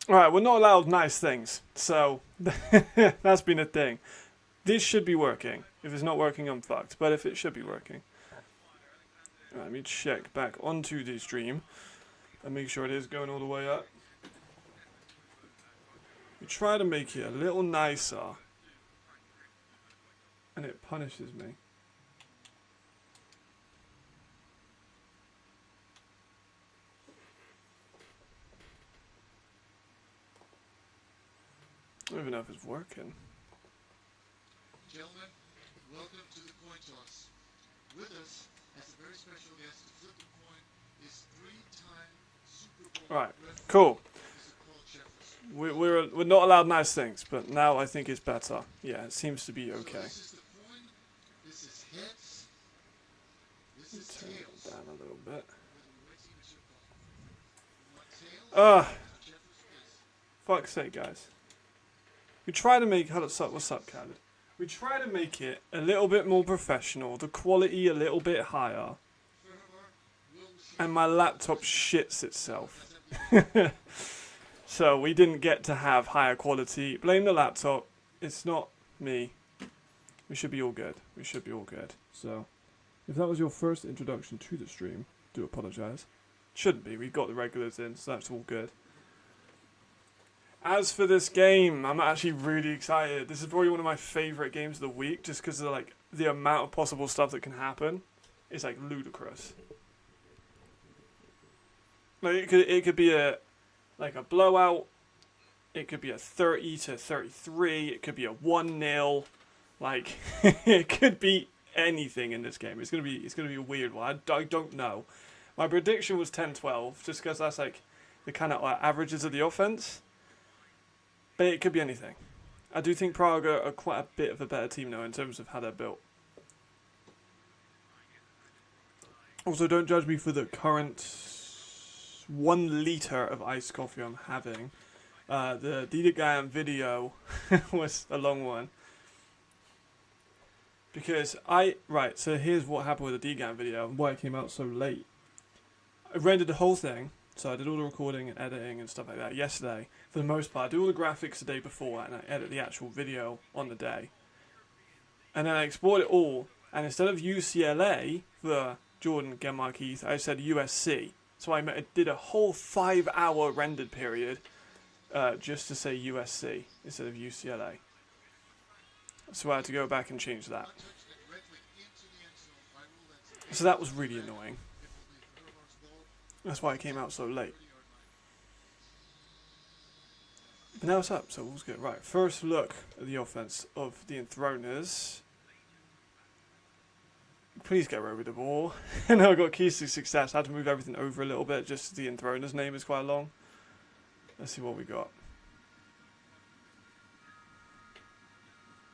Alright, we're not allowed nice things, so that's been a thing. This should be working. If it's not working, I'm fucked. But if it should be working. Right, let me check back onto the stream and make sure it is going all the way up. We try to make it a little nicer. And it punishes me. I don't even know if it's working. Gentlemen, welcome to the coin toss. With us, as a very special guest to flip the coin, is three-time Super Bowl. Alright, cool. Mr. We're not allowed nice things, but now I think it's better. Yeah, it seems to be So okay. this is the coin, this is heads, this is Turn tails. it down a little bit. Which team is your call? You want tails? Jeffers is. Fuck's sake, guys. We try to make... What's up, Khaled? We try to make it a little bit more professional, the quality a little bit higher, Fehervar will shoot. and my laptop shits itself. So we didn't get to have higher quality. Blame the laptop. It's not me. We should be all good. We should be all good. So, if that was your first introduction to the stream, do apologise. Shouldn't be. We've got the regulars in, so that's all good. As for this game, I'm actually really excited. This is probably one of my favourite games of the week, just because of like the amount of possible stuff that can happen. It's like ludicrous. Like it could be a blowout. It could be a 30-33. It could be a 1-0. Like it could be anything in this game. It's gonna be a weird one. I don't know. My prediction was 10-12, just because that's like the kind of averages of the offense. But it could be anything. I do think Prague are quite a bit of a better team now in terms of how they're built. Also, don't judge me for the current 1 litre of iced coffee I'm having. The Didagan video was a long one. Because so here's what happened with the Didagan video and why it came out so late. I rendered the whole thing. So I did all the recording and editing and stuff like that yesterday. For the most part, I do all the graphics the day before and I edit the actual video on the day. And then I export it all, and instead of UCLA for Jordan Genmark Heath, I said USC. So I did a whole 5-hour rendered period just to say USC instead of UCLA. So I had to go back and change that. So that was really annoying. That's why it came out so late. But now it's up, so all's good. Right, first look at the offense of the Enthroners. Please get rid of the ball. And now I got keys to success. I had to move everything over a little bit, just the Enthroners name is quite long. Let's see what we got.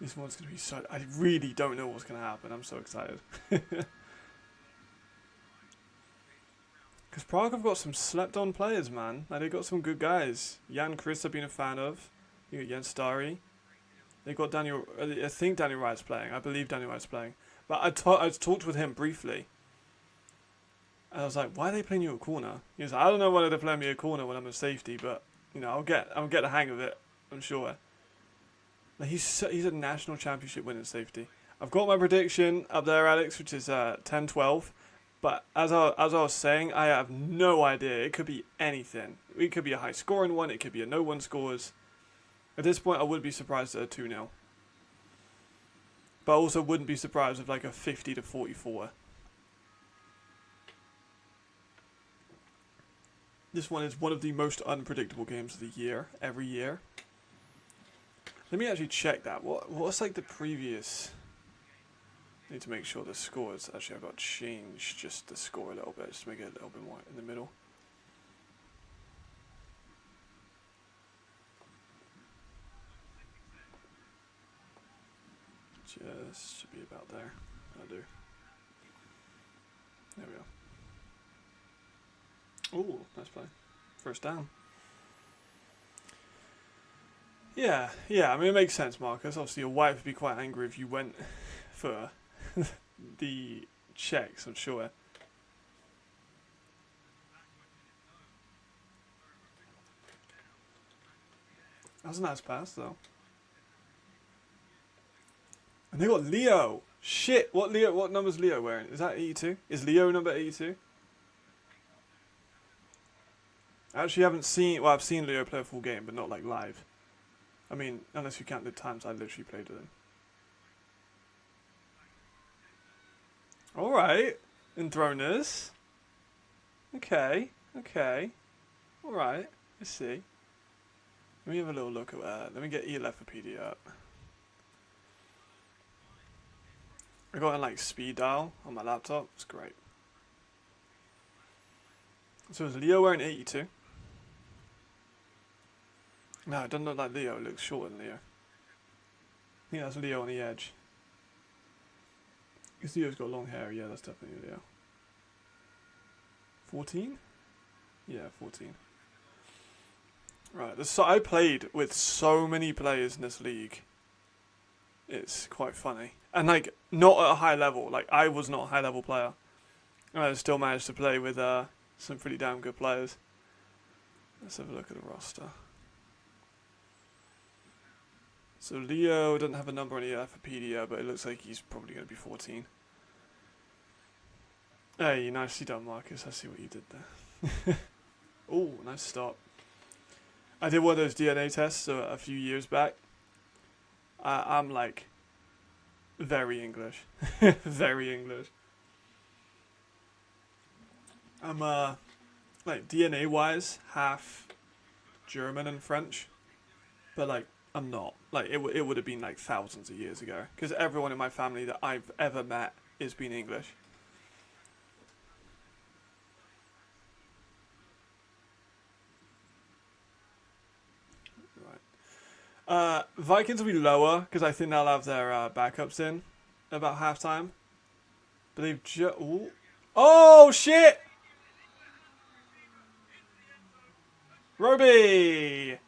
This one's going to be so... I really don't know what's going to happen. I'm so excited. Because Prague have got some slept-on players, man. Like, they've got some good guys. Jan Chris I've been a fan of. You got Jens Starry. They've got Daniel... I think Daniel Wright's playing. I believe Daniel Wright's playing. But I talked with him briefly. And I was like, why are they playing you a corner? He was like, I don't know whether they're playing me a corner when I'm a safety, but, you know, I'll get the hang of it. I'm sure. Like, he's a national championship winning safety. I've got my prediction up there, Alex, which is 10-12. But as I was saying, I have no idea. It could be anything. It could be a high-scoring one. It could be a no-one scores. At this point, I wouldn't be surprised at a 2-0. But I also wouldn't be surprised with like a 50-44. This one is one of the most unpredictable games of the year, every year. Let me actually check that. What's like the previous... Need to make sure the scores, actually I've got to change just the score a little bit, just to make it a little bit more in the middle. Just should be about there. That'll do. There we go. Ooh, nice play. First down. Yeah, I mean it makes sense, Marcus. Obviously your wife would be quite angry if you went for the checks, I'm sure. That was a nice pass, though. And they got Leo. Shit, what number's Leo wearing? Is that 82? Is Leo number 82? I actually haven't seen... Well, I've seen Leo play a full game, but not, like, live. I mean, unless you count the times I literally played with him. Alright. Enthroners. Okay. Okay. Alright. Let's see. Let me have a little look at that. Let me get ELFopedia up. I got it like speed dial on my laptop. It's great. So is Leo wearing 82? No, it doesn't look like Leo. It looks shorter than Leo. I think that's Leo on the edge. Because Leo's got long hair. Yeah, that's definitely Leo. 14? Yeah, 14. Right. So I played with so many players in this league. It's quite funny. And, like, not at a high level. Like, I was not a high-level player. And I still managed to play with some pretty damn good players. Let's have a look at the roster. So Leo doesn't have a number on ELFopedia, but it looks like he's probably going to be 14. Hey, nicely done, Marcus. I see what you did there. Oh, nice stop. I did one of those DNA tests a few years back. I'm like very English. Very English. I'm like DNA wise half German and French, but like I'm not. Like it would have been like thousands of years ago, because everyone in my family that I've ever met is been English. Vikings will be lower because I think they'll have their backups in about halftime. But they've just... Oh, shit! Roby!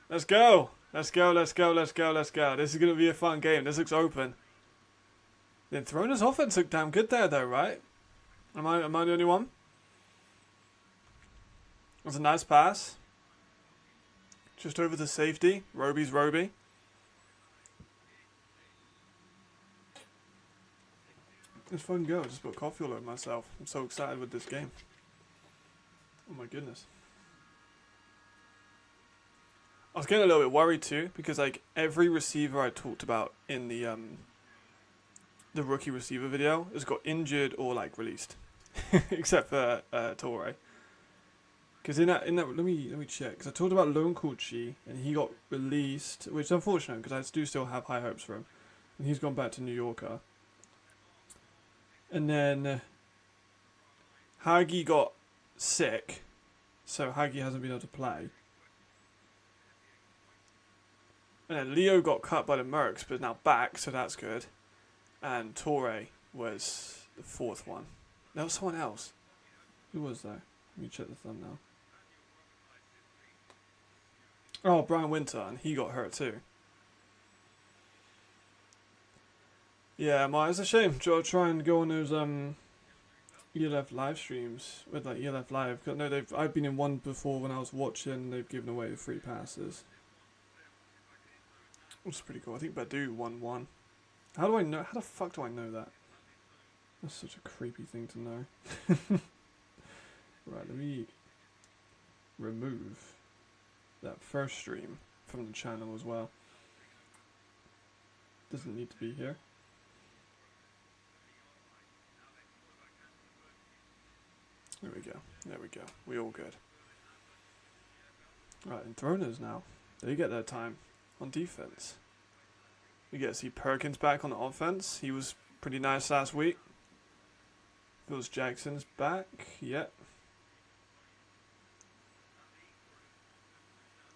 Let's go. Let's go, let's go, let's go, let's go. This is going to be a fun game. This looks open. The Enthroners offense looked damn good there, though, right? Am I the only one? It was a nice pass. Just over the safety. Roby's Roby. It's fun go. I just put coffee all over myself. I'm so excited with this game. Oh my goodness. I was getting a little bit worried too, because like every receiver I talked about in the rookie receiver video has got injured or like released. Except for Torre. Because in that let me check, because I talked about Lone Kuchi and he got released, which is unfortunate because I do still have high hopes for him, and he's gone back to New Yorker. And then Hagi got sick, so Hagi hasn't been able to play. And then Leo got cut by the Mercs, but is now back, so that's good. And Torre was the fourth one. There was someone else. Who was that? Let me check the thumbnail. Oh, Brian Winter, and he got hurt too. Yeah, it's a shame. Try and go on those ELF live streams with like ELF Live. Cause no, I've been in one before when I was watching. They've given away free passes, which is pretty cool. I think Badu won one. How do I know? How the fuck do I know that? That's such a creepy thing to know. Right, let me remove that first stream from the channel as well. Doesn't need to be here. There we go. There we go. We all good. Right, Enthroners now. They get their time on defense. We get to see Perkins back on the offense. He was pretty nice last week. Phils Jackson's back. Yep.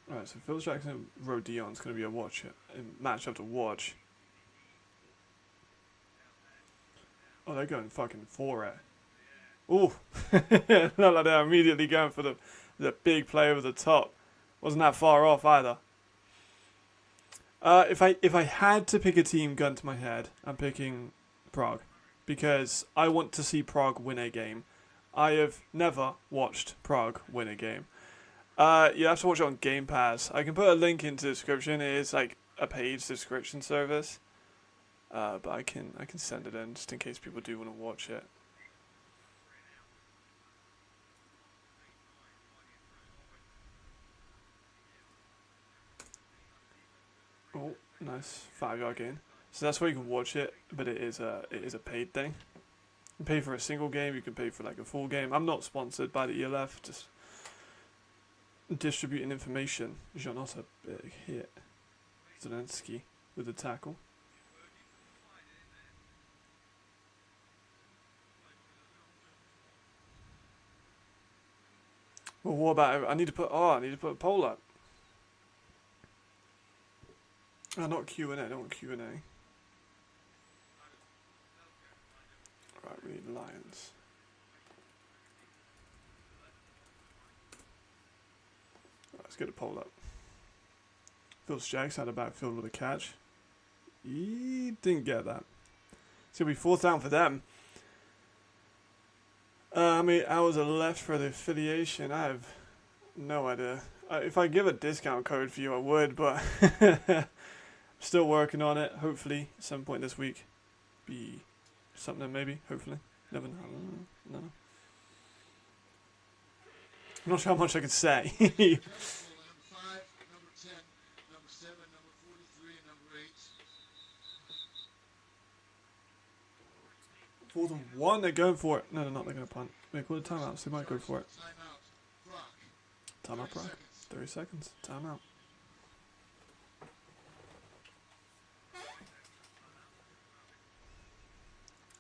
Alright, so Phil Jackson and Rodion's going to be a matchup to watch. Oh, they're going fucking for it. Ooh. Not like they're immediately going for the big play over the top. Wasn't that far off either. If I had to pick a team gun to my head, I'm picking Prague. Because I want to see Prague win a game. I have never watched Prague win a game. You have to watch it on Game Pass. I can put a link into the description. It is like a paid subscription service. But I can send it in just in case people do want to watch it. Oh, nice 5-yard gain. So that's where you can watch it, but it is a paid thing. You can pay for a single game. You can pay for like a full game. I'm not sponsored by the ELF. Just distributing information. You're not a big hit. Zelensky with the tackle. Well, what about? I need to put a poll up. Oh, not Q&A. I don't want Q&A. Right, we need Lions. Right, let's get a poll up. Phil's Jags had a backfield with a catch. He didn't get that. It's going to be 4th down for them. How many hours are left for the affiliation? I have no idea. If I give a discount code for you, I would, but still working on it. Hopefully, at some point this week, be something maybe. Hopefully, never know. No. I'm not sure how much I can say. Number 5, number 10, number 7, number 43, and number 8. 4th and 1, they're going for it. No, they're not. They're going to punt. They call it timeout, so they might go for it. Timeout. Prague. Timeout, Prague. 30 seconds. Timeout.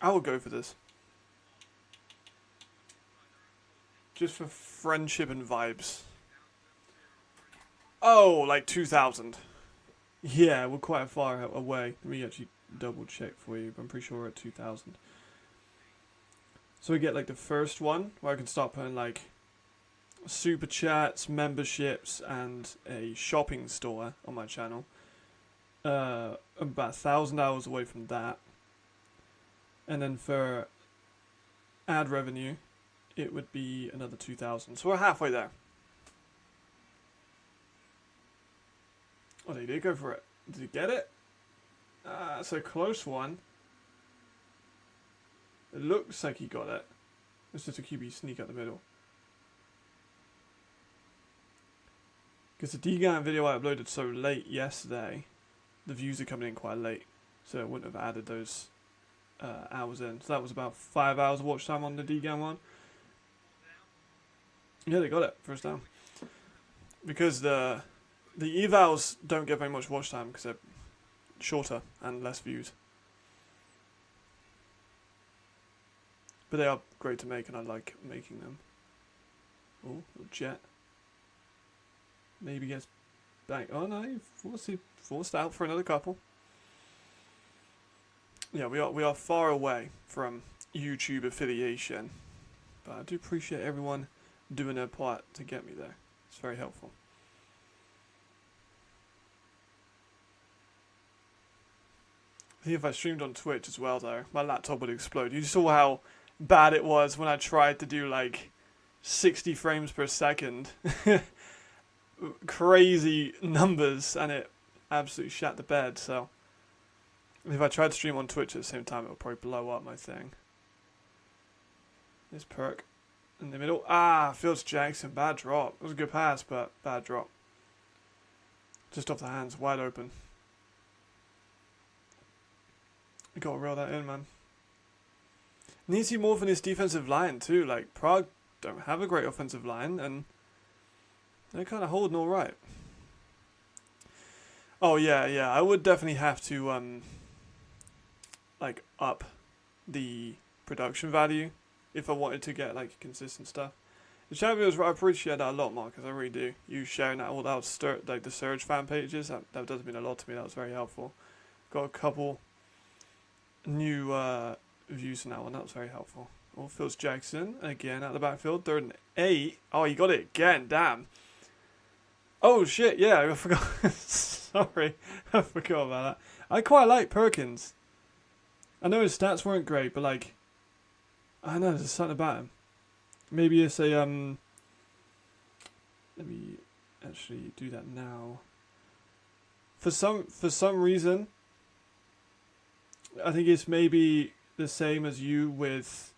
I will go for this. Just for friendship and vibes. Oh, like 2,000. Yeah, we're quite far away. Let me actually double check for you. But I'm pretty sure we're at 2,000. So we get like the first one where I can start putting like super chats, memberships, and a shopping store on my channel. About 1,000 hours away from that. And then for ad revenue, it would be another 2,000. So we're halfway there. Oh, they did go for it. Did he get it? It's a close one. It looks like he got it. It's just a QB sneak out the middle. Because the DGAN video I uploaded so late yesterday, the views are coming in quite late. So it wouldn't have added those hours in. So that was about 5 hours of watch time on the DGAN one. Yeah, they got it. First down. Because the evals don't get very much watch time because they're shorter and less views. But they are great to make and I like making them. Oh, little jet. Maybe gets back. Oh no, forced out for another couple. Yeah, we are far away from YouTube affiliation. But I do appreciate everyone doing their part to get me there. It's very helpful. I think if I streamed on Twitch as well though, my laptop would explode. You saw how bad it was when I tried to do like 60 frames per second. Crazy numbers, and it absolutely shat the bed. So if I tried to stream on Twitch at the same time, it would probably blow up my thing. This perk in the middle. Fields Jackson, bad drop. It was a good pass, but bad drop. Just off the hands, wide open. You gotta reel that in, man. Needs to see more from this defensive line too. Like Prague don't have a great offensive line, and they're kind of holding all right. Oh yeah. I would definitely have to like up the production value if I wanted to get like consistent stuff. The chat videos, I appreciate that a lot, Marcus. I really do. You sharing that all out, like the Surge fan pages, that does mean a lot to me. That was very helpful. Got a couple new views on that one. That was very helpful. Oh, Phil's Jackson again at the backfield. 3rd and 8. Oh, he got it again. Damn. Oh shit. Yeah, I forgot. Sorry, I forgot about that. I quite like Perkins. I know his stats weren't great, but like, I know there's something about him. Maybe it's a let me actually do that now. For some reason, I think it's maybe the same as you with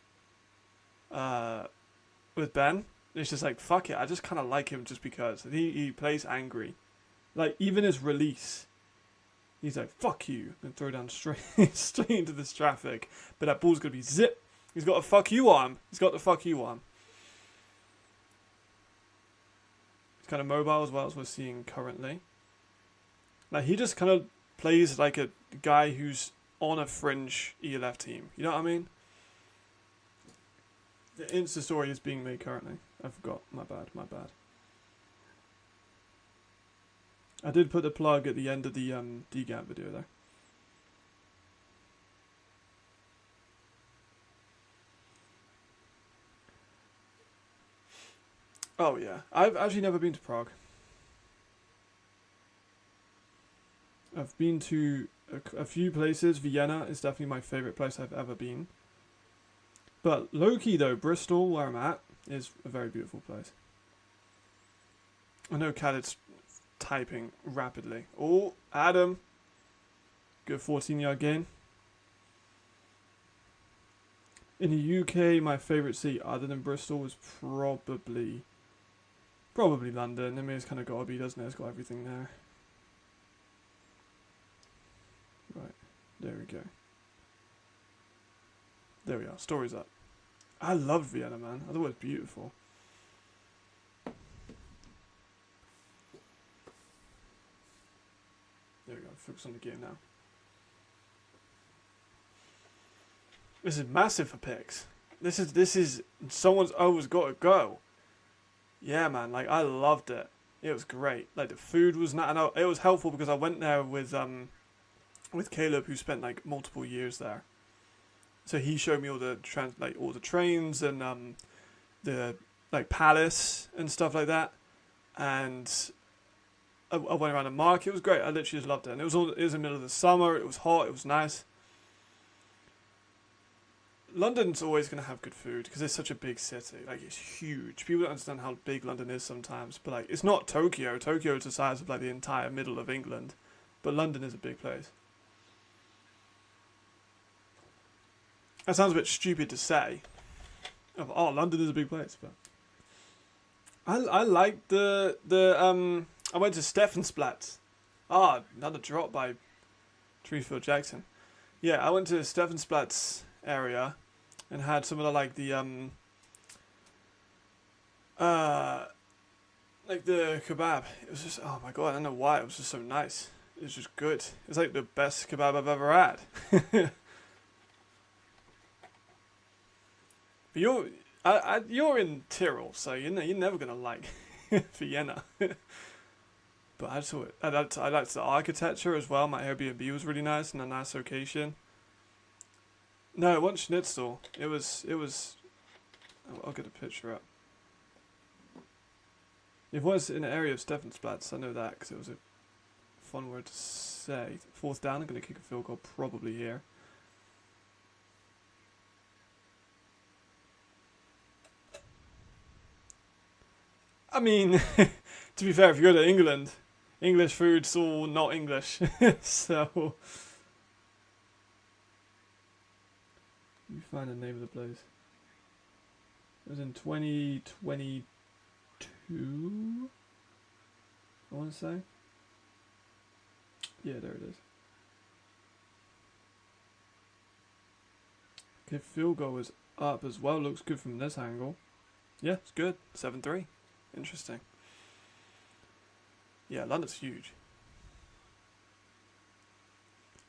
Ben. It's just like, fuck it, I just kind of like him just because. He plays angry. Like, even his release, he's like, fuck you, and throw down straight into this traffic. But that ball's going to be zip. He's got a fuck you arm. He's got the fuck you arm. He's kind of mobile as well, as we're seeing currently. Like, he just kind of plays like a guy who's on a fringe ELF team. You know what I mean? The Insta story is being made currently. I forgot. My bad. I did put the plug at the end of the DGAM video though. Oh yeah. I've actually never been to Prague. I've been to a few places. Vienna is definitely my favourite place I've ever been. But low-key though, Bristol, where I'm at, is a very beautiful place. I know Khaled's typing rapidly. Oh, Adam. Good 14-yard gain. In the UK, my favourite city other than Bristol was probably London. I mean, it's kind of got to be, doesn't it? It's got everything there. Right, there we go. There we are, story's up. I loved Vienna, man. I thought it was beautiful. There we go, focus on the game now. This is massive for picks. This is someone's always got to go. Yeah, man, like I loved it. It was great. Like the food was not, and it was helpful because I went there with Caleb, who spent like multiple years there. So he showed me all the all the trains and the like palace and stuff like that. And I went around the market. It was great. I literally just loved it. And it was in the middle of the summer. It was hot. It was nice. London's always going to have good food because it's such a big city. Like, it's huge. People don't understand how big London is sometimes. But, like, it's not Tokyo. Tokyo is the size of, like, the entire middle of England. But London is a big place. That sounds a bit stupid to say. Oh, London is a big place. But I like I went to Stephansplatz. Another drop by Treefield Jackson. Yeah, I went to Stephansplatz area and had some of the like the kebab. It was just, oh my god, I don't know why, it was just so nice. It was just good. It's like the best kebab I've ever had. But you're in Tyrol, so you're never gonna like Vienna. But I saw it. I liked the architecture as well. My Airbnb was really nice and a nice location. No, it wasn't Schnitzel. It was. I'll get a picture up. It was in the area of Stephansplatz. I know that because it was a fun word to say. 4th down. I'm gonna kick a field goal probably here. I mean, to be fair, if you go to England, English food's all not English. So you find the name of the place. It was in 2022, I want to say. Yeah, there it is. Okay, field goal is up as well. Looks good from this angle. Yeah, it's good. 7-3. Interesting. Yeah, London's huge.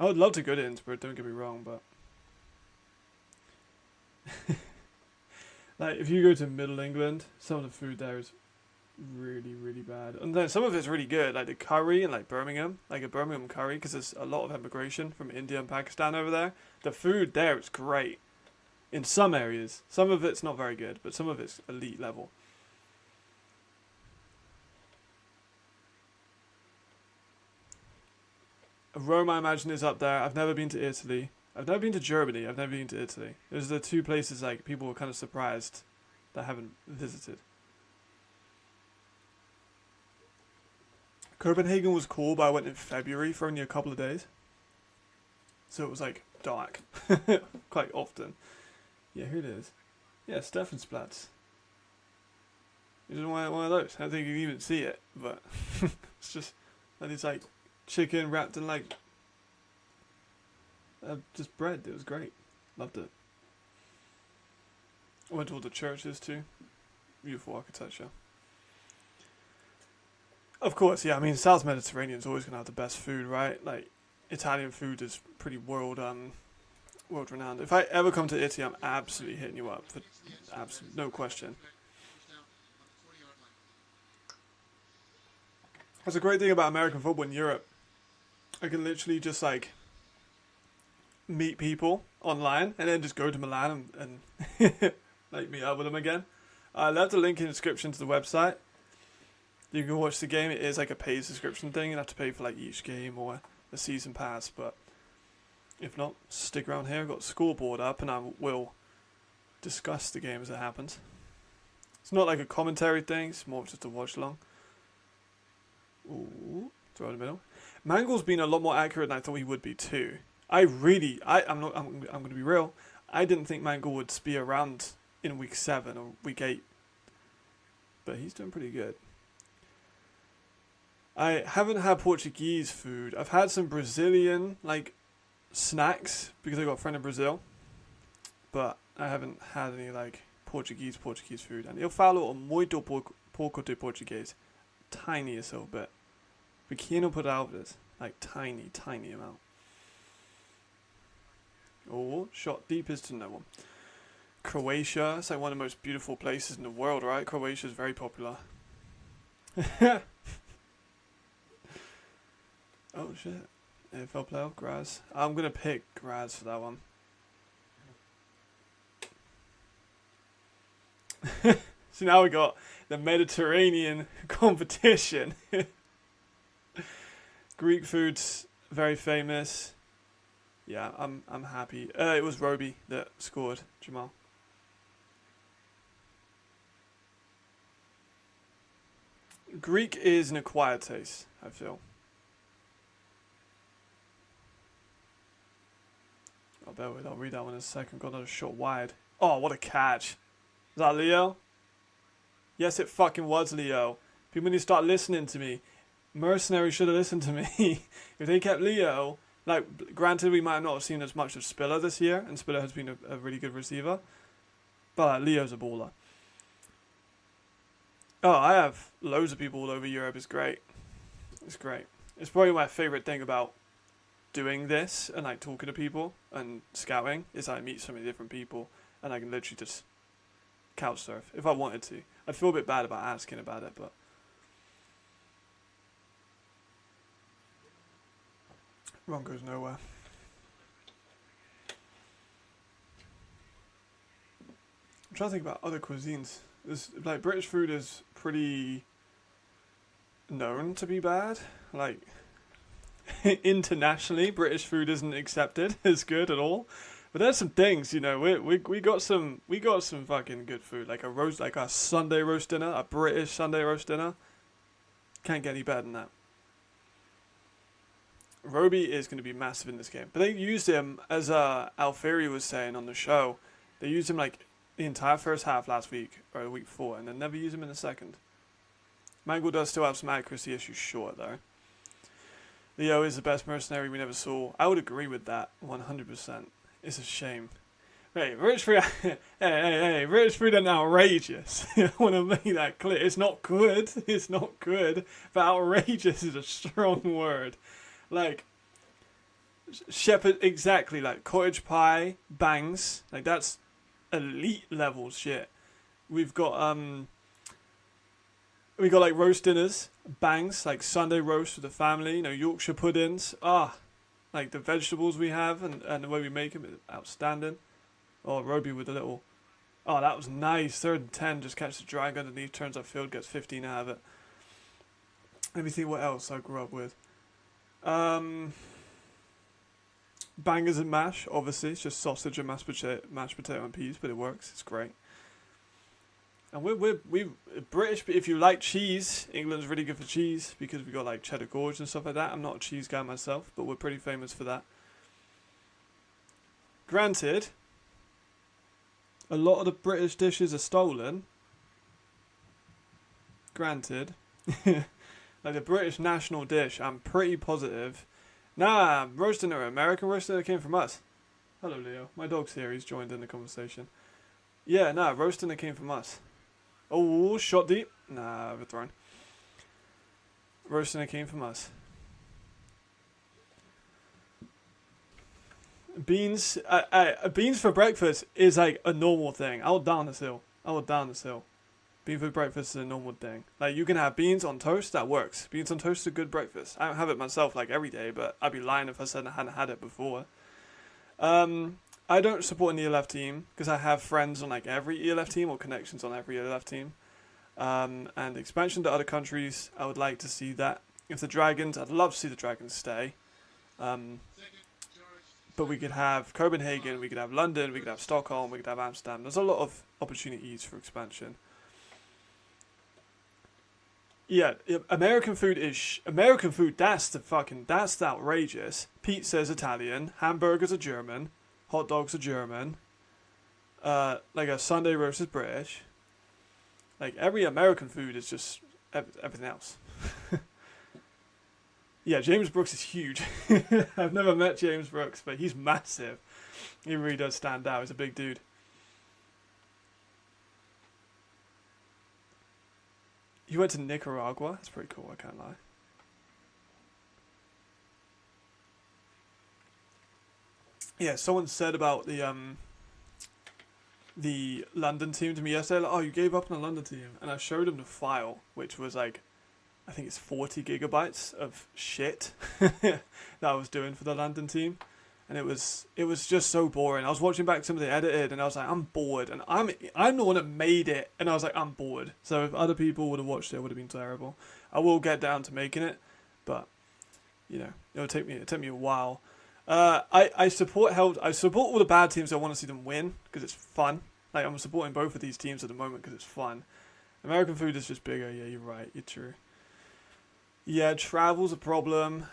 I would love to go to Innsbruck, don't get me wrong, but like if you go to Middle England, some of the food there is really, really bad. And then some of it's really good, like the curry in like Birmingham, like a Birmingham curry, because there's a lot of immigration from India and Pakistan over there. The food there is great in some areas. Some of it's not very good, but some of it's elite level. Rome, I imagine, is up there. I've never been to Italy. I've never been to Germany. I've never been to Italy. Those are the two places like people were kind of surprised that I haven't visited. Copenhagen was cool, but I went in February for only a couple of days. So it was like dark quite often. Yeah, here it is. Yeah, Steffensplatz. It's one of those. I don't think you can even see it, but it's just that it's like chicken wrapped in like just bread. It was great. Loved it. I went to all the churches too. Beautiful architecture. Of course, yeah. I mean, South Mediterranean is always gonna have the best food, right? Like Italian food is pretty world renowned. If I ever come to Italy, I'm absolutely hitting you up for no question. That's a great thing about American football in Europe. I can literally just like meet people online and then just go to Milan and like meet up with them again. I left a link in the description to the website. You can watch the game. It is like a paid subscription thing. You have to pay for like each game or a season pass, but if not, stick around here. I've got the scoreboard up and I will discuss the game as it happens. It's not like a commentary thing, it's more just a watch along. Ooh, throw in the middle. Mangle's been a lot more accurate than I thought he would be too. I'm gonna be real. I didn't think Mangle would be around in week 7 or week 8. But he's doing pretty good. I haven't had Portuguese food. I've had some Brazilian like snacks because I got a friend in Brazil. But I haven't had any like Portuguese food. And eu falo muito pouco de português. Tiniest little bit. Pequeno palavras. Like tiny amount. Oh, shot deepest to no one. Croatia. It's like one of the most beautiful places in the world, right? Croatia is very popular. Oh shit. AFL playoff, Graz. I'm gonna pick Graz for that one. So now we got the Mediterranean competition. Greek food's very famous. Yeah, I'm happy. It was Roby that scored, Jamal. Greek is an acquired taste, I feel. I'll read that one in a second. Got another shot wide. Oh, what a catch. Is that Leo? Yes, it fucking was Leo. People need to start listening to me. Mercenary should have listened to me. If they kept Leo, like, granted, we might not have seen as much of Spiller this year, and Spiller has been a really good receiver, but Leo's a baller. Oh, I have loads of people all over Europe. It's great. It's great. It's probably my favorite thing about doing this and like talking to people and scouting is I meet so many different people and I can literally just couch surf if I wanted to. I'd feel a bit bad about asking about it, but Ron goes nowhere. I'm trying to think about other cuisines. Like British food is pretty known to be bad. Like internationally, British food isn't accepted as good at all. But there's some things, you know. We got some fucking good food. Like a Sunday roast dinner, a British Sunday roast dinner. Can't get any better than that. Roby is going to be massive in this game. But they used him, as Alfieri was saying on the show, they used him like the entire first half last week, or the week before, and then never used him in the second. Mangle does still have some accuracy issues, sure, though. Leo is the best mercenary we never saw. I would agree with that 100%. It's a shame. Hey, British food, hey, British food are outrageous. I want to make that clear. It's not good. It's not good. But outrageous is a strong word. Like, shepherd, exactly, like cottage pie, bangs. Like, that's elite level shit. We've got like roast dinners, bangs, like Sunday roast for the family, you know, Yorkshire puddings. Like the vegetables we have and the way we make them is outstanding. Oh, Roby with a little, oh, that was nice. 3rd and 10, just catch the drag underneath, turns upfield, gets 15 out of it. Let me think what else I grew up with. Bangers and mash, obviously. It's just sausage and mashed potato and peas, but it works. It's great. And we British. If you like cheese, England's really good for cheese because we got like cheddar gorge and stuff like that. I'm not a cheese guy myself, but we're pretty famous for that. Granted, a lot of the British dishes are stolen. Granted, like the British national dish, I'm pretty positive. Nah, roast dinner, American roast dinner came from us. Hello, Leo. My dog's here. He's joined in the conversation. Yeah, nah, roast dinner came from us. Oh, shot deep. Nah, overthrown. Roast dinner came from us. Beans, beans for breakfast is like a normal thing. I will down this hill. Beans for breakfast is a normal thing. Like you can have beans on toast, that works. Beans on toast is a good breakfast. I don't have it myself like every day, but I'd be lying if I said I hadn't had it before. I don't support an ELF team because I have friends on like every ELF team or connections on every ELF team. And expansion to other countries, I would like to see that. If the Dragons, I'd love to see the Dragons stay. But we could have Copenhagen, we could have London, we could have Stockholm, we could have Amsterdam. There's a lot of opportunities for expansion. Yeah, American food is American food. That's outrageous. Pizza's Italian, hamburgers are German, hot dogs are German. Like a Sunday roast is British. Like every American food is just everything else. Yeah, James Brooks is huge. I've never met James Brooks, but he's massive. He really does stand out. He's a big dude. He went to Nicaragua. That's pretty cool, I can't lie. Yeah, someone said about the London team to me yesterday, like, oh, you gave up on the London team. And I showed him the file, which was like, I think it's 40 gigabytes of shit that I was doing for the London team. And it was just so boring. I was watching back some of the edited and I was like, I'm bored. And I'm the one that made it. And I was like, I'm bored. So if other people would have watched it would have been terrible. I will get down to making it. But, you know, it'll take me a while. I support all the bad teams. I want to see them win because it's fun. Like I'm supporting both of these teams at the moment because it's fun. American food is just bigger. Yeah, you're right. You're true. Yeah, travel's a problem.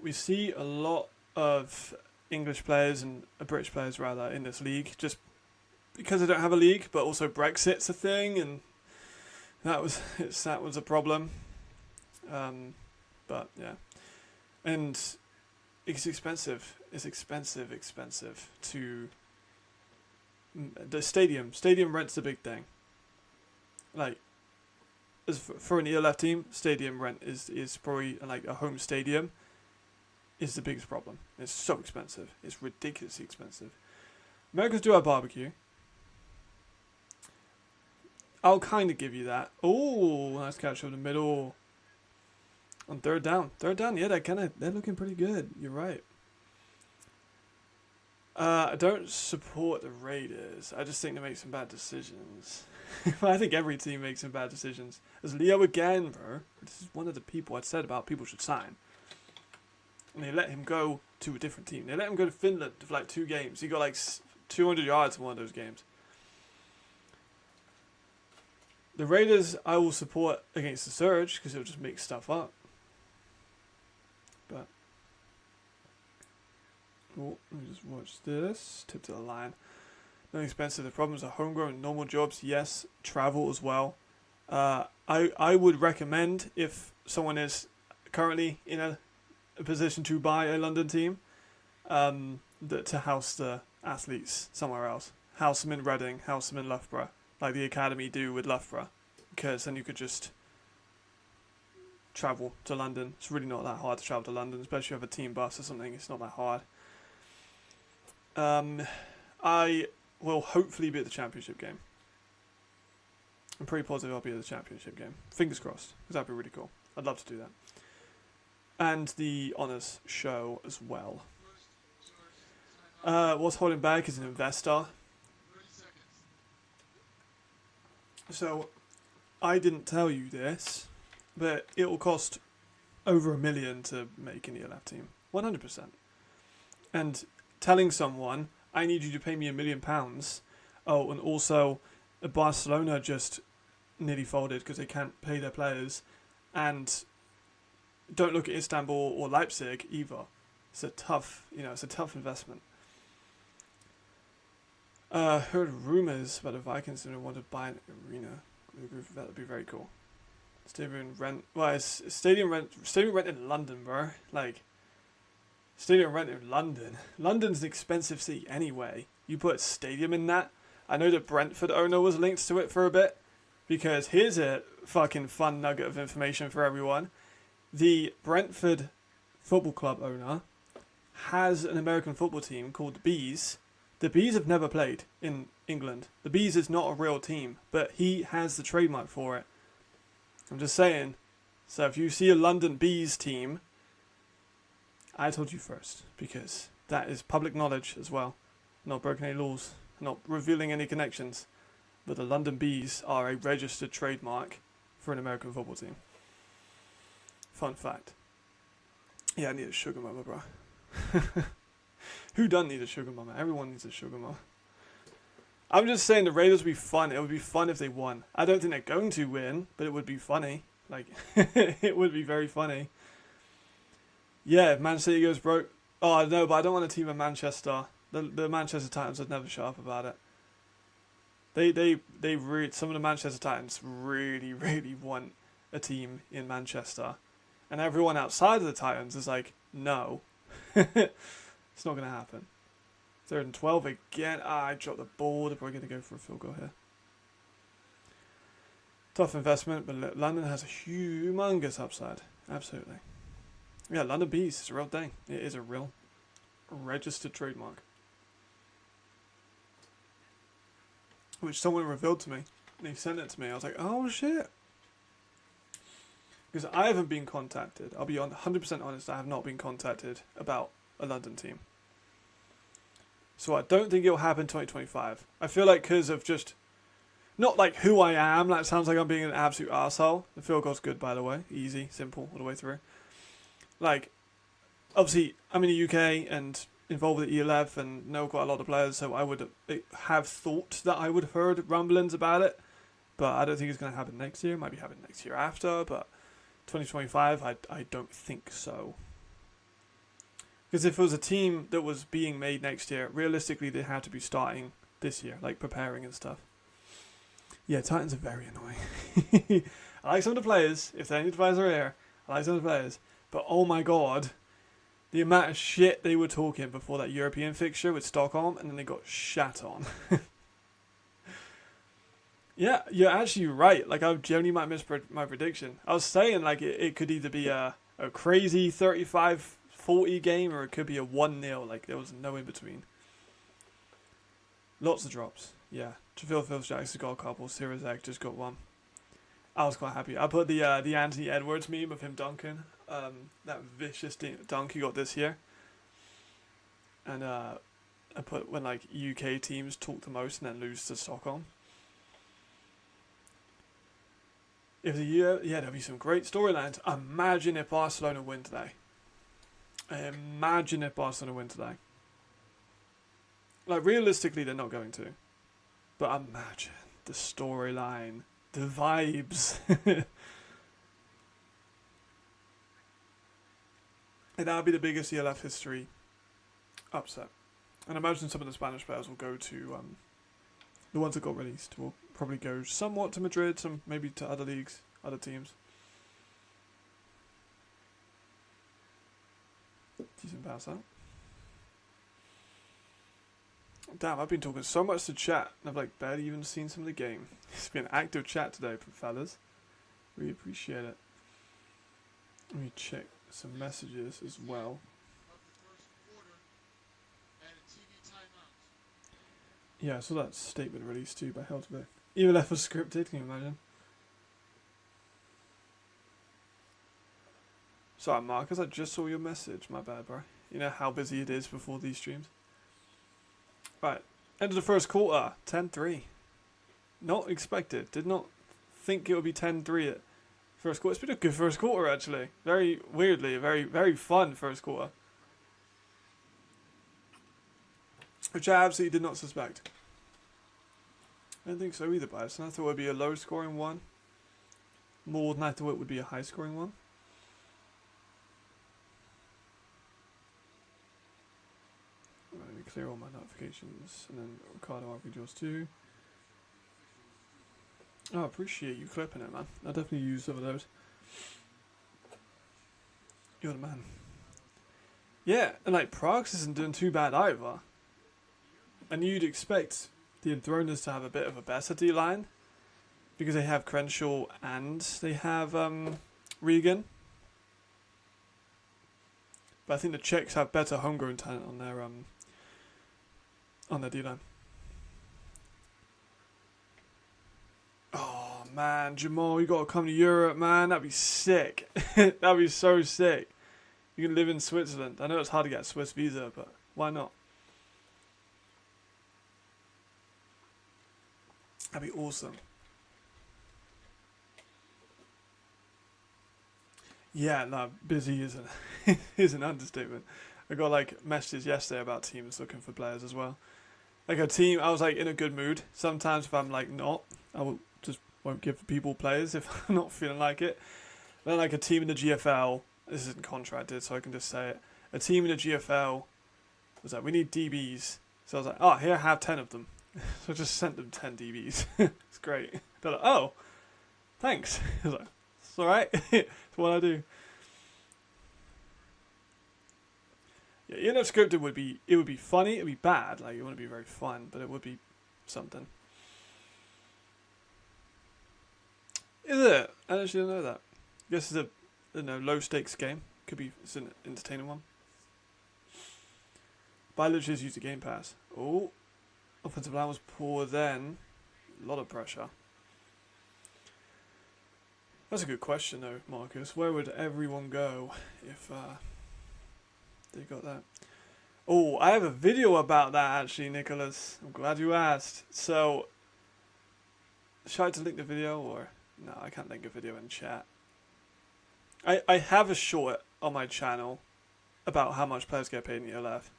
We see a lot of English players and British players rather in this league just because they don't have a league, but also Brexit's a thing, and that was a problem. But yeah, and it's expensive. It's expensive to the stadium. Stadium rent's a big thing. Like, as for an ELF team, stadium rent is probably like a home stadium is the biggest problem. It's so expensive. It's ridiculously expensive. Americans do have barbecue. I'll kind of give you that. Oh, nice catch over the middle. On third down, yeah, they're looking pretty good. You're right. I don't support the Raiders. I just think they make some bad decisions. I think every team makes some bad decisions. There's Leo again, bro. This is one of the people I said about people should sign. And they let him go to a different team. They let him go to Finland for like 2 games. He got like 200 yards in one of those games. The Raiders, I will support against the Surge because it'll just make stuff up. But let me just watch this. Tip to the line. No expensive. The problems are homegrown, normal jobs. Yes, travel as well. I would recommend if someone is currently in a position to buy a London team, to house the athletes somewhere else. House them in Reading, house them in Loughborough, like the academy do with Loughborough, because then you could just travel to London. It's really not that hard to travel to London, especially if you have a team bus or something. It's not that hard. I will hopefully be at the championship game. I'm pretty positive I'll be at the championship game. Fingers crossed, because that'd be really cool. I'd love to do that. And the honours show as well. What's holding back is an investor. So, I didn't tell you this, but it will cost over $1 million to make an ELF team. 100%. And telling someone, I need you to pay me £1 million. Oh, and also, Barcelona just nearly folded because they can't pay their players, and don't look at Istanbul or Leipzig either. It's a tough, it's a tough investment. Heard rumors about the Vikings going to want to buy an arena. That would be very cool. Stadium rent. Well, it's stadium rent. Stadium rent in London, bro. Like, stadium rent in London. London's an expensive city anyway. You put a stadium in that. I know the Brentford owner was linked to it for a bit, because here's a fucking fun nugget of information for everyone. The Brentford Football Club owner has an American football team called the Bees. The Bees have never played in England. The Bees is not a real team, but he has the trademark for it. I'm just saying. So if you see a London Bees team, I told you first, because that is public knowledge as well. Not breaking any laws, not revealing any connections. But the London Bees are a registered trademark for an American football team. Fun fact. Yeah, I need a sugar mama, bro. Who doesn't need a sugar mama? Everyone needs a sugar mama. I'm just saying the Raiders would be fun. It would be fun if they won. I don't think they're going to win, but it would be funny. Like, it would be very funny. Yeah, if Man City goes broke. Oh, no, but I don't want a team in Manchester. The Manchester Titans would never shut up about it. Some of the Manchester Titans really, really want a team in Manchester. And everyone outside of the Titans is like, no. It's not going to happen. 3rd and 12 again. I dropped the ball. They're probably going to go for a field goal here. Tough investment, but London has a humongous upside. Absolutely. Yeah, London Bees is a real thing. It is a real registered trademark. Which someone revealed to me. They sent it to me. I was like, oh shit. Because I haven't been contacted. I'll be 100% honest, I have not been contacted about a London team. So I don't think it'll happen 2025. I feel like because of just, not like who I am, that sounds like I'm being an absolute arsehole. The field goal's good, by the way. Easy, simple, all the way through. Like, obviously, I'm in the UK and involved with the ELF and know quite a lot of players, so I would have thought that I would have heard rumblings about it. But I don't think it's going to happen next year. It might be happening next year after, but 2025, I don't think so. Because if it was a team that was being made next year, realistically they had to be starting this year, like preparing and stuff. Yeah, Titans are very annoying. I like some of the players. If any advisors are here, I like some of the players. But oh my god, the amount of shit they were talking before that European fixture with Stockholm, and then they got shat on. Yeah, you're actually right. Like, I generally might miss my prediction. I was saying, like, it could either be a crazy 35-40 game, or it could be a 1-0. Like, there was no in between. Lots of drops. Yeah. Javille Phillips-Jackson has got a couple. Sirazek just got one. I was quite happy. I put the Anthony Edwards meme of him dunking. That vicious dunk he got this year. And I put when, like, UK teams talk the most and then lose to Stockholm. If the year, yeah, there'll be some great storylines. Imagine if Barcelona win today. Imagine if Barcelona win today. Like, realistically, they're not going to. But imagine the storyline, the vibes. And that would be the biggest ELF history upset. And imagine some of the Spanish players will go to, the ones that got released will probably go somewhat to Madrid, some maybe to other leagues, other teams. Decent pass out. Damn, I've been talking so much to chat, and I've like barely even seen some of the game. It's been an active chat today, fellas. Really appreciate it. Let me check some messages as well. Yeah, I saw that statement released too by Heltberg. Even if it was scripted, can you imagine? Sorry, Marcus, I just saw your message. My bad, bro. You know how busy it is before these streams. Right, end of the first quarter, 10-3. Not expected. Did not think it would be 10-3 at first quarter. It's been a good first quarter, actually. Very weirdly, very, very fun first quarter. Which I absolutely did not suspect. I don't think so either, Bison. I thought it would be a low-scoring one. More than I thought it would be a high-scoring one. Let me clear all my notifications, and then Ricardo argued yours too. Oh, I appreciate you clipping it, man. I'll definitely use some of those. You're the man. Yeah, and like Prague isn't doing too bad either. And you'd expect the Enthroners to have a bit of a better D-line because they have Crenshaw and they have Regan. But I think the Czechs have better homegrown talent on their D-line. Oh man, Jamal, you gotta come to Europe, man. That'd be sick. That'd be so sick. You can live in Switzerland. I know it's hard to get a Swiss visa, but why not? That'd be awesome. Yeah, no, busy is an understatement. I got like messages yesterday about teams looking for players as well. Like a team, I was like in a good mood. Sometimes if I'm like not, I will just won't give people players if I'm not feeling like it. Then like a team in the GFL, this isn't contracted, so I can just say it. A team in the GFL was like, we need DBs. So I was like, oh, here, have 10 of them. So I just sent them 10 DBs. It's great. They're like, oh, thanks. I was like, it's alright. It's what I do. Yeah, you know, scripted would be funny, it would be bad, like it wouldn't be very fun, but it would be something. Is it? I actually didn't know that. I guess it's a low stakes game. It's an entertaining one. But I literally just used the Game Pass. Oh, offensive line was poor then. A lot of pressure. That's a good question though, Marcus. Where would everyone go if they got that? Oh, I have a video about that actually, Nicholas. I'm glad you asked. So, should I to link the video or no? I can't link a video in chat. I have a short on my channel about how much players get paid in year left,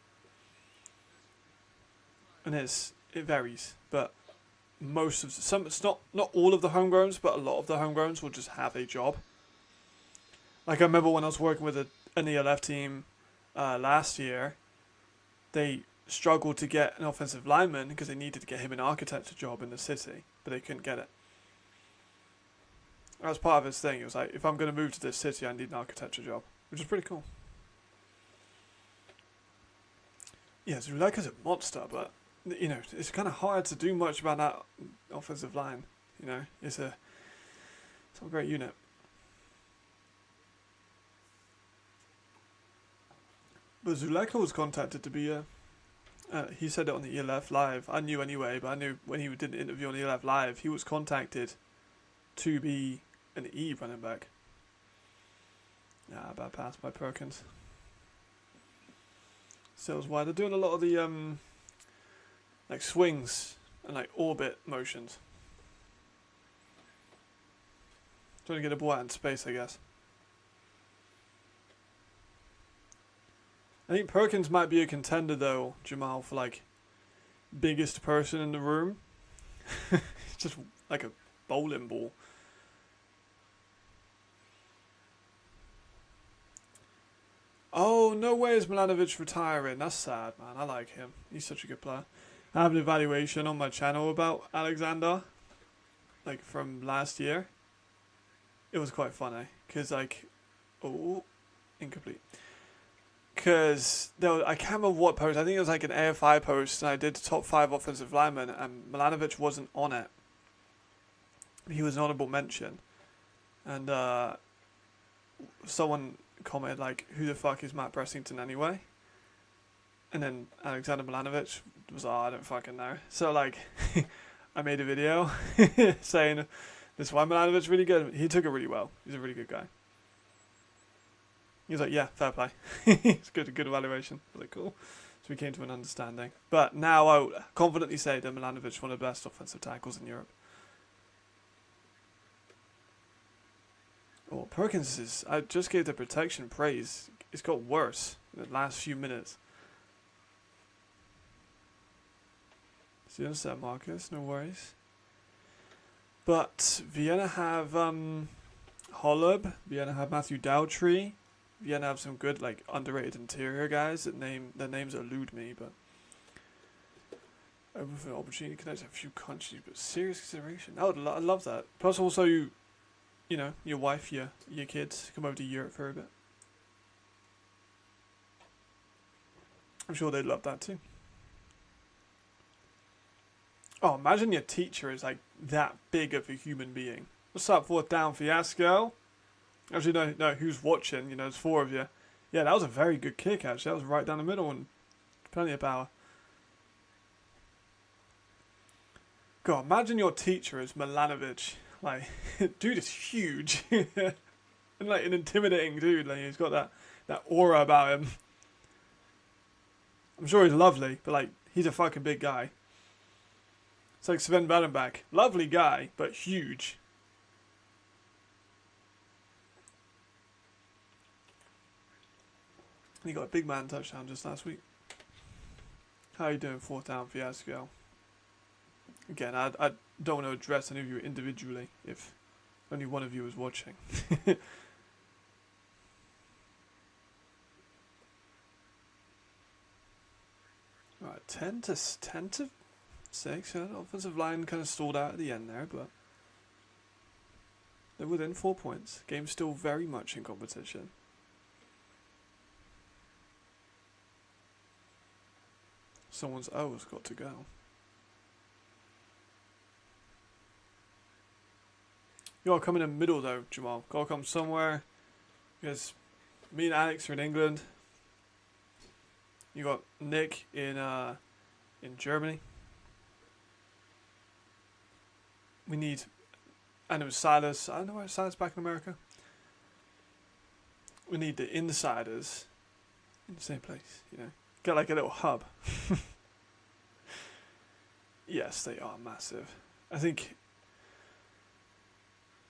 and it varies, but most of it's not all of the homegrowns, but a lot of the homegrowns will just have a job. Like I remember when I was working with an ELF team last year, they struggled to get an offensive lineman because they needed to get him an architecture job in the city, but they couldn't get it. That was part of his thing. It was like, if I'm going to move to this city, I need an architecture job, which is pretty cool. Yeah, Zuleika's a monster, but you know, it's kind of hard to do much about that offensive line. You know, it's not a great unit. But Zuleika was contacted to be he said it on the ELF Live. I knew anyway, but I knew when he did an interview on ELF Live, he was contacted to be an E running back. Nah, bad pass by Perkins. Sales wide. They're doing a lot of the like swings and like orbit motions. Trying to get a ball out in space, I guess. I think Perkins might be a contender though, Jamal, for like biggest person in the room. It's just like a bowling ball. Oh, no way is Milanovic retiring. That's sad, man. I like him. He's such a good player. I have an evaluation on my channel about Alexander, like from last year. It was quite funny, because like, oh, incomplete. Because I can't remember what post. I think it was like an AFI post, and I did top 5 offensive linemen, and Milanovic wasn't on it. He was an honorable mention, and someone commented like, "Who the fuck is Matt Bressington anyway?" And then Alexander Milanovic was, "Oh, I don't fucking know." So like, I made a video saying, "This is why Milanovic's really good." He took it really well. He's a really good guy. He was like, "Yeah, fair play." It's good evaluation. I was like, cool. So we came to an understanding. But now I will confidently say that Milanovic is one of the best offensive tackles in Europe. Oh, Perkins I just gave the protection praise. It's got worse in the last few minutes. See you in a sec, Marcus. No worries. But Vienna have Holub. Vienna have Matthew Dowtree. Vienna have some good, like, underrated interior guys that their names elude me, but open for opportunity to connect a few countries, but serious consideration. I love that. Plus, also you know, your wife, your kids come over to Europe for a bit. I'm sure they'd love that too. Oh, imagine your teacher is like that big of a human being. What's up, fourth down fiasco? Actually, no, who's watching? You know, there's 4 of you. Yeah, that was a very good kick, actually. That was right down the middle and plenty of power. God, imagine your teacher is Milanovic. Like, dude is huge. And like an intimidating dude. Like, he's got that aura about him. I'm sure he's lovely, but like, he's a fucking big guy. It's like Sven Badenbach. Lovely guy, but huge. He got a big man touchdown just last week. How are you doing, fourth down fiasco? Again, I don't want to address any of you individually if only one of you is watching. Right, 10 to 6. Yeah, the offensive line kind of stalled out at the end there, but they're within 4 points. Game's still very much in competition. Someone's O's got to go. You gotta come in the middle though, Jamal. Gotta come somewhere. Because me and Alex are in England. You got Nick in Germany. We need, and it was Silas. I don't know why Silas back in America. We need the insiders in the same place, you know. Get like a little hub. Yes, they are massive. I think.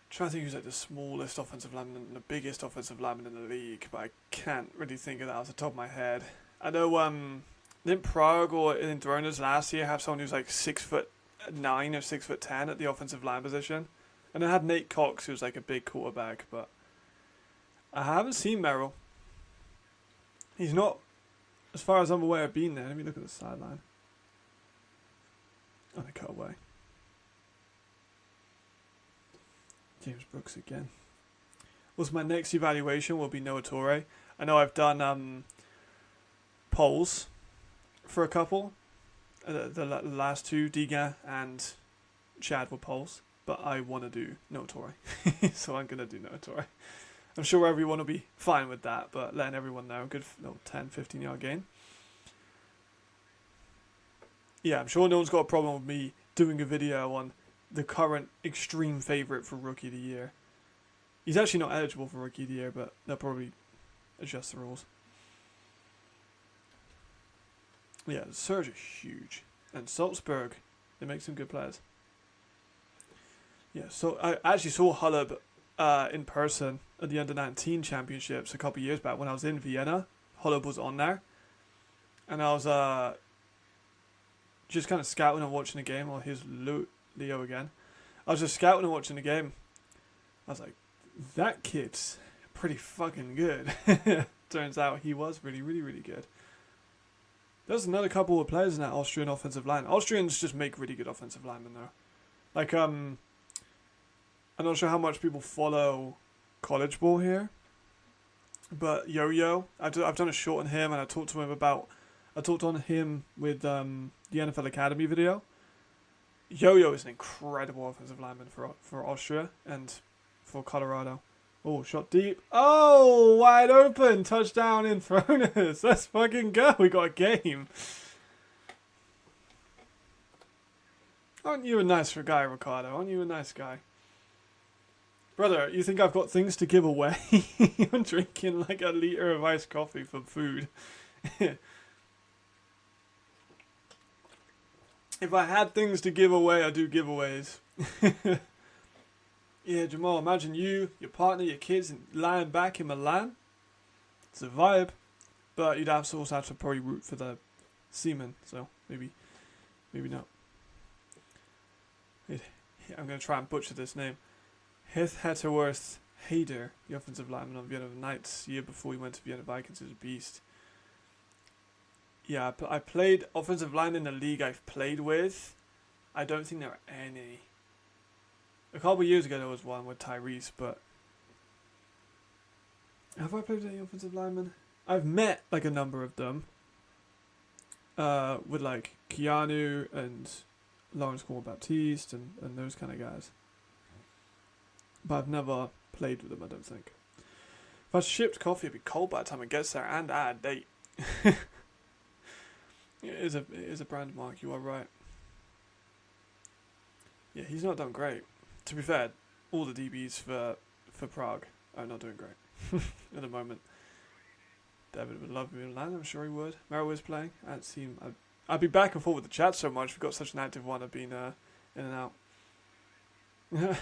I'm trying to think who's like the smallest offensive lineman and the biggest offensive lineman in the league, but I can't really think of that off the top of my head. I know didn't Prague or Enthroners last year have someone who's like 6'9" or 6'10" at the offensive line position? And it had Nate Cox, who was like a big quarterback, but I haven't seen Merrill. He's not, as far as I'm aware, been there. Let me look at the sideline. Oh, they cut away. James Brooks again. What's my next evaluation? Will be Noah Torre. I know I've done polls for a couple. The last 2, Diga and Chad, were polls. But I want to do Noah Torre. So I'm going to do Noah Torre. I'm sure everyone will be fine with that, but letting everyone know. Good little 10, 15 yard gain. Yeah, I'm sure no one's got a problem with me doing a video on the current extreme favourite for Rookie of the Year. He's actually not eligible for Rookie of the Year, but they'll probably adjust the rules. Yeah, the Surge are huge. And Salzburg, they make some good players. Yeah, so I actually saw Hullab in person at the Under-19 Championships a couple of years back when I was in Vienna. Hullab was on there. And I was just kind of scouting and watching the game. Oh, here's Leo again. I was just scouting and watching the game. I was like, that kid's pretty fucking good. Turns out he was really, really, really good. There's another couple of players in that Austrian offensive line. Austrians just make really good offensive linemen though. Like, I'm not sure how much people follow college ball here. But Yo-Yo, I've done a short on him and I talked on him with the NFL Academy video. Yo-Yo is an incredible offensive lineman for Austria and for Colorado. Oh, shot deep. Oh, wide open. Touchdown Enthroners. Let's fucking go. We got a game. Aren't you a nice guy, Ricardo? Aren't you a nice guy? Brother, you think I've got things to give away? I'm drinking like a liter of iced coffee for food. If I had things to give away, I'd do giveaways. Yeah, Jamal, imagine you, your partner, your kids lying back in Milan. It's a vibe. But you'd also have to probably root for the Seaman, so maybe not. I'm going to try and butcher this name. Hetterworth Hader, the offensive lineman on Vienna Knights, year before he went to Vienna Vikings, is a beast. Yeah, I played offensive line in the league I've played with. I don't think there are any. A couple of years ago there was one with Tyrese, but have I played with any offensive linemen? I've met like a number of them. With like Keanu and Lawrence Baptiste and those kind of guys. But I've never played with them, I don't think. If I shipped coffee, it'd be cold by the time it gets there and add date. It is a brand mark, you are right. Yeah, he's not done great. To be fair, all the DBs for Prague are not doing great at the moment. David would love me in Atlanta, I'm sure he would. Merrill is playing. I'd be back and forth with the chat so much. We've got such an active one. I've been in and out.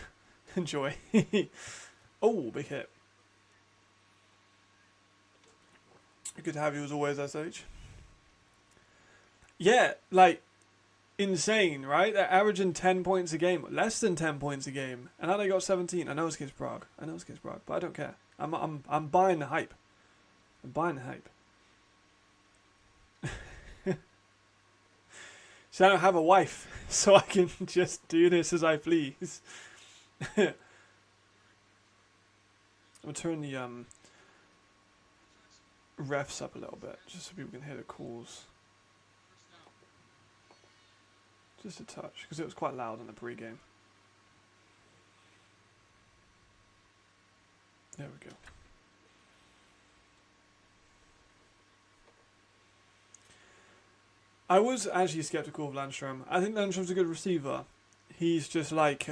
Enjoy. Oh, big hit. Good to have you as always, SH. Yeah, like, insane, right? They're averaging 10 points a game. Less than 10 points a game. And now they got 17. I know it's against Prague. But I don't care. I'm buying the hype. I'm buying the hype. So I don't have a wife, so I can just do this as I please. I'm gonna turn the refs up a little bit, just so people can hear the calls. Just a touch, because it was quite loud in the pre-game. There we go. I was actually skeptical of Landstrom. I think Landstrom's a good receiver. He's just like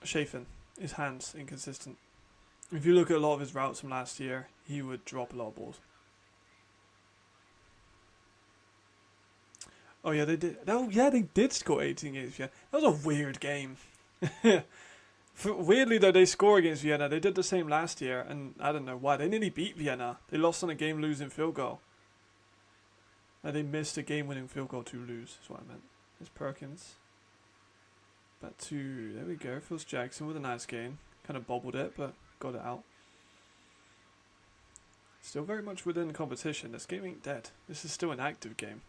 Chafin. His hands inconsistent. If you look at a lot of his routes from last year, he would drop a lot of balls. Oh yeah, they did. Oh yeah, they did score 18 against Vienna. That was a weird game. Weirdly though, they score against Vienna. They did the same last year, and I don't know why. They nearly beat Vienna. They lost on a game-losing field goal. They missed a game-winning field goal to lose, is what I meant. There's Perkins. Back to, there we go, Phils Jackson with a nice gain. Kind of bobbled it, but got it out. Still very much within the competition. This game ain't dead. This is still an active game.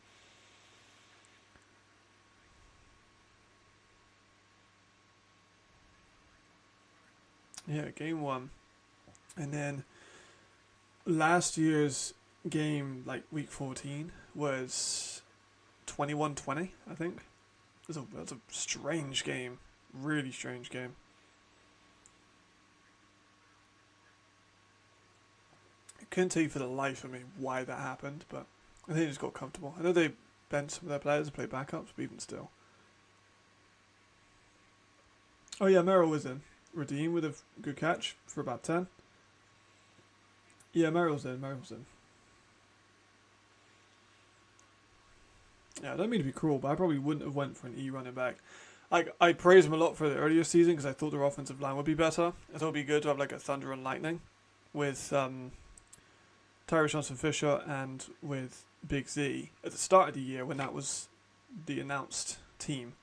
Yeah, game 1. And then last year's game, like week 14, was 21-20, I think. That's a strange game. Really strange game. I couldn't tell you for the life of me why that happened, but I think they just got comfortable. I know they bent some of their players to play backups, but even still. Oh yeah, Merrill was in. Redeem with a good catch for about 10. Yeah, Merrill's in. Yeah, I don't mean to be cruel, but I probably wouldn't have went for an E running back. I praised them a lot for the earlier season because I thought their offensive line would be better. I thought it would be good to have like a Thunder and Lightning with Tyrese Johnson-Fisher and with Big Z at the start of the year when that was the announced team.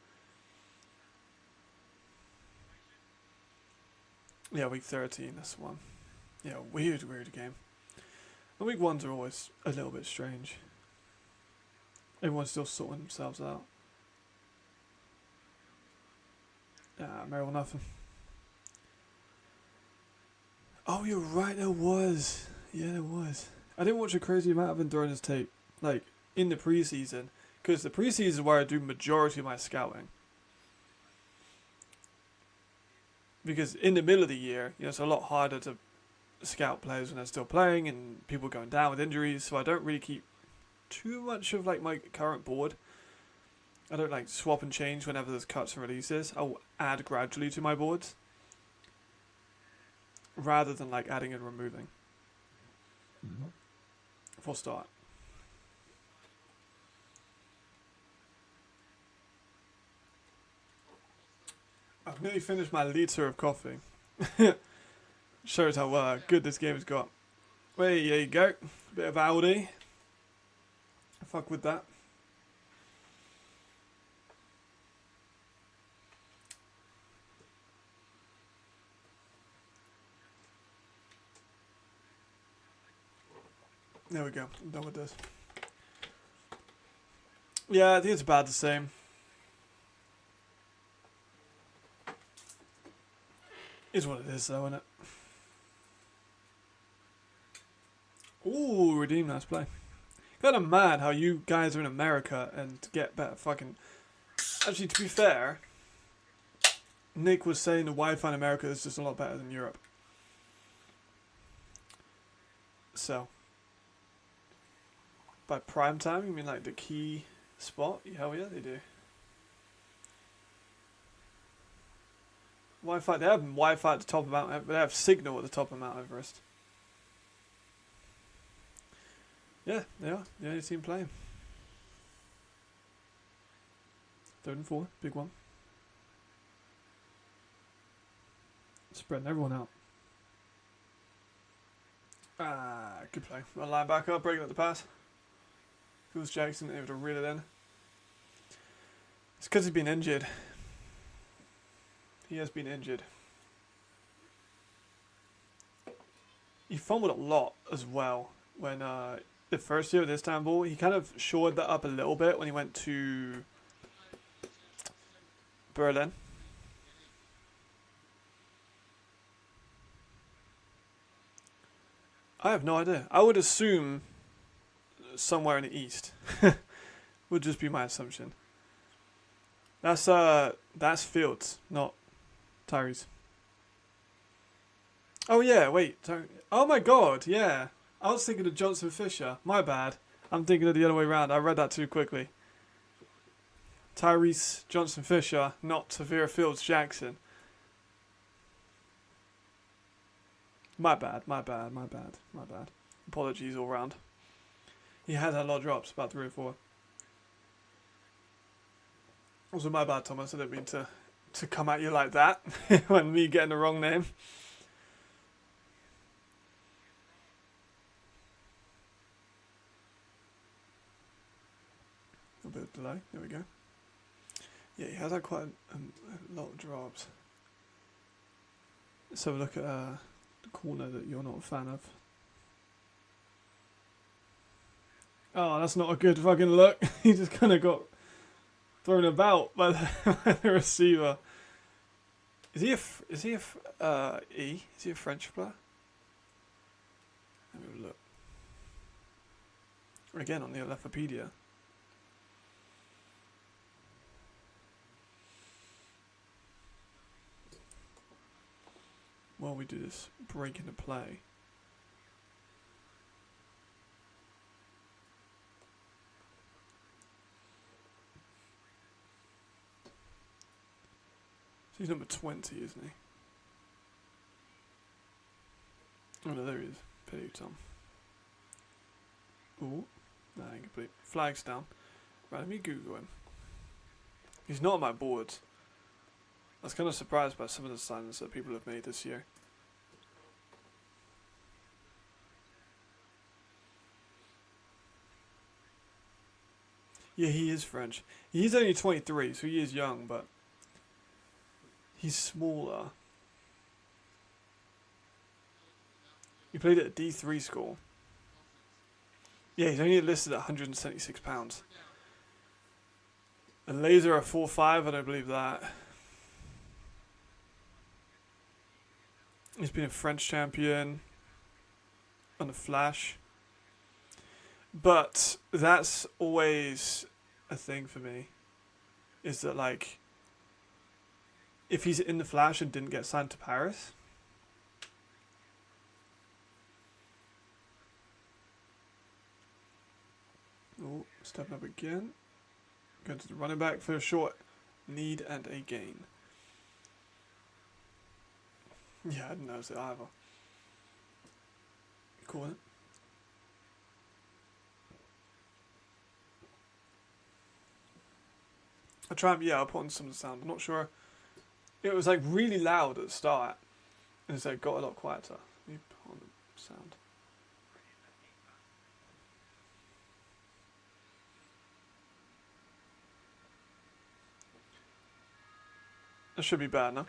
Yeah, week 13, that's the one. Yeah, weird game. And week 1s are always a little bit strange. Everyone's still sorting themselves out. Merrill nothing. Oh, you're right, there was. Yeah, there was. I didn't watch a crazy amount of Enthroners tape, like, in the preseason. Because the preseason is where I do majority of my scouting. Because in the middle of the year, it's a lot harder to scout players when they're still playing and people going down with injuries. So I don't really keep too much of like my current board. I don't like swap and change whenever there's cuts and releases. I'll add gradually to my boards rather than like adding and removing. For start. I've nearly finished my liter of coffee. Shows how good this game has got. Well, there you go. Bit of Aldi. Fuck with that. There we go. I'm done with this. Yeah, I think it's about the same. Is what it is, though, isn't it? Ooh, redeem, nice play. Kind of mad how you guys are in America and get better fucking... Actually, to be fair, Nick was saying the Wi-Fi in America is just a lot better than Europe. So, by prime time, you mean like the key spot? Hell yeah, they do. Wi-Fi, they have Wi-Fi at the top of Mount Everest, but they have signal at the top of Mount Everest. Yeah, they are. The only team playing. 3rd and 4, big one. Spreading everyone out. Ah, good play. A linebacker breaking up the pass. If it was Jackson, able to reel it in. It's because he's been injured. He has been injured. He fumbled a lot as well when the first year at Istanbul. He kind of shored that up a little bit when he went to Berlin. I have no idea. I would assume somewhere in the east. Would just be my assumption. That's Fields, not Tyrese. Oh yeah, wait. Oh my god, yeah. I was thinking of Johnson Fisher. My bad. I'm thinking of the other way around. I read that too quickly. Tyrese Johnson Fisher, not Tavira Fields Jackson. My bad. Apologies all round. He has had a lot of drops, about 3 or 4. Also my bad, Thomas. I didn't mean to come at you like that when me getting the wrong name. A bit of delay. There we go. Yeah, he has had quite a lot of drops. Let's have a look at the corner that you're not a fan of. Oh, that's not a good fucking look. He just kind of got thrown about by the receiver. Is he a French player? Let me have a look. Again on the Alethepedia. While we do this break into play. So he's number 20, isn't he? Oh no, there he is. Petra. Ooh, nah, incomplete. Flags down. Right, let me Google him. He's not on my board. I was kind of surprised by some of the signings that people have made this year. Yeah, he is French. He's only 23, so he is young, but he's smaller. He played at a D3 school. Yeah, he's only listed at £176. And Laser at 4.5, I don't believe that. He's been a French champion on the Flash. But that's always a thing for me. Is that like, if he's in the Flash and didn't get signed to Paris, oh, stepping up again. Going to the running back for a short need and a gain. Yeah, I didn't notice it either. Cool, isn't it? I'll try and, yeah, I'll put on some of the sound. I'm not sure. It was like really loud at the start. And so it got a lot quieter. Let me put on the sound. That should be bad now.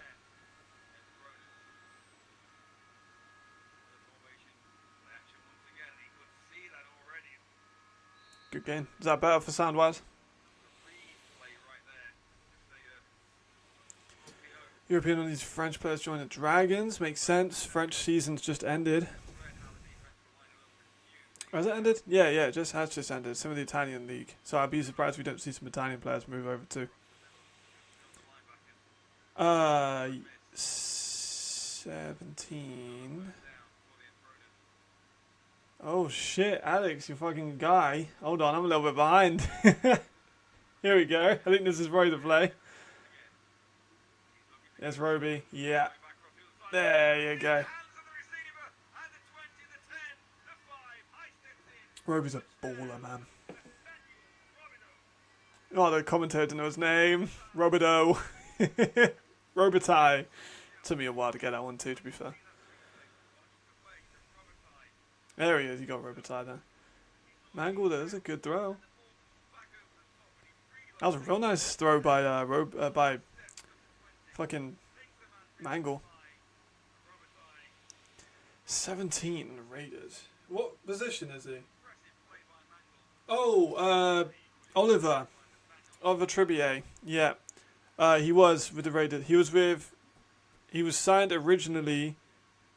Good game. Is that better for sound wise? European and these French players join the Dragons. Makes sense. French season's just ended. Oh, has it ended? Yeah, it has just ended. Some of the Italian league. So I'd be surprised if we don't see some Italian players move over too. 17. Oh shit, Alex, you fucking guy. Hold on, I'm a little bit behind. Here we go. I think this is Roy the play. Yes, Roby. Yeah. There you go. Roby's a baller, man. Oh, the commentator didn't know his name. Robido. Robitaille. Took me a while to get that one too, to be fair. There he is, you got Robitaille there. Mangle, there's a good throw. That was a real nice throw by fucking Mangle. 17 Raiders. What position is he? Oh, Oliver Tribbier. Yeah. He was with the Raiders. He was signed originally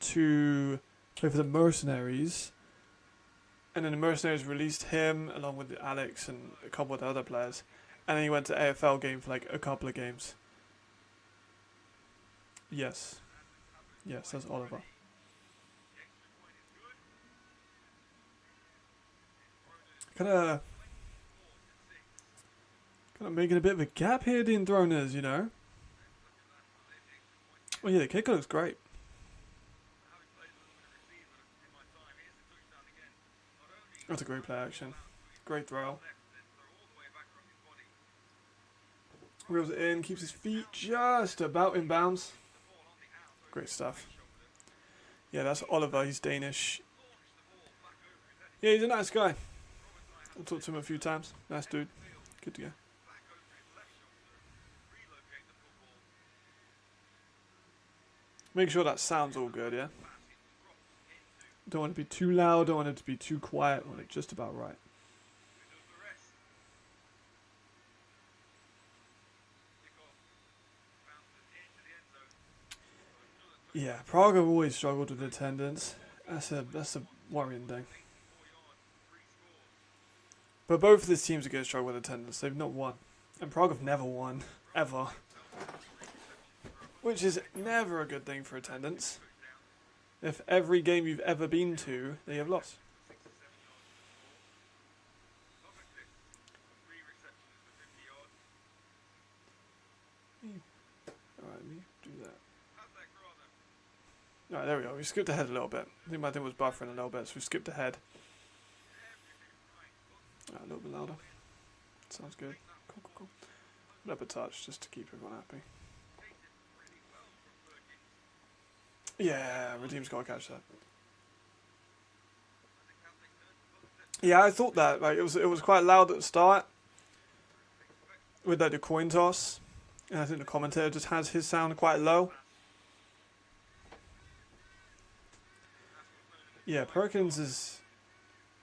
to play for the Mercenaries, and then the Mercenaries released him along with Alex and a couple of the other players, and then he went to AFL game for like a couple of games. Yes, that's Oliver. Kind of making a bit of a gap here, the Enthroners, you know. Oh yeah, the kicker looks great. That's a great play action. Great throw. Reels it in, keeps his feet just about in bounds. Great stuff. Yeah, that's Oliver, he's Danish. Yeah, he's a nice guy. I've talked to him a few times. Nice dude. Good to go. Make sure that sounds all good, yeah? Don't want it to be too loud, don't want it to be too quiet, want it just about right. Yeah, Prague have always struggled with attendance. That's a worrying thing. But both of these teams are going to struggle with attendance. They've not won. And Prague have never won. Ever. Which is never a good thing for attendance. If every game you've ever been to, they have lost. Alright, let me do that. Alright, there we go. We skipped ahead a little bit. I think my thing was buffering a little bit, so we skipped ahead. Alright, a little bit louder. Sounds good. Cool. A little bit touch, just to keep everyone happy. Yeah, Redeem's got to catch that. Yeah, I thought that. Like, it was quite loud at the start with like the coin toss, and I think the commentator just has his sound quite low. Yeah, Perkins is.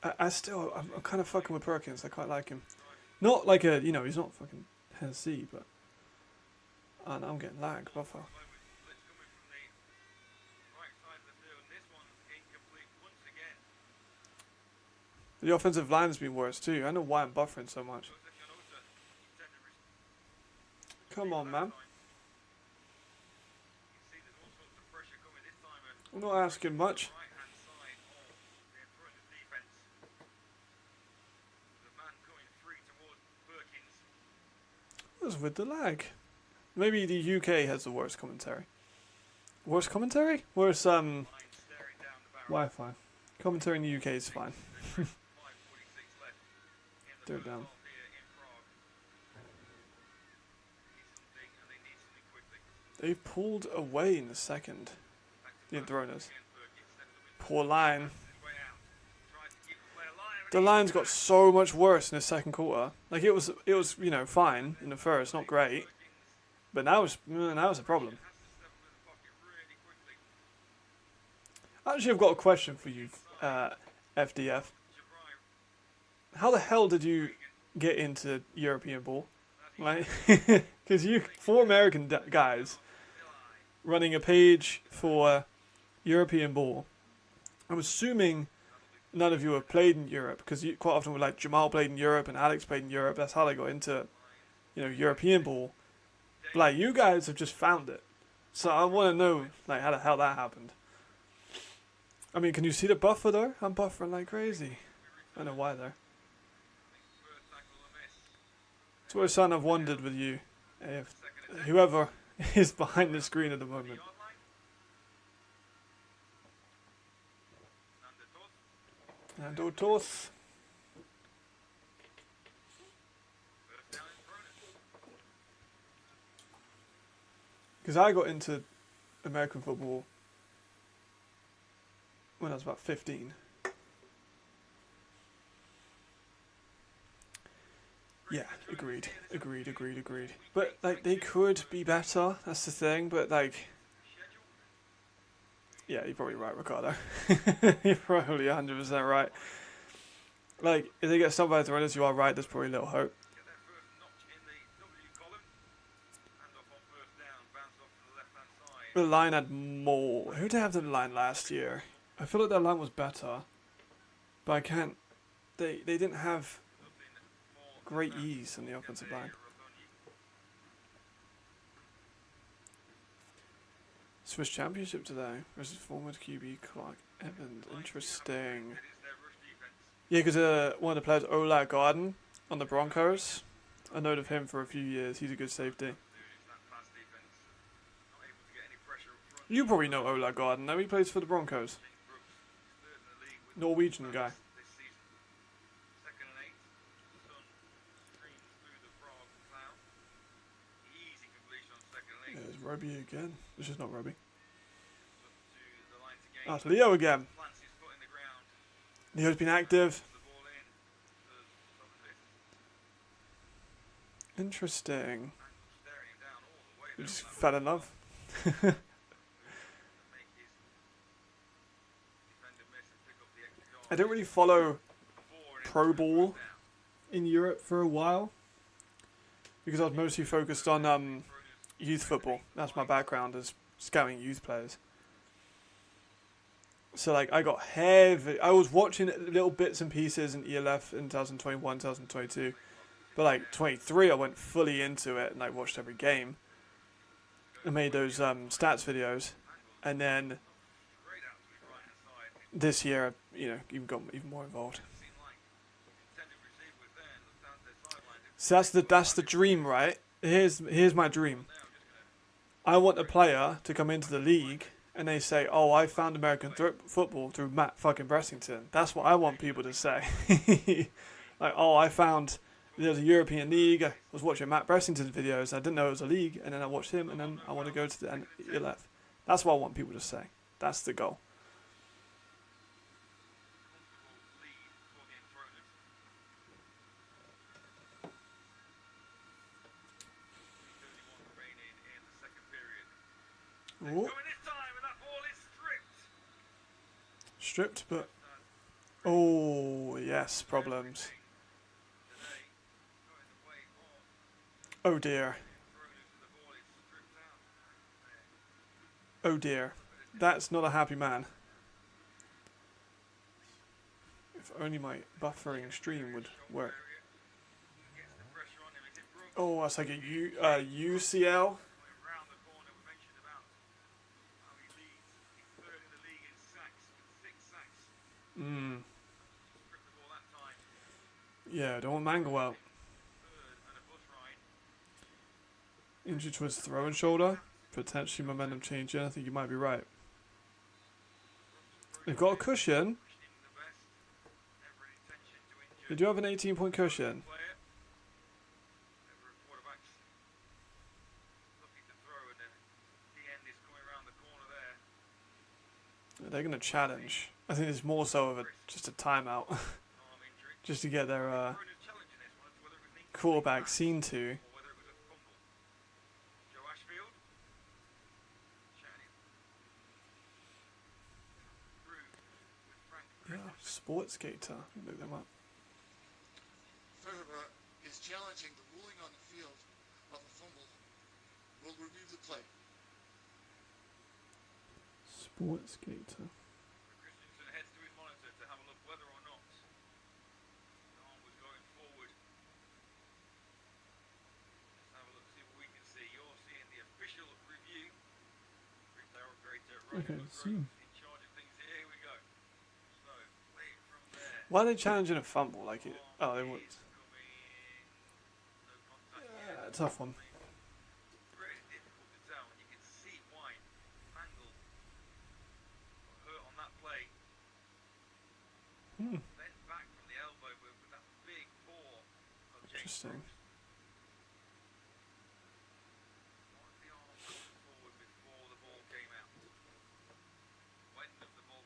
I'm kind of fucking with Perkins. I quite like him. Not like a, he's not fucking Hennessy, but. And I'm getting lag, buffer. The offensive line has been worse too. I don't know why I'm buffering so much. Come on, man. I'm not asking much. What's with the lag? Maybe the UK has the worst commentary. Worst commentary? Worst Wi-Fi. Commentary in the UK is fine. Third down. They've pulled away in the second. The Enthroners. Poor line. The line's got so much worse in the second quarter. Like it was fine in the first, not great. But now it's a problem. Actually, I've got a question for you, FDF. how the hell did you get into European ball? Like, because you 4 American guys running a page for European ball. I'm assuming none of you have played in Europe, because quite often we're like Jamal played in Europe and Alex played in Europe. That's how they got into, European ball. But like, you guys have just found it, so I want to know like how the hell that happened. I mean, can you see the buffer though? I'm buffering like crazy. I don't know why though. It's always something I've wondered with you, if whoever is behind the screen at the moment. And Otos. Because I got into American football when I was about 15. Yeah, agreed. But like, they could be better. That's the thing. But like, yeah, you're probably right, Ricardo. You're probably 100% right. Like, if they get stopped by Enthroners, you are right. There's probably a little hope. The line had more. Who did they have the line last year? I feel like their line was better, but I can't. They didn't have great ease on the offensive line. Swiss Championship today versus former QB Clark Evans. Interesting. Yeah, because one of the players, Ola Garden, on the Broncos. I know of him for a few years. He's a good safety. You probably know Ola Garden, though. He plays for the Broncos. Norwegian guy. There's Roby again. This is not Roby. Ah, it's Leo again. Leo's been active. Interesting. We just fell in love. I don't really follow pro ball in Europe for a while, because I was mostly focused on youth football. That's my background, is scouting youth players. So like, I got heavy. I was watching little bits and pieces in ELF in 2021, 2022, but like 23, I went fully into it and I watched every game. I made those stats videos, and then this year, even got even more involved. So that's the dream, right? Here's my dream. I want a player to come into the league and they say, "Oh, I found American football through Matt fucking Bressington." That's what I want people to say. Like, "Oh, I found there's a European league. I was watching Matt Bressington's videos. I didn't know it was a league, and then I watched him, and then I want to go to the ELF." That's what I want people to say. That's the goal. Ooh. Stripped, but oh yes, problems. Oh dear. Oh dear. That's not a happy man. If only my buffering stream would work. Oh, that's like a UCL. Yeah, don't want Mangle out. Injured to his throw and shoulder. Potentially momentum changing. I think you might be right. They've got a cushion. They do have an 18-point cushion. They're going to challenge. I think it's more so of just a timeout. Just to get their quarterback seen to. Yeah, Sports Gator. Look them up. challenging the ruling on the field of a fumble will review the play. Sports skater. Christensen heads to his monitor to have a look whether or not the arm was going forward. Let's have a look, see what we can see. You're seeing the official review. Okay, see. In charge of things here. Here we go. So, play it from there. Why are they challenging a fumble? Like it? Oh, they would. No contact here. Yeah, tough one. Very difficult to tell, and you can see why Mangle got hurt on that play. Hmm. Bent back from the elbow with that big paw of James Interesting. Brooks. Was the arm pushed forward before the ball came out? When does the ball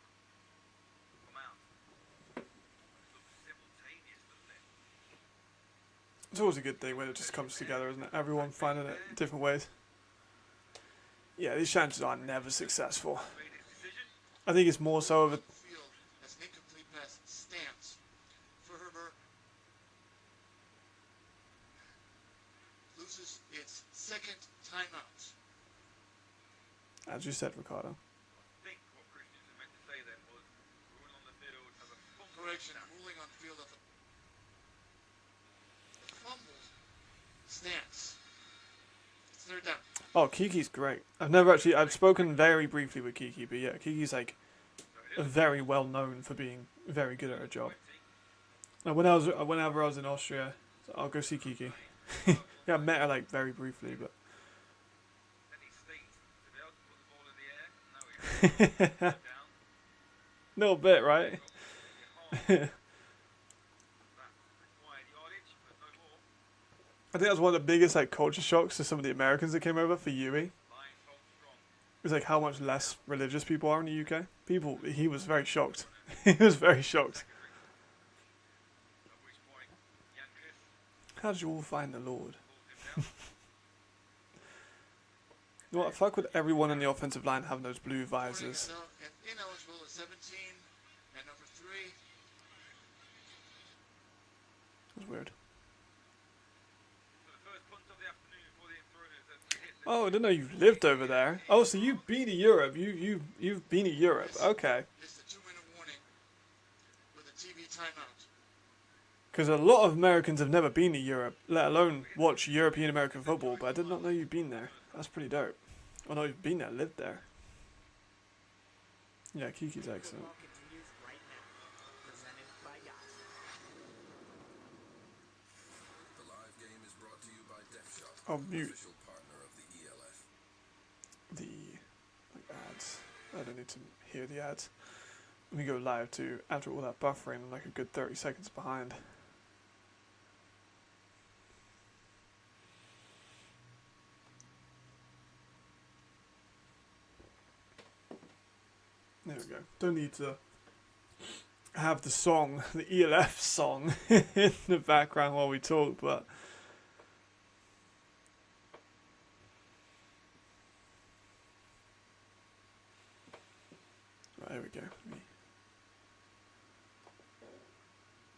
come out? It looks simultaneous, doesn't it? It's always a good thing when it just comes together, isn't it? Everyone finding it different ways. Yeah, these challenges are never successful. Made his decision. I think it's more so of a. Field as an incomplete pass stands. Fehervar loses its second timeout. As you said, Ricardo. I think what Christensen meant to say then was ruling on the field as a fumble. Correction, ruling on the field of a fumble stands. It's third down. Oh, Kiki's great. I've spoken very briefly with Kiki, but yeah, Kiki's like very well known for being very good at her job. Now, whenever I was in Austria, I'll go see Kiki. Yeah, I met her like very briefly, but. Then he staked to be able to put the ball in the air. Now he down. Little bit, right? That required yardage, but no more. I think that's one of the biggest like culture shocks to some of the Americans that came over for Yui. Lions hold strong. It was like how much less religious people are in the UK. He was very shocked. He was very shocked. At which point, Yankis How did you all find the Lord? pulls him down. You know what? Fuck with everyone in the offensive line having those blue visors. And ineligible is 17 and number 3. That was weird. So the first punt of the afternoon for the Enthroners as we hit the Oh, I didn't know you lived over there. Oh, so you've been to Europe. You've been to Europe. Okay. It's the 2-minute warning with a TV timeout. Because a lot of Americans have never been to Europe, let alone watch European American football. But I did not know you'd been there. That's pretty dope. Oh no, you've been there, lived there. Yeah, Kiki's excellent. Football continues right now. Presented by Yacht. The live game is brought to you by DefShot, Oh, mute official partner of the ELF. the ads. I don't need to hear the ads. Let me go live too. After all that buffering, I'm like a good 30 seconds behind. There we go. Don't need to have the song, the ELF song, in the background while we talk, but. Right, here we go.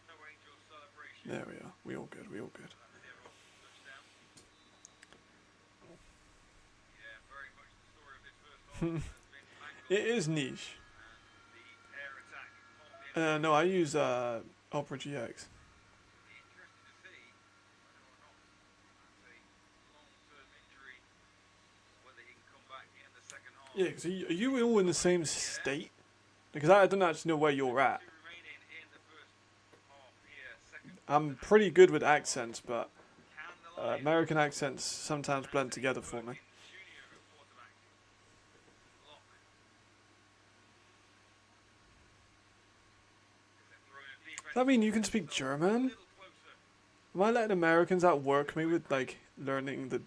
No Angels celebration. There we are. We all good. We all good. Touchdown. Yeah, very much the story of this first half has been Mangle It is niche. and the air attack of the No, I use Opera GX. Be interested to see whether or not that's a long-term injury, whether he can come back in the second half. Yeah, because are you all in the same state? Because I don't actually know where you're at. Two remaining in the first half here. Second I'm pretty good with accents, but can the Lions American accents sometimes blend together for me. Junior at quarterback. Lock. Does that mean you can speak German? Am I letting Americans outwork me with like learning the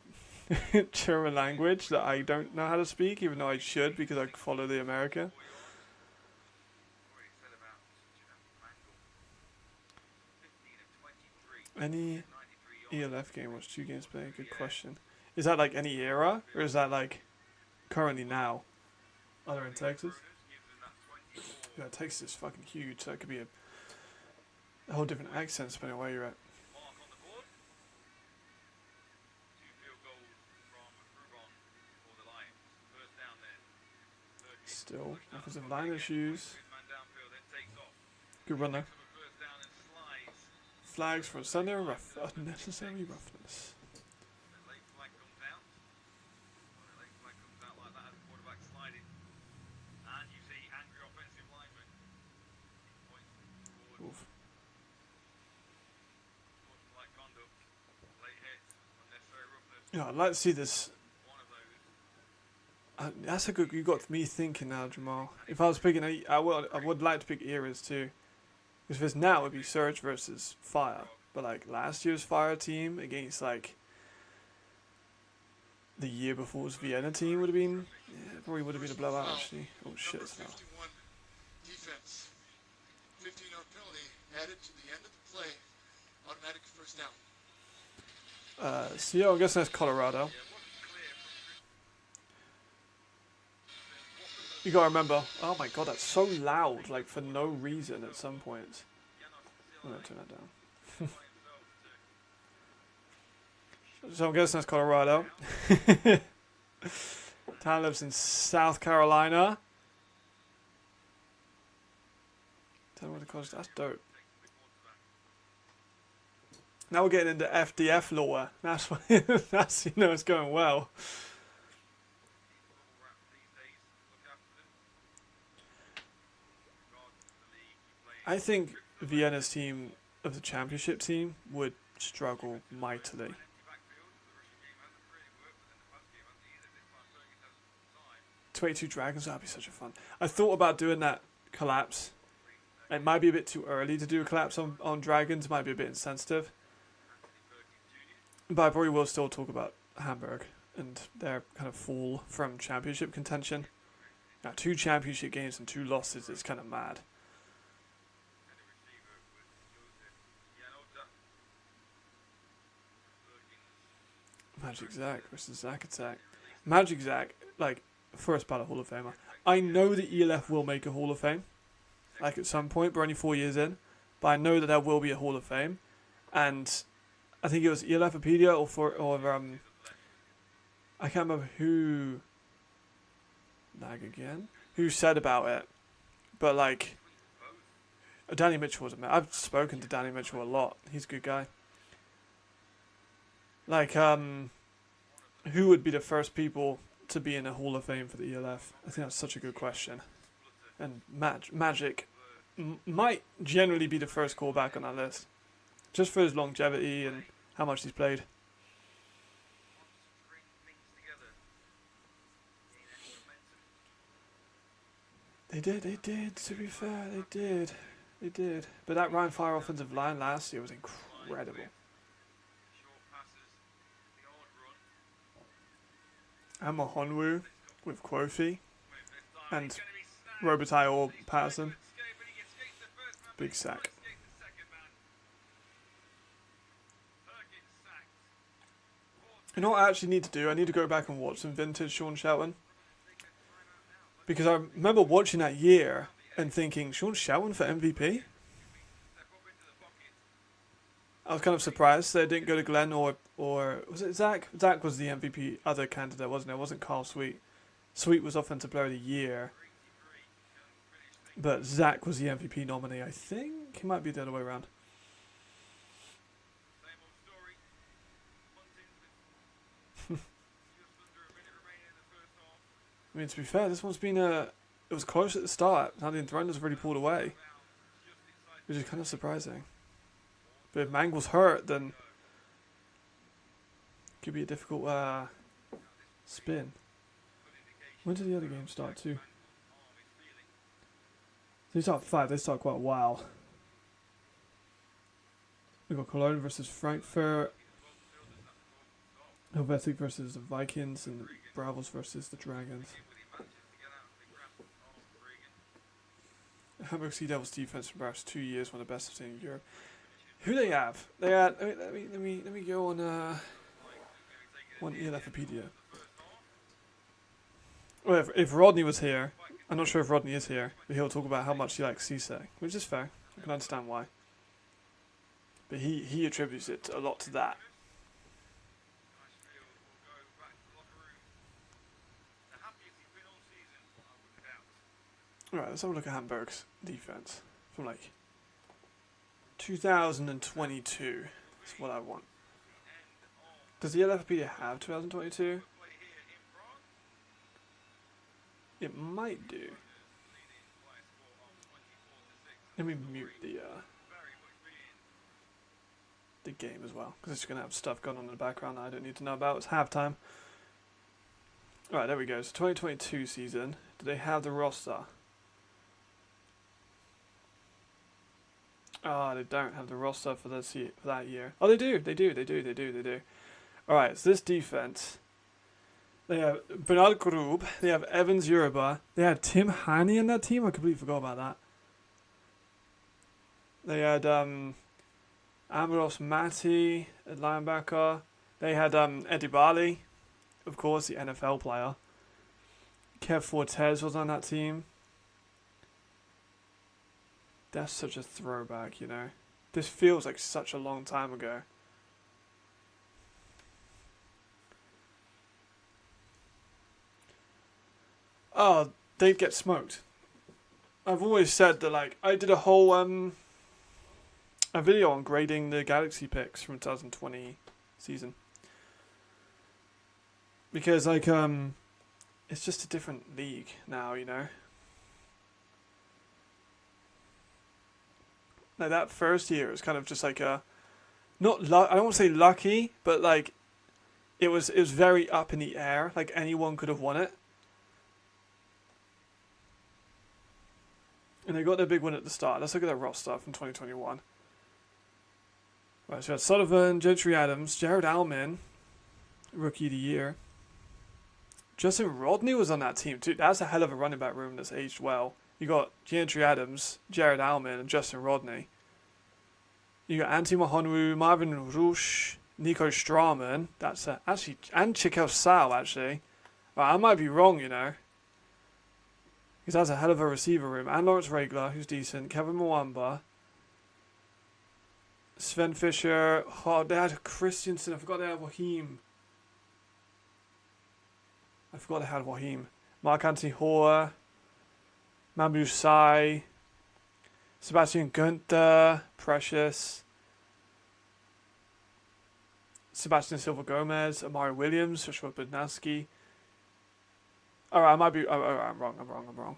German language that I don't know how to speak, even though I should because I follow the America? Any ELF game watch 2 games played? Good question. Is that like any era, or is that like currently now? Are they in Texas? Yeah, Texas is fucking huge, so it could be a whole different accent depending on where you're at. Still, offensive line issues. Man downfield, then takes off. Good run though. Picks up a first down and slides. Flags for unnecessary roughness. The late flag comes out. When the late flag comes out like that, the quarterback sliding. And you see angry offensive linemen. Points forward. Oof. Sportsmanlike conduct. Late hit. Unnecessary roughness. Yeah, I'd like to see this. One of those. That's a good. You got me thinking now, Jamal. If I was picking, I would like to pick eras too. Because if it's now, it would be Surge versus Fire. But like last year's Fire team against like the year before's Vienna team would have been. Yeah, probably would have been a blowout actually. Oh shit! Number It's now. 51 defense. 15-yard penalty added to the end of the play. Automatic first down. So yeah, I guess that's Colorado. You gotta remember. Oh my god, that's so loud. Like for no reason at some points. I'm gonna turn that down. So I'm guessing that's Colorado. Town lives in South Carolina. Tell me what the college. That's dope. Now we're getting into FDF lore. That's what, that's it's going well. I think Vienna's team of the championship team would struggle mightily. 22 Dragons, that'd be such a fun. I thought about doing that collapse. It might be a bit too early to do a collapse on Dragons, it might be a bit insensitive. But I probably will still talk about Hamburg and their kind of fall from championship contention. Now, 2 championship games and 2 losses is kind of mad. Magic Zach versus Zach Attack. Magic Zach, like, first ballot Hall of Famer. I know that ELF will make a Hall of Fame, like at some point, we're only 4 years in, but I know that there will be a Hall of Fame, and I think it was ELFopedia I can't remember who said about it, but like, Danny Mitchell was a man. I've spoken to Danny Mitchell a lot. He's a good guy. Like, who would be the first people to be in a Hall of Fame for the ELF? I think that's such a good question. And Magic might generally be the first callback on that list, just for his longevity and how much he's played. They did, to be fair, they did. But that Ryan Fire offensive line last year was incredible. And Mahonwu with Quofi and Robitaille or Patterson. Big sack. You know what I actually need to do? I need to go back and watch some vintage Sean Shelton. Because I remember watching that year and thinking, Sean Shelton for MVP? I was kind of surprised they didn't go to Glenn or was it Zach? Zach was the MVP other candidate, wasn't it? It wasn't Carl Sweet. Sweet was Offensive Player of the Year. But Zach was the MVP nominee, I think. He might be the other way around. I mean, to be fair, this one's been it was close at the start. Now the Enthroners have really pulled away, which is kind of surprising. But if Mangle's hurt, then it could be a difficult spin. When did the other game start too? They start 5. They start quite a while. We got Cologne versus Frankfurt, Helvetic versus the Vikings, and the Bravos versus the Dragons. Hamburg Sea Devils defense for the past 2 years, one of the best I've seen in Europe. Who they have? They had. Let me go on one ELFopedia. Well, if Rodney was here, I'm not sure if Rodney is here, but he'll talk about how much he likes Cisse, which is fair. I can understand why. But he attributes it a lot to that. Alright, let's have a look at Hamburg's defense from like 2022. That's what I want. Does the LFP have 2022? It might do. Let me mute the game as well, because it's going to have stuff going on in the background that I don't need to know about. It's halftime. Alright, there we go. So 2022 season. Do they have the roster? Ah, they don't have the roster for that year. Oh, they do. They do. Alright, so this defense. They have Bernard Grub. They have Evans Yoruba. They had Tim Haney in that team. I completely forgot about that. They had Amaros Mati at linebacker. They had Eddie Barley, of course, the NFL player. Kev Fortes was on that team. That's such a throwback, you know. This feels like such a long time ago. Oh, they'd get smoked. I've always said that, like, I did a whole a video on grading the Galaxy picks from 2020 season. Because, like, it's just a different league now, you know. Like, that first year was kind of just like a, I don't want to say lucky, but like, it was very up in the air. Like, anyone could have won it. And they got their big win at the start. Let's look at their roster from 2021. Right, so we had Sullivan, Gentry Adams, Jared Alman, Rookie of the Year. Justin Rodney was on that team too. That's a hell of a running back room that's aged well. You got Gentry Adams, Jared Alman, and Justin Rodney. You got Antti Mahonwu, Marvin Rush, Nico Strauman. That's actually, and Chikel Sal actually. Well, I might be wrong, you know. Because that's a hell of a receiver room. And Lawrence Regler, who's decent. Kevin Mwamba. Sven Fisher. Oh, they had Christensen. I forgot they had Wahim. Mark Anthony Hoare. Mamu Sai. Sebastian Gunther. Precious. Sebastian Silva Gomez. Amari Williams. Joshua Budnaski. Alright, I might be. I'm wrong.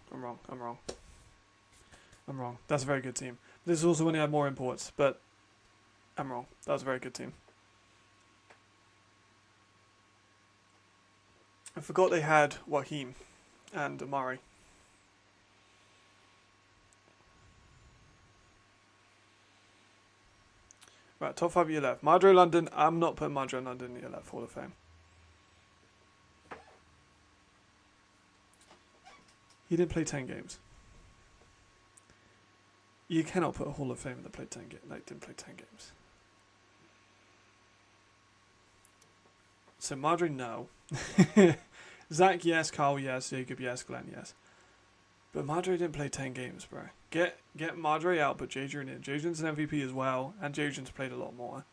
That's a very good team. This is also when they had more imports, but I'm wrong. That was a very good team. I forgot they had Wahim and Amari. Right, top 5 year left. Madre London. I'm not putting Madre London in year left Hall of Fame. He didn't play 10 games. You cannot put a Hall of Famer that played 10 games. Like, didn't play 10 games. So Madre, no. Zach, yes. Carl, yes. Jacob, yes. Glenn, yes. But Madre didn't play 10 games, bro. Get Madre out, but Jadrian in. Jadrian's an MVP as well, and Jadrian's played a lot more.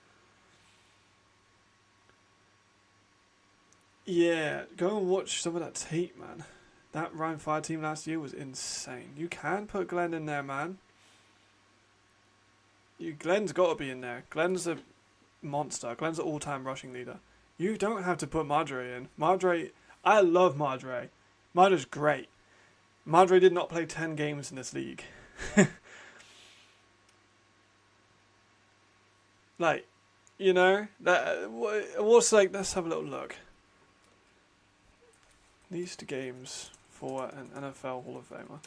Yeah, go and watch some of that tape, man. That Ryan Fire team last year was insane. You can put Glenn in there, man. Glenn's got to be in there. Glenn's a monster. Glenn's an all-time rushing leader. You don't have to put Madre in. Madre, I love Madre. Madre's great. Madre did not play 10 games in this league. Like, you know, that what's like, let's have a little look. Least games for an NFL Hall of Famer.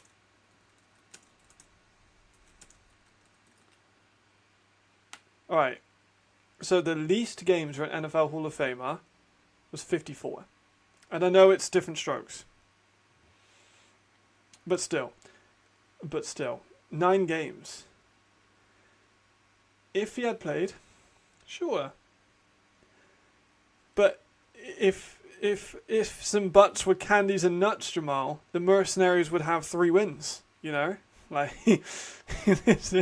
Alright, so the least games for an NFL Hall of Famer was 54. And I know it's different strokes. But still, 9 games. If he had played, sure. But if some butts were candies and nuts, Jamal, the Mercenaries would have 3 wins, you know? Like, this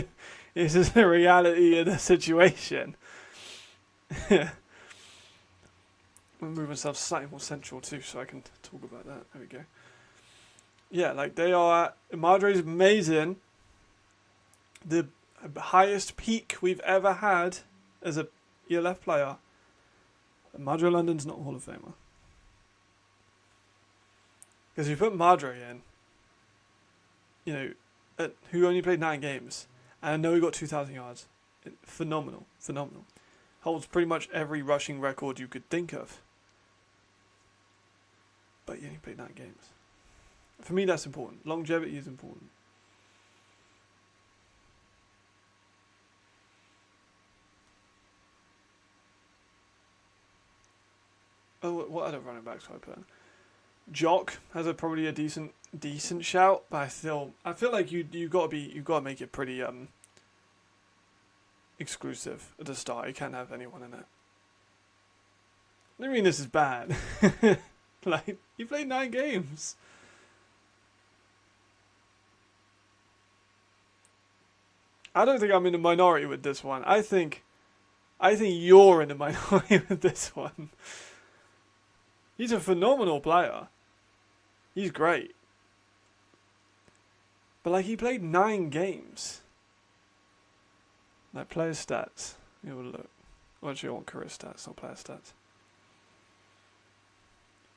is the reality of the situation. We'll move myself slightly more central too, so I can talk about that. There we go. Yeah, like they are. Madre's amazing. The highest peak we've ever had as a ELF player. Madre London's not a Hall of Famer. Because you put Madre in, you know, who only played 9 games, and I know he got 2,000 yards. Phenomenal, phenomenal. Holds pretty much every rushing record you could think of. But he only played 9 games. For me, that's important. Longevity is important. Oh, what other running backs do I put in? Jock has probably a decent shout, but I feel like you've got to make it pretty exclusive at the start. You can't have anyone in it. I mean, this is bad. Like, you played 9 games. I don't think I'm in the minority with this one. I think you're in the minority with this one. He's a phenomenal player. He's great. But like, he played 9 games. Like, player stats. You have a look. Well, actually, I want career stats, not player stats.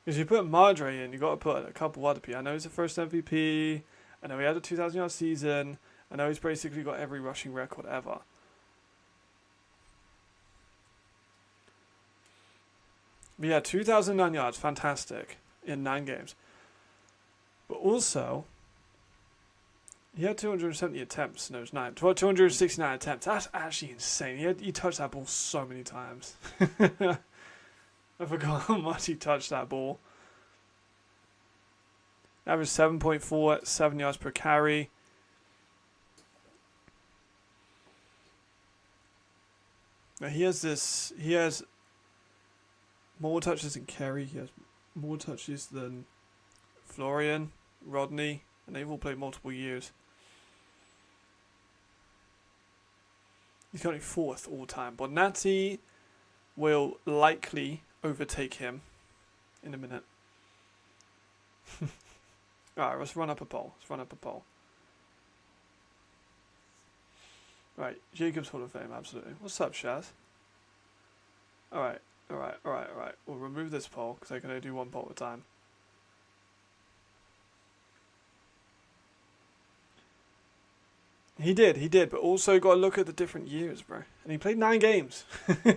Because you put Madre in, you got to put a couple other people. I know he's the first MVP. I know he had a 2,000-yard season. I know he's basically got every rushing record ever. But yeah, 2,009 yards, fantastic, in 9 games. But also, he had 270 attempts in those 9. 269 attempts. That's actually insane. He touched that ball so many times. I forgot how much he touched that ball. Average 7.4, 7 yards per carry. Now he has more touches than Kerry. He has more touches than Florian, Rodney, and they've all played multiple years. He's currently 4th all time. Bonatti will likely overtake him in a minute. Alright, let's run up a poll. Right, Jacobs Hall of Fame, absolutely. What's up, Shaz? Alright. We'll remove this poll, because I can only do one poll at a time. He did, but also got to look at the different years, bro. And he played 9 games.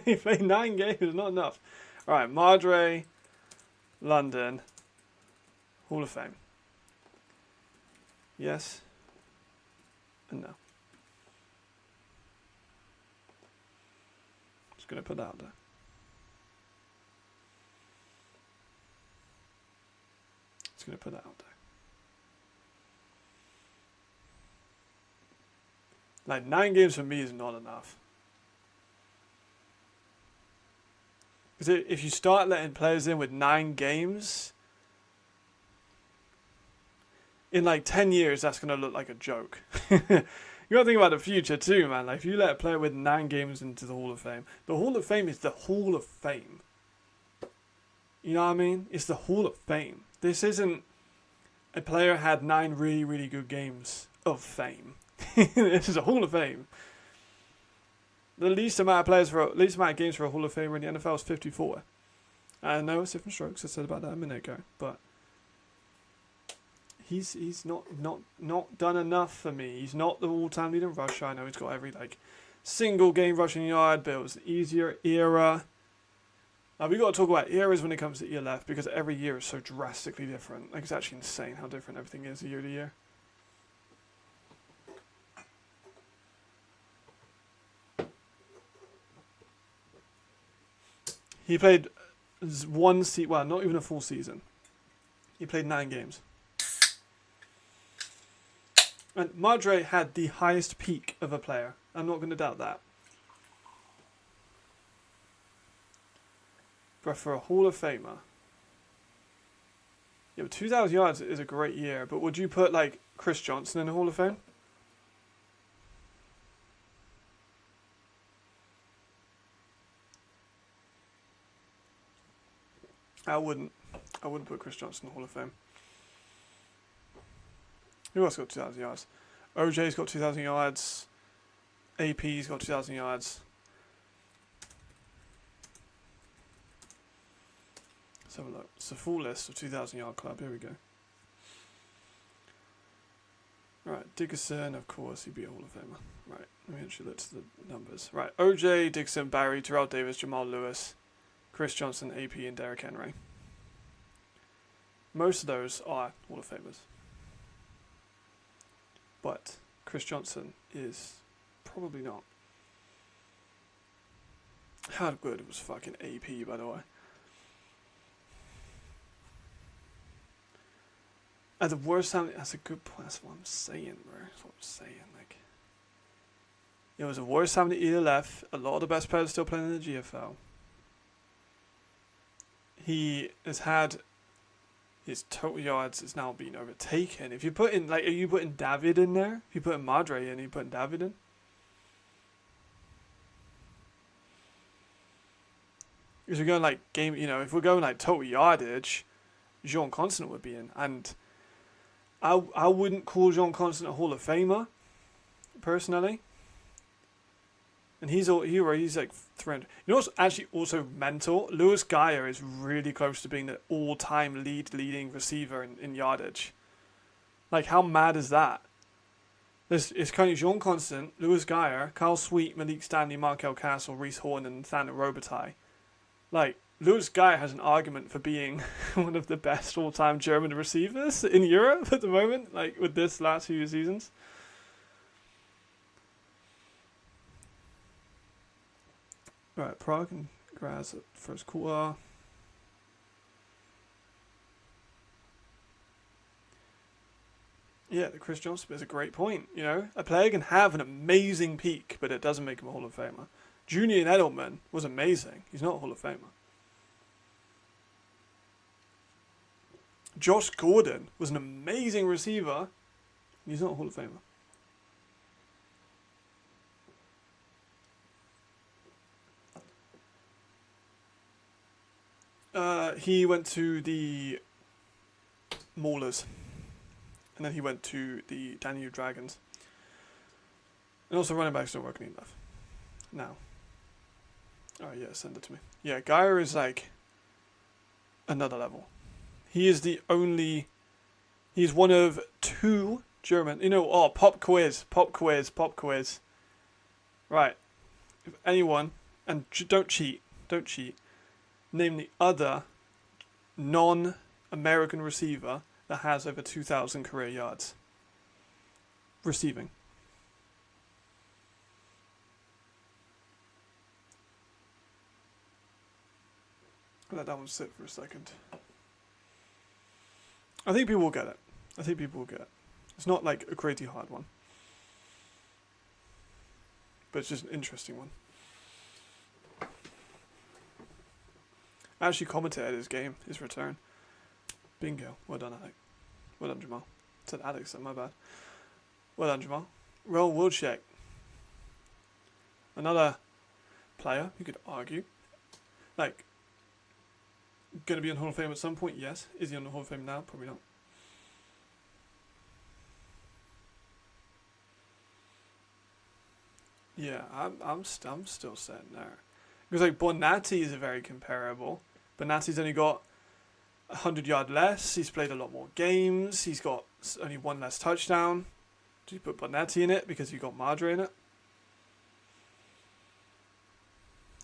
He played 9 games, not enough. Alright, Madre, London, Hall of Fame. Yes and no. Just going to put that out there. Like, 9 games for me is not enough. Because if you start letting players in with 9 games, in like 10 years, that's going to look like a joke. You got to think about the future too, man. Like, if you let a player with 9 games into the Hall of Fame, the Hall of Fame is the Hall of Fame. You know what I mean? It's the Hall of Fame. This isn't a player had 9 really, really good games of fame. This is a Hall of Fame. The least amount of games for a Hall of Famer in the NFL is 54. I know it's different strokes. I said about that a minute ago, but he's not done enough for me. He's not the all-time leading rusher. I know he's got every like single game rushing yard, but it was an easier era. We got to talk about eras when it comes to ELF, because every year is so drastically different. Like, it's actually insane how different everything is year to year. He played one season, well, not even a full season. He played 9 games. And Madre had the highest peak of a player. I'm not going to doubt that. But for a Hall of Famer, yeah, but 2,000 yards is a great year. But would you put like Chris Johnson in the Hall of Fame? I wouldn't put Chris Johnson in the Hall of Fame. Who else got 2,000 yards? OJ's got 2,000 yards. AP's got 2,000 yards. Let's have a look. It's a full list of 2,000 yard club. Here we go. Right, Dickerson, of course, he'd be a Hall of Famer. Right, let me actually look to the numbers. Right, OJ, Dickerson, Barry, Terrell Davis, Jamal Lewis, Chris Johnson, AP, and Derrick Henry. Most of those are Hall of Famers. But Chris Johnson is probably not. How good was fucking AP, by the way? At the worst time, that's a good point. That's what I'm saying, bro. That's what I'm saying. Like, it was the worst time the ELF. A lot of the best players still playing in the GFL. He has had his total yards is now being overtaken. If you put in, like, are you putting David in there? If you put Madre in, are you putting David in? If we're going like game, if we're going like total yardage, Jean Constant would be in, and I wouldn't call Jean Constant a Hall of Famer, personally. And he's like 300. You know what's actually also mental? Louis Geyer is really close to being the all-time leading receiver in yardage. Like, how mad is that? It's currently Jean Constant, Louis Geyer, Kyle Sweet, Malik Stanley, Markel Castle, Reese Horn, and Nathaniel Robitaille. Like, Louis Geyer has an argument for being one of the best all-time German receivers in Europe at the moment, like with this last few seasons. Right, Prague and Graz at first quarter. Yeah, the Chris Johnson bit is a great point. A player can have an amazing peak, but it doesn't make him a Hall of Famer. Julian Edelman was amazing. He's not a Hall of Famer. Josh Gordon was an amazing receiver. He's not a Hall of Famer. He went to the Maulers. And then he went to the Danube Dragons. And also running back's not working enough. Now. Oh yeah, send it to me. Yeah, Geyer is like another level. He is he's one of two German, pop quiz. Right. If anyone, and don't cheat, name the other non-American receiver that has over 2,000 career yards. Receiving. Let that one sit for a second. I think people will get it. It's not like a crazy hard one. But it's just an interesting one. I actually commentated his return. Bingo. Well done, Alex. Well done, Jamal. I said Alex, my bad. Well done, Jamal. Roll Wilczek. Another player, you could argue. Like, going to be on Hall of Fame at some point? Yes. Is he on the Hall of Fame now? Probably not. Yeah, I'm still sitting there. Because like Bonatti is very comparable. Bonatti's only got 100 yard less. He's played a lot more games. He's got only one less touchdown. Did you put Bonatti in it because you got Madre in it?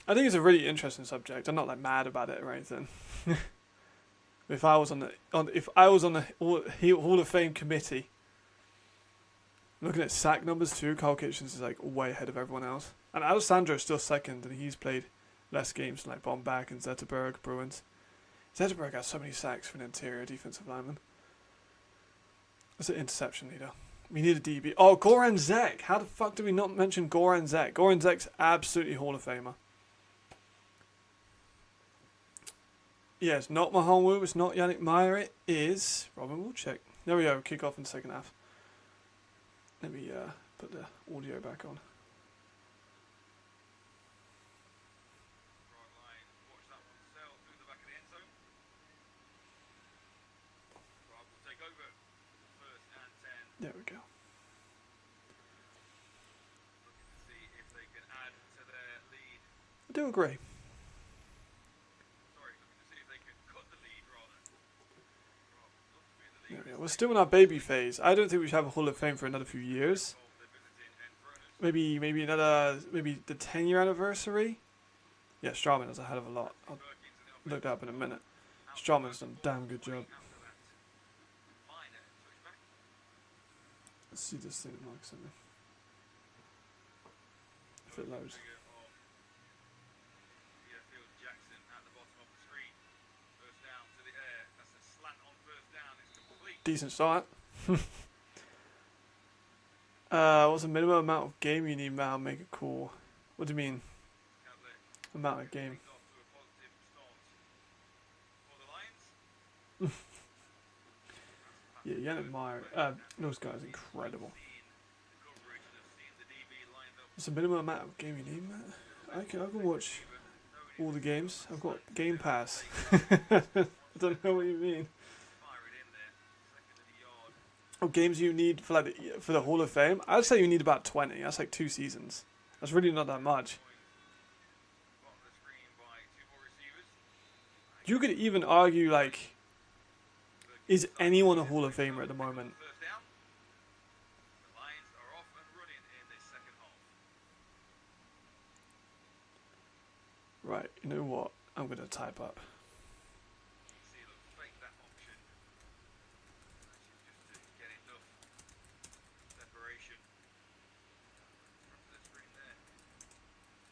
I think it's a really interesting subject. I'm not like mad about it or anything. If I was on the Hall of Fame committee, looking at sack numbers too, Carl Kitchens is like way ahead of everyone else, and Alessandro is still second, and he's played less games than like Bombach and Zetterberg, Bruins. Zetterberg has so many sacks for an interior defensive lineman. That's an interception leader. We need a DB. Oh, Goran Zek. How the fuck did we not mention Goran Zek? Goran Zek's absolutely Hall of Famer. Yeah, it's not Mahon Wu, it's not Yannick Meyer, it is Robin Wilczek. There we go, kick off in the second half. Let me put the audio back on. Right line, watch that one sail through the back of the end zone. Prague will take over. First and 10. do agree. Sorry, looking to see if they can cut the lead rather. There we go. We're still in our baby phase. I don't think we should have a Hall of Fame for another few years. They're visiting Enthroners. Maybe the 10-year anniversary. Yeah, Strauman does a hell of a lot. I'll Perkins in the look that up in a minute. Strauman's done a damn good job. Minor touchback. Let's see this thing that Mark sent me. If it loads. Figure of Deerfield Jackson at the bottom of the screen. First down to the air. That's a slant on first down. It's complete. Decent start. What's the minimum amount of game you need now to make it cool? What do you mean? Catlett Amount of game. off to a positive start. For the Lions. Yeah, Jan Meyer. Those guys incredible. Seeing the coverage and have seen the DB lined up. What's the minimum amount of game you need, man? I can watch all the games. I've got Game Pass. I don't know what you mean. Fire it in there. Second of the yard. Oh, games you need for for the Hall of Fame? I'd say you need about 20. That's like 2 seasons. That's really not that much. Got the screen by two more receivers. You could even argue, like, is anyone a Hall of Famer at the moment? First down. The Lions are off and running in this second half. Right, you know what? I'm going to type up. See, look, fake that option. Just to get enough separation. Front of the screen there.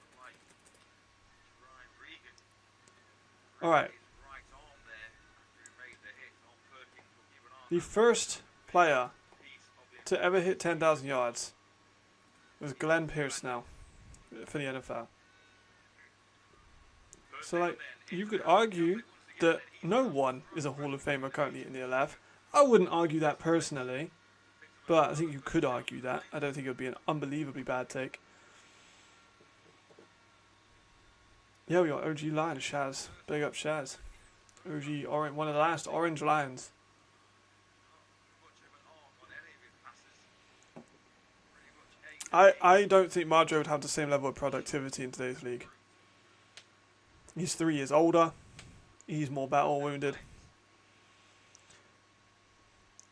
Look like Ryan Regan. All right. His right arm there after he made the hit on Perkins. We'll keep an eye on The that first player piece of the to ever hit 10,000 yards was Glenn Pierce now for the NFL. So, like, you could argue that no one is a Hall of Famer currently in the 11th. I wouldn't argue that personally, but I think you could argue that. I don't think it would be an unbelievably bad take. Yeah, we got OG Lion, Shaz. Big up Shaz. OG Orange, one of the last Orange Lions. much of an arm on any of his passes. Pretty much I don't think Marjo would have the same level of productivity in today's league. He's 3 years older. He's more battle wounded.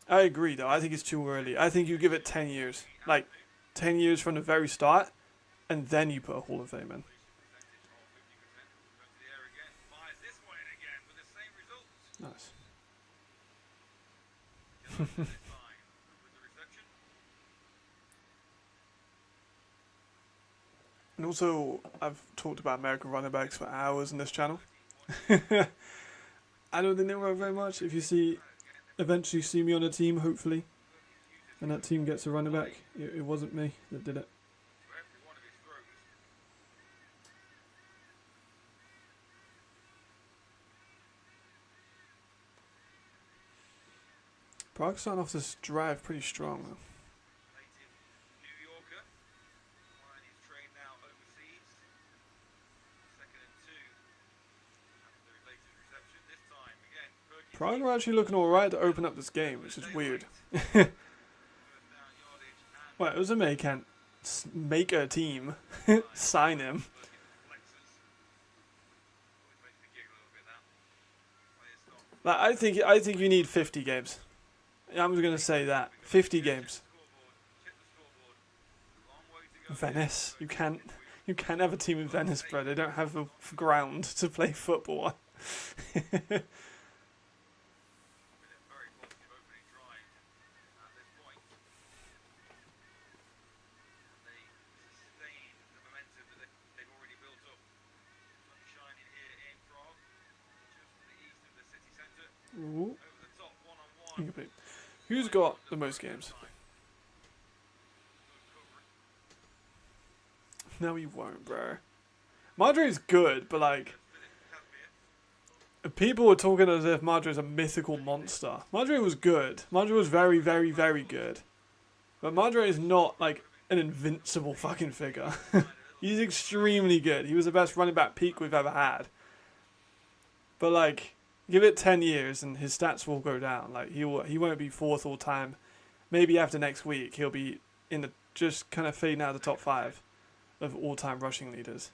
I agree though. I think it's too early. I think you give it 10 years. Like 10 years from the very start, and then you put a Hall of Fame in. Nice. And also, I've talked about American running backs for hours in this channel. I don't think they work very much. If you eventually see me on a team, hopefully, and that team gets a running back, it wasn't me that did it. Prague starting off this drive pretty strong though. Prague are actually looking alright to open up this game, which is weird. Well, Uzame can't make a team, sign him. Like, I think you need 50 games. I'm just gonna say that 50 games. Venice, you can't have a team in Venice, bro. They don't have the ground to play football on. Ooh. Incomplete. Who's got the most games? No, he won't, bro. Madre's good, but like, people were talking as if Madre's a mythical monster. Madre was good. Madre was very, very, very good. But Madre is not like an invincible fucking figure. He's extremely good. He was the best running back peak we've ever had. But like, give it 10 years and his stats will go down. Like he won't be 4th all time. Maybe after next week he'll be in the just kind of fading out of the top 5 of all time rushing leaders.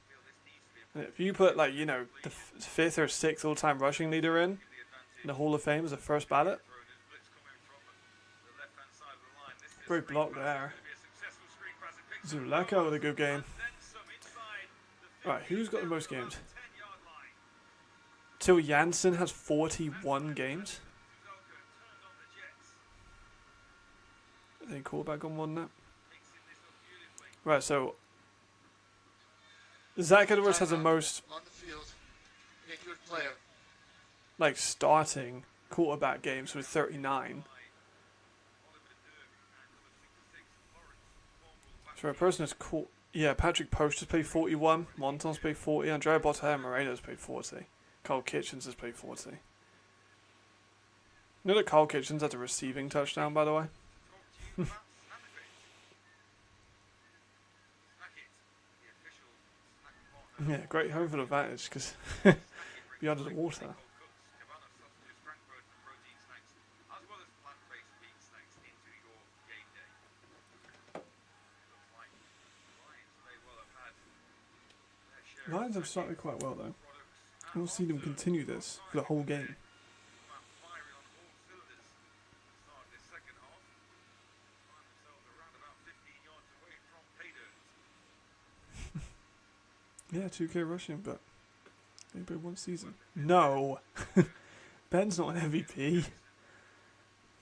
And if you put, like, you know, the fifth or sixth all-time rushing leader in the Hall of Fame as a first ballot, great block there. Zuleka with a good game. Alright, who's got the most games? Till Janssen has 41 games. Any quarterback on more than that? Right, so Zach Edwards has the most, On the field. Injured player. like, starting quarterback games with 39. So a person is caught. Yeah, Patrick Post has played 41. Monton's played 40. Andrea Botta Moreno has played 40. Carl Kitchens has played 40. You know that Carl Kitchens had a receiving touchdown, by the way? Yeah, great home field advantage because be under the water. Lions have started quite well though. We'll see them continue this for the whole game. Yeah, 2K rushing, but maybe one season. No! Ben's not an MVP.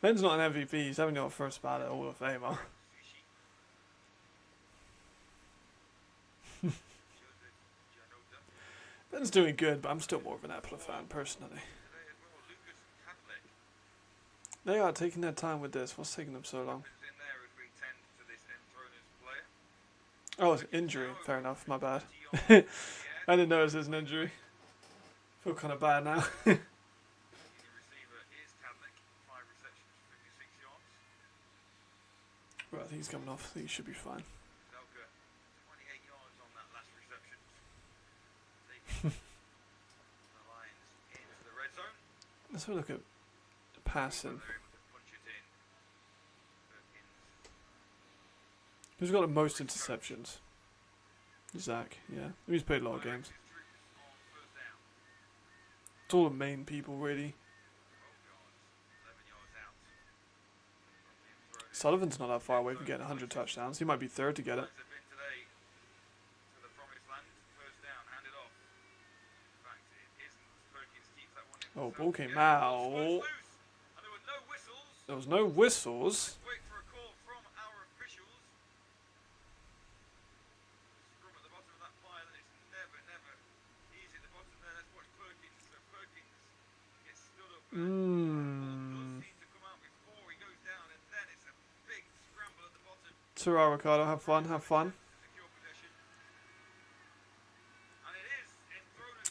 Ben's not an MVP, he's having your first ballot Hall of Famer. Ben's doing good, but I'm still more of an Apple fan, personally. They are taking their time with this. What's taking them so long? Oh, it's an injury. Fair enough, my bad. I didn't notice there's an injury. Feel kind of bad now. Right, I think he's coming off. I think he should be fine. Let's have a look at the passing. Who's got the most interceptions? Zach, yeah. He's played a lot of games. It's all the main people, really. Sullivan's not that far away from getting 100 touchdowns. He might be third to get it. Oh, ball came out. There was no whistles. Terrell, Ricardo, have fun, have fun.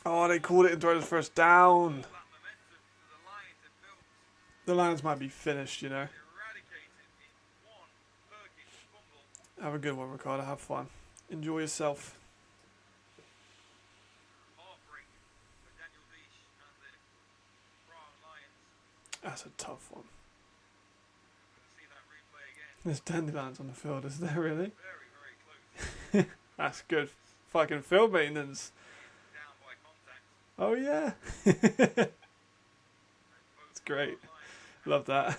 Oh, they called it Enthroners first down. The Lions might be finished, you know. Have a good one, Ricardo, have fun. Enjoy yourself. That's a tough one. There's dandelions on the field, is there really? That's good fucking field maintenance. Oh yeah. It's great. Love that.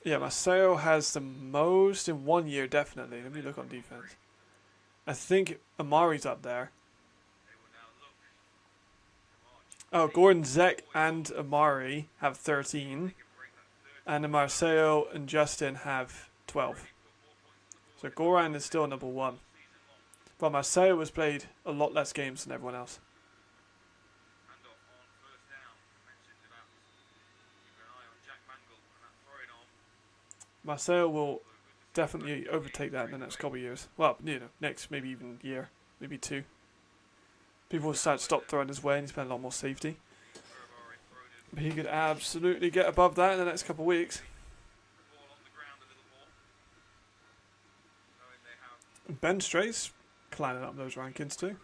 Yeah, Maceo has the most in 1 year, definitely. Let me look on defense. I think Amari's up there. Oh, Gordon, Zek, and Amari have 13. And Marcelo and Justin have 12. So Goran is still number 1. But Marcelo has played a lot less games than everyone else. Marcelo will definitely overtake that in the next couple of years. Well, you know, next maybe even year, maybe 2. People will stop throwing his way and he's playing a lot more safety. But he could absolutely get above that in the next couple of weeks. Ben Strait's climbing up those rankings too.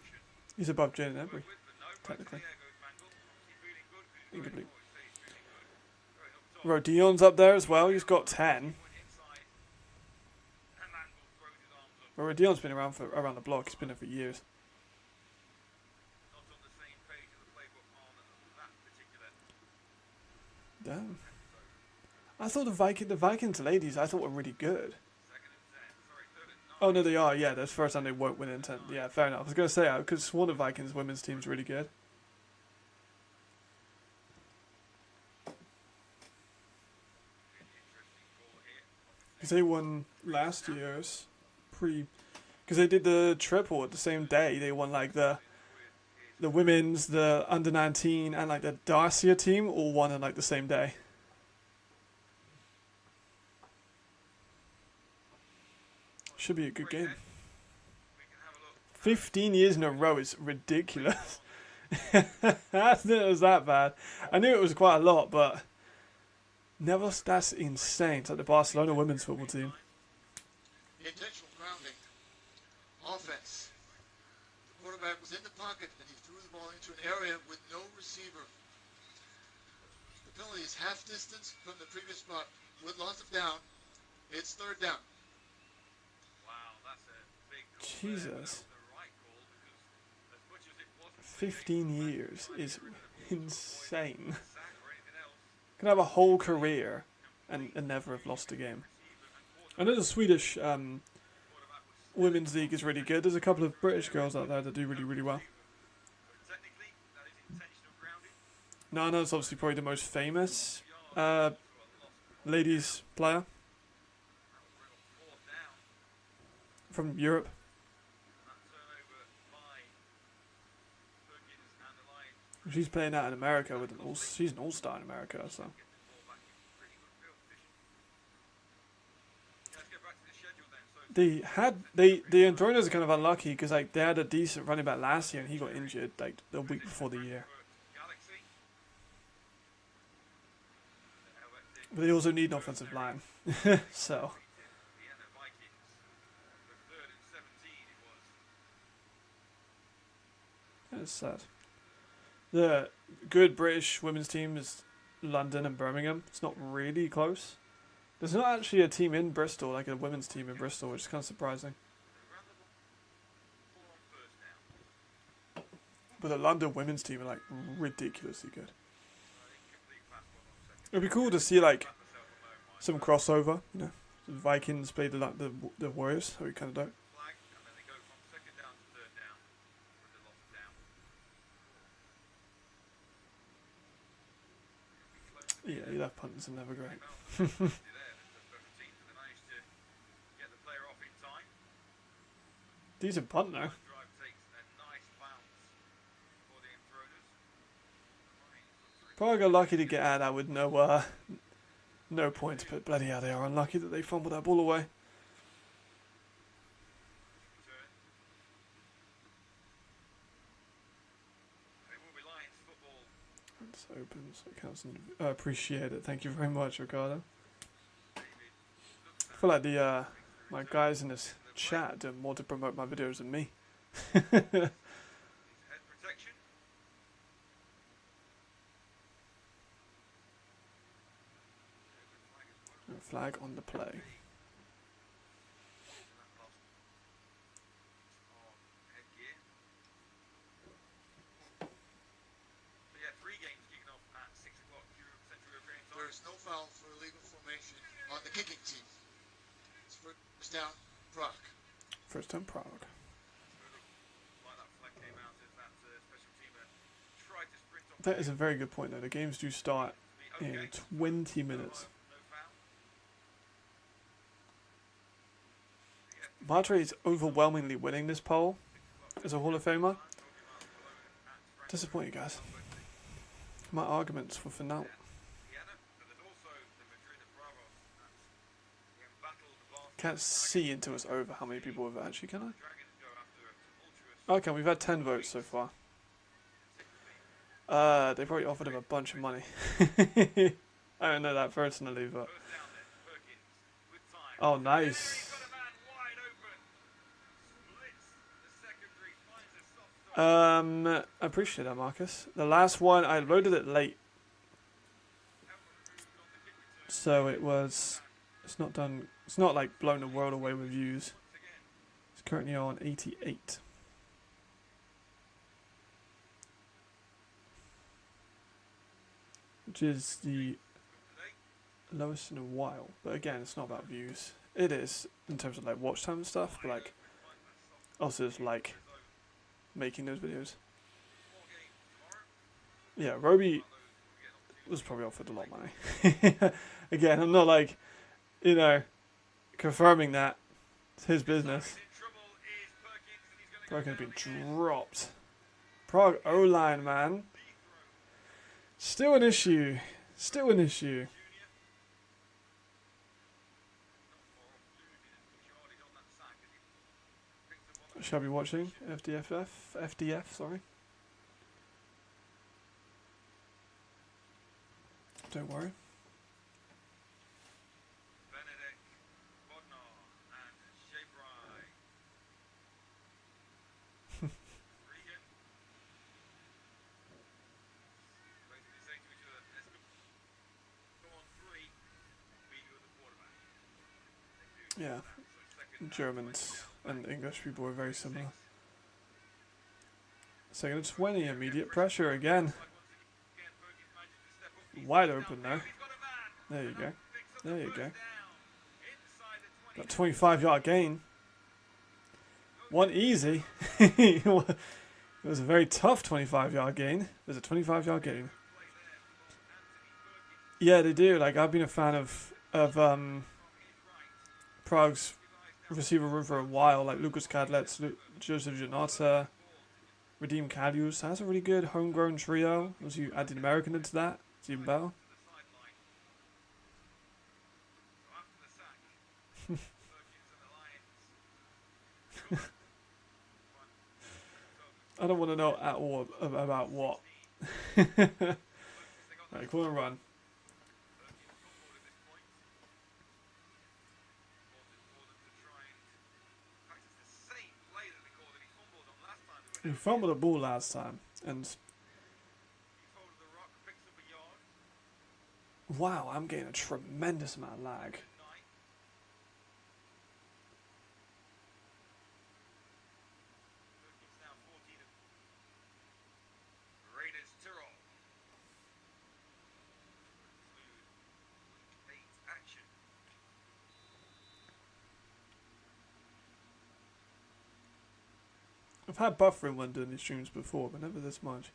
He's above Jane and Embry, technically. Incomplete. Rodion's up there as well. He's got 10. Well, Rodion's been around the block. He's been there for years. Not on the same page of the playbook on that particular Damn. episode. I thought the Vikings ladies I thought were really good. Second and 10. Sorry, third and 9. Oh no, they are. Yeah, that's the first time they won't win in 10. Yeah, fair enough. I was gonna say I could have sworn the Vikings women's team's really good. Interesting call here. Because they won last year's because they did the triple at the same day. They won like the women's, the under 19, and like the Dacia team all won on like the same day. Should be a good game. We can have a look. 15 years in a row is ridiculous. I didn't know it was that bad. I knew it was quite a lot, but never. That's insane. It's like the Barcelona women's football team. Intentional grounding. Offense. The quarterback was in the pocket and he threw the ball into an area with no receiver. The penalty is half distance from the previous spot with loss of down. It's third down. Wow, that's a big call. Jesus. The right call because as much as it wasn't 15 years is insane. sack or anything else, Can have a whole career and never have lost a game. I know the Swedish women's league is really good. There's a couple of British girls out there that do really, really well. technically that is intentional grounding. Nana's obviously probably the most famous ladies player Fourth down. from Europe. That turnover by Perkins and the Lions. She's playing out in America with she's an all-star in America, so. Get the ball back in pretty good field position. Let's get back to the schedule then. So The Enthroners are kind of unlucky because like they had a decent running back last year and he got injured like the week before the year. Galaxy. But they also need an offensive line, so Vienna Vikings. For third and 17 it was. it's sad. The good British women's team is London and Birmingham. It's not really close. There's not actually a team in Bristol, like a women's team in Bristol, which is kind of surprising. They ran the ball on first down. But the London women's team are like ridiculously good. Incomplete pass one on second. It'd be cool to see like Pat myself a moment. some crossover. You know, the Vikings play the Warriors. That would be kind of dope. Flag, and then they go from second down to third down with the loss of down. Yeah, that punters are never great. There, the 13th, and they managed to get the player off in time. Decent punt though. Drive takes a nice bounce for the Enthroners. Prague are lucky to get out of that with no points, but bloody hell, they are unlucky that they fumbled that ball away. Return. It will be Lions football. It's open, so it counts. I appreciate it. Thank you very much, Ricardo. David I feel like the my guys in this chat do more to promote my videos than me. his head protection. Flag on the play. That loss on headgear. So yeah, 3 games kicking off at 6 o'clock Central European time. There is no foul for illegal formation on the kicking team. It's first down, Prague. First time Prague. Like that flag came out as that special teamer tried to sprint off. That is a very good point though. The games do start in 20 minutes. No foul. Petra is overwhelmingly winning this poll as a Hall of Famer. Disappointing, guys. My arguments were for now. Vienna, but there's also the Madrid of Bravos that embattled the Barca. Can't see until it's over how many people have actually, can Dragons go after a tumultuous I? Okay, we've had 10 votes so far. They probably offered him a bunch of money. I don't know that personally, but... first down then, Perkins with time. Oh, nice. Got a man wide open. Splits the secondary, finds a soft spot. I appreciate that, Marcus. The last one, I loaded it late. So it was... It's not done... It's not like blown the world away with views. currently on 88. Which is the lowest in a while. But again, it's not about views. It is in terms of like watch time and stuff, but like also it's like making those videos. Yeah, Roby was probably offered a lot of money. Again, I'm not like, you know, confirming that. It's his business. Prague has been dropped. Prague O-line, man. Still an issue. Still an issue. Shall I be watching FDF, sorry. Don't worry. Yeah, Germans and English people are very similar. Second and 20, immediate pressure again. Wide open now. There you go. There you go. Got 25-yard gain. One easy. It was a very tough 25-yard gain. It was a 25-yard gain. Yeah, they do. Like, I've been a fan of Prague's receiver room for a while. Like Lucas Kadlec, Joseph Janota, Radim Kalius. That's a really good homegrown trio. Once you add the American into that, it's even better. I don't want to know at all about what. Right, come on, run. He fumbled the ball last time, and wow, I'm getting a tremendous amount of lag. I've had buffering when doing these streams before, but never this much.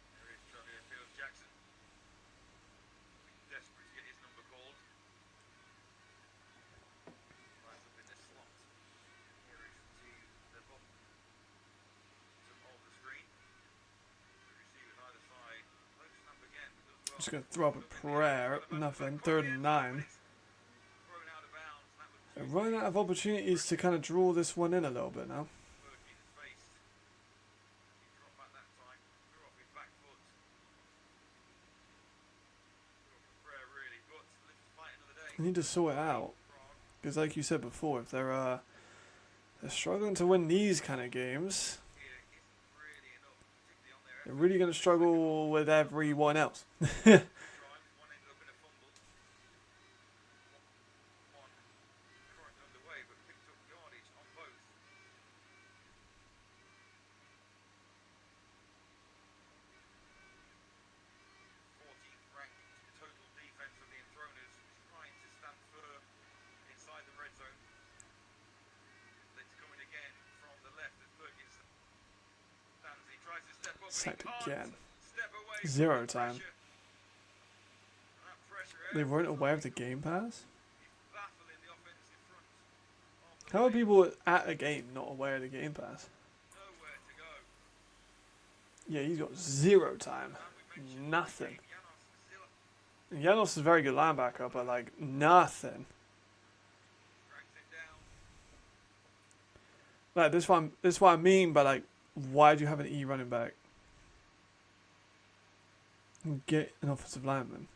Just going to throw up a prayer. Nothing. 3rd and 9. So running out of opportunities to kind of draw this one in a little bit now. I need to sort it out, because like you said before, if they're struggling to win these kind of games, they're really going to struggle with everyone else. Sacked again. 0 time. They weren't aware of the Game Pass? How are people at a game not aware of the Game Pass? Yeah, he's got 0 time. Nothing. And Janos is a very good linebacker, but like nothing. Like this is what I mean by like, why do you have an E running back? Get an offensive lineman.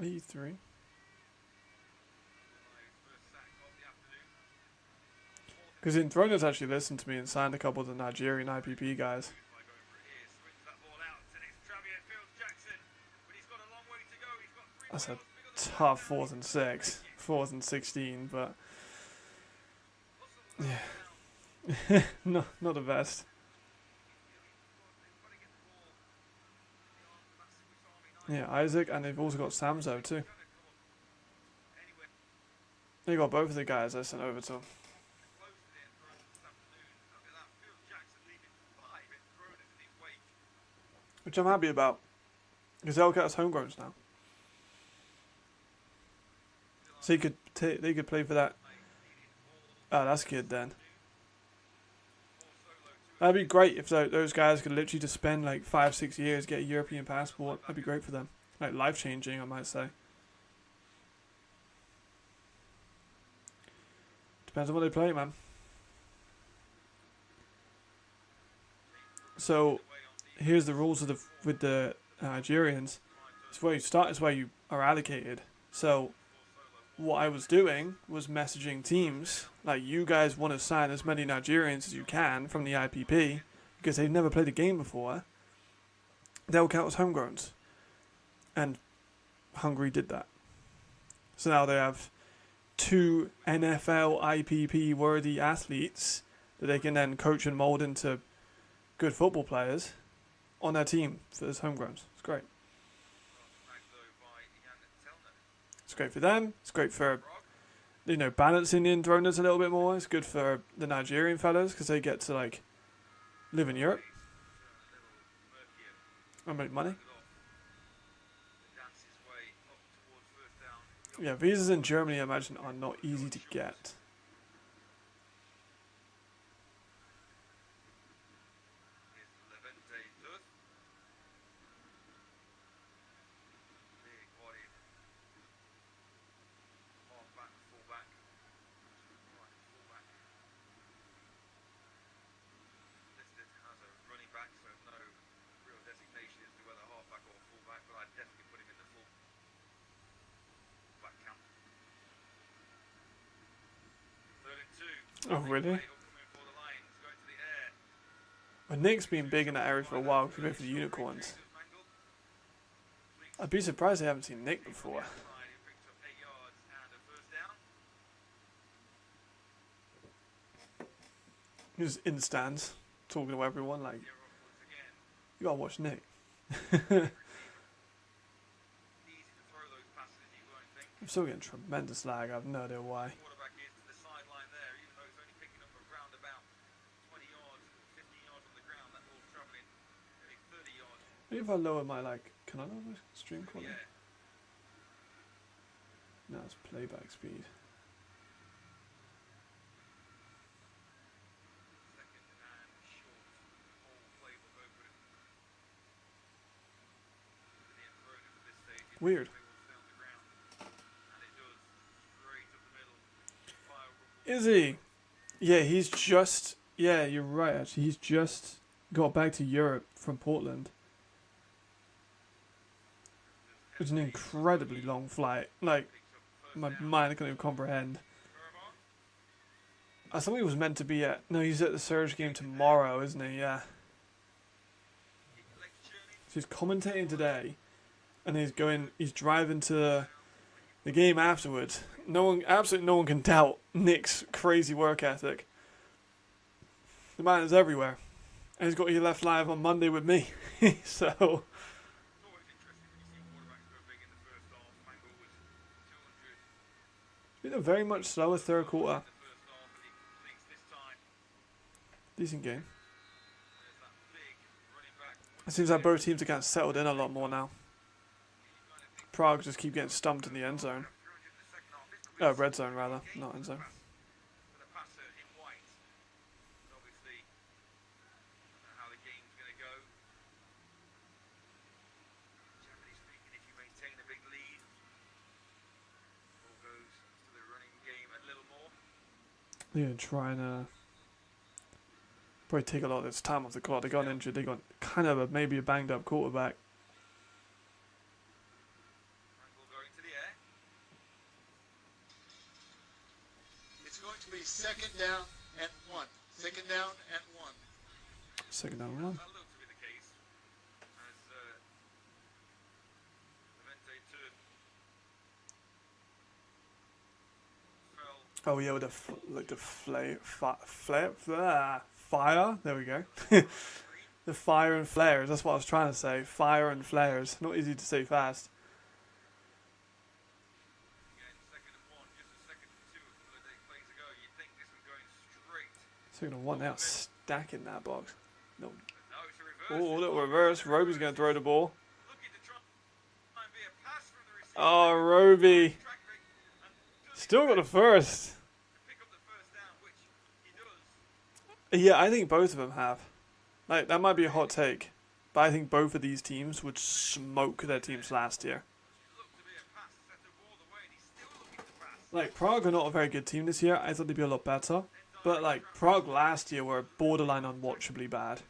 E3. Because Enthroners actually listened to me and signed a couple of the Nigerian IPP guys. That's a tough 4th and 6, 4th and 16, but yeah, not the best. Yeah, Isaac, and they've also got Samzo too. They got both of the guys I sent over to them, which I'm happy about, because they'll get us homegrowns now. So they could play for that. Oh, that's good then. That'd be great if those guys could literally just spend like 5-6 years, get a European passport. That'd be great for them. Like life changing, I might say. Depends on what they play, man. So here's the rules with the Nigerians. It's where you start, it's where you are allocated. So what I was doing was messaging teams like, you guys want to sign as many Nigerians as you can from the IPP because they've never played a game before. They'll count as homegrowns, and Hungary did that. So now they have 2 NFL IPP worthy athletes that they can then coach and mold into good football players on their team for as homegrowns. It's great. It's great for them. It's great for, you know, balancing the Enthroners a little bit more. It's good for the Nigerian fellas because they get to like live in Europe and make money. Yeah, visas in Germany, I imagine, are not easy to get. Oh, really? Well, Nick's been big in that area for a while because we go for the unicorns. I'd be surprised they haven't seen Nick before. He was in the stands, talking to everyone like, you gotta watch Nick. I'm still getting tremendous lag, I have no idea why. Maybe if I lower my, like, can I lower my stream quality? No, it's playback speed. Weird. Is he? Yeah, he's just, yeah, you're right actually, he's just got back to Europe from Portland. It's an incredibly long flight. Like, my mind can't even comprehend. I thought he was meant to be at... No, he's at the Surge game tomorrow, isn't he? Yeah. So he's commentating today, and he's driving to the game afterwards. Absolutely no one can doubt Nick's crazy work ethic. The man is everywhere. And he left live on Monday with me. So... It's been a very much slower third quarter. Decent game. It seems like both teams are getting settled in a lot more now. Prague just keep getting stumped in the end zone. Oh, red zone rather, not end zone. Yeah, trying to probably take a lot of this time off the clock. They got injured. They got kind of maybe a banged up quarterback. It's going to be second down and 1. Second down and 1. Second down and 1. Oh yeah, with the fire. There we go. The fire and flares. That's what I was trying to say. Fire and flares. Not easy to say fast. Again, 2nd and 1, just a 2nd and 2 a couple of plays ago. You'd think this was going straight. Second and 1 now, stacking that box. No. No, it's a reverse. Oh, little reverse. Roby's going to throw the ball. Looking to try and be a pass from the receiver. Oh, Roby. Still got the first. Pick up the first down, which he does. Yeah, I think both of them have. Like, that might be a hot take. But I think both of these teams would smoke their teams last year. Looked to be a pass, set up all the way, and he's still looking to pass. Like, Prague are not a very good team this year. I thought they'd be a lot better. But, like, Prague last year were borderline unwatchably bad. To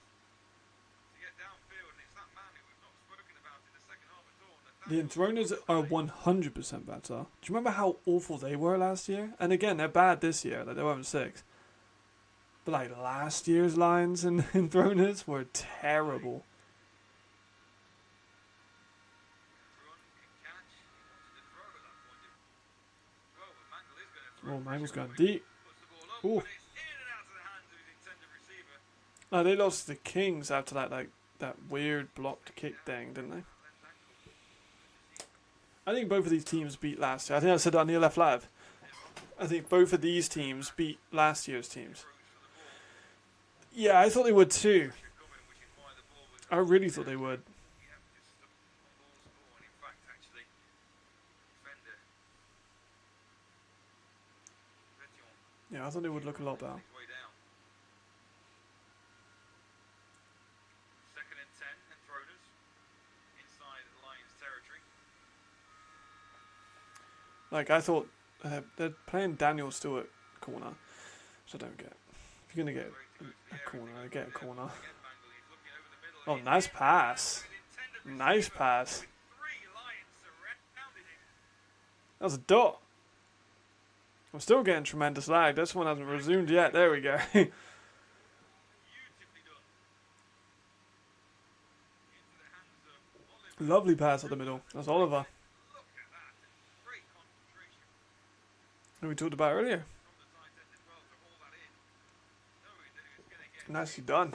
get downfield, and it's that man who we've not spoken about in the second half at all. The Enthroners are 100% better. Do you remember how awful they were last year? And again, they're bad this year. Like, they were 6. But, like, last year's Lions and Enthroners were terrible. Run, can catch. He wanted to throw at that point. Well, but Mangle is going to throw. Oh, Mangle's going deep. Puts the ball up, Ooh. but it's in and out of the hands of his intended receiver. No, they lost to the Kings after that weird blocked kick thing, didn't they? I think both of these teams beat last year. I think I said that on the left live. I think both of these teams beat last year's teams. Yeah, I thought they would too. I really thought they would. Yeah, I thought they would look a lot better. Second and 10, Enthroners inside the Lions' territory. Like, I thought they're playing Daniel Stewart corner, which I don't get. If you're going to get a corner, get a corner. Oh, nice pass. Nice pass. That was a dot. I'm still getting tremendous lag. This one hasn't resumed yet. There we go. Lovely pass at the middle. That's Oliver. Who we talked about earlier. Nicely done.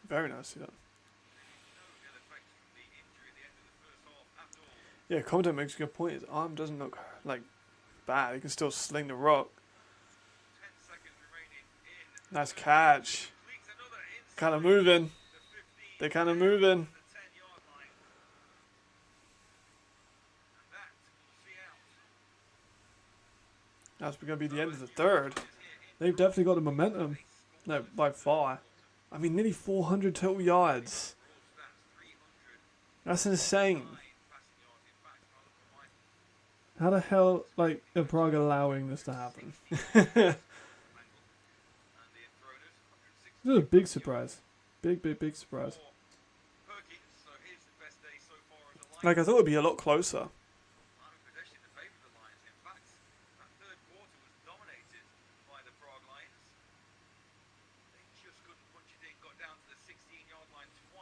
Very nicely done. Yeah, Compton makes a good point. His arm doesn't look like bad. He can still sling the rock. Nice catch. Kind of moving. They're kind of moving. That's going to be the end of the third. They've definitely got the momentum. No, by far. I mean, nearly 400 total yards. That's insane. How the hell, like, are Prague allowing this to happen? This is a big surprise. Big surprise. Like, I thought it would be a lot closer.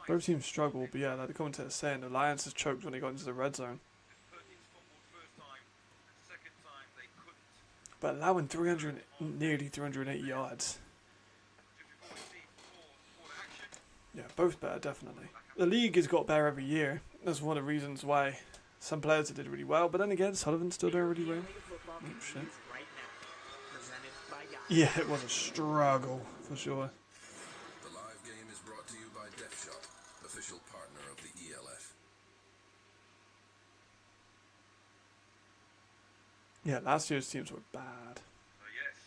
Both teams struggle, but yeah, like the commentator's saying, the Lions has choked when they got into the red zone. But allowing nearly 380 yards. Yeah, both better, definitely. The league has got better every year. That's one of the reasons why some players did really well. But then again, Sullivan's still doing really well. Oh, shit. Yeah, it was a struggle, for sure. The live game is brought to you by DefShot, official partner of the ELF. Yeah, last year's teams were bad. Yes.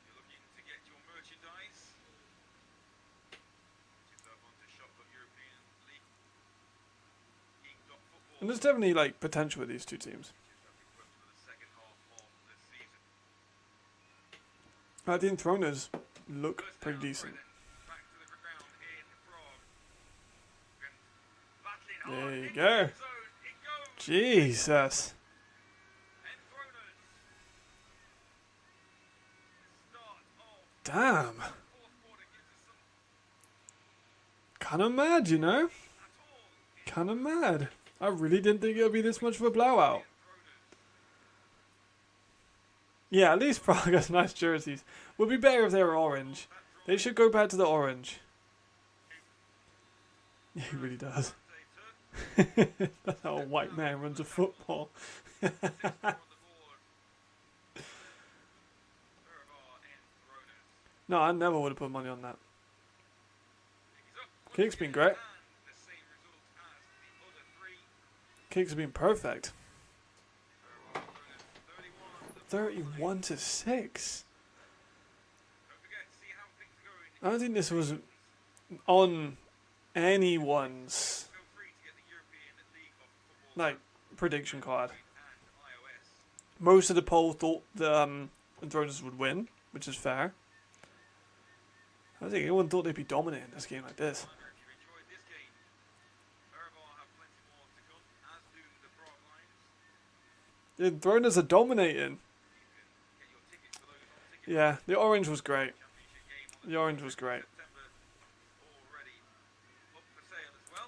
You're looking to get your merchandise. Yourself onto shop.europeanleague.football. And there's definitely like potential with these two teams. The Enthroners look pretty decent. There you go. Jesus. Damn. Kind of mad, you know? Kind of mad. I really didn't think it would be this much of a blowout. Yeah, at least Prague has nice jerseys. Would be better if they were orange. They should go back to the orange. Yeah, he really does. That's how a white man runs a football. No, I never would have put money on that. Kick's been great. Kicks have been perfect. 31-6. I don't think this was on anyone's like prediction card. Most of the poll thought the Enthroners would win, which is fair. I don't think anyone thought they'd be dominating this game like this. The Enthroners are dominating. Yeah, the orange was great. The orange was great.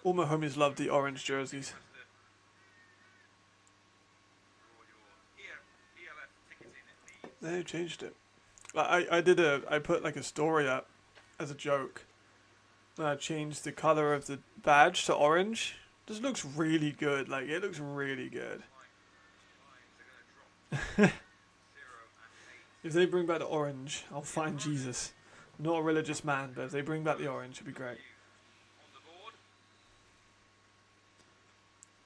All my homies loved the orange jerseys. They changed it. I put like a story up as a joke. And I changed the color of the badge to orange. This looks really good. Like, it looks really good. If they bring back the orange, I'll find Jesus. I'm not a religious man, but if they bring back the orange, it'd be great.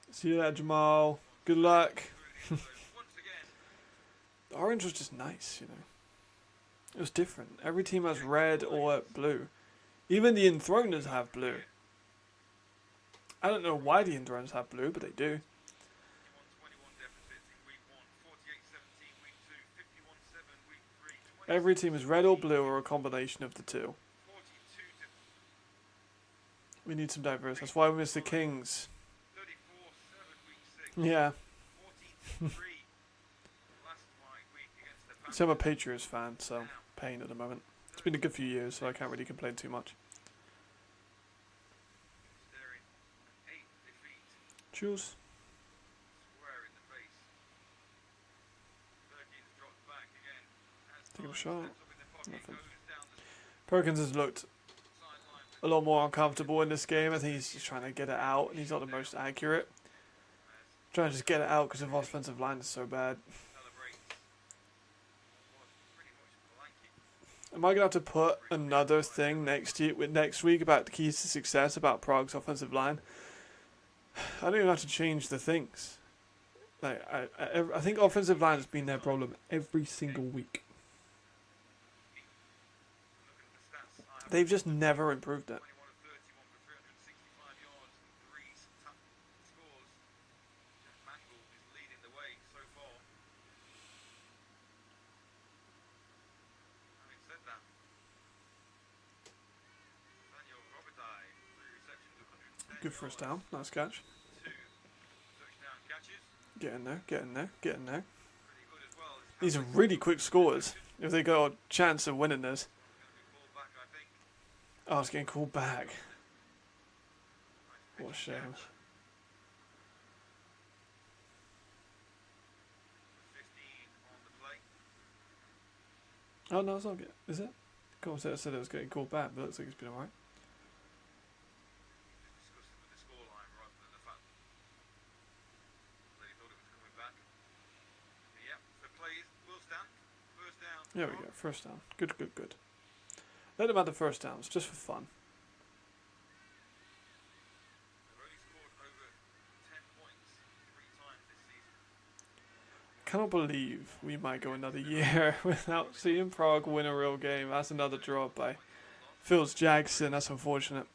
See you later, Jamal. Good luck. The orange was just nice, you know. It was different. Every team has red or blue. Even the Enthroners have blue. I don't know why the Enthroners have blue, but they do. Every team is red or blue or a combination of the two. We need some diverse. That's why we miss the Kings. Yeah. So I'm a Patriots fan, so pain at the moment. It's been a good few years, so I can't really complain too much. Choose. Take a shot. Nothing. Perkins has looked a lot more uncomfortable in this game. I think he's just trying to get it out, and he's not the most accurate. Trying to just get it out because the offensive line is so bad. Am I going to have to put another thing next week about the keys to success about Prague's offensive line? I don't even have to change the things. Like I think offensive line has been their problem every single week. They've just never improved it. Good first down. Nice catch. Get in there, get in there, get in there. These are really quick scores. If they got a chance of winning this. Oh, it's getting called back. What a shame. Oh no, it's not good. Is it? Commentator said it was getting called back, but it looks like it's been alright. There we go, first down. Good, good, good. Let them have the first downs, just for fun. I cannot believe we might go another year without seeing Prague win a real game. That's another draw by Phils Jackson. That's unfortunate.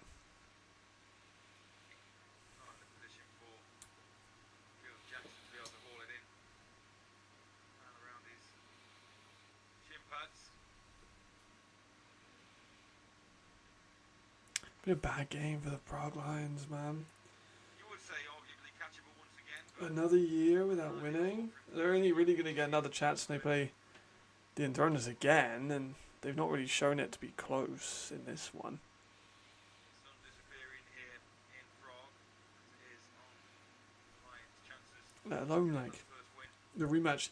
Been a bad game for the Prague Lions, man. Another year without winning. They're only really going to get another chance when they play the Enthroners again, and they've not really shown it to be close in this one. Sun disappearing here in Prague is on the Lions' chances. Let alone like First win. the rematch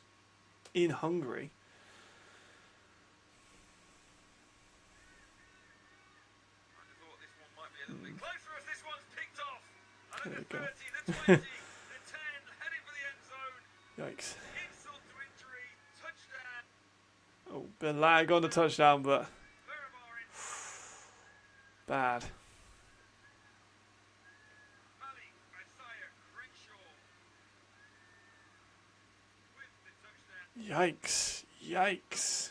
in Hungary. I thought this one might be a little bit closer as this one's picked off. And There the we go. 30, the 20, the 10, heading for the end zone. Yikes. Insult to injury, touchdown. Oh, bit of lag on the touchdown, but Fehervar in bad. Malik Isaiah Crenshaw with the touchdown. Yikes. Yikes.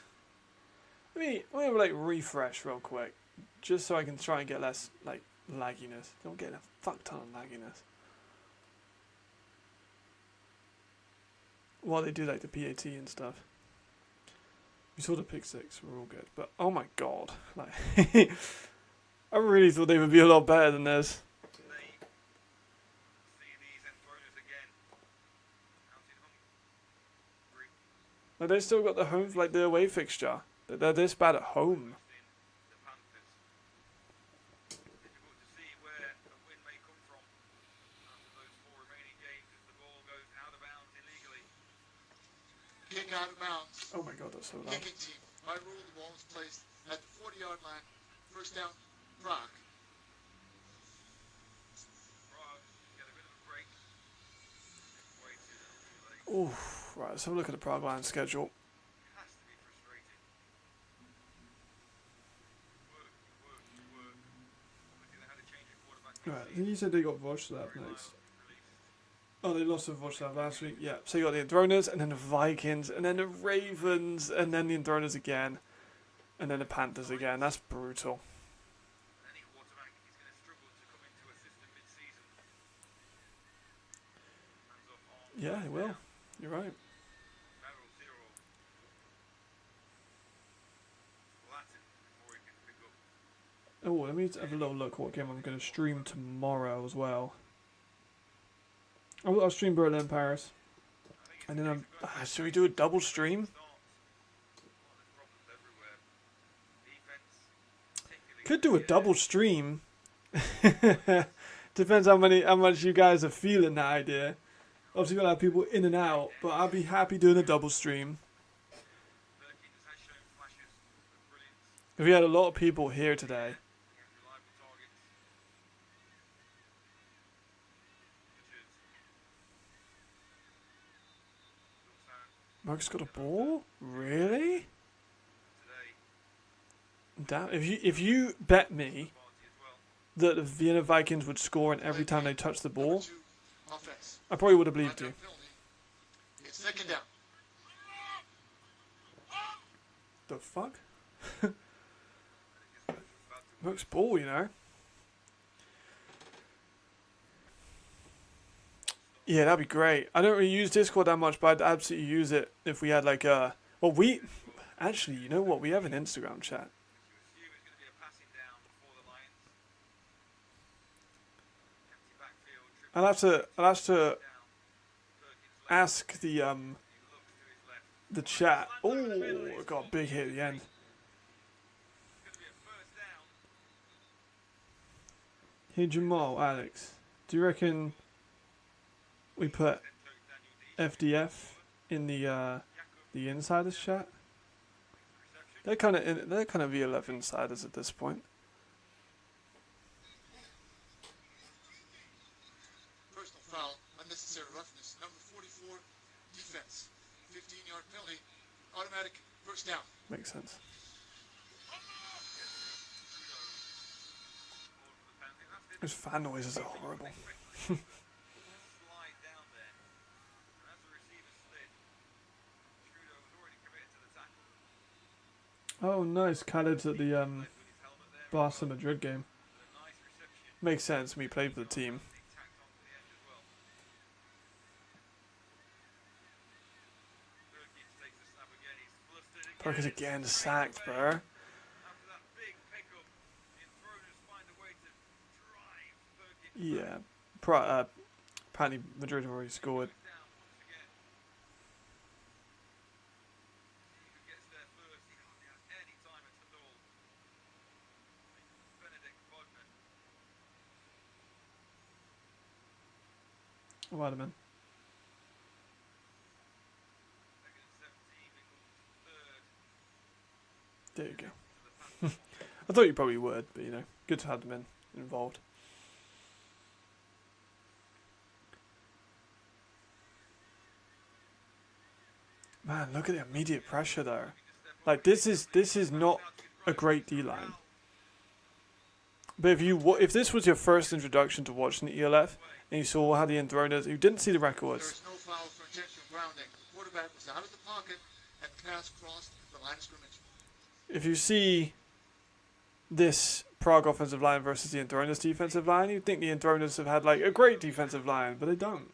Let me have like refresh real quick. Just so I can try and get less like lagginess. Don't get a fuck ton of lagginess. While they do like the PAT and stuff. We saw the pick six, we're all good. But oh my god. Like I really thought they would be a lot better than this. They see these Enthroners again. Out in Hungary. Like they still got the home like the away fixture. They're this bad at home. The Panthers. Difficult to see where a win may come from after those 4 remaining games as the ball goes out of bounds illegally. Kick out of bounds. Oh my god, that's so loud. Kicking team. By rule, the ball is placed at the 40-yard line. First down, Prague. Prague get a bit of a break. Way too late. Ooh, right, let's have a look at the Prague Lions schedule. Has to be frustrating. Work. Obviously they had a change of quarterback. Right, I think you said they got Watchalong next. Oh, they lost to Watchalong last week. Yeah, so you got the Enthroners, and then the Vikings, and then the Ravens, and then the Enthroners again, and then the Panthers again. That's brutal. Any quarterback is going to struggle to come into a system mid-season. Hands off arms. Yeah, they will. You're right. Barrel zero. Latin before he can pick up. Oh, let me have a little look what game I'm going to stream tomorrow as well. I'll stream Berlin, Paris. And then should we do a double stream? Could do a double stream. Depends how much you guys are feeling that idea. Obviously, we'll have people in and out, but I'll be happy doing a double stream. If we had a lot of people here today. Mark's got a ball? Really? Damn! If you bet me that the Vienna Vikings would score in every time they touch the ball, Offense. I probably would have believed you. It's second down. The fuck? Mark's ball, you know. Yeah, that'd be great. I don't really use Discord that much, but I'd absolutely use it if we had like a... Well, actually, you know what? We have an Instagram chat. I'll have to ask the chat. Oh, I got a big hit at the end. Hey Jamal, Alex, do you reckon we put FDF in the insiders chat? They're kind of VLF insiders at this point. Personal foul, unnecessary roughness. Number 44, defense. 15-yard penalty, automatic first down. Makes sense. Those fan noises are horrible. Oh, nice. Khaled's at the Barca Madrid game. Makes sense. We played for the team. Parker's again sacked, bro. Yeah. Apparently Madrid have already scored. might have been. There you go. I thought you probably would, but you know, good to have them involved. Man, look at the immediate pressure there. Like this is not a great D line. But if this was your first introduction to watching the ELF and you saw how the Enthroners, you didn't see the records. There's no foul for intentional grounding. The quarterback was out of the pocket and pass crossed the line of scrimmage. If you see this Prague offensive line versus the Enthroners defensive line, you'd think the Enthroners have had like a great defensive line, but they don't.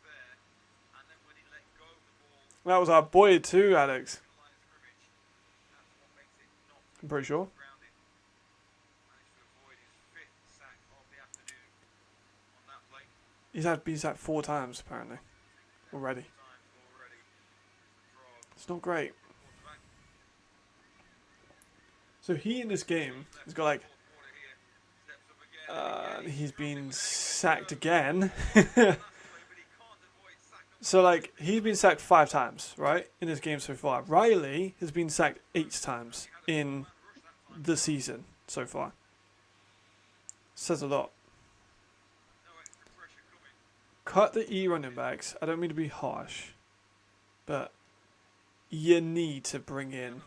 That was our boy too, Alex. I'm pretty sure. He's been sacked 4 times apparently already. It's not great. So he in this game has got like he's been sacked again. So like he's been sacked 5 times, right, in this game so far. Riley has been sacked 8 times in the season so far. Says a lot. Cut the E running backs. I don't mean to be harsh, but you need to bring in.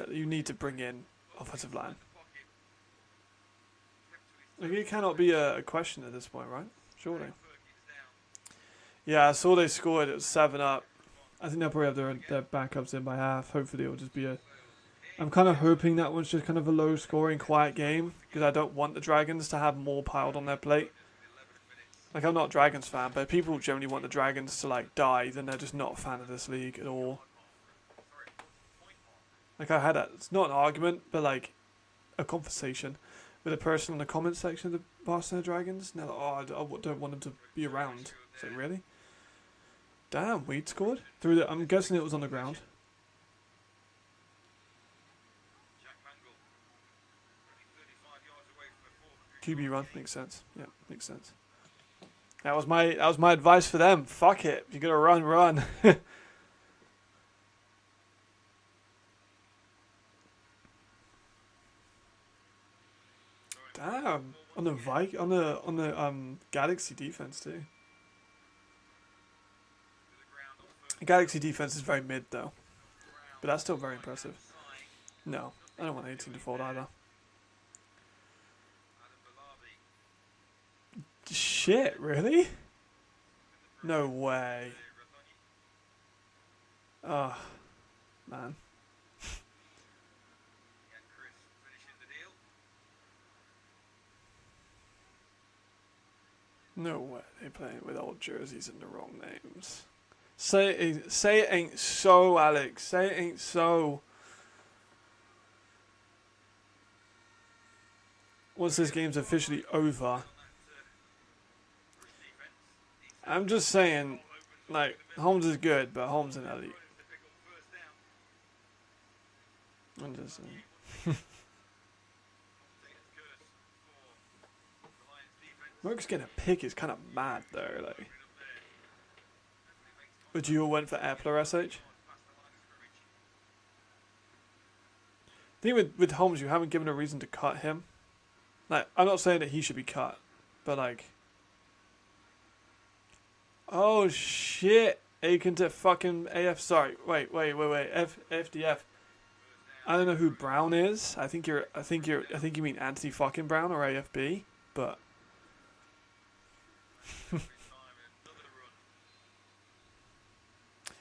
You need to bring in offensive line. Like, it cannot be a question at this point, right? Surely. Yeah, I saw they scored. It was 7-up. I think they'll probably have their backups in by half. Hopefully it'll just be a... I'm kind of hoping that one's just kind of a low-scoring, quiet game, because I don't want the Dragons to have more piled on their plate. Like, I'm not a Dragons fan, but if people generally want the Dragons to, like, die, then they're just not a fan of this league at all. Like, I had it's not an argument, but, like, a conversation with a person in the comment section of the Barcelona Dragons. And they're like, oh, I don't want them to be around. So, really? Damn, Weed scored? I'm guessing it was on the ground. QB run, makes sense. Yeah, makes sense. That was my advice for them. Fuck it. If you're gonna run. Damn. On the Galaxy defense too. The Galaxy defense is very mid though. But that's still very impressive. No, I don't want 18 to fold either. Shit, really? No way. Oh, man. No way they're playing with old jerseys and the wrong names. Say it ain't so, Alex. Say it ain't so. Once this game's officially over, I'm just saying, like, Holmes is good, but Holmes is elite. I'm just saying. Merck's getting a pick is kind of mad, though, like. But you all went for Epler, SH? I think with Holmes, you haven't given a reason to cut him. Like, I'm not saying that he should be cut, but like... Oh, shit! Aiken to fucking AF, sorry, wait, FDF. I don't know who Brown is. I think you mean Anthony fucking Brown or AFB, but...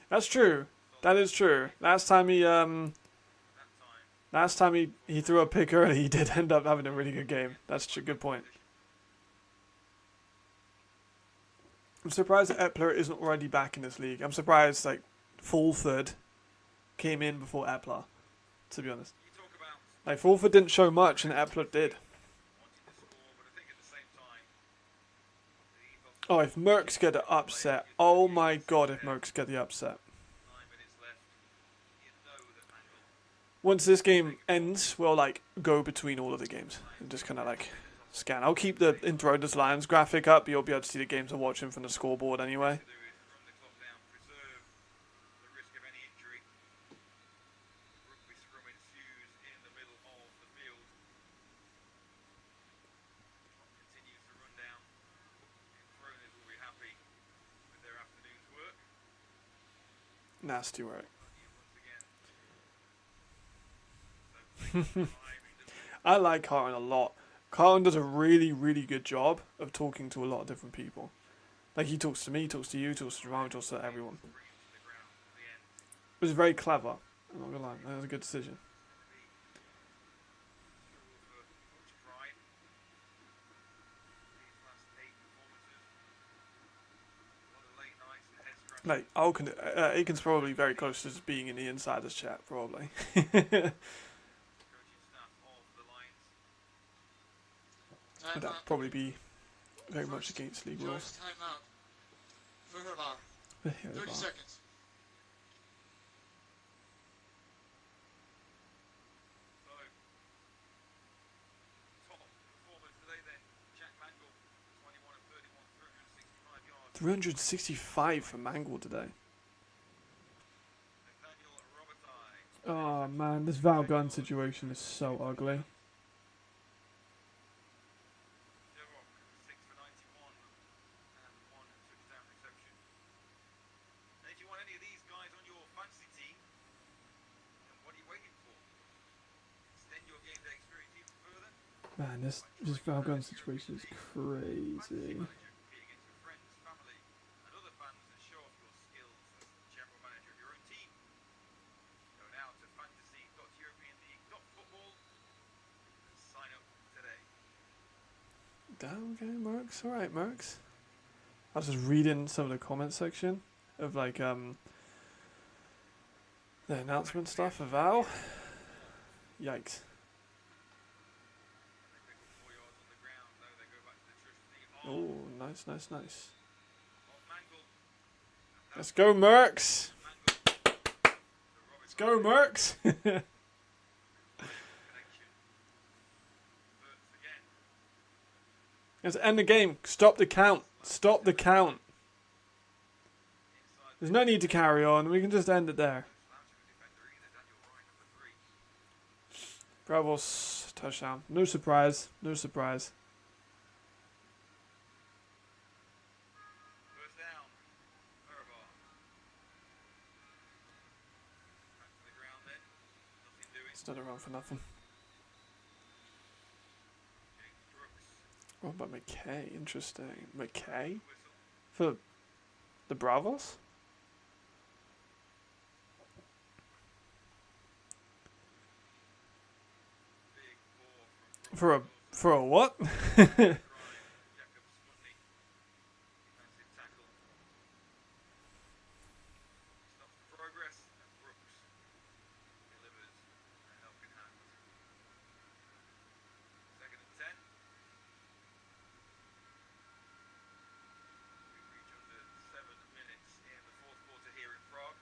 That's true. That is true. Last time he threw a pick early, he did end up having a really good game. That's a good point. I'm surprised that Epler isn't already back in this league. I'm surprised like Fulford came in before Epler, to be honest. Like Fulford didn't show much and Epler did. Oh, if Mercs get the upset. Oh my god, if Mercs get the upset. Once this game ends, we'll like go between all of the games and just kind of like scan. I'll keep the Enthroners Lions graphic up. You'll be able to see the games I'm watching from the scoreboard anyway. To do is run the clock down, preserve the risk of any injury. Rugby scrum ensues in the middle of the field. Clock continues to run down. Enthroners will be happy with their afternoon's work. Nasty work. Once again. So I like Carlton a lot. Carlton does a really, really good job of talking to a lot of different people. Like, he talks to me, talks to you, talks to Jerome, talks to everyone. It was very clever. I'm not gonna lie, that was a good decision. Like, Aiken's probably very close to just being in the insiders chat, probably. But that'd probably be very much against league rules. Timeout. Fehervar. 30 seconds. So, top performance today then. Jack Mangle, 21 of 31, 365 yards. 365 for Mangle today. Nathaniel Robertai. Oh man, this Val Gunn situation is so ugly. Jerok, 6 for 91 and 1 touchdown reception. And if you want any of these guys on your fantasy team, then what are you waiting for? Extend your game day experience even further. Man, this Val Gunn situation is crazy. Manager, compete against your friends, family, and other fans and show off your skills as general manager of your own team. Go now to fantasy.europeanleague.football and sign up today. Okay, Mercs. Alright, Mercs. I was just reading some of the comment section of like the announcement stuff of Val. Yikes. 4 yards on the ground, though they go back to the trusty Oh, nice. of Mangle. Let's go, Mercs. Mangle. Let's go, Mercs. Connection. Burns again. Let's end the game. Stop the count. Stop the count. Inside There's no need to carry on. We can just end it there. slouching defender either. Daniel Ryan, number 3. Bravos touchdown. No surprise. No surprise. First down. Fehervar. Back to the ground then. Nothing doing. Stood around for nothing. James Brooks. What about McKay? Interesting. McKay? Whistle. For the Bravos? Big paw from Brooks. For a what? Jacob Sputnik. Defensive tackle. Stops the progress and Brooks delivers a helping hand. 2nd and 10. We reach under 7 minutes in the 4th quarter here in Prague.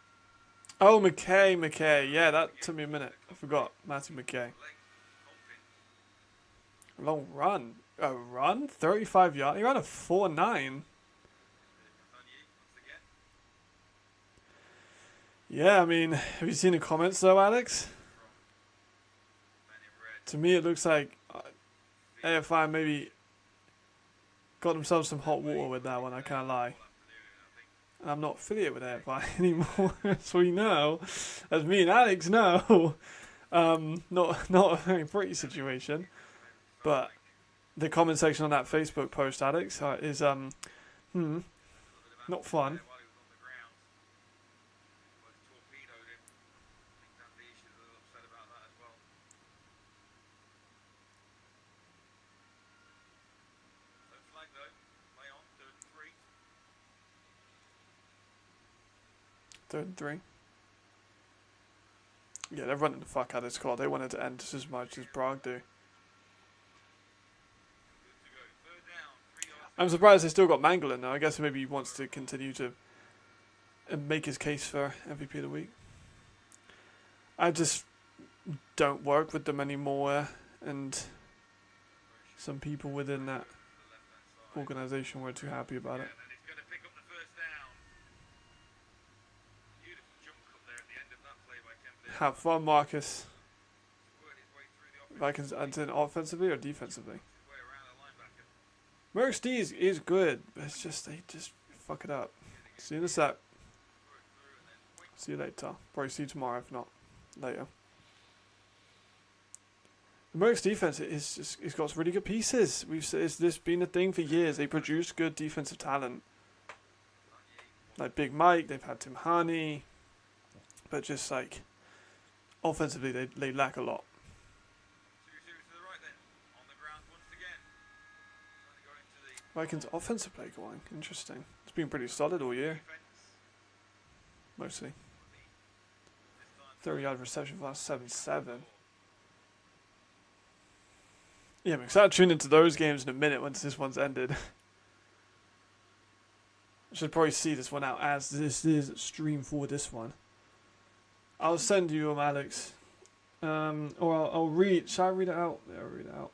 Oh, McKay. Yeah, that took me a minute. I forgot. Matthew McKay. Legs pumping. Long run. A run? 35 yards. He ran a 4.9. Nathaniel once again. Yeah, I mean, have you seen the comments though, Alex? Men in red. To me, it looks like AFI maybe got themselves some hot water with that one. I can't lie. And I'm not affiliated with AFI anymore, as we know, as me and Alex know. Not a very pretty situation, but the comment section on that Facebook post, Alex, is not fun. While he was on the ground, was torpedoed him. I think Dan Leash is a little upset about that as well. No flag though. Play on. 3rd and 3. 3rd and 3. Yeah, they're running the fuck out of this squad. They wanted to end just as much as Prague do. Good to go. 3rd down. 3 yards. I'm surprised they still got Mangle in though. I guess maybe he wants to continue to make his case for MVP of the week. I just don't work with them anymore, and some people within that organisation weren't too happy about it. And he's going to pick up the first down. Beautiful jump cut there at the end of that play by Kemp. Have fun, Marcus. Worked his way through the offense. Vikings, as in offensively or defensively? His way around the linebacker. Merck's D is good, but it's just they just fuck it up. See you in a sec. See you later. Probably see you tomorrow, if not later. The Merck's defense is just, it's got really good pieces. It's this been a thing for years. They produce good defensive talent. Like Big Mike, they've had Tim Harney, but just like offensively they lack a lot. Two receivers to the right then. On the ground once again. Trying to go into the Vikings offensive play going. Interesting. It's been pretty solid all year. defense. Mostly. 30-yard reception for last 7-7. Yeah, I'm excited to tune into those games in a minute once this one's ended. I should probably see this one out as this is stream for this one. I'll send you them, Alex. Or I'll read. Shall I read it out? Yeah, I'll read it out.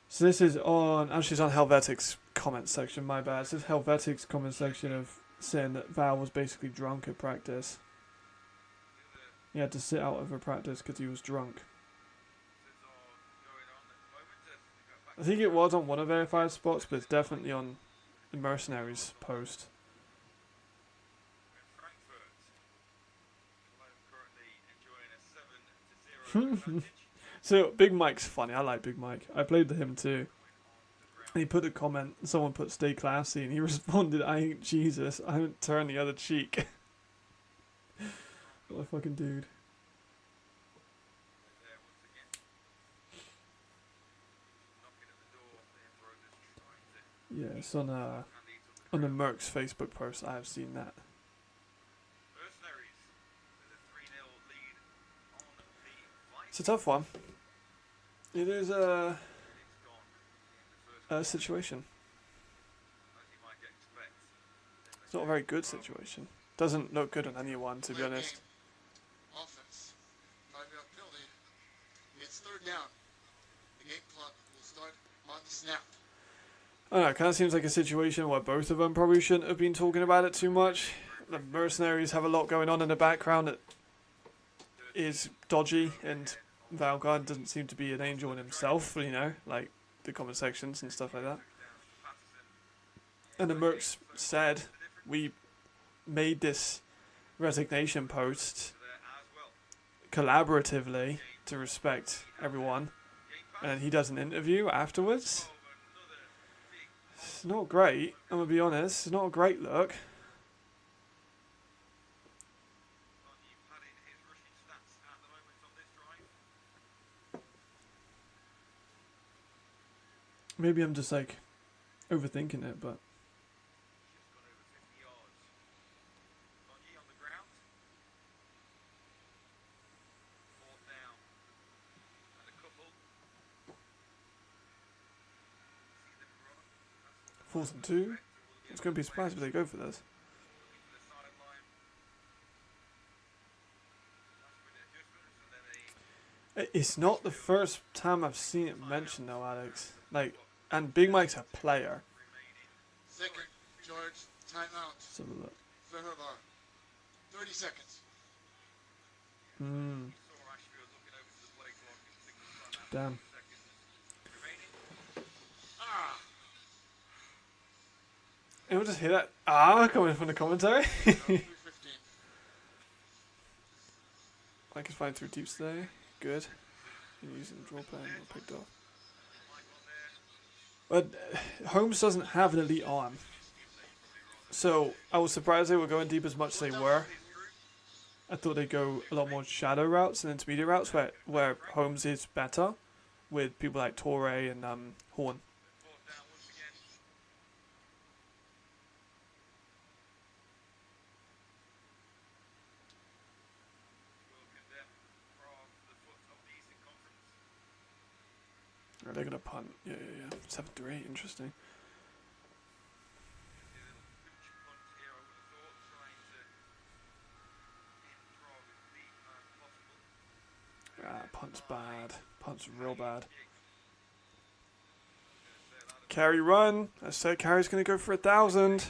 So this is on... Actually, it's on Helvetic's comment section. My bad. This is Helvetic's comment section of saying that Val was basically drunk at practice. He had to sit out of a practice because he was drunk. I think it was on one of verified spots, but it's definitely on the Mercenaries post. So Big Mike's funny. I like Big Mike. I played with him too. And he put a comment. Someone put "stay classy," and he responded, "I ain't Jesus. I don't turn the other cheek." What a fucking dude. Yeah, it's on the Mercs Facebook post. I have seen that. It's a tough one. It is a situation. It's not a very good situation. Doesn't look good on anyone, to be honest. Offense. 5-yard penalty. It's third down. The game clock will start on the snap. I don't know, it kind of seems like a situation where both of them probably shouldn't have been talking about it too much. The Mercenaries have a lot going on in the background that is dodgy, and Valgard doesn't seem to be an angel in himself, you know, like the comment sections and stuff like that. And the Mercs said, we made this resignation post collaboratively to respect everyone, and he does an interview afterwards. It's not great, I'm gonna be honest. It's not a great look. Maybe I'm just like overthinking it, but fourth and 2. It's going to be surprised if they go for this. It's not the first time I've seen it mentioned though, Alex. Like, and Big Mike's a player. Second charge, timeout. Let's have a look. Fehervar. 30 seconds. Damn. Anyone just hear that coming from the commentary? Mike is flying through deeps today. Good. Been using the draw plan, not picked off. But Holmes doesn't have an elite arm. So I was surprised they were going deep as much as they were. I thought they'd go a lot more shadow routes and intermediate routes where Holmes is better with people like Torre and Horn. They're going to punt. Yeah. 7-8. Interesting. Punt's bad. Punt's real bad. Carry run. I said Carry's going to go for 1,000.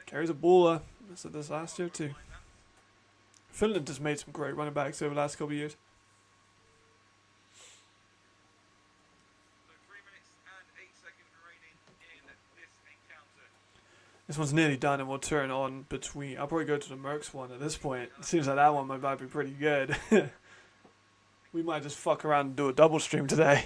Carry's a baller. I said this last year too. Finland has made some great running backs over the last couple of years. So 3 minutes and 8 seconds remaining in this encounter. This one's nearly done and we'll turn on between... I'll probably go to the Mercs one at this point. It seems like that one might be pretty good. We might just fuck around and do a double stream today.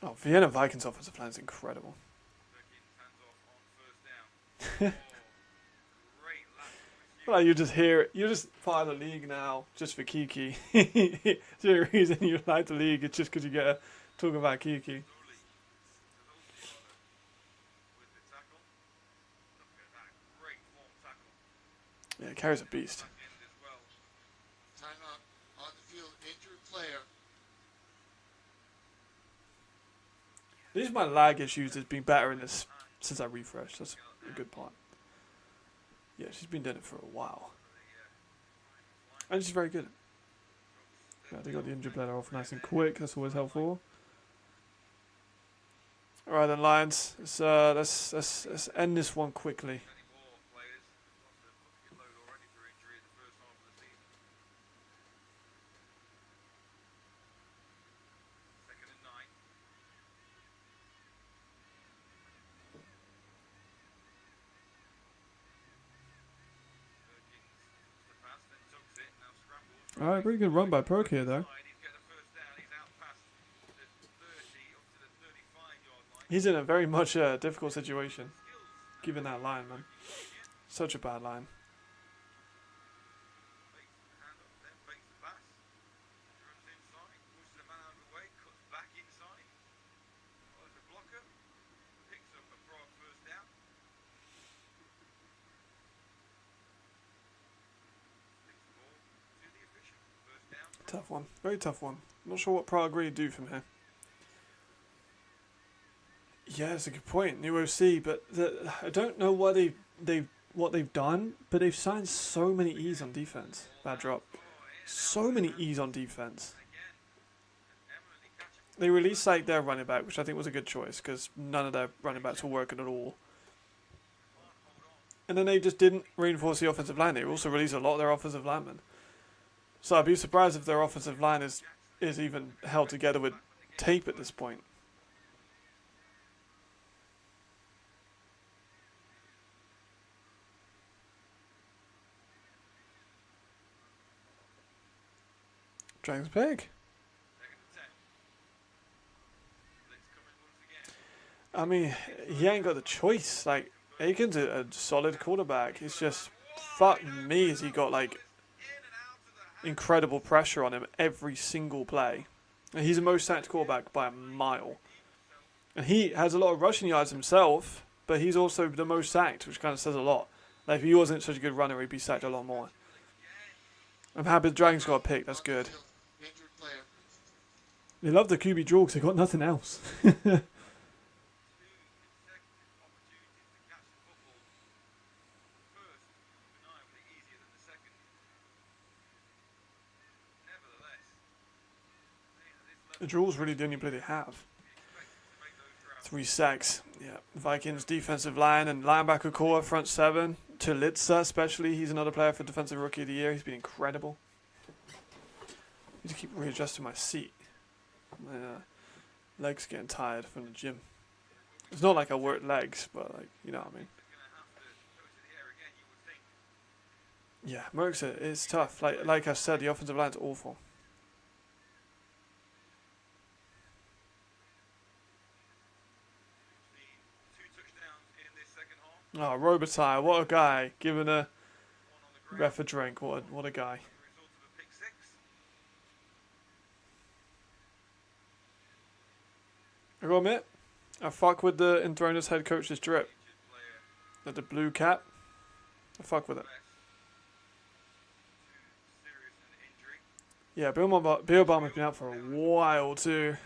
Oh, Vienna Vikings offensive line is incredible. I feel like you're just part of the league now, just for Kiki. The only reason you like the league is just because you get to talk about Kiki. Yeah, Carry's a beast. Timeout on the field, injured player. At least my lag issues has been better in this since I refreshed. That's a good part. Yeah, she's been doing it for a while. And she's very good. Yeah, they got the injured player off nice and quick. That's always helpful. Alright then, Lions. Let's end this one quickly. Alright, pretty good run by Perk here though. He's in a very much difficult situation, given that line, man. Such a bad line. Tough one. Very tough one. Not sure what Prague really do from here. Yeah, that's a good point. New OC, but I don't know what they've done, but they've signed so many E's on defense. Bad drop. So many E's on defense. They released like their running back, which I think was a good choice because none of their running backs were working at all. And then they just didn't reinforce the offensive line. They also released a lot of their offensive linemen. So I'd be surprised if their offensive line is even held together with tape at this point. Dragon's Pig. I mean, he ain't got the choice. Like, Aiken's a solid quarterback. It's just, fuck me, has he got like incredible pressure on him every single play. And he's the most sacked quarterback by a mile. And he has a lot of rushing yards himself, but he's also the most sacked, which kind of says a lot. Like, if he wasn't such a good runner, he'd be sacked a lot more. I'm happy the Dragons got a pick, that's good. They love the QB draw because they got nothing else. The draw's really the only play they have. 3 sacks. Yeah. Vikings defensive line and linebacker core, front 7. Tulitsa especially, he's another player for Defensive Rookie of the Year. He's been incredible. I need to keep readjusting my seat. My legs getting tired from the gym. It's not like I work legs, but like, you know what I mean. Yeah, Mercs, it's tough. Like I said, the offensive line's awful. Oh, Robitaille, what a guy. Giving a ref a drink. What a guy. I gotta admit, I fuck with the Enthroners head coach's drip. At the blue cap. I fuck with it. Yeah, Bill Obama's been out for a while too.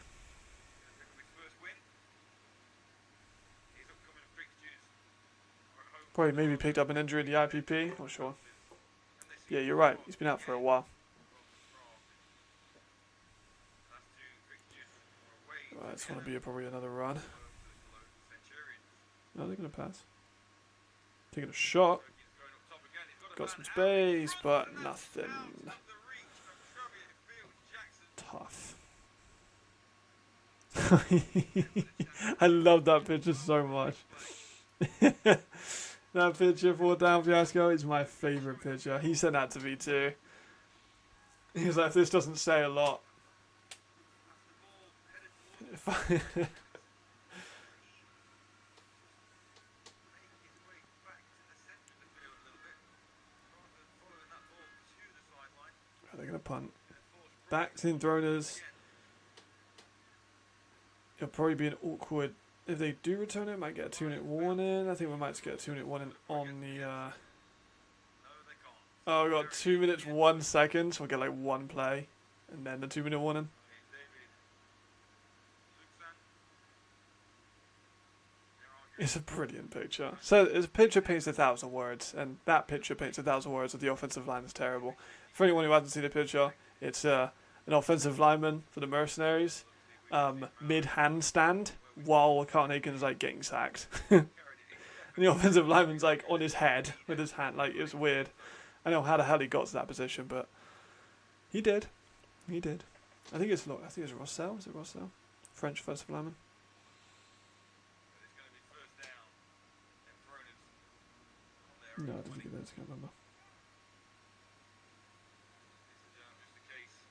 Probably maybe picked up an injury in the IPP, not sure. Yeah, you're right. He's been out for a while. Last two fixtures were away Right, it's going to be probably another run. to the Cologne Centurions. No, they're going to pass. Taking a shot. He's going up top again. He's got a Got man some out. space, but That's nothing. out of the reach from Traviot Field Jackson. Tough. I love that picture so much. That picture for down fiasco is my favourite picture. He sent that to me too. He was like, this doesn't say a lot. If I Making his way back to the centre of the field a little bit. Rather than following that ball to the sideline. They're going to punt. Forced Back to Enthroners. It'll probably be an awkward... If they do return it, might get a 2-minute warning. I think we might just get a 2-minute warning on the... No, they can't. Oh, we got 2 minutes, 1 second. So we'll get like one play. And then the 2-minute warning. David Luxan. It's a brilliant picture. So a picture paints 1,000 words. And that picture paints 1,000 words of the offensive line is terrible. For anyone who hasn't seen the picture, it's an offensive lineman for the Mercenaries. Mid-handstand while Cartnaken's like getting sacked. And the offensive lineman's like on his head with his hand, like it's weird. I don't know how the hell he got to that position, but he did. He did. I think it's Rossell. Is it Rossell? French offensive lineman. But it's going to be first down. Enthroners on their No, I own didn't 20. think that's I can't remember. This is just the case.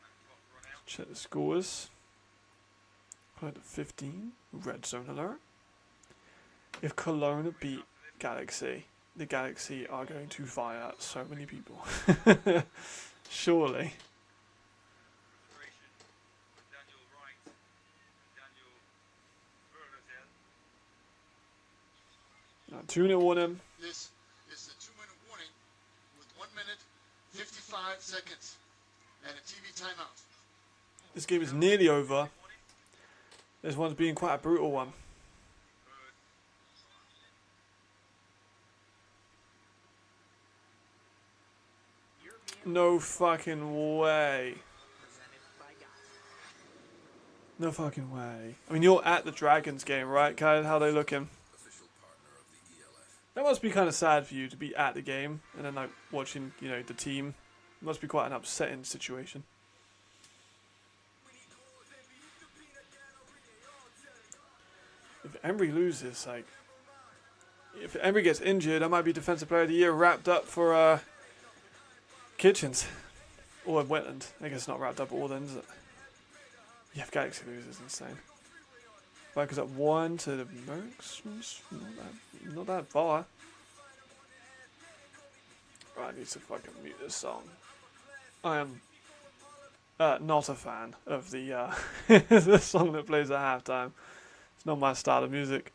And clock run out. Check the scores. Put it at 15. Red zone alert. If Cologne beat Galaxy, the Galaxy are going to fire so many people. Surely. Restoration for Daniel Wright and Daniel Verlazel. 2-minute warning. This is the 2-minute warning with 1 minute, 55 seconds, and a TV timeout. This game is nearly over. This one's being quite a brutal one. European No fucking way. presented by Yachts. No fucking way. I mean, you're at the Dragons game, right, Kyle? How they looking? Official partner of the ELF. That must be kind of sad for you to be at the game and then like watching, the team. It must be quite an upsetting situation. If Embry loses, like, if Embry gets injured, I might be Defensive Player of the Year wrapped up for Kitchens or Wetland. I guess it's not wrapped up all then, is it? Yeah, if Galaxy loses, insane. Vikings up 1 to the Mercs. Not that far. Right, I need to fucking mute this song. I am not a fan of the the song that plays at halftime. It's not my style of music.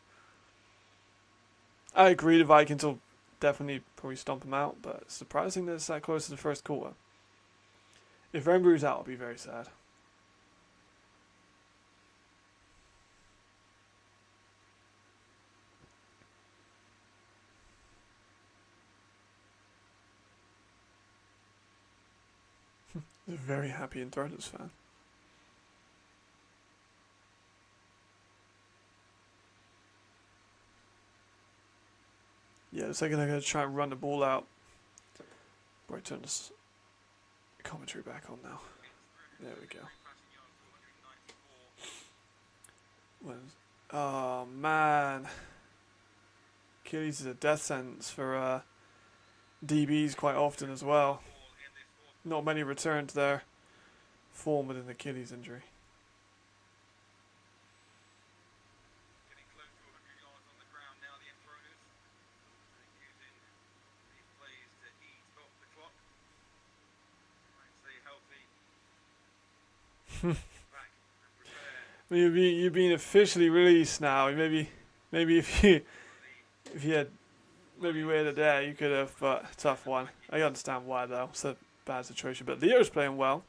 I agree the Vikings will definitely probably stomp them out, but it's surprising that it's that close to the first quarter. If Embry's out, I'll be very sad. A very happy Enthroners fan. Yeah, the second they're going to try and run the ball out. Where I turn this commentary back on now. There we go. Oh man. Achilles is a death sentence for DBs quite often as well. Not many return to their form with an Achilles injury. Getting close to 100 yards on the ground now, the Enthroners. Using these plays to eat up the clock. Try and stay healthy. Back and prepare. I mean, you've been officially released now. Maybe if you had maybe waited a day, you could have. But tough one. I understand why though. It's a bad situation. But Leo's playing well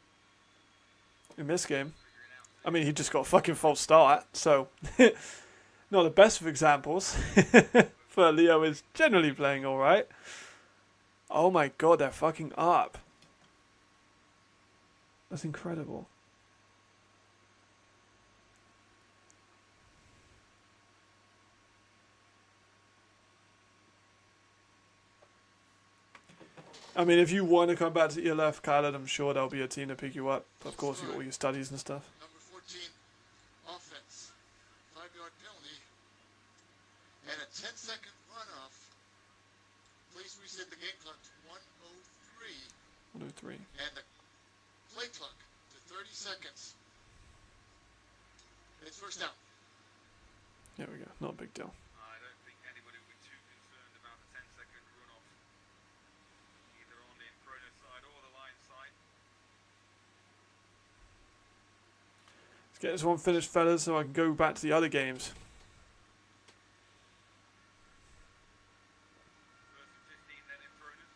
in this game. I mean, he just got a fucking false start, so not the best of examples. But Leo is generally playing all right. Oh my god, they're fucking up. That's incredible. I mean, if you want to come back to ELF, Khaled, I'm sure there'll be a team to pick you up. Of course, you got all your studies and stuff. Number 14, offense. 5-yard penalty. And a 10-second runoff. Please reset the game clock to 1:03. 103. And the play clock to 30 seconds. It's first down. There we go. Not a big deal. I don't think anybody would be too concerned about the 10-second runoff, either on the Enthroners side or the Lions side. Let's get this one finished, fellas, so I can go back to the other games. First and 15 then Enthroners.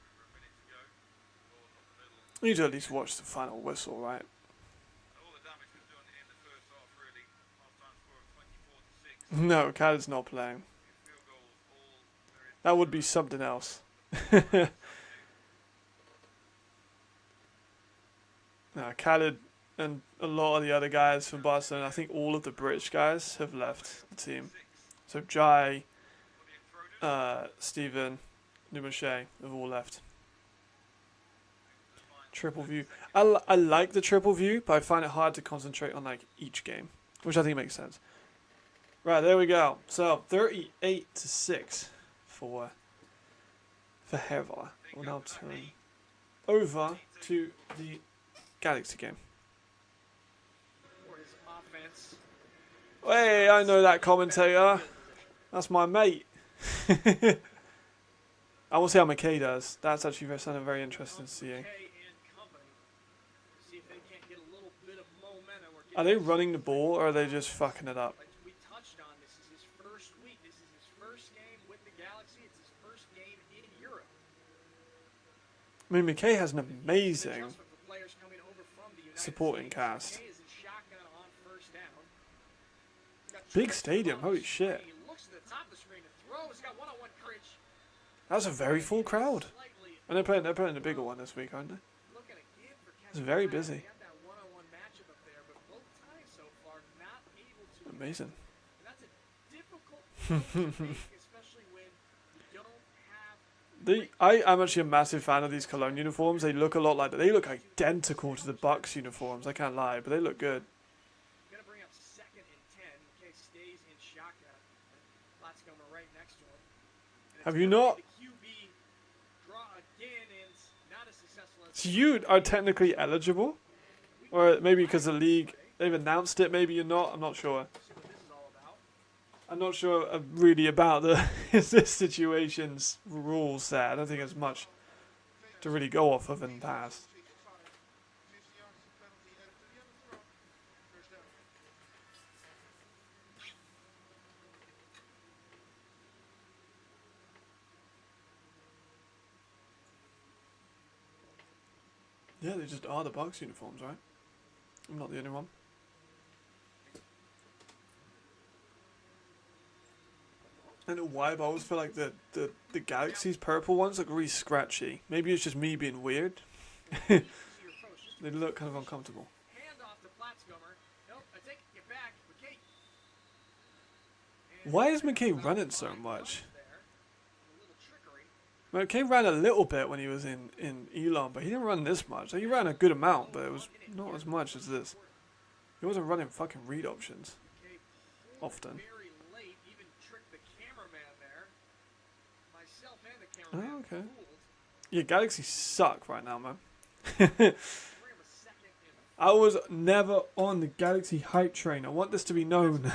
Over a minute to go. Ball up the middle. You need to at least watch the final whistle, right? All the damage was done in the first half, really. Half-time score of 24-6. No, Khaled's not playing. Field goals, all there is. That would be something else. No, Khaled and a lot of the other guys from Barcelona, I think all of the British guys have left the team. So Jai, Stephen, Numache have all left. Triple view. I like the triple view, but I find it hard to concentrate on like each game, which I think makes sense. Right, there we go. So 38-6 for Fehervar. We'll now turn over to the Galaxy game. For his offense. Hey, I know that commentator. That's my mate. I will see how McKay does. That's actually something very interesting to see. Kay and company. See if they can't get a little bit of momentum or get Are they running the ball or are they just fucking it up? Like we touched on, this is his first week. This is his first game with the Galaxy. It's his first game in Europe. I mean, McKay has an amazing Adjustment for players coming over from the United supporting States. cast. McKay is in shotgun on first down. Got Big Trent stadium, Close. holy shit. He looks to the top of the screen to throw. He's got one-on-one courage. That's a very full crowd. Slightly And they're playing the bigger one this week, aren't they? looking again for It's Kevin very Bryant. busy. They got that one-on-one matchup up there, but both times so far not able to. Amazing. And that's a difficult throw to make, especially when you don't have. I'm actually a massive fan of these Cologne uniforms. They look a lot like they look identical to the Bucks uniforms. I can't lie, but they look good. Gonna bring up 2nd and 10. McKay stays in shotgun. Platzcomer right next to him. And Have it's you gonna not? be the QB draw again, and not as successful as. So you are technically eligible, or maybe because the league they've announced it. Maybe you're not. I'm not sure. See what this is all about. I'm not sure really about the this situation's rules there. I don't think there's much to really go off of in the past. 50 yards penalty headed to the end of the throw. First down. Yeah, they just are the Bucks uniforms, right? I'm not the only one. I don't know why, but I always feel like the Galaxy's purple ones look really scratchy. Maybe it's just me being weird. Easier approach. Just They look kind of uncomfortable. hand off to Platzcomer. Nope, I take it back. McKay. And Why is McKay running so much? there. A little trickery. McKay ran a little bit when he was in Elon, but he didn't run this much. Like, he ran a good amount, but it was not as much as this. He wasn't running fucking read options McKay pulled often. very late, even tricked the cameraman there. Myself and the cameraman Oh, okay. fooled. Yeah, Galaxy suck right now, man. Bring him a 2nd and I was never on the Galaxy hype train. I want this to be known. first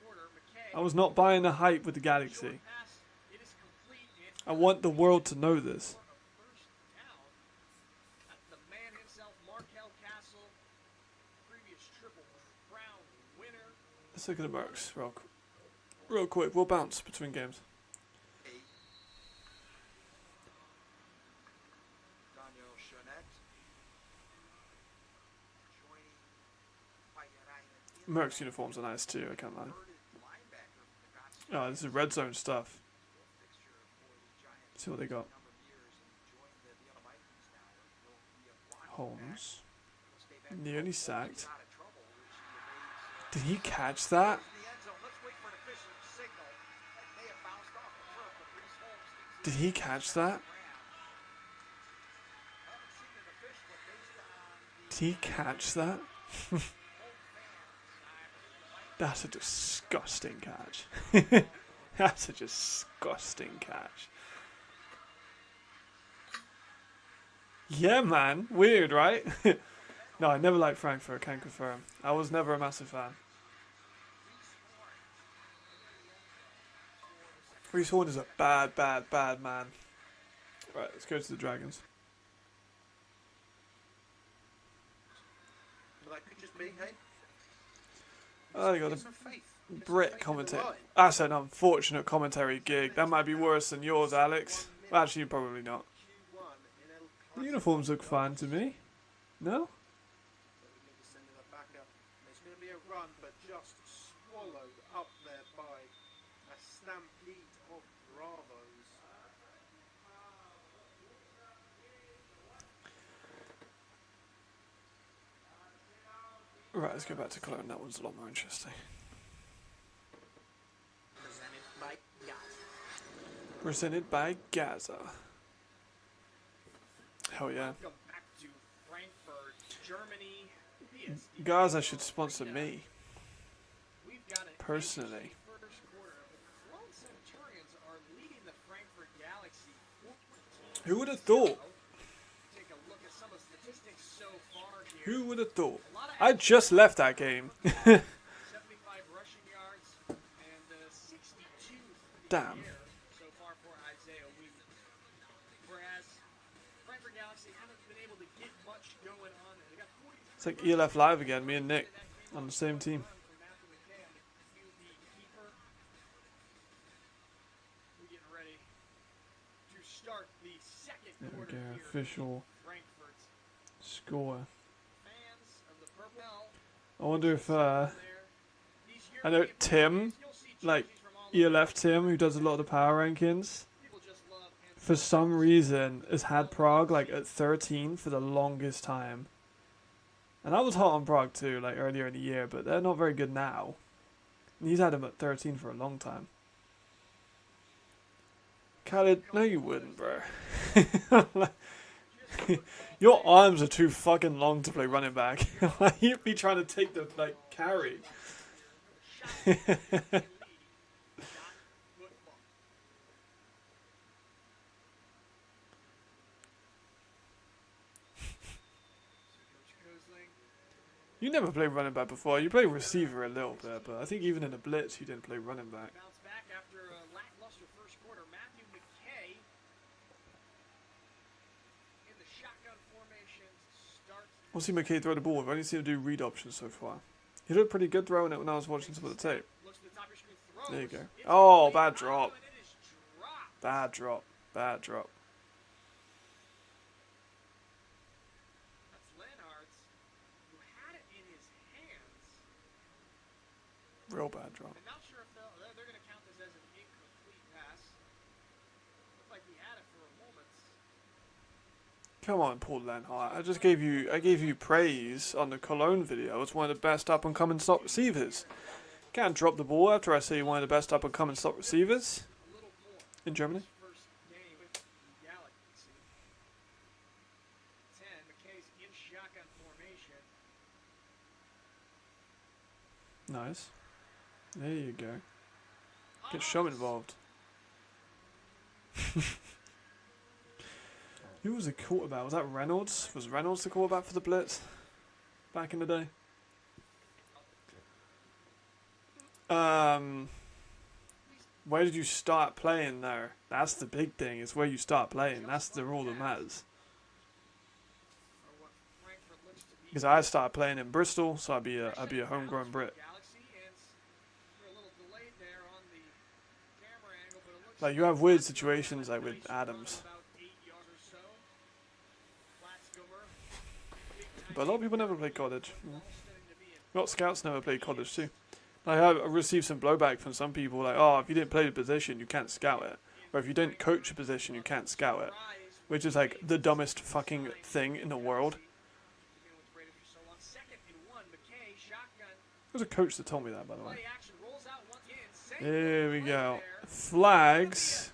quarter. McKay. I was not buying the hype with the Galaxy. Short pass. It is complete. And I want the world to know this. for a first down. That's the man himself, Markel Castle, previous Triple Crown winner. Let's look at the Mercs real quick. We'll bounce between games. Daniel Schoenet. Joining Fehervar. Mercs uniforms are nice too, I can't lie. Linebacker for the Kutasi. Oh, this is red zone stuff. See what they got. number of years and joined the other Vikings now. He'll be a block Holmes. He'll stay back. Nearly Holmes is sacked. out of trouble, which he Did he catch that? evades, the end zone. Let's wait for an official signal. That may have bounced off the turf, but Reese Holmes thinks Did he catch that? haven't seen an official, but based on Did he catch that? That's a disgusting catch. That's a disgusting catch. Yeah, man. Weird, right? No, I never liked Frankfurt, can confirm. I was never a massive fan. Reese Horn is a bad, bad, bad man. Right, let's go to the Dragons. Well, that could just be, hey. Oh, they got Get the some faith. Get some Brit faith in the commentator. line. That's an unfortunate commentary gig. That might be worse than yours, Alex. Well, actually, probably not. Q1 in El The Clasico. uniforms look fine to me. No? So we need to send it back up. It's going to be a run, but just swallowed up there by a stampede of Bravos. Right, let's go back to Cologne. That one's a lot more interesting. Presented by Yacht. Presented by Gaza. Hell yeah. Welcome back to Frankfurt, Germany. PSD. Gaza should sponsor me, We've got an personally. interesting first quarter. The Cologne Centurions are leading the Frankfurt Galaxy 14. Who would have thought? Take a look at some of the statistics so far here. Who would have thought? A lot of I just left that game. 75 rushing yards and 62 Damn. in the air so far for Isaiah Wheaton. Whereas Frankfurt Galaxy haven't been able to get much going on. They got 40 It's like ELF Live again, me and Nick on the same team. from Matthew McKay on the QB keeper. We're getting ready to start the second There we quarter go, here. official Frankfurt score. fans of the Purple. I wonder if, there. These I know European Tim, players, you'll see like jerseys from all over. ELF Tim, who does a lot of the power rankings, People just love for some reason has had Prague like at 13 for the longest time. And I was hot on Prague too, like earlier in the year, but they're not very good now. And he's had him at 13 for a long time. Khaled, no you wouldn't, bro. Your arms are too fucking long to play running back. Like, you'd be trying to take the like carry. You never played running back before. You played receiver a little bit, but I think even in a blitz you didn't play running back. Bounce back after a lackluster first quarter. Matthew McKay in the shotgun formation starts. We'll see McKay throw the ball. I've only seen him do read options so far. He looked pretty good throwing it when I was watching some of the tape. Looks to the top of your screen, throws. There you go. It's Oh, complete. bad drop. And it is dropped. Bad drop. Bad drop. That's Lenhartz, who had it in his hands. Real bad drop. I'm not sure if they're going to count this as an incomplete pass. Looked like he had it for a moment. Come on, Paul Lenhart. I gave you praise on the Cologne video. It's one of the best up and coming slot receivers. Can't drop the ball after I say you're one of the best up and coming slot receivers A little more. in Germany. First game with the Galaxy. 10. McKay's in shotgun formation. Nice. There you go. Get Shum involved. Who was the quarterback? Was that Reynolds? Was Reynolds the quarterback for the Blitz back in the day? Where did you start playing there? That's the big thing. It's where you start playing. That's the rule that matters. Or what Frankfurt looks to be. Because I started playing in Bristol, so I'd be a homegrown Brit. Galaxy, and we're a little delayed there on the camera angle, but it looks Like you have weird situations like with Adams. about 8 yards or so. Flat scummer. Big But a lot of people never play college. ball studying to be in. A lot of scouts never played college too. Like I received some blowback from some people like, oh, if you didn't play the position, you can't scout it. Or if you don't coach a position, you can't scout it. Which is like the dumbest fucking thing in the world. There's a coach that told me that, by the way. Here we go. Flags.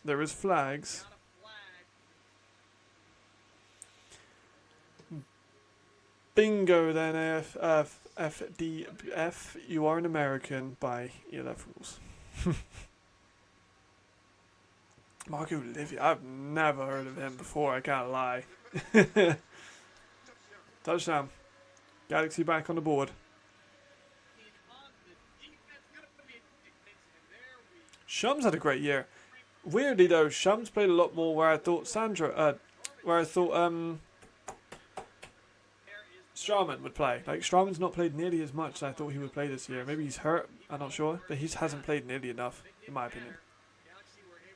There is flags. Bingo then, FDF. You are an American by ELF rules. Marco Livia. I've never heard of him before, I can't lie. Touchdown. Galaxy back on the board. Shums had a great year. Weirdly though, Shums played a lot more where I thought Straumann would play. Like, Straumann's not played nearly as much as I thought he would play this year. Maybe he's hurt, I'm not sure. But he hasn't played nearly enough, in my opinion.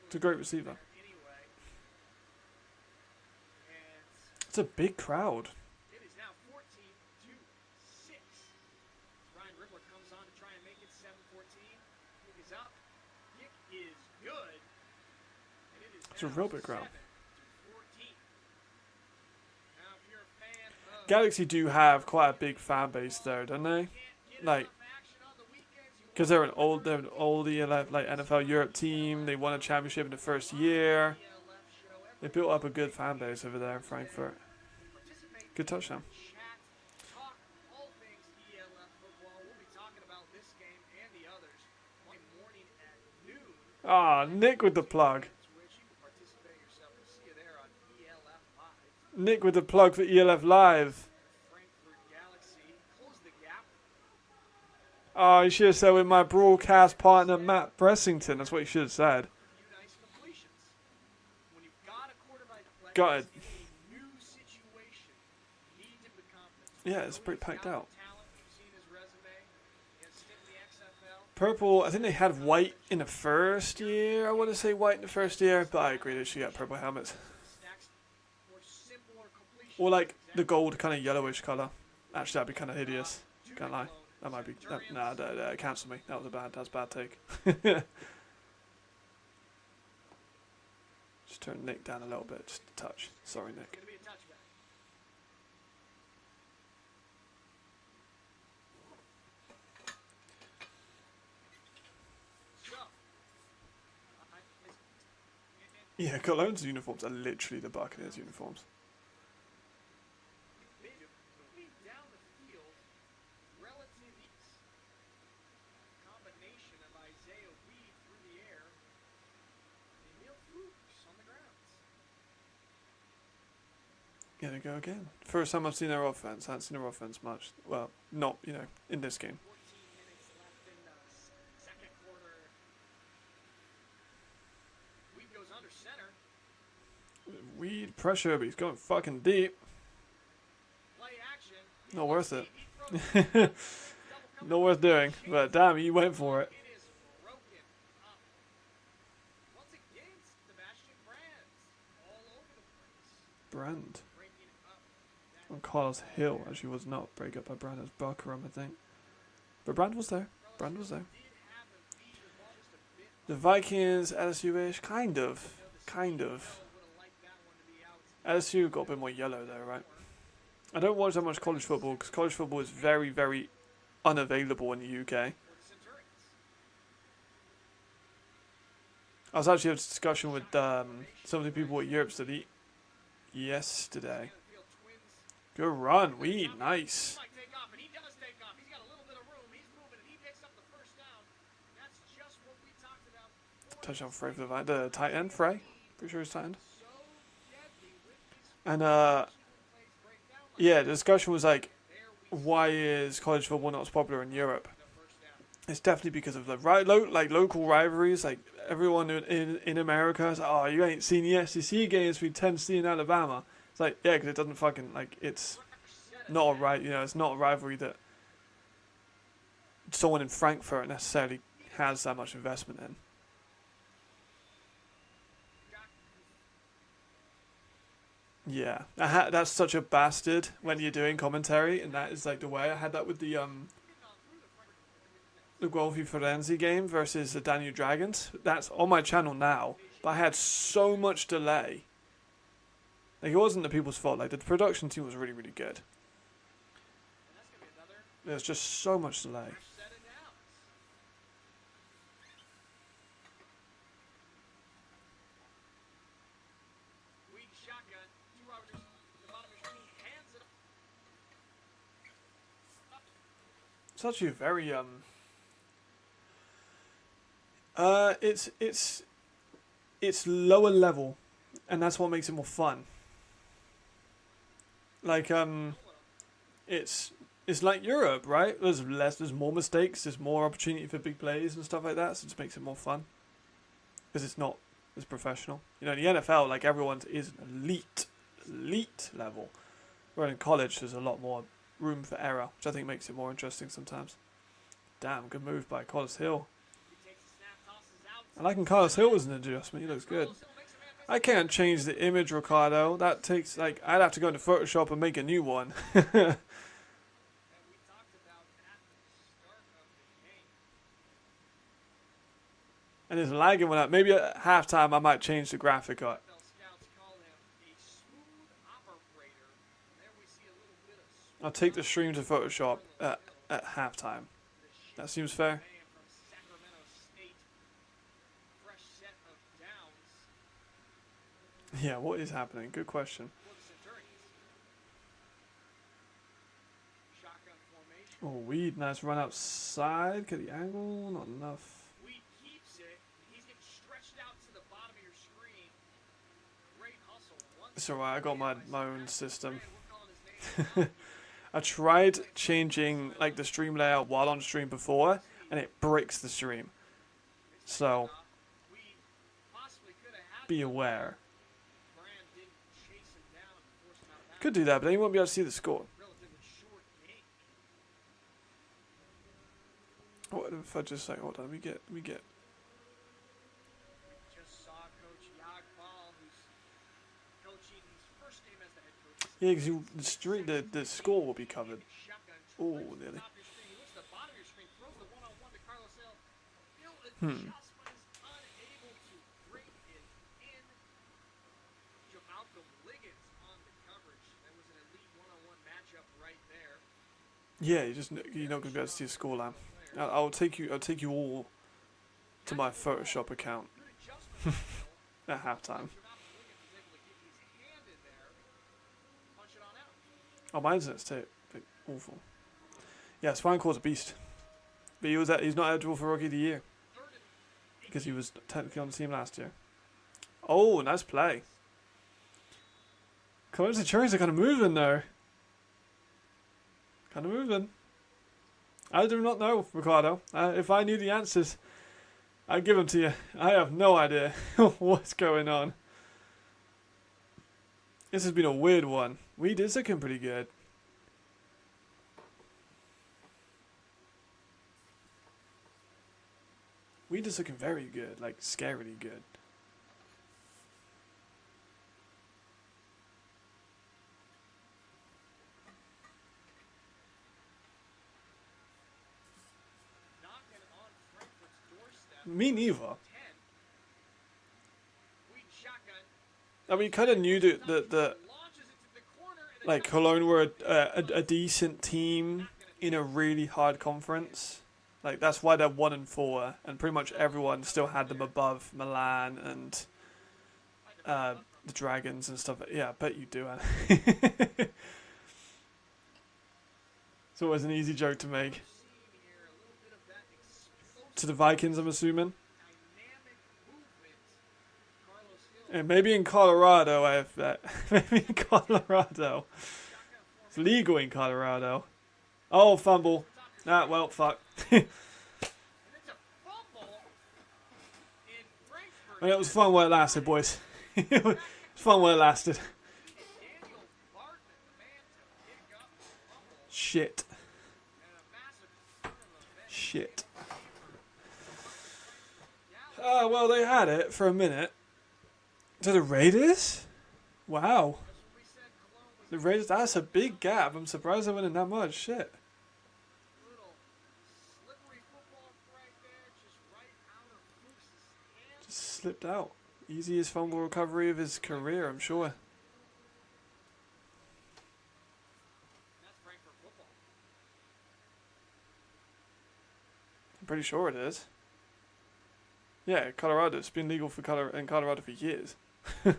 It's a great receiver. It's a big crowd. It is now 14-6. Ryan Ribbler comes on to try and make it 7-14. Kick is up. Kick is good. And it is It's a real big crowd. 7-14. Now, if you're a fan of Galaxy do have quite a big fan base though, don't they? Like, because they're an old ELF, like NFL Europe team. They won a championship in the first year. They built up a good fan base over there in Frankfurt. Good touchdown. Ah, Nick with the plug. Nick with the plug for ELF Live. Oh, you should have said with my broadcast partner Matt Bressington. That's what you should have said. Got it. Yeah, it's pretty packed out. Purple, I think they had white in the first year. I want to say white in the first year, but I agree they should get purple helmets. Or like the gold kind of yellowish colour. Actually, that'd be kind of hideous. Can't lie. That might be. Nah, cancel me. That was a bad take. Just turn Nick down a little bit, just a touch. Sorry, Nick. Yeah, Cologne's uniforms are literally the Buccaneers uniforms. Gonna go again. First time I've seen their offense. I haven't seen their offense much. Well, not, in this game. 14 minutes left in the second quarter. Weed goes under center. Weed pressure, but he's going fucking deep. Play action. Not worth it. Not worth doing. But damn, you went for it. It is broken up. Once again, Sebastian Brands all over the place. Brand. Breaking up. On Carlos Hill, actually was not break up by Brand as Buckram, I think. But Brand was there. Brand was there. The Vikings, LSU-ish, kind of. LSU got a bit more yellow there, right? I don't watch that much college football because college football is very, very unavailable in the UK. I was actually having a discussion with some of the people at Europe Study yesterday. Good run, Weed, nice. Touchdown Frey for the tight end, Frey. Pretty sure he's tight end. And yeah, the discussion was like, why is college football not as popular in Europe? It's definitely because of the local rivalries. Like everyone in America is like, oh, you ain't seen the SEC games between Tennessee and Alabama. It's like, yeah, because it doesn't fucking it's not it's not a rivalry that someone in Frankfurt necessarily has that much investment in. Yeah, that's such a bastard when you're doing commentary, and that is like the way I had that with the Guelphi Firenze game versus the Danube Dragons. That's on my channel now, but I had so much delay. Like, it wasn't the people's fault. Like, the production team was really, really good. There's just so much delay. It's actually very it's lower level, and that's what makes it more fun. Like it's like Europe, right? There's more mistakes, there's more opportunity for big plays and stuff like that, so it just makes it more fun because it's not as professional. You know, in the NFL, like, everyone is elite level, where in college there's a lot more room for error, which I think makes it more interesting sometimes. Damn, good move by Carlos Hill. I like Carlos Hill as an adjustment. He looks good. I can't change the image, Ricardo. That takes, like, I'd have to go into Photoshop and make a new one. And it's lagging when maybe at halftime I might change the graphic art. I'll take the stream to Photoshop at halftime. That seems fair. Yeah, what is happening? Good question. Oh, Weed, nice run outside. Get the angle, not enough. It's alright, I got my own system. I tried changing, like, the stream layout while on stream before, and it breaks the stream. So, be aware. Could do that, but then you won't be able to see the score. What if I just say, hold on, we get. Yeah, because the score will be covered. Oh, nearly. Yeah, you're not gonna be able to see a scoreline. I'll take you all to my Photoshop account at halftime. Oh, my internet's awful. Yeah, Swinecore's a beast. But he's not eligible for Rookie of the Year. Because he was technically on the team last year. Oh, nice play. Cologne Centurions are kind of moving though. Kind of moving. I do not know, Ricardo. If I knew the answers, I'd give them to you. I have no idea what's going on. This has been a weird one. Weed is looking pretty good. Weed is looking very good, like scarily good. Me neither. I mean, kind of knew that like Cologne were a decent team in a really hard conference. Like, that's why they're 1-4, and pretty much everyone still had them above Milan and the Dragons and stuff. Yeah, I bet you do. It's always an easy joke to make. To the Vikings, I'm assuming. And maybe in Colorado, I have that. Maybe in Colorado. It's legal in Colorado. Oh, fumble. Ah, well, fuck. I mean, it was fun while it lasted, boys. It was fun while it lasted. Shit. Well, they had it for a minute. To the Raiders? Wow. The Raiders, that's a big gap. I'm surprised they're winning that much. Shit. Little slippery football right there, just right out of Fuchs' hands. Just slipped out. Easiest fumble recovery of his career, I'm sure. That's Frankfurt football. I'm pretty sure it is. Yeah, Colorado. It's been legal for in Colorado for years. Let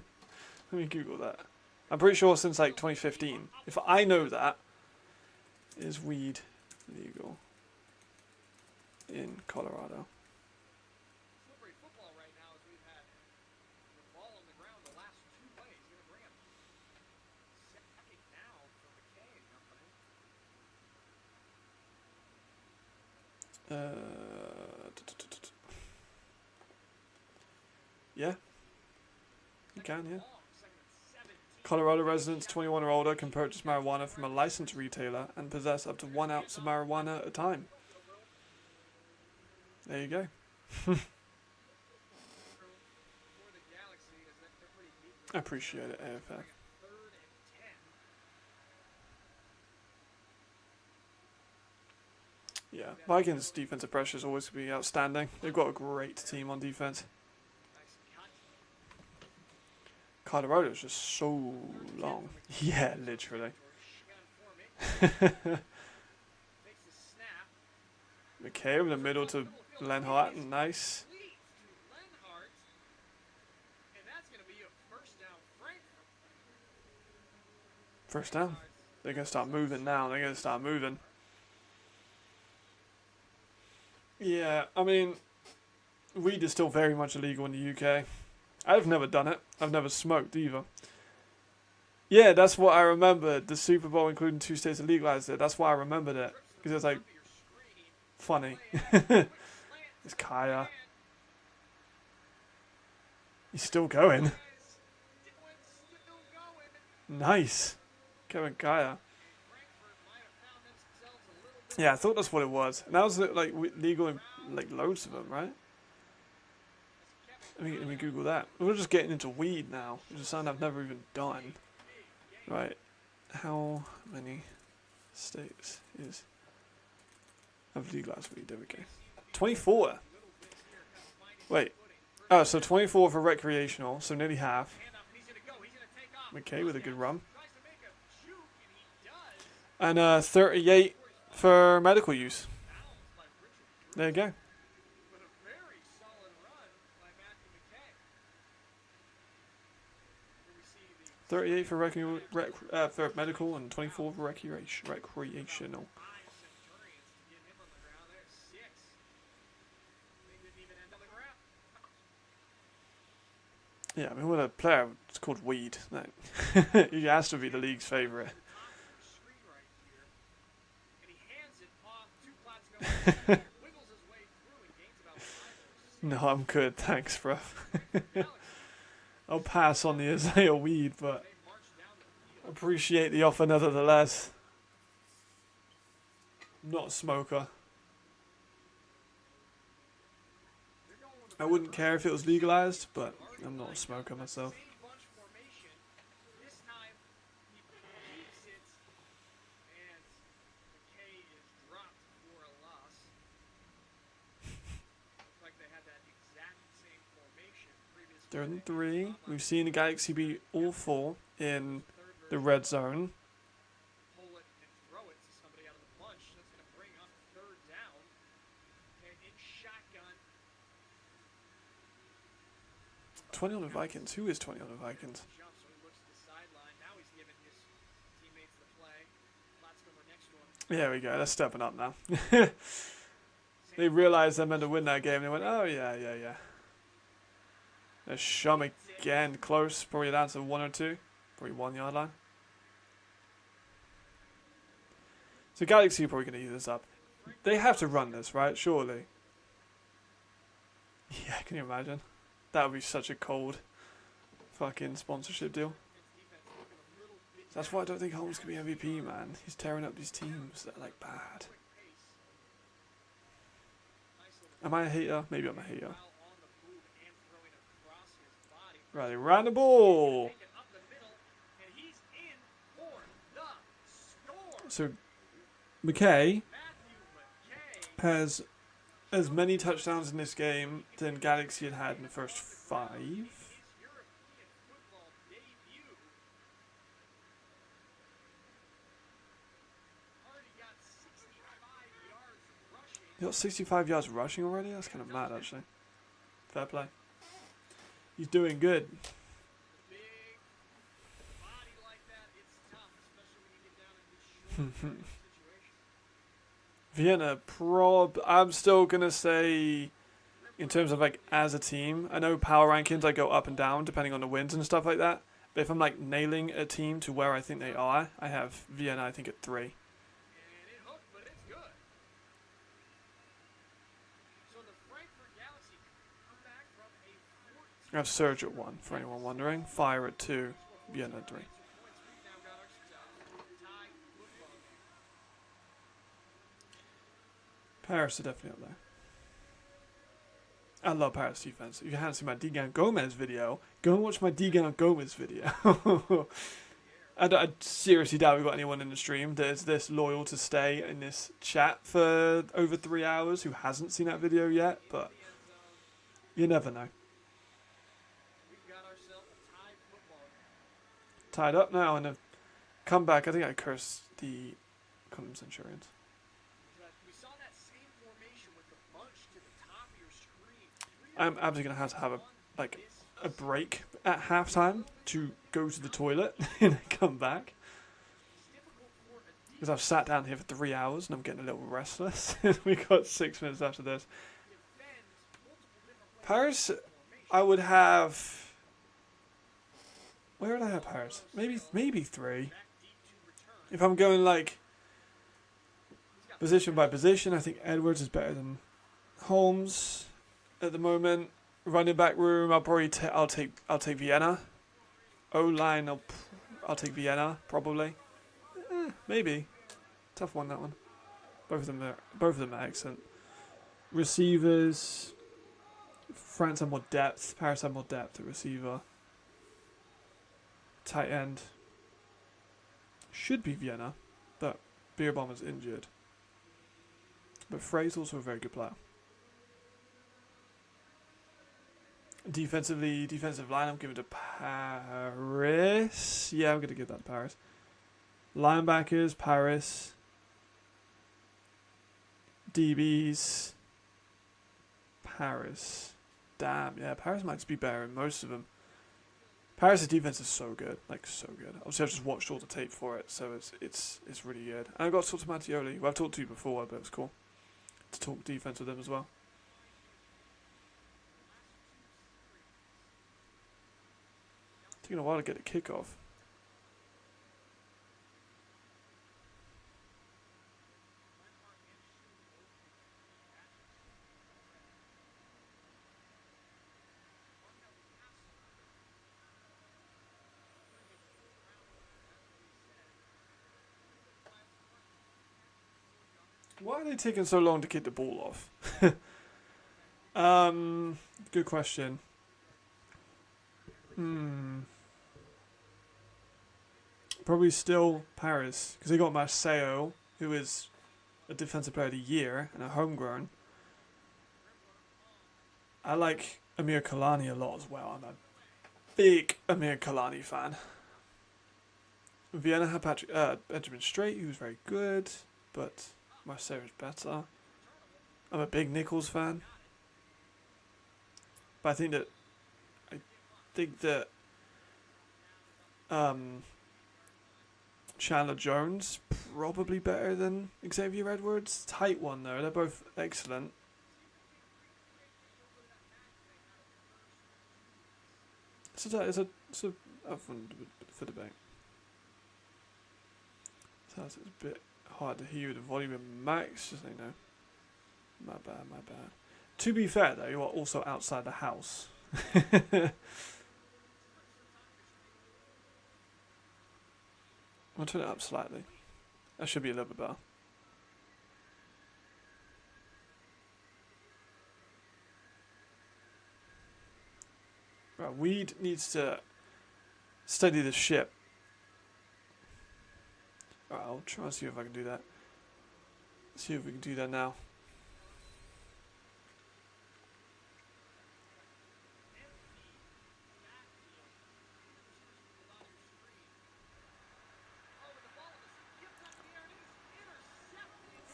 me Google that. I'm pretty sure since like 2015. If I know that, is weed legal in Colorado? Slippery football right now as we've had the ball on the ground the last 2 plays. Going to bring him second down for McKay and company. Yeah. You can, yeah. Long, second and 17. Colorado residents 21 or older can purchase marijuana from a licensed retailer and possess up to 1 ounce of marijuana at a time. There you go. For the Galaxy, is that they're pretty deep. I appreciate it, AFF. Third and 10. Yeah, Vikings' defensive pressure is always going to be outstanding. They've got a great team on defense. Nice cut. Colorado's just so long. Yeah, literally. Takes the snap. McKay over the middle to Lenhart. Nice. Leads to Lenhart. And that's going to be a first down Frankfurt. First down. They're going to start moving now. They're going to start moving. Yeah, I mean, weed is still very much illegal in the UK. I've never done it. I've never smoked either. Yeah, that's what I remembered. The Super Bowl, including 2 states that legalized it. That's why I remembered it. Because it was like, funny. It's Kaya. He's still going. Nice. Kevin Kaya. Yeah, I thought that's what it was. And that was like legal in like loads of them, right? Let me Google that. We're just getting into weed now, which is something I've never even done. Right. How many states have legalized weed? There we go. 24. Wait. Oh, so 24 for recreational, so nearly half. McKay with a good run. And 38 for medical use. There you go. 38 for for medical and 24 for recreational. Yeah, I mean, with a player, it's called weed. He has to be the league's favourite. No, I'm good, thanks, bro. I'll pass on the Isaiah weed, but appreciate the offer nevertheless. Not a smoker. I wouldn't care if it was legalized, but I'm not a smoker myself. Third and 3. We've seen the Galaxy beat all 4 in the red zone. Pull it and throw it to somebody out of the bunch. That's going to bring up third down. Okay, in shotgun. 20 on the Vikings. Who is 20 on the Vikings? Jumps, so he looks to the sideline. Now he's giving his teammates the play. Platzkummer next to him. There we go. They're stepping up now. They realized they meant to win that game. They went, oh, yeah. There's Shum again. Close. Probably down to 1 or 2. Probably 1 yard line. So Galaxy are probably going to eat this up. They have to run this, right? Surely. Yeah, can you imagine? That would be such a cold fucking sponsorship deal. That's why I don't think Holmes can be MVP, man. He's tearing up these teams that are like bad. Am I a hater? Maybe I'm a hater. Right, they ran the ball. So McKay Matthew McKay. has as many touchdowns in this game than Galaxy had in the first 5. His European football debut. Already got 65 yards rushing. He got 65 yards rushing already? That's kind of mad, actually. Fair play. He's doing good. Big body like that, it's tough, especially when you get down in this short situation. Vienna, I'm still going to say, in terms of like as a team, I know power rankings, I go up and down depending on the wins and stuff like that. But if I'm like nailing a team to where I think they are, I have Vienna, I think, at 3. And it hooked, but it's good. So the Frankfurt Galaxy come back from a 14. I have Surge at 1, for anyone wondering. Fire at 2, Vienna at 3. Points. We've now got ourselves a tie football game. Paris are definitely up there. I love Paris defense. If you haven't seen my Digan Gomez video, go and watch my Digan Gomez video. I seriously doubt we've got anyone in the stream that is this loyal to stay in this chat for over 3 hours who hasn't seen that video yet, but you never know. We've got ourselves a tie football game. Tied up now and a comeback. I think I cursed the Cologne Centurions. We saw that same formation with the bunch to the top of your screen. I'm absolutely going to have a break at halftime to go to the toilet and come back. Because I've sat down here for 3 hours and I'm getting a little restless. We got 6 minutes after this. Paris, I would have... Where would I have Paris? Maybe 3. If I'm going like position by position, I think Edwards is better than Holmes at the moment. Running back room, I'll take Vienna. O-line, I'll take Vienna probably. Maybe. Tough one, that one. Both of them are excellent. Receivers, France have more depth. Paris have more depth at receiver. Tight end should be Vienna, but Beerbaumer's injured. But Frey's also a very good player. Defensive line, I'm giving to Paris. Yeah, I'm going to give that to Paris. Linebackers, Paris. DBs, Paris. Damn, yeah, Paris might just be better in most of them. Paris' defense is so good, like so good. Obviously, I've just watched all the tape for it, so it's really good. And I got to talk to Mattioli, who I've talked to before, but it was cool to talk defense with him as well. Taking a while to get a kickoff. Why are they taking so long to kick the ball off? Good question. Probably still Paris, because they got Marseille, who is a defensive player of the year and a homegrown. I like Amir Kalani a lot as well. I'm a big Amir Kalani fan. Vienna had Benjamin Straight, who was very good, but Marseille is better. I'm a big Nichols fan. But I think that Chandler Jones probably better than Xavier Edwards. Tight one though. They're both excellent. It's a up for debate. So it's a bit hard to hear with the volume and max. Just so you know. My bad. To be fair though, you are also outside the house. I'll turn it up slightly. That should be a little bit better. Right, Weed needs to steady the ship. Alright, I'll try and see if I can do that. See if we can do that now.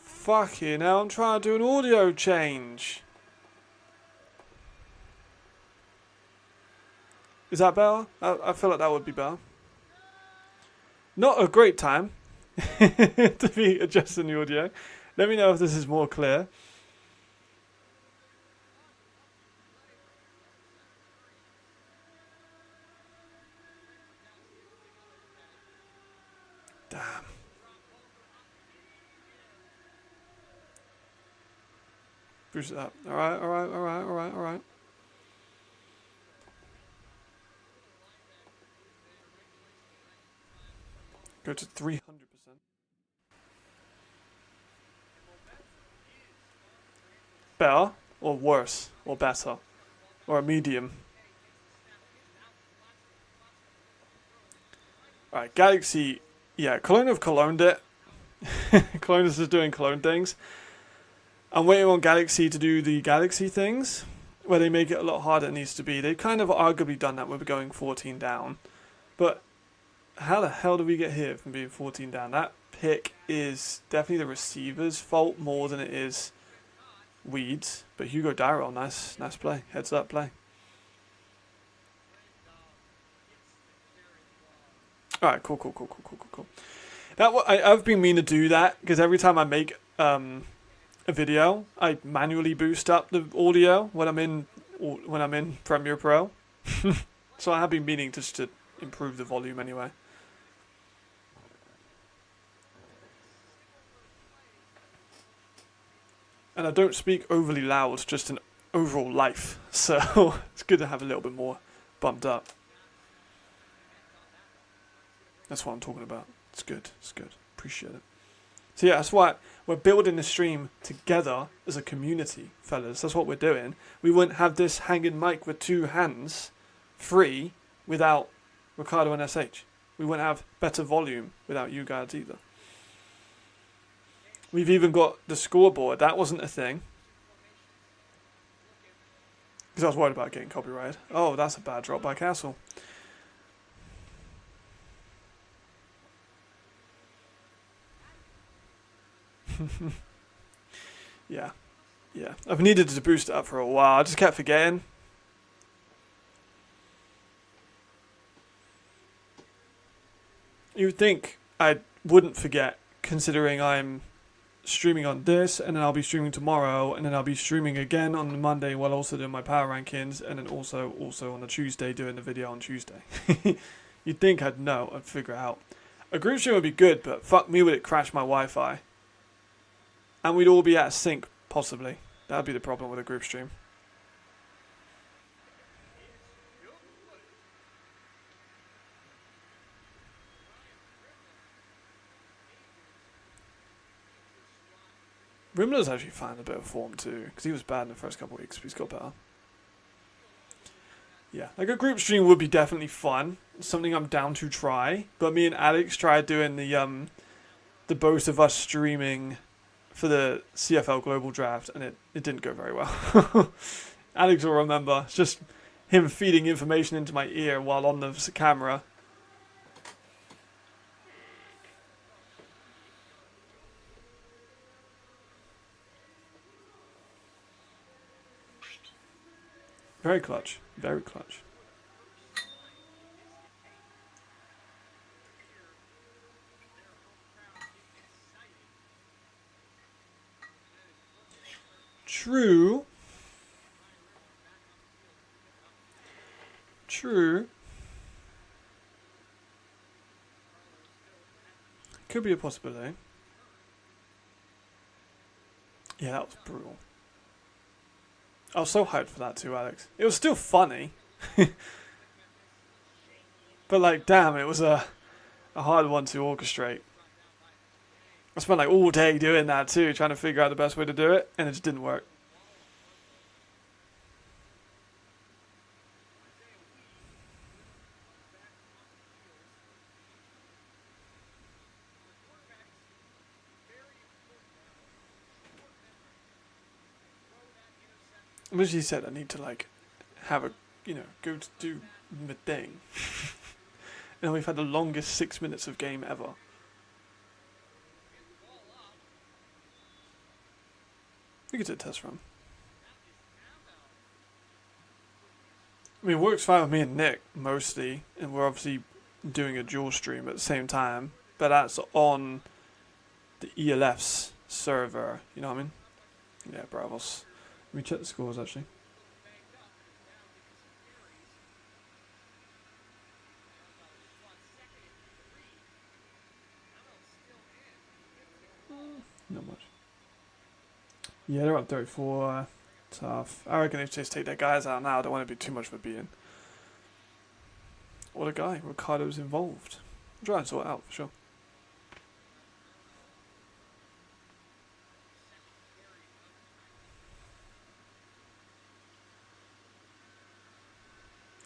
Fucking hell, I'm trying to do an audio change. Is that better? I feel like that would be better. Not a great time to be adjusting the audio. Let me know if this is more clear. Damn. Boost it up. Alright, alright, alright, alright, alright. Go to 300%. Better or worse or better or a medium. Alright, Galaxy. Yeah, Cologne have Cologned it. Cologne is just doing Cologne things. I'm waiting on Galaxy to do the Galaxy things where they make it a lot harder than it needs to be. They've kind of arguably done that with going 14 down. But how the hell do we get here from being 14 down? That pick is definitely the receiver's fault more than it is Weeds. But Hugo Darrell, nice play. Heads up play. Alright, cool. I've been meaning to do that because every time I make a video, I manually boost up the audio when I'm in Premiere Pro. So I have been meaning just to improve the volume anyway. And I don't speak overly loud, just in overall life. So it's good to have a little bit more bumped up. That's what I'm talking about. It's good. It's good. Appreciate it. So yeah, that's why we're building the stream together as a community, fellas. That's what we're doing. We wouldn't have this hanging mic with two hands free without Ricardo and SH. We wouldn't have better volume without you guys either. We've even got the scoreboard. That wasn't a thing. Because I was worried about getting copyrighted. Oh, that's a bad drop by Castle. Yeah. I've needed to boost it up for a while. I just kept forgetting. You'd think I wouldn't forget, considering I'm streaming on this, and then I'll be streaming tomorrow, and then I'll be streaming again on the Monday while also doing my power rankings, and then also on the Tuesday doing the video on Tuesday. You'd think I'd know, I'd figure it out. A group stream would be good, but fuck me would it crash my Wi-Fi. And we'd all be out of sync, possibly. That'd be the problem with a group stream. Rimler's actually found a bit of form too, because he was bad in the first couple of weeks, but he's got better. Yeah, like a group stream would be definitely fun. Something I'm down to try. But me and Alex tried doing the both of us streaming for the CFL Global Draft, and it didn't go very well. Alex will remember. It's just him feeding information into my ear while on the camera. Very clutch. Very clutch. True. Could be a possibility. Yeah, that was brutal. I was so hyped for that too, Alex. It was still funny. But like, damn, it was a hard one to orchestrate. I spent like all day doing that too, trying to figure out the best way to do it, and it just didn't work. As you said, I need to like have a, go to do my thing. And we've had the longest 6 minutes of game ever. We could do a test run. I mean, it works fine with me and Nick, mostly. And we're obviously doing a dual stream at the same time. But that's on the ELF's server. You know what I mean? Yeah, Bravos. Let me check the scores, actually. Not much. Yeah, they're up 34. Tough. I reckon they just take their guys out now. I don't want it to be too much of a beating. What a guy. Ricardo's involved. I'm trying to sort it out for sure.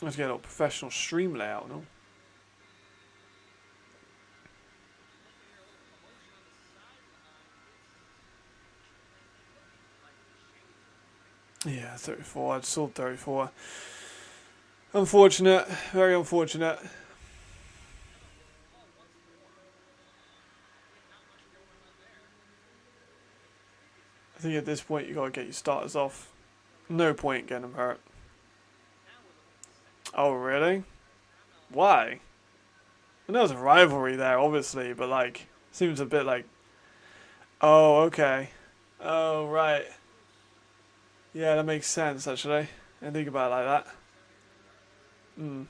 Let's get a professional stream layout, no? Yeah, 34. I'd sold 34. Unfortunate. Very unfortunate. I think at this point you gotta get your starters off. No point getting them hurt. Oh, really? Why? I know there's a rivalry there, obviously, but like, seems a bit like. Oh, okay. Oh, right. Yeah, that makes sense, actually. I didn't think about it like that. Hmm.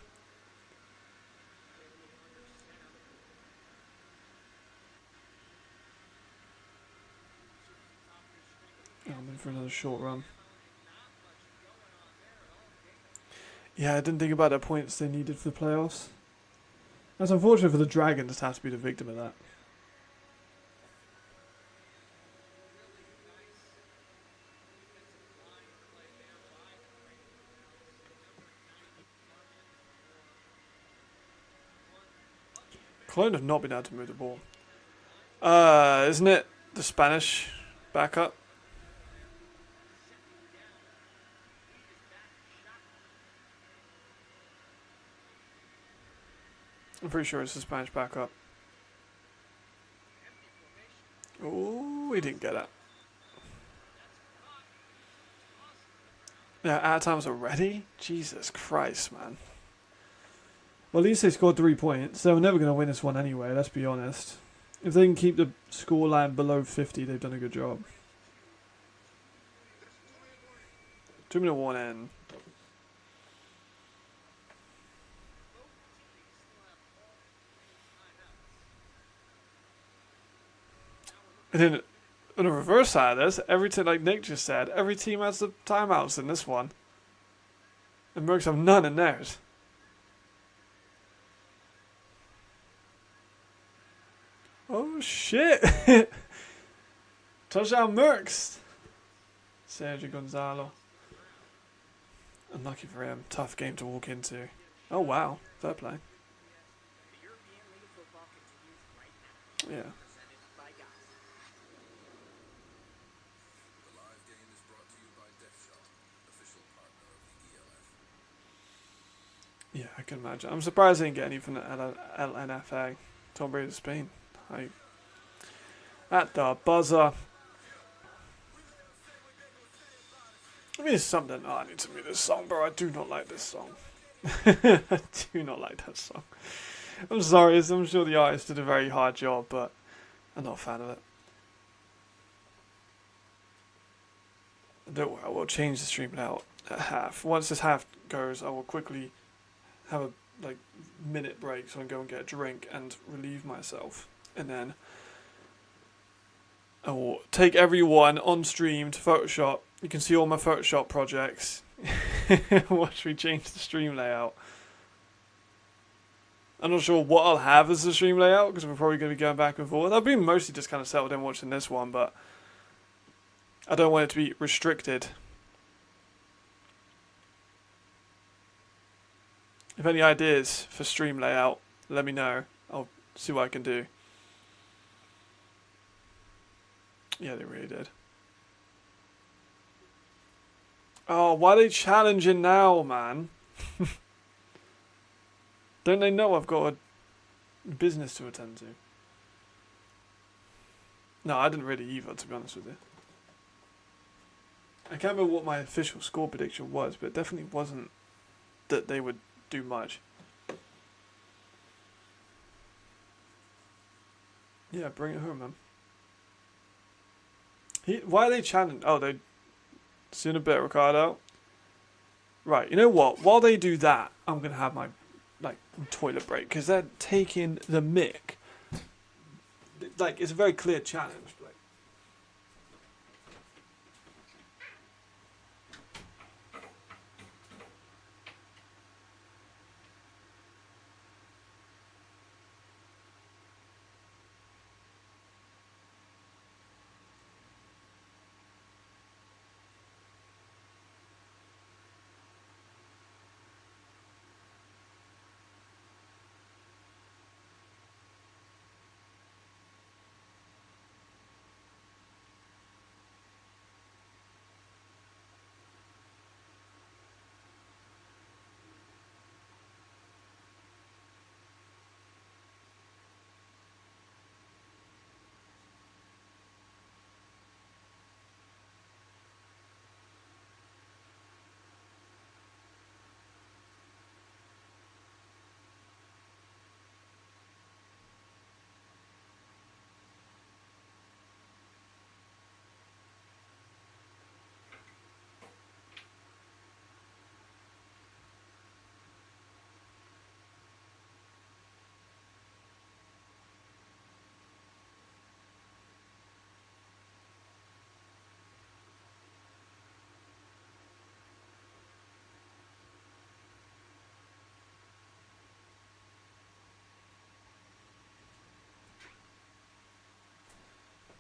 Oh, I'm in for another short run. Yeah, I didn't think about the points they needed for the playoffs. That's unfortunate for the Dragons to have to be the victim of that. Cologne have not been able to move the ball. Isn't it the Spanish backup? I'm pretty sure it's the Spanish backup. Oh, we didn't get it. Yeah, out of times already? Jesus Christ, man. Well, at least they scored 3 points. They were never going to win this one anyway, let's be honest. If they can keep the scoreline below 50, they've done a good job. 2-minute warning. And then, on the reverse side of this, every team, like Nick just said, every team has the timeouts in this one. And Mercs have none in theirs. Oh shit! Touchdown Mercs! Sergio Gonzalo. Unlucky for him. Tough game to walk into. Oh wow, fair play. Yeah. The live game is brought to you by DefShop, official partner of the ELF. Yeah, I can imagine. I'm surprised they didn't get any from the LNFA. Tom Brady of Spain. At the buzzer. I mean, it's something. Oh, I need to mute this song, bro. I do not like this song. I do not like that song. I'm sorry. I'm sure the artist did a very hard job, but I'm not a fan of it. Don't worry. I will change the stream layout at half. Once this half goes, I will quickly have a minute break so I can go and get a drink and relieve myself, and then I will take everyone on stream to Photoshop. You can see all my Photoshop projects. Watch me change the stream layout. I'm not sure what I'll have as the stream layout because we're probably going to be going back and forth. I've been mostly just kind of settled in watching this one, but I don't want it to be restricted. If any ideas for stream layout, let me know. I'll see what I can do. Yeah, they really did. Oh, why are they challenging now, man? Don't they know I've got a business to attend to? No, I didn't really either, to be honest with you. I can't remember what my official score prediction was, but it definitely wasn't that they would do much. Yeah, bring it home, man. Why are they challenging? Oh, they seen a bit, Ricardo. Right, you know what? While they do that, I'm gonna have my toilet break because they're taking the mick. Like, it's a very clear challenge. Like,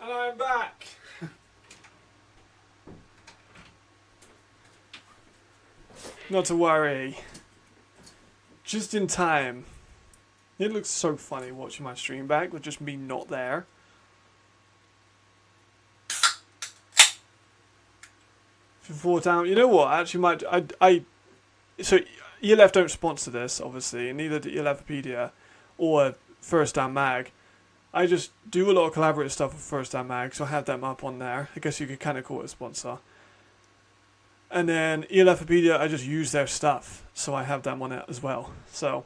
and I'm back. Not to worry. Just in time. It looks so funny watching my stream back with just me not there. For down, you know what? Actually, so ELF don't sponsor this, obviously, and neither do ELFpedia or First Down Mag. I just do a lot of collaborative stuff with First Down Mag, so I have them up on there. I guess you could kind of call it a sponsor. And then ELFpedia, I just use their stuff, so I have them on it as well. So,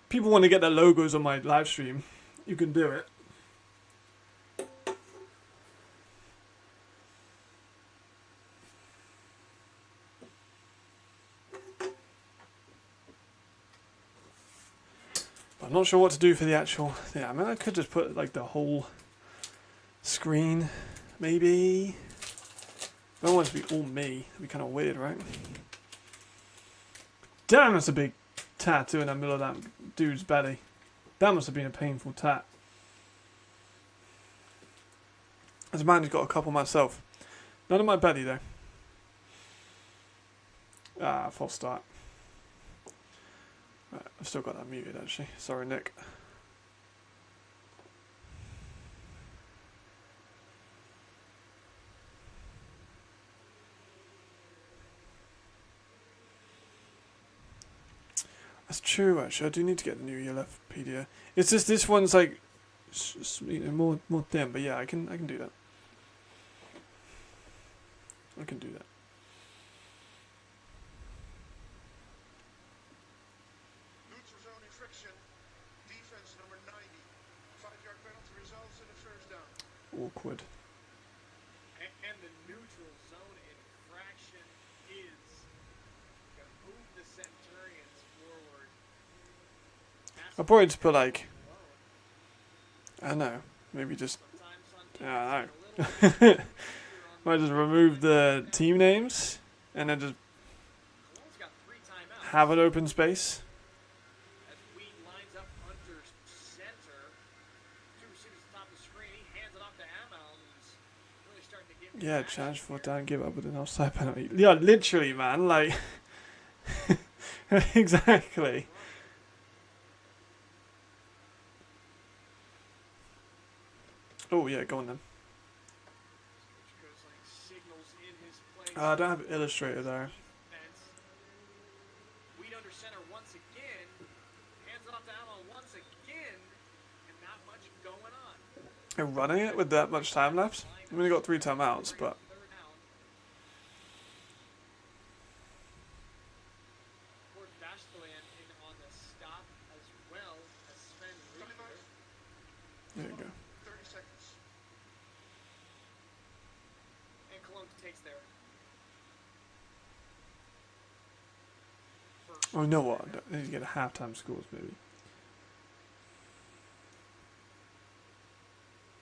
people want to get their logos on my live stream, you can do it. I'm not sure what to do for the actual. Yeah, I mean, I could just put like the whole screen, maybe. I don't want it to be all me. That'd be kind of weird, right? Damn, that's a big tattoo in the middle of that dude's belly. That must have been a painful tat. As a man who's got a couple myself. None on my belly though. Ah, false start. Right, I've still got that muted actually. Sorry, Nick. That's true actually. I do need to get the new ELFpedia. It's just this one's like more thin, but yeah, I can do that. I can do that. Neutral zone infraction. Defense number 90. 5-yard penalty results in a first down. Awkward. And the neutral zone infraction is going to move the Centurions forward. I'll probably just put like, I don't know, maybe just, yeah, I don't know. Might just remove the team names and then just have an open space. As Wheat lines up under center, two receivers at the top of the screen. He hands it off to Amel, who's really starting to get. Yeah, challenge for down, give up with an offside penalty. Yeah, literally, man, like, exactly. Oh yeah, go on then. Signals in his play I don't have it illustrated there. defense. Weed under center once again. Hands off to Allen once again. And not much going on. They're running it with that much time left. We've only got 3 timeouts, but Third down. Court Bastolian in on the stop as well as Sven Rieger. there you go. 30 seconds. And Cologne takes their Oh, you know what? I need to get a halftime scores, maybe.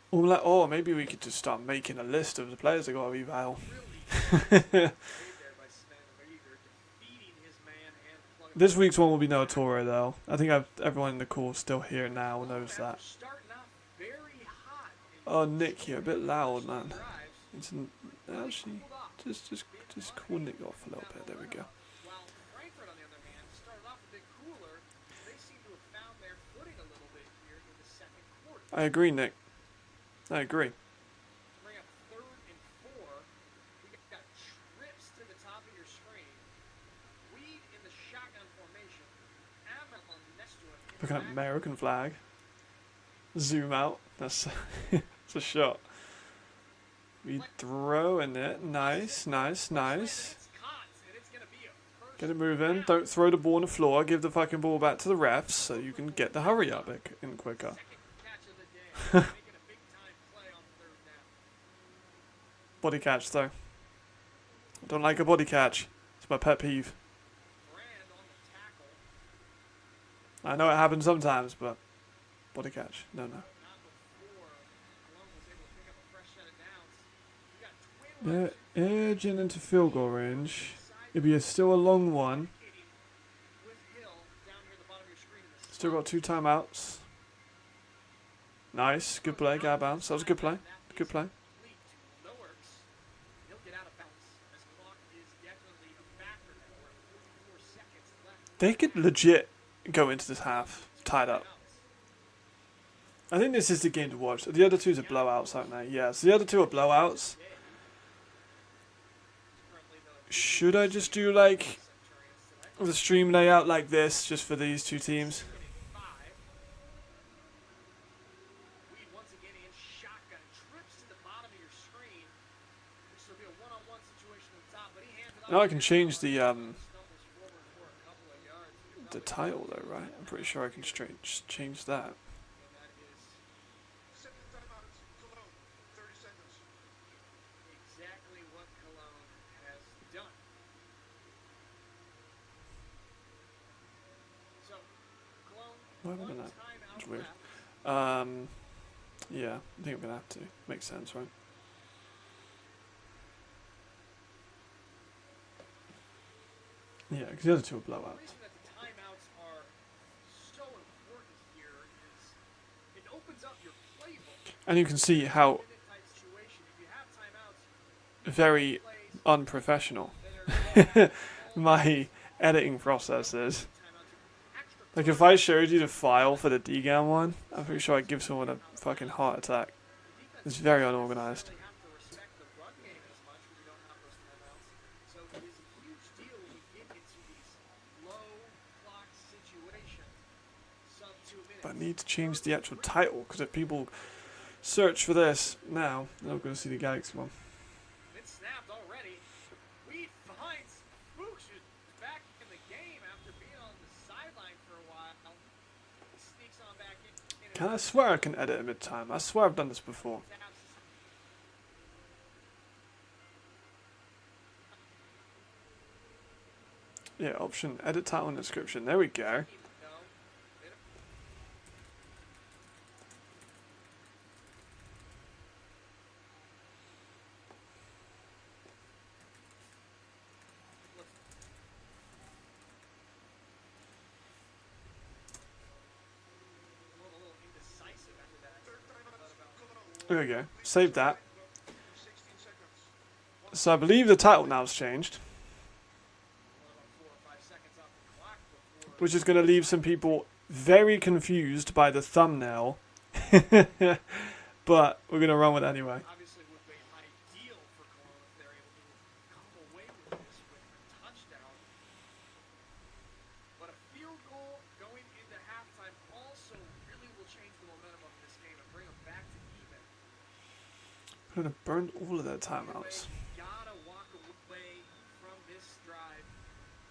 Or like, oh, maybe we could just start making a list of the players that got to eval. there by Sven Rieger, defeating his man and plugging This week's one will be no Toro, though. I think everyone in the call still here now knows that. starting off very hot in Oh, Nick, you're a bit loud, man. drives. It's actually just cool Nick off a little bit. There we go. While Frankfurt, on the other hand, started off a bit cooler, they seem to have found their footing a little bit here in the second quarter. I agree, Nick. I agree. Bring up 3rd and 4. We got trips to the top of your screen. Weed in the shotgun formation. Amel on Nestor. Looking at American flag. Zoom out. That's that's a shot. We throw in it. Nice, nice, nice. Get it moving. Don't throw the ball on the floor. Give the fucking ball back to the refs so you can get the hurry up in quicker. Body catch though. I don't like a body catch. It's my pet peeve. I know it happens sometimes, but body catch. No. They're edging into field goal range. It'll be still a long one. Still got 2 timeouts. Nice. Good play. Get out of bounds. That was a good play. Good play. They could legit go into this half tied up. I think this is the game to watch. The other 2's are blowouts, aren't they? Yeah, so the other 2 are blowouts. Should I just do like the stream layout like this just for these 2 teams? Now I can change the title though, right? I'm pretty sure I can change that. Second timeout. Cologne. 30 seconds. Exactly what Cologne has done. So, Cologne, Why have I done one that? timeout That's weird. left. Yeah, I think I'm gonna have to. Makes sense, right? Yeah, because the other 2 are The blowouts. reason that the timeouts are so important here is it opens up your playbook. And you can see how In a tight situation, if you have timeouts, very plays unprofessional that are my editing process is. timeouts extra Like if I showed you the file for the DGAM one, I'm pretty sure I'd give someone a fucking heart attack. It's very unorganized. really have to respect the run game as much when you don't have those timeouts. So it is a huge deal when we get into these low clock situations. Sub 2 minutes. But I need to change the actual title because if people search for this now, they're going to see the Galaxy one. It's snapped already. Weed finds Fuchs, who's back in the game after being on the sideline for a while. He sneaks on back in. Can I swear I can edit at mid-time? I swear I've done this before. Yeah, option, edit title and description. There we go. There we go. Save that. 16 seconds. So I believe the title now has changed, which is going to leave some people very confused by the thumbnail. But we're going to run with it anyway. Obviously would be ideal for Cologne if they're able to couple Could have burned all of their timeouts. Gotta walk away from this drive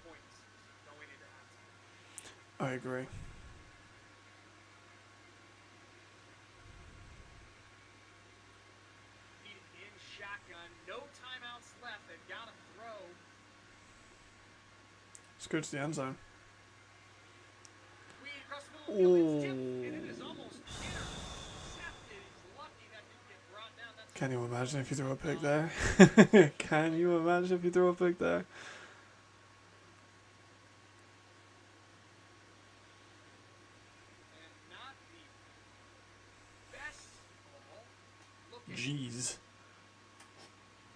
points going into halftime. I agree. Beat it in shotgun. No timeouts left. They've got to throw. Let's go to the end zone. Tweed across the middle of the field. It's tipped, and it is almost intercepted. He's lucky that didn't get brought down. That's Can you imagine if you threw a pick there? Can you imagine if you threw a pick there? and not the best ball. Looking Jeez.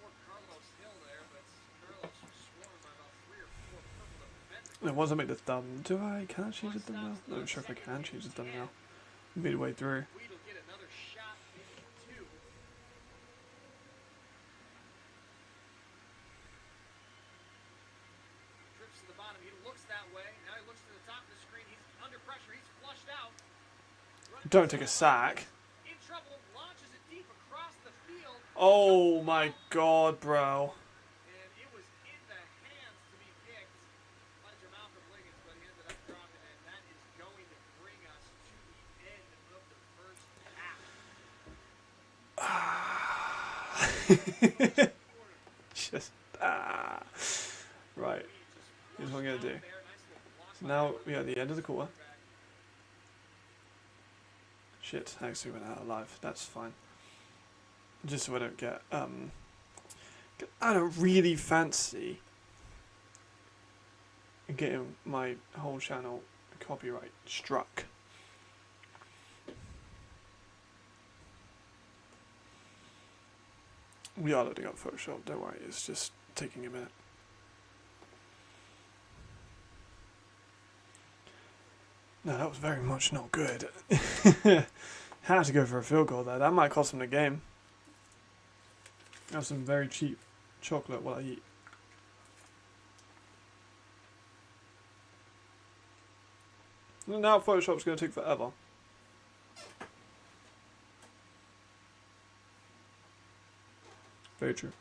for Carlos Hill there, but Carlos was swarmed by about 3 or 4 purple defenders. It wasn't made the thumb. Do I? Can I change the thumb now? Not sure if I can change the thumb now. Midway through. Tweed will get another shot into 2. Trips to the bottom. He looks that way. Now he looks to the top of the screen. He's under pressure. He's flushed out. Don't take a sack. In trouble. Launches it deep across the field. Oh my god, bro. And it was in the hands to be picked by Jamalcolm Liggins, but he ended up dropping it. And that is going to bring us to the end of the first half. Just right. Here's what I'm gonna do. So now we are at the end of the quarter. Shit, I actually went out alive. That's fine. Just so I don't get I don't really fancy getting my whole channel copyright struck. We are loading up Photoshop, don't worry, it's just taking a minute. No, that was very much not good. Had to go for a field goal there. That might cost him the game. Have some very cheap chocolate while I eat. And now Photoshop's going to take forever. Very true.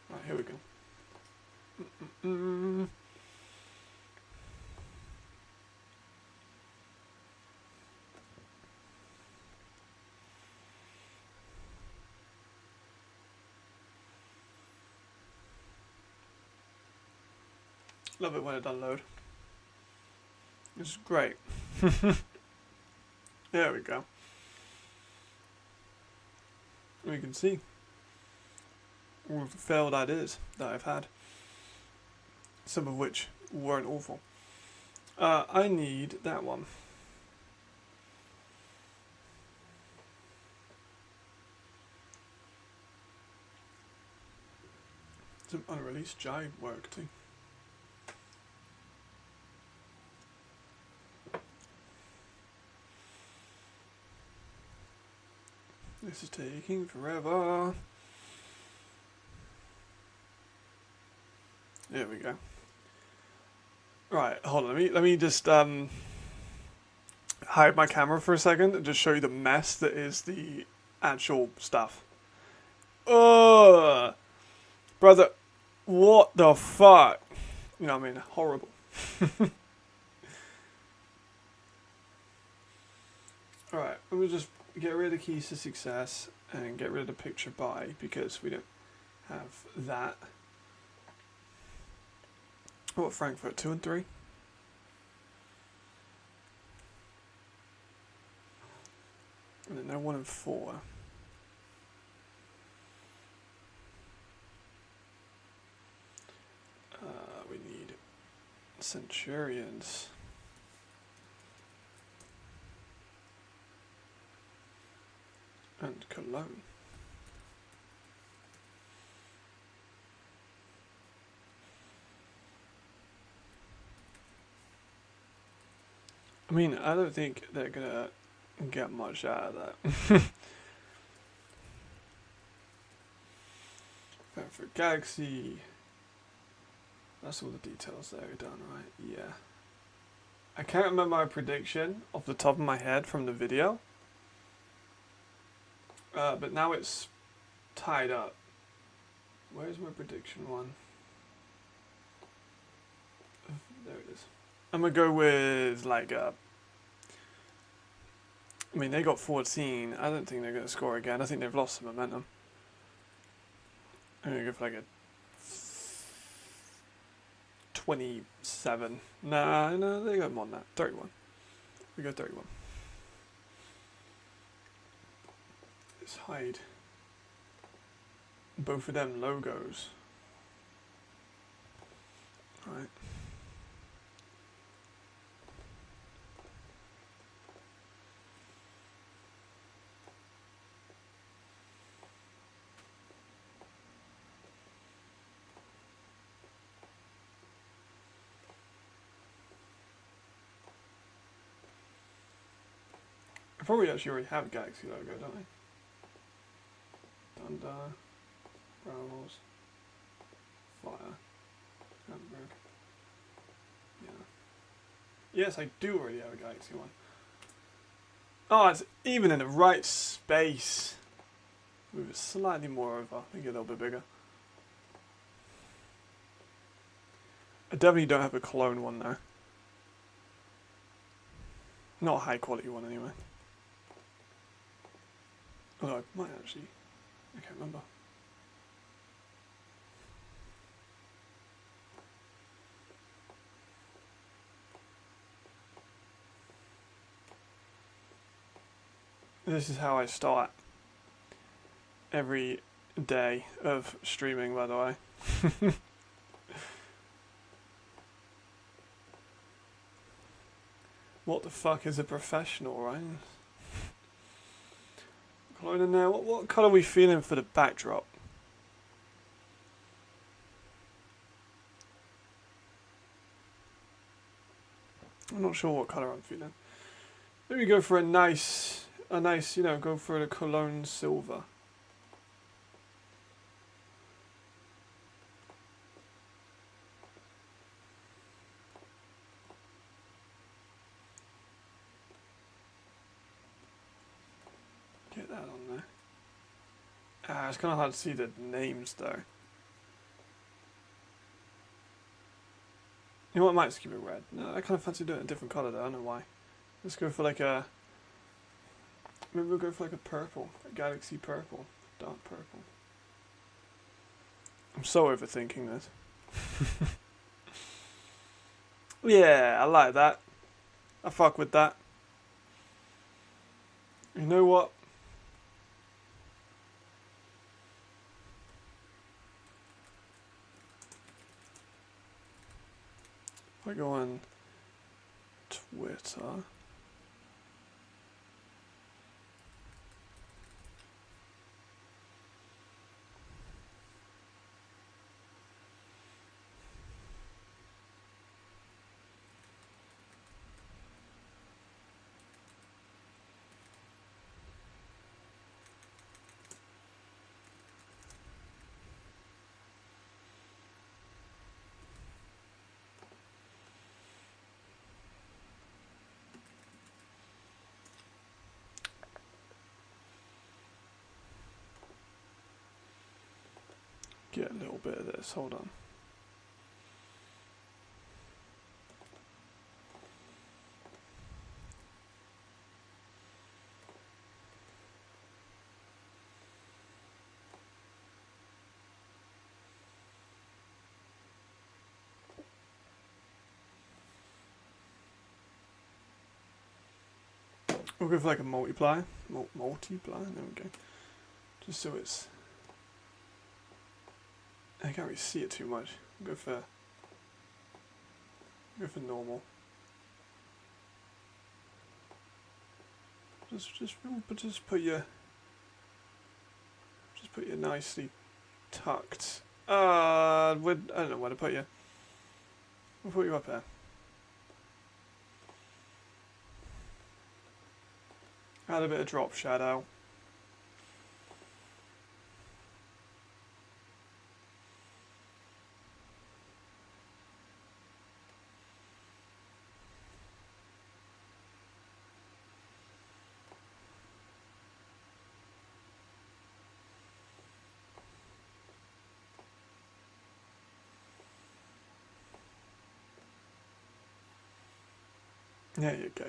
Right, here we go. Love it when it doesn't load. It's great. There we go. We can see all of the failed ideas that I've had. Some of which weren't awful. I need that one. Some unreleased jive work too. This is taking forever. There we go. Right, hold on. Let me just hide my camera for a second and just show you the mess that is the actual stuff. Ugh, brother, what the fuck? You know what I mean? Horrible. All right, let me just get rid of the keys to success and get rid of the picture by because we don't have that. What, Frankfurt 2 and 3? And then they're 1 and 4. We need Centurions. And Cologne. I mean, I don't think they're gonna get much out of that. For Galaxy, that's all the details there done, right? Yeah. I can't remember my prediction off the top of my head from the video. But now it's tied up. Where's my prediction one? There it is. I'm gonna go with like I mean, they got 14. I don't think they're gonna score again. I think they've lost some momentum. I'm gonna go for like a 27. Nah, no, they got more than that. 31. We go 31. Let's hide both of them logos. Alright. I probably actually already have a Galaxy logo, don't I? Thunder, Brawls, Fire, Hamburg. Yeah. Yes, I do already have a Galaxy one. Oh, it's even in the right space. Move it slightly more over, make it a little bit bigger. I definitely don't have a Cologne one though. Not a high quality one anyway. Although I might actually, I can't remember. This is how I start every day of streaming, by the way. What the fuck is a professional, right? Cologne in there. What colour are we feeling for the backdrop? I'm not sure what colour I'm feeling. Maybe go for a nice, you know, go for the Cologne silver. Get that on there. It's kind of hard to see the names though. You know what, I might just keep it red. No, I kind of fancy doing a different colour though, I don't know why. Let's go for like a... Maybe we'll go for like a purple. A galaxy purple. Dark purple. I'm so overthinking this. Yeah, I like that. I fuck with that. You know what? If I go on Twitter. Get a little bit of this, hold on. We'll go for like a multiply. Multiply, there we go. Just so it's... I can't really see it too much. Go for normal. Just put your nicely tucked. I don't know where to put you. We'll put you up there. Add a bit of drop shadow. There you go.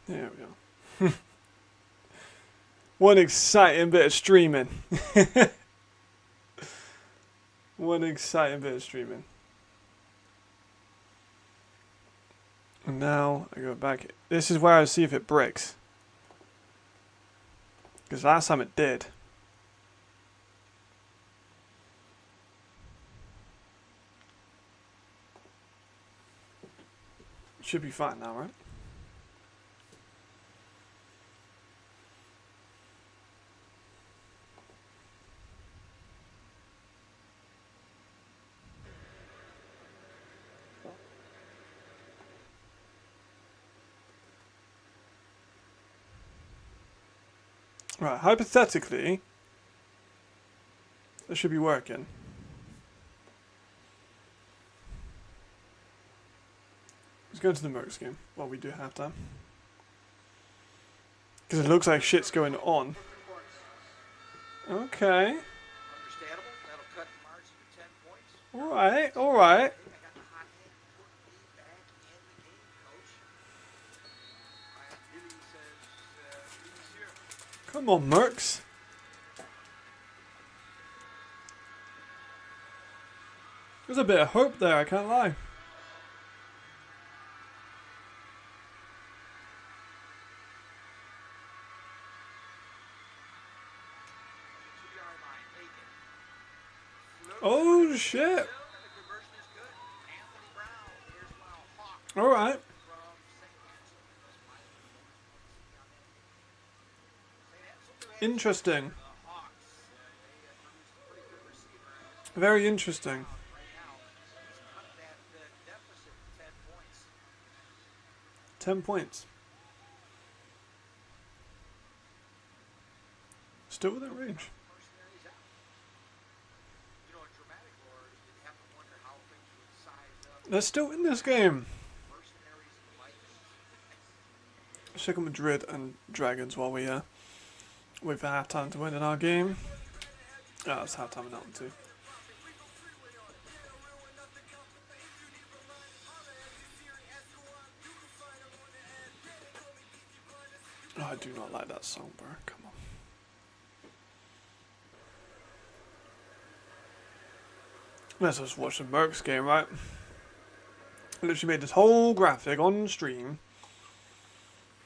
There we go. One exciting bit of streaming. One exciting bit of streaming. And now I go back. This is where I see if it breaks. Because last time it did. Should be fine now, right? Right, hypothetically, this should be working. Let's go to the Mercs game while we do halftime. Because it looks like shit's going on. Okay. Understandable. That'll cut the margin to 10 points. Alright, alright. I got the hot hand. Put me back in the game, coach. I really says, he's here. Come on, Mercs. There's a bit of hope there, I can't lie. Oh shit! Alright. Interesting. Very interesting. 10 points. Still within range. They're still in this game. Let's check on Madrid and Dragons while we wait for halftime to win in our game. Oh, it's halftime in that one too. Oh, I do not like that song, bro. Come on. Let's just watch the Mercs game, right? I literally made this whole graphic on stream.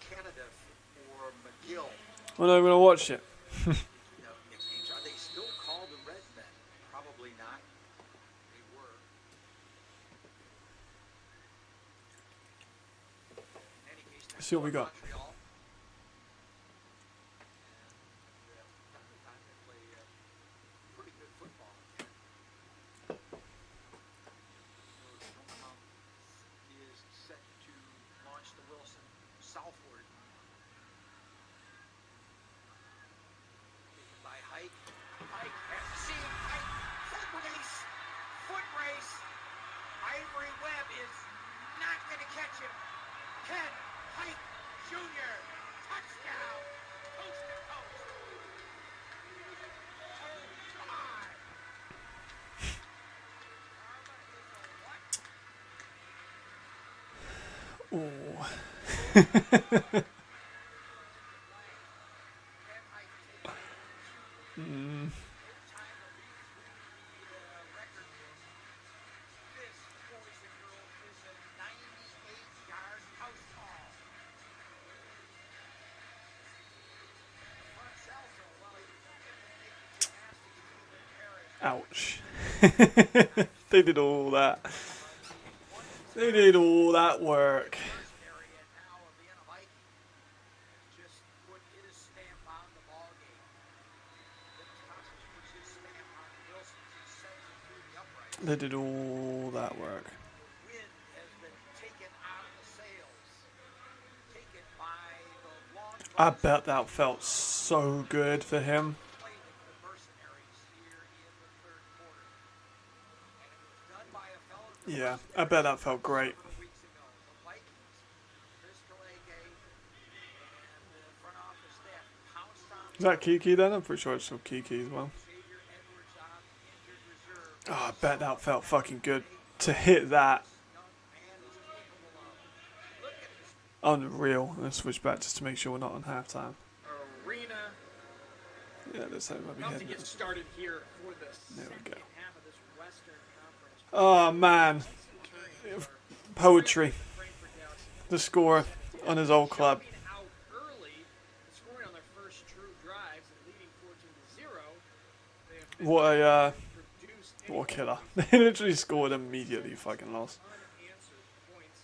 Canada for McGill. When I'm gonna watch it. Are they still called the Red Men? Probably not. They were. In any case, Let's see what we got. Montreal. And they play pretty good football. Is set to launch the Wilson southward. Taken by Hike. Hike has seen Hike. Foot race. Ivory Webb is not going to catch him. Ken Hike Jr. Touchdown. Coast to coast. Oh, come on. Oh. Mm. Ouch. They did all that. They did all that work. They did all that work. The wind has been taken out of the sails, taken by the long I bet that felt so good for him. played the mercenaries here in the third quarter. And it was done by a fellow from the Yeah, I bet that felt great. several weeks ago. The Vikings, Chris Kalege, and the front office staff pounced on Is that Kiki then? I'm pretty sure it's still Kiki as well. Xavier Edwards on injured reserve. Oh, I bet that felt fucking good to hit that. Young man is capable of. Look at his Unreal. Let's switch back just to make sure we're not on halftime. Arena Yeah, let's hope I'll be about to heading get it. started here for the There we second go. half of this Western Conference. Oh man, Centurions are poetry. Frankfurt Galaxy The score on his old club. jumping out early, scoring on their first true drives and leading 14-0. They have been What a produced what a killer. They literally scored immediately. Fucking lost. unanswered points.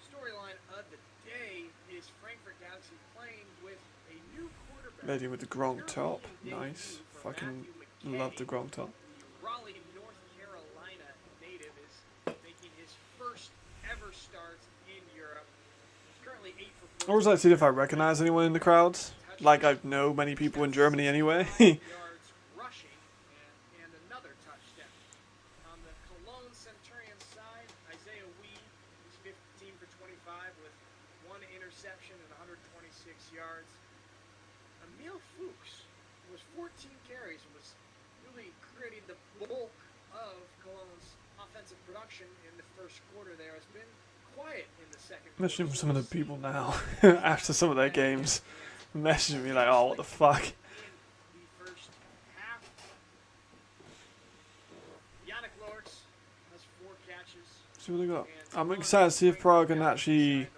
Storyline of the day is Frankfurt Galaxy playing with a new quarterback. Lady with the Gronk top. Their only Nice. debut for Fucking Matthew love the McKay. Gronk top. The Raleigh, North Carolina native is making his first ever start in Europe. Currently 8 for I always like to see if I recognize anyone in the crowds. Like I know many people in Germany anyway. yards rushing and another touchdown. On the Cologne Centurions side, Isaiah Wee is 15 for 25 with 1 interception and 126 yards. Emil Fuchs was 14 carries and was really creating the bulk of Cologne's offensive production in the first quarter there. Has been quiet in the second quarter. Imagine some of the people now after some of their games messaging me like, oh, what the fuck. In the first half, Yannick Lorks has 4 catches. See what they got. I'm excited to see if Prague can actually,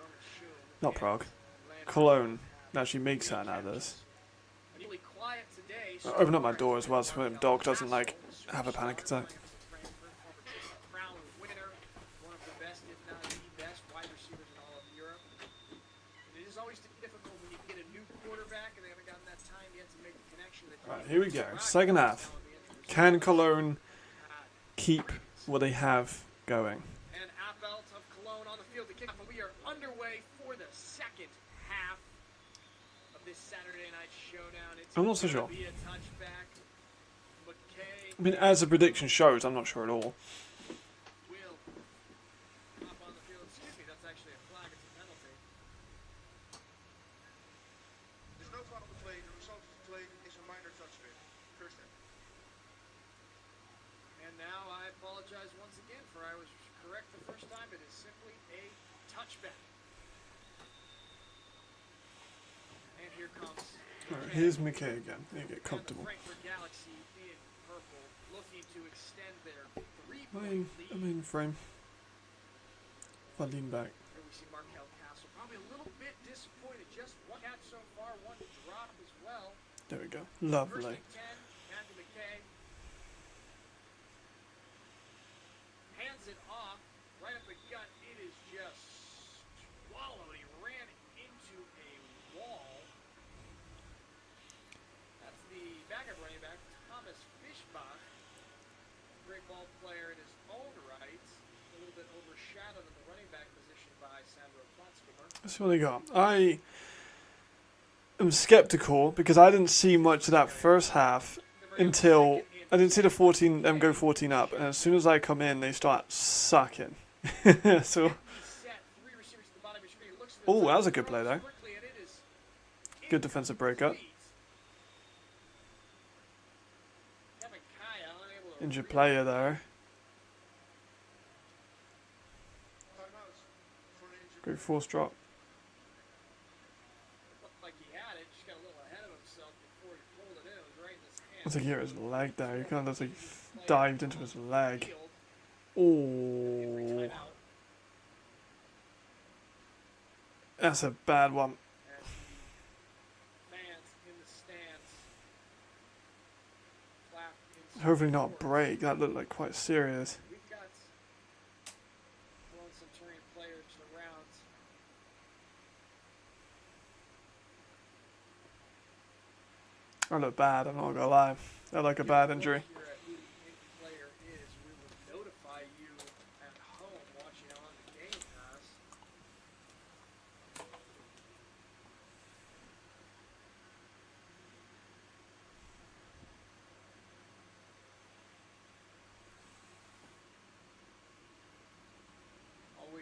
not Prague, Cologne actually makes something out of this. Really quiet today. I'll open up my door as well so the dog doesn't like have a panic attack. Crown winner, one of the best, if not the best, wide receivers in all of Europe. And it is always difficult when you get a new quarterback and they haven't gotten that time yet to make the connection. Right, here we go. Second half. Can Cologne keep what they have going? And Appelt of Cologne on the field to kick off, and we are underway for the second half of this Saturday night showdown. It's I'm not so gonna sure. be a touchback. McKay I mean, as the prediction shows, I'm not sure at all. will hop on the field. Excuse me, that's actually a flag. It's a penalty. There's no foul on the play. The result of the play is a minor touch bit. Kirsten. And now I apologize once again for I was correct the first time. It is simply a touchback. And here comes. Alright, here's McKay again. They get And the comfortable. Frankfurt Galaxy in purple, looking to extend their I'm three-point lead. in frame. If I lean back. Here we see Markel Castle, probably a little bit disappointed. Just 1 catch so far, 1 drop as well. There we go. First Lovely. and 10, Matthew McKay hands it off right up the gut. It is just swallowed. He ran into a wall. That's the backup running back, Thomas Fischbach. Great ball player in his own right. A little bit overshadowed in the running back position by Sandro Platzkummer. Let's see what they got. I am skeptical because I didn't see much of that first half until I didn't see the 14 them go 14 up, and as soon as I come in, they start sucking. So, oh, that was a good play though. Good defensive breakup. Injured player there. Timeout for an injured. Great force drop. Looked like he had it, just got a little ahead of himself before he pulled it in. It was right in his hand. I think he hit his leg there. He kind of looks like he dived into his leg. Field, Oh, timeout. that's a bad one. As the fans in the stands clap in Hopefully not support. break. That looked like quite serious. We've got Cologne Centurion players around. I look bad. I'm not gonna lie. I like a bad injury. Here at who the player is, we would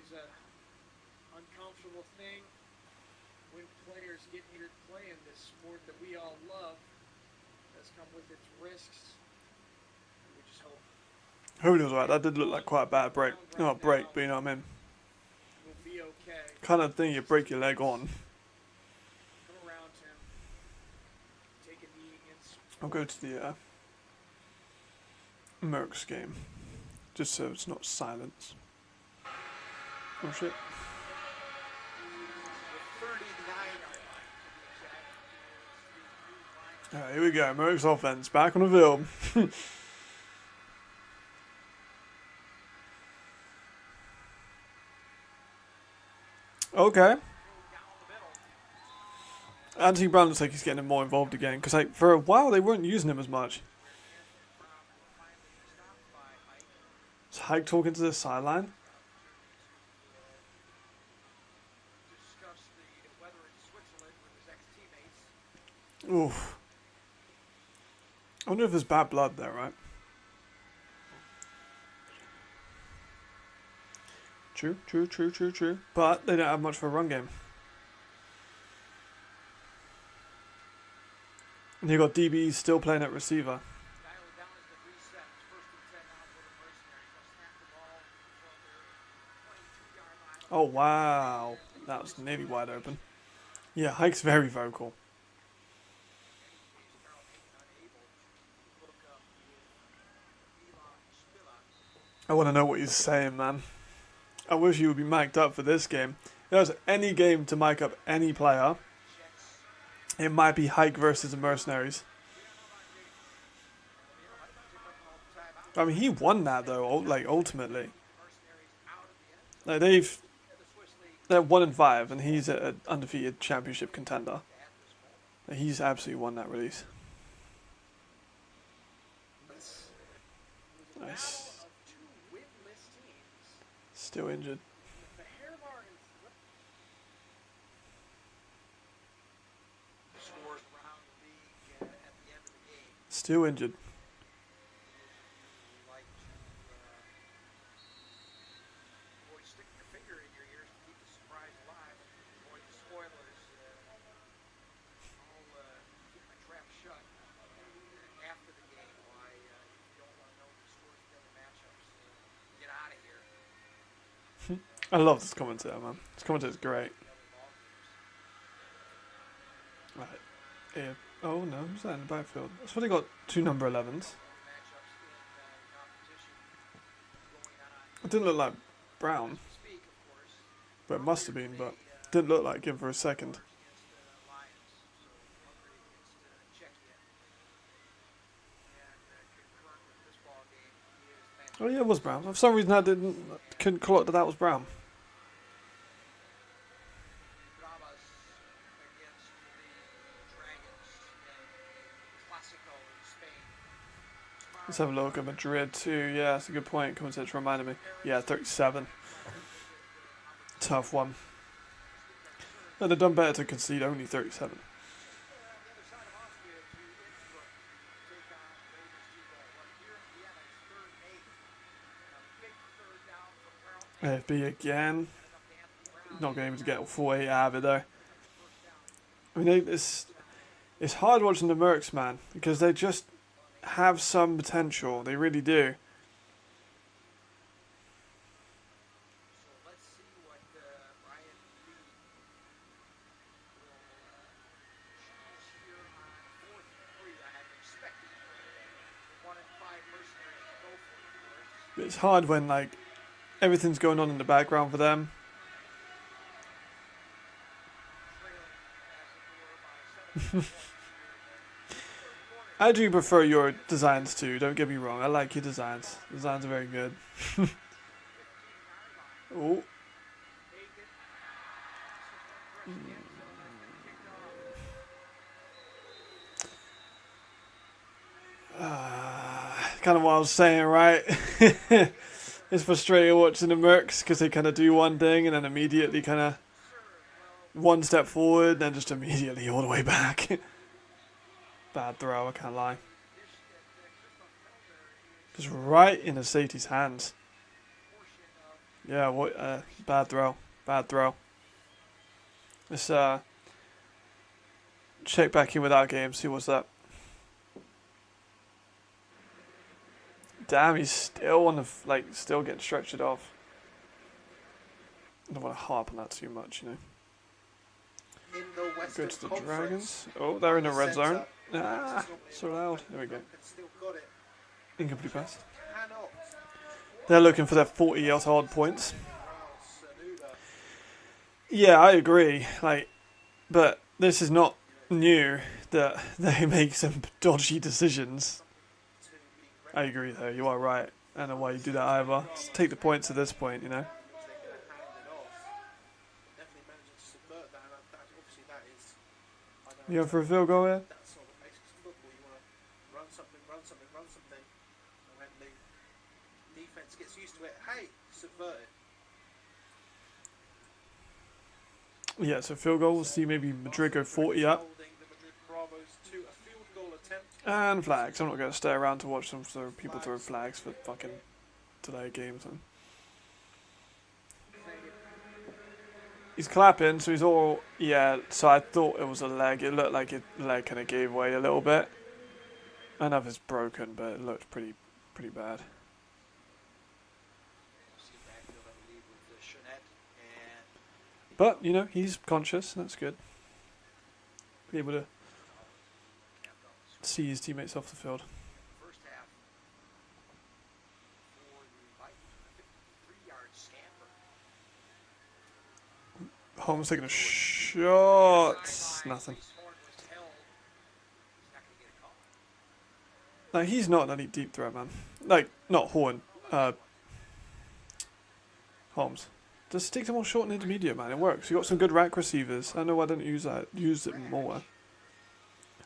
always a uncomfortable thing when players get injured playing this sport that we all love. It does come with its risks. We just hope Holy was right. That did look like quite a bad break. Not a break, but you know what I mean. we'll be okay. Kind of thing you break your leg on. Come around him. Take a knee against. I'll go to the Mercs game. Just so it's not silence. Oh shit. 39 Alright, here we go. Mercs offense back on the field. Okay. Anthony Brown looks like he's getting more involved again. Because like, for a while they weren't using him as much. Is Hike talking to the sideline? Discuss the weather in Switzerland with his ex-teammates. Oof. I wonder if there's bad blood there, right? True. But they don't have much for a run game. And you got DBs still playing at receiver. Dial down as the reset. First and 10 now for the Mercenaries. They'll snap the ball from their 22-yard line. Oh wow, that was nearly wide open. Yeah, Hike's very vocal. I want to know what he's saying, man. I wish you would be mic'd up for this game. If there's any game to mic up any player, it might be Hike versus the Mercenaries. I mean, he won that though. Like ultimately, like they're 1-5, and he's an undefeated championship contender. Like, he's absolutely won that release. Nice. Still injured. Fehervar and scores around the league at the end of the game. Still injured. Like to avoid sticking your finger in your ears to keep the surprise alive and avoid the spoilers. I'll keep my trap shut after the game. Why if you don't want to know the scores of the other matchups, get out of here. I love this commentator, man. This commentator's great. Right. Yeah. Oh no, who's that in the backfield? That's what they got 2 number 11s. It didn't look like Brown. But it must have been, but it didn't look like him for a second. Oh yeah, it was Brown. For some reason I couldn't clock that was Brown. Let's have a look at Madrid too. Yeah, that's a good point. Commentator reminded me. Yeah, 37. Tough one. No, they've done better to concede only 37. AFB again. Not going to be able to get a full 8 out of it though. I mean, it's hard watching the Mercs, man, because they just have some potential. They really do. It's hard when like everything's going on in the background for them. I do prefer your designs too, don't get me wrong. I like your designs. Designs are very good. Oh. Kind of what I was saying, right? It's frustrating watching the Mercs because they kind of do one thing and then immediately kind of one step forward, then just immediately all the way back. Bad throw, I can't lie. Just right in the safety's hands. Yeah, what? Bad throw. Bad throw. Let's check back in with our game, see what's up. Damn, he's still on the still getting stretched off. I don't want to harp on that too much, you know. In the Western Go to the Conference, Dragons. Oh, they're in the red zone. centre, Ah, which is so normally loud. There we go. Still got it. Incomplete pass. Cannot. They're looking for their 40-yard points. Sanuda. Yeah, I agree. But this is not new that they make some dodgy decisions. I agree, though. You are right. I don't know why you do that either. Just take the points at this point, you know. You going for a field goal here? That's sort of what makes it football. You want to run something. And when the defense gets used to it, hey, subvert it. Yeah, so field goal. We'll see maybe Madrid go 40 up. Holding the Madrid Bravos to a field goal attempt. And flags. I'm not going to stay around to watch people throw flags for fucking delay games. He's clapping, so he's all... Yeah, so I thought it was a leg. It looked like his leg kind of gave way a little bit. I know it's broken, but it looked pretty bad. But, you know, he's conscious. That's good. Be able to see his teammates off the field. First half for the Vikings, a 53-yard scamper. Holmes taking a shot. Nothing. No, he's not an elite deep threat, man. Not Horn. Holmes. Just stick them all short and intermediate, man. It works. You got some good rack receivers. I know why I don't use it more. I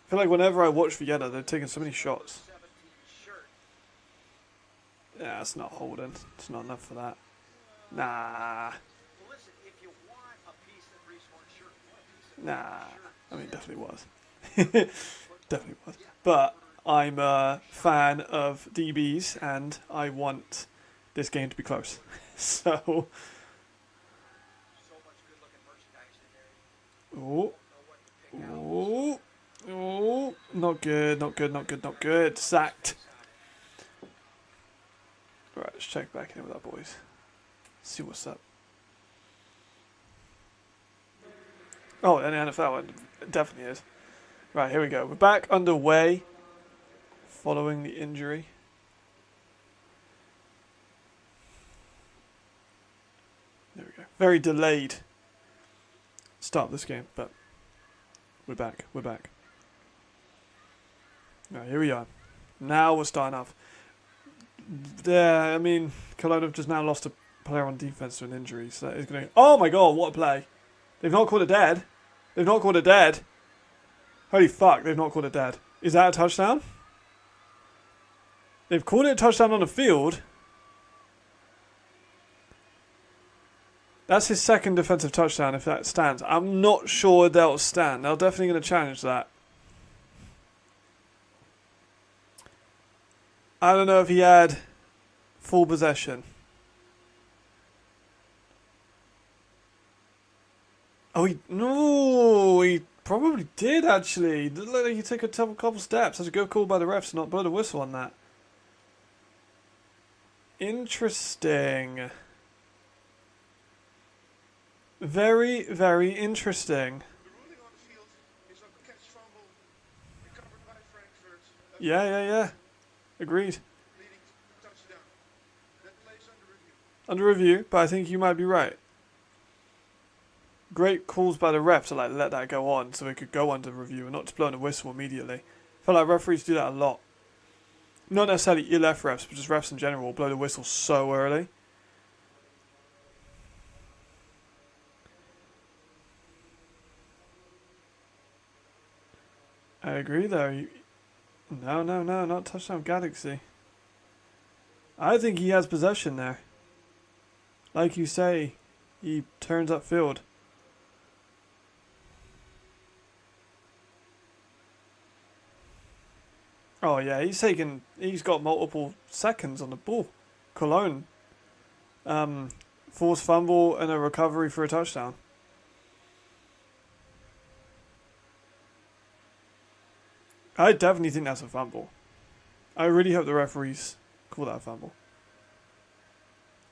feel like whenever I watch Vienna, they're taking so many shots. Yeah, it's not holding. It's not enough for that. Nah. Nah. I mean, definitely was. Definitely was. But I'm a fan of DBs, and I want this game to be close. So... Oh. Oh. Oh. Not good. Sacked. Right, let's check back in with our boys. See what's up. Oh, in the NFL, it definitely is. Right, here we go. We're back underway following the injury. There we go. Very delayed start of this game, but we're back. Right, here we are. Now we're starting off. I mean, Cologne have just now lost a player on defense to an injury, so that is going to... Oh my god, what a play. They've not called it dead. Holy fuck, they've not called it dead. Is that a touchdown? They've called it a touchdown on the field. That's his second defensive touchdown if that stands. I'm not sure they'll stand. They're definitely going to challenge that. I don't know if he had full possession. Oh, he probably did actually. It looked like he took a couple steps. That's a good call by the refs to not blow the whistle on that. Interesting. Very, very interesting. The ruling on the field is a catch fumble recovered by Frankfurt. Yeah. Agreed. Leading to touchdown. That plays under review. Under review, but I think you might be right. Great calls by the ref to let that go on so it could go under review and not just blowing a whistle immediately. I feel like referees do that a lot. Not necessarily ELF refs, but just refs in general will blow the whistle so early. I agree though. No, not touchdown Galaxy. I think he has possession there. Like you say, he turns upfield. Oh yeah, he's got multiple seconds on the ball. Cologne. Forced fumble and a recovery for a touchdown. I definitely think that's a fumble. I really hope the referees call that a fumble.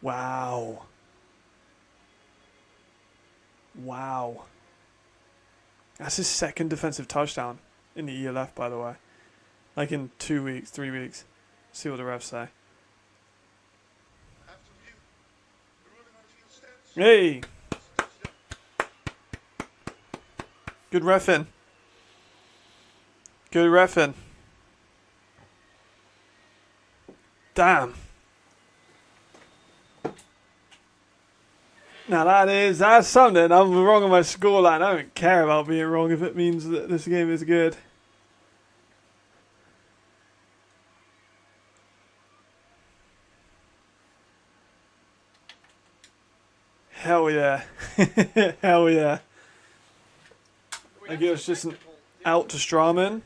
Wow. Wow. That's his second defensive touchdown in the ELF, by the way. Like in 2 weeks, 3 weeks. See what the refs say. After review, the ruling on the field stands. Hey! Good reffing. Good reffing. Damn. Now that's something. I'm wrong on my scoreline. I don't care about being wrong if it means that this game is good. Hell yeah. Hell yeah. I guess it's just an out to Strauman.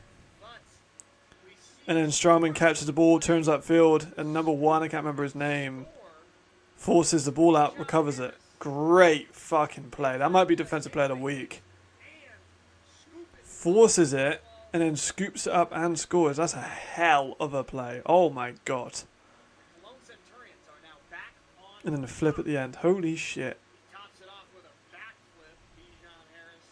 And then Strauman catches the ball, turns upfield, and number 1, I can't remember his name, forces the ball out, recovers it. Great fucking play. That might be defensive player of the week. Forces it, and then scoops it up and scores. That's a hell of a play. Oh my god. Cologne Centurions are now back on. And then the flip at the end. Holy shit. Tops it off with a backflip. Bijan Harris.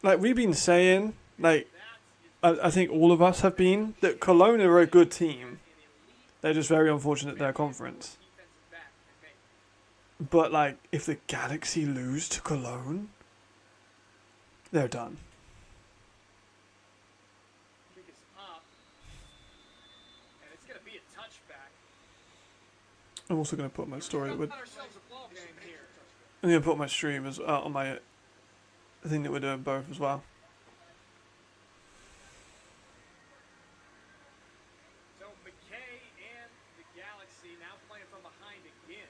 Like, we've been saying, like, I think all of us have been, that Cologne are a good team. They're just very unfortunate their conference. But, like, if the Galaxy lose to Cologne, they're done. Kick is up. And it's going to be a touchback. I'm also going to put my story with. Got ourselves a ball game here. I'm going to put my stream as on my thing that we're doing both as well. So McKay and the Galaxy now playing from behind again.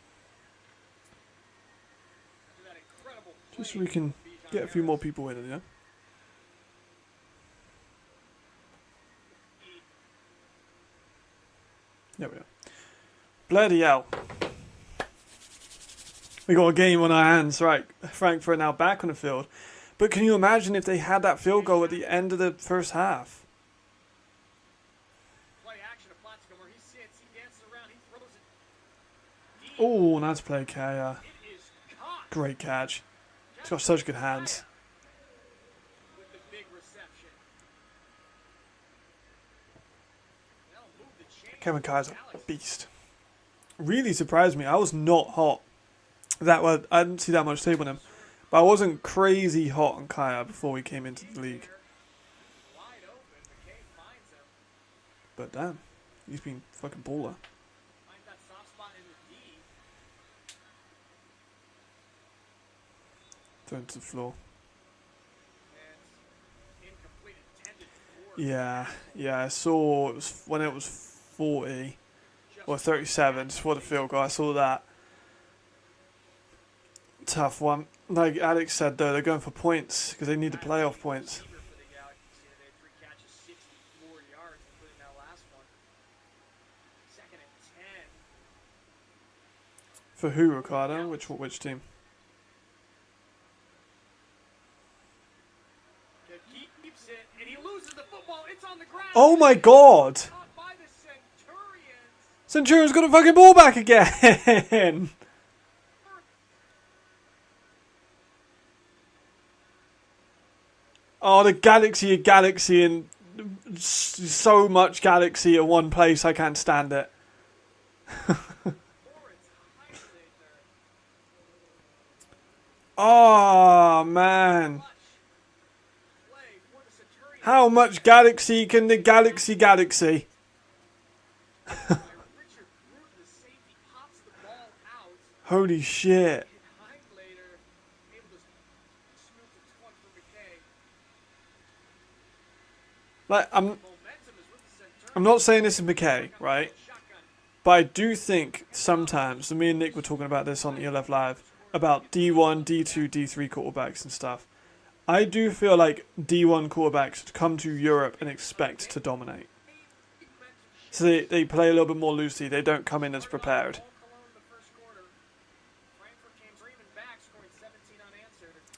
After that incredible play Just so we can from Bijan get a few more Harris. people in, yeah? There we go. Bloody hell. We got a game on our hands, right? Frankfurt now back on the field. But can you imagine if they had that field goal at the end of the first half? Play action to Platzko where he sits, he dances around, he throws it deep. Oh, nice play, Kaya. It is caught Great catch. He's got such good hands. with the big reception. That'll move the chains. Kevin Kaya's a beast. Really surprised me. I was not hot. I didn't see that much tape on him. But I wasn't crazy hot on Kaya before we came into the league. Wide open, McKay finds him. But damn, he's been fucking baller. Finds that soft spot in the D. Thrown to the floor. And incomplete intended for. Yeah, I saw it was when it was 40 or 37 just for the field goal. I saw that. Tough one. Like Alex said though, they're going for points because they need the playoff points. For the Galaxy today, 3 catches, 64 yards, including that last one. Second and 10. For who, Ricardo? Which team? Keeps it, and he loses the football. It's on the ground. Oh my god! Caught by the Centurions. Centurion's got a fucking ball back again! Oh, the Galaxy and so much Galaxy at one place, I can't stand it. Oh, man. Play for the Centurions. How much Galaxy can the Galaxy? Richard Root, the safety, pops the ball out. Holy shit. Hindlater able to smooth the one for McKay. Like, Momentum is with the Centurions. I'm not saying this is McKay, right? Shotgun. But I do think sometimes, and me and Nick were talking about this on ELF Live, about D1, D2, D3 quarterbacks and stuff. I do feel like D1 quarterbacks come to Europe and expect to dominate. So they play a little bit more loosely. They don't come in as prepared.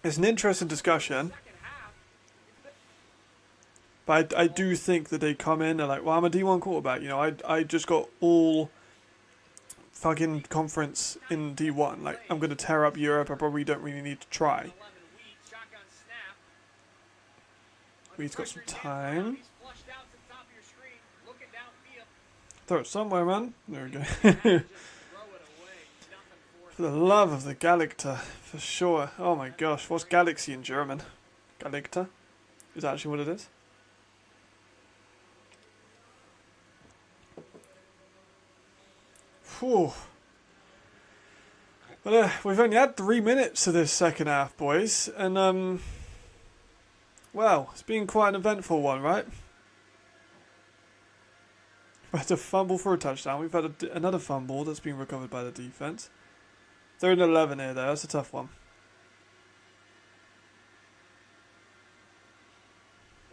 It's an interesting discussion, Second half, but I do think that they come in and like, well, I'm a D1 quarterback. You know, I just got all fucking conference in D1. Like, I'm gonna tear up Europe. I probably don't really need to try. 11 Wheat, shotgun snap. We've got some Pressure time. He's flushed out to the top of your screen, looking downfield. Throw it somewhere, man. There we go. Just throw it away. Nothing for For the love of the Galacta, for sure. Oh my gosh, what's galaxy in German? Galacta? Is that actually what it is? Whew. Well, we've only had 3 minutes of this second half, boys, and well, it's been quite an eventful one, right? We've had a fumble for a touchdown. We've had another fumble that's been recovered by the defense. 3rd and 11 here, though. That's a tough one.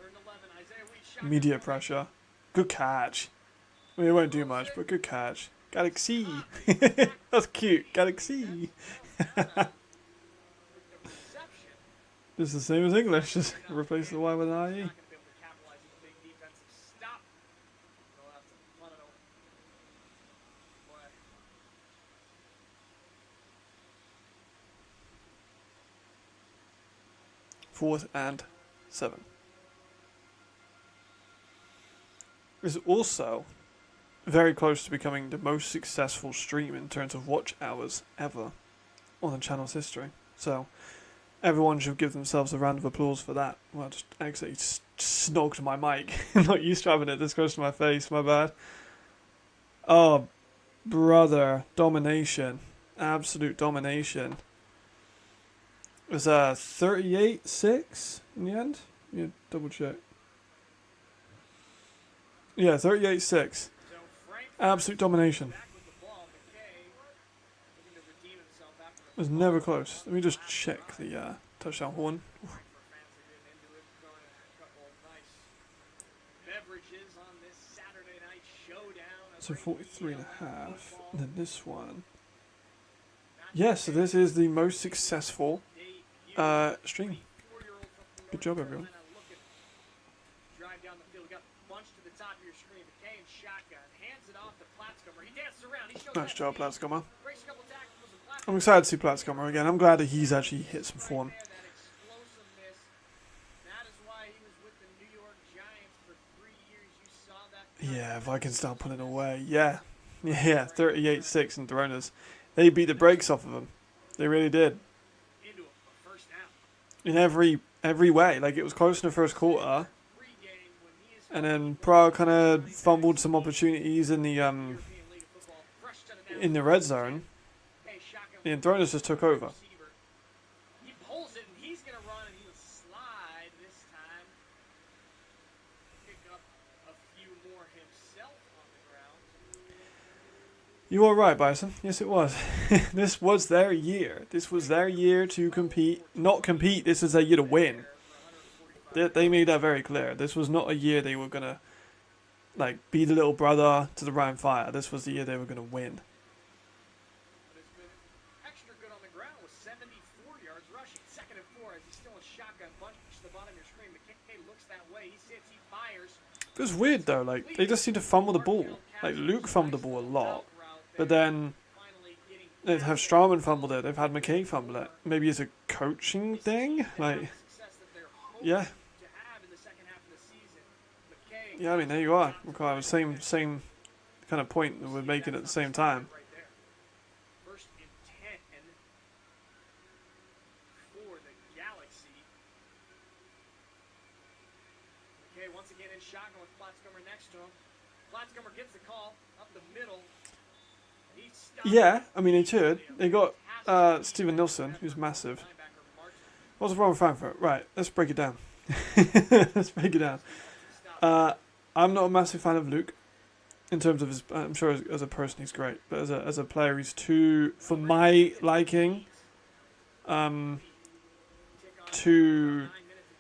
3rd and 11, Isaiah Wheat, shotgun Media snap. pressure. Good catch. I mean, it won't do much, but good catch. Galaxy. That's cute. Galaxy. Reception. This is the same as English. Just replace the Y with an IE. Not going to be able to capitalize on the big defensive stop. They'll have to punt it away. 4th and 7. Is also very close to becoming the most successful stream in terms of watch hours ever on the channel's history. So everyone should give themselves a round of applause for that. Well, I just actually snogged my mic. I'm not used to having it this close to my face, my bad. Oh, brother. Domination. Absolute domination. It was 38-6 in the end? Yeah, double check. Yeah, 38-6. So Frankfurt Absolute domination. back with the ball. McKay looking to redeem himself after It was never close. Let me just check the touchdown horn. Frankfurt fans are getting into it, throwing a couple of nice beverages on this Saturday night showdown. So 43 and a half. And then this one. Yeah, so this is the most successful stream. Good job, everyone. Drive down the field, got bunched to the top of your screen. McKay in shotgun, hands it off to Platzcomer. He dances around. He shows Nice that job, speed. Platzcomer. Breaks a couple tackles and Platzcomer I'm excited to see Platzcomer again. I'm glad that he's actually hit some form. there, that explosiveness. That is why he was with the New York Giants for 3 years. You saw that. Yeah, if I can start putting away. Yeah. Yeah, 38-6 and Enthroners. They beat the brakes off of them. They really did. Into a first down. In every way. Like, it was close in the first quarter. Pregame when he is And then Prague kind of fumbled some opportunities in the European League of Football. Fresh to the down. in the red zone. Hey, shotgun The Enthroners just took over. receiver. He pulls it and he's going to run and he'll slide this time. Pick up a few more himself on the ground. You are right, Bison. Yes, it was. This was their year. This was their year to compete. Not compete. This is their year to win. They made that very clear. This was not a year they were going to like be the little brother to the Ryan Fire. This was the year they were going to win. But it's been extra good on the ground with 74 yards rushing. 2nd and 4 as he's still in shotgun bunch to the bottom of your screen. McKay looks that way. He sits, he fires. It was weird though. Like they just seem to fumble the ball. Like Luke fumbled the ball a lot, but then Finally getting they've had Strauman fumbled it. They've had McKay fumble it. Maybe it's a coaching thing. Like success that they're hoping yeah, to have in the second half of the season. McKay yeah. I mean there you are. We're kind of same kind of point that we're making at the same time. right there. 1st and 10 for the Galaxy. McKay once again in shotgun with Platzcomer next to him. Platzcomer gets the call up the middle. He stops. Yeah, I mean they should. They got Steven Nilsson, who's massive. Linebacker marches. What's wrong with Frankfurt? Right, let's break it down. Let's break it down. I'm not a massive fan of Luke. In terms of his, I'm sure as a person he's great, but as a player he's too, for my liking, too 9 minutes and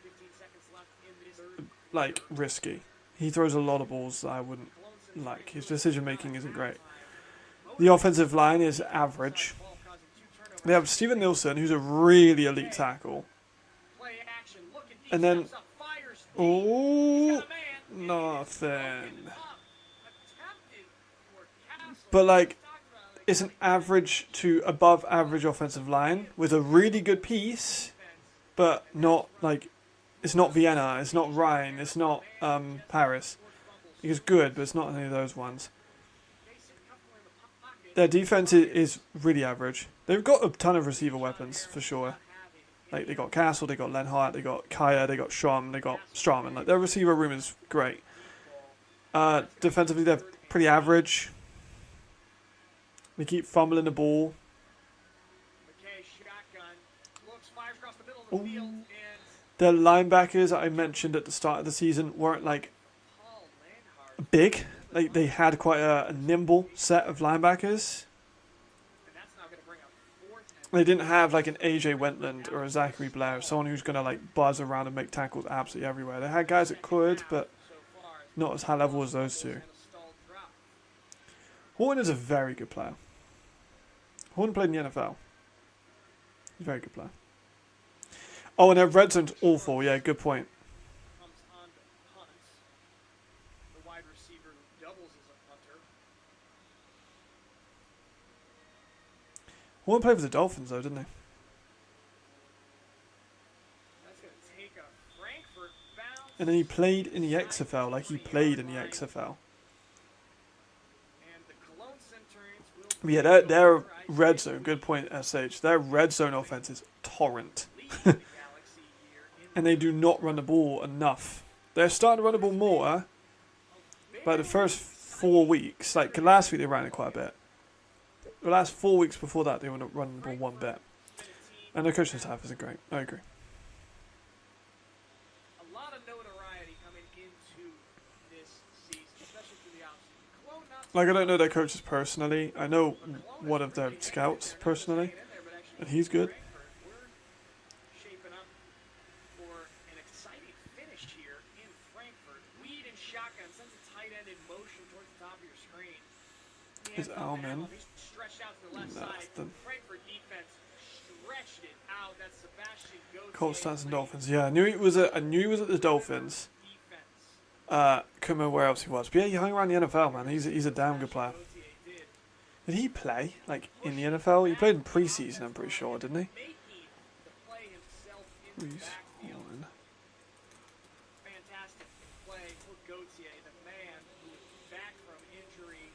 15 seconds left in this third. like risky. He throws a lot of balls that I wouldn't like. His decision making isn't great. The offensive line is average. They have Steven Nilsson, who's a really elite tackle, And then, Steps up, fires deep. He's oh, got a man. nothing. Attempted for Castle. But like, Talked about it. it's an average to above average offensive line with a really good piece, but not like, it's not Vienna, it's not Rhine, it's not Paris. It's good, but it's not any of those ones. Their defense is really average. They've got a ton of receiver weapons for sure. Like they got Castle, they got Lenhart, they got Kaya, they got Schramm, they got Straumann. Like their receiver room is great. Defensively, they're pretty average. They keep fumbling the ball. McKay shotgun. Looks, fires across the middle of the field, and Their linebackers I mentioned at the start of the season weren't like Paul Lenhart. big. Like they had quite a nimble set of linebackers. And that's now going to bring up fourth and They didn't have like an AJ Wentland or a Zachary Blair, someone who's gonna like buzz around and make tackles absolutely everywhere. They had guys that could, but so far. not as high level as those two. And a stalled drop. Horton is a very good player. Horton played in the NFL. He's a very good player. Oh, and their red zone's awful. Yeah, good point. Comes on to punt. The wide receiver who doubles as a punter. Horton played for the Dolphins though, didn't he? That's going to take a Frankfurt bounce. And then he played in the XFL, like he played in the XFL. And the Cologne Centurions will But yeah, their red zone, good point, SH. Their red zone offense is torrent. lead the Galaxy here in And they do not run the ball enough. They're starting to run the ball more, but the first 4 weeks, like last week they ran it quite a bit. The last 4 weeks before that they were not running the ball one bit. And the coaching staff isn't great. I agree. a lot of notoriety coming into this season, especially for the offseason. Cologne not Like I don't know their coaches personally. I know one of their scouts personally, and he's good. We're shaping up for an exciting finish here in Frankfurt. Weed and shotgun sends a tight end in motion towards the top of your screen. Is Alman. He's stretched out to the left side. Nothing. Frankfurt defense stretched it out. That's Sebastian Gauthier. Colts, Stars, and Dolphins. Yeah, I knew he was at the Dolphins. Defense. Couldn't remember where else he was. But yeah, he hung around the NFL, man. He's a damn good player. Gauthier did. Did he play like in the NFL? He played in preseason, I'm pretty sure, didn't he? Making the play himself in the Please. backfield. Fantastic play for Gauthier, the man who is back from injury,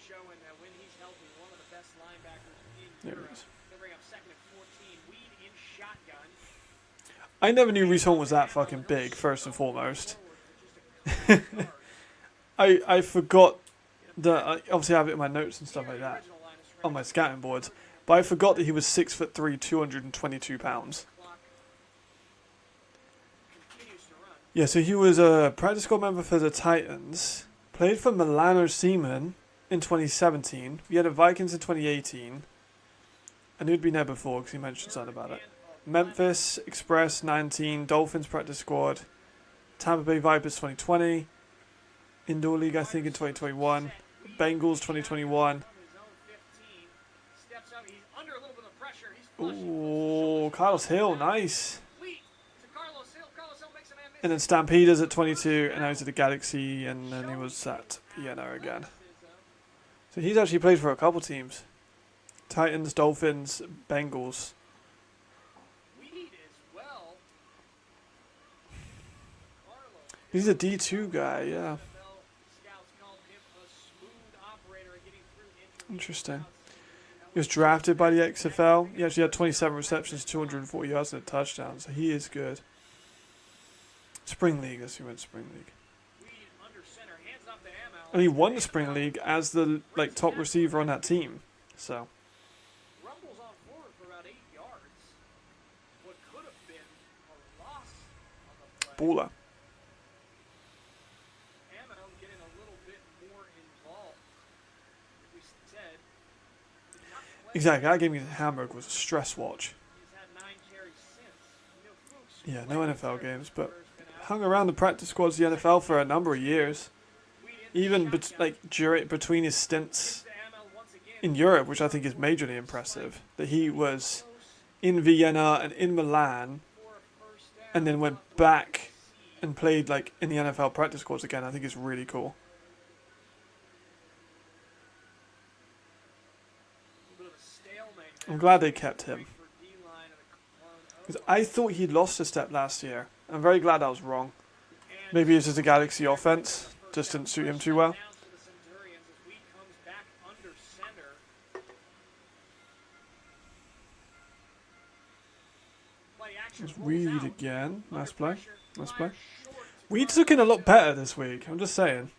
showing that when he's healthy, one of the best linebackers in There Europe. he is. They bring up second and 14. Weed in shotgun. I never knew Reese Holm was that fucking big, first and foremost. Forward for just a couple of yards. I forgot that, I obviously have it in my notes and stuff like that, Original line of scrimmage. on my scouting boards, but I forgot that he was 6'3", 222 pounds. Clock continues to run. Yeah, so he was a practice squad member for the Titans, played for Milano Seaman in 2017, he had the Vikings in 2018, I knew he'd been there before because he mentioned something about it. Memphis Express 19, Dolphins practice squad, Tampa Bay Vipers 2020, Indoor League I think in 2021, Bengals 2021. From his own 15. Steps up. He's under a little bit of pressure. He's flushing. Ooh, Carlos Hill, nice. Complete to Carlos Hill. Carlos Hill makes a man miss. And then Stampeders at 22, and now he's at the Galaxy, and then he was at Vienna again. So he's actually played for a couple teams. Titans, Dolphins, Bengals. Weed as well. Carlos He's a D2 guy, yeah. NFL scouts called him a smooth operator at getting through injuries. Interesting. He was drafted by the XFL. He actually had 27 receptions, 240 yards, and a touchdown, so he is good. Spring League, that's who went Spring League. Weed under center, hands off to Amel. And he won the Spring League as the top receiver on that team. So Rumbles on forward for about 8 yards. What could have been a loss on the play. baller. Amel getting a little bit more involved. Like we said, did not play. Exactly, that game against Hamburg was a stress watch. He's had 9 carries since. You know, Fuchs Yeah, no NFL games, but has been out. hung around the practice squads of the NFL for a number of years. Even between his stints To Amel once again. in Europe, which I think is majorly impressive, that he was in Vienna and in Milan For a first down. and then went back and played like in the NFL practice squads again. I think it's really cool. I'm glad they kept him. Because I thought he lost a step last year. I'm very glad I was wrong. Maybe it's just a Galaxy offense. Just didn't suit him too well. It's Weed again. Nice play. Nice play. Weed's looking a lot better this week. I'm just saying.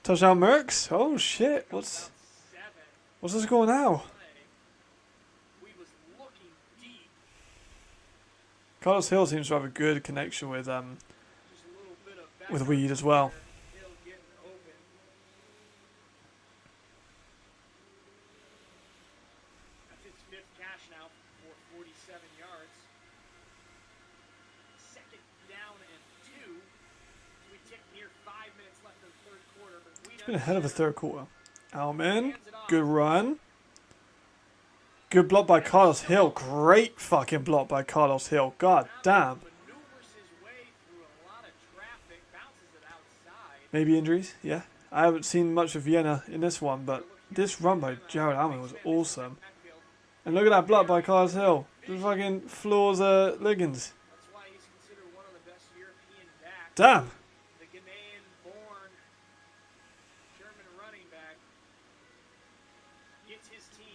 Touchdown Mercs? Oh shit. What's the score now? Carlos Hill seems to have a good connection with Weed as well. That's his fifth catch now for 47 yards. Second down and 2. We tick near 5 minutes left in the third quarter. It's been ahead of the third quarter. Alman, good run. Good block by Carlos Hill. Great fucking block by Carlos Hill. God damn. Maybe injuries, yeah. I haven't seen much of Vienna in this one, but this run by Jared Alman was awesome. And look at that block by Carlos Hill. Just fucking floors Liggins. Damn.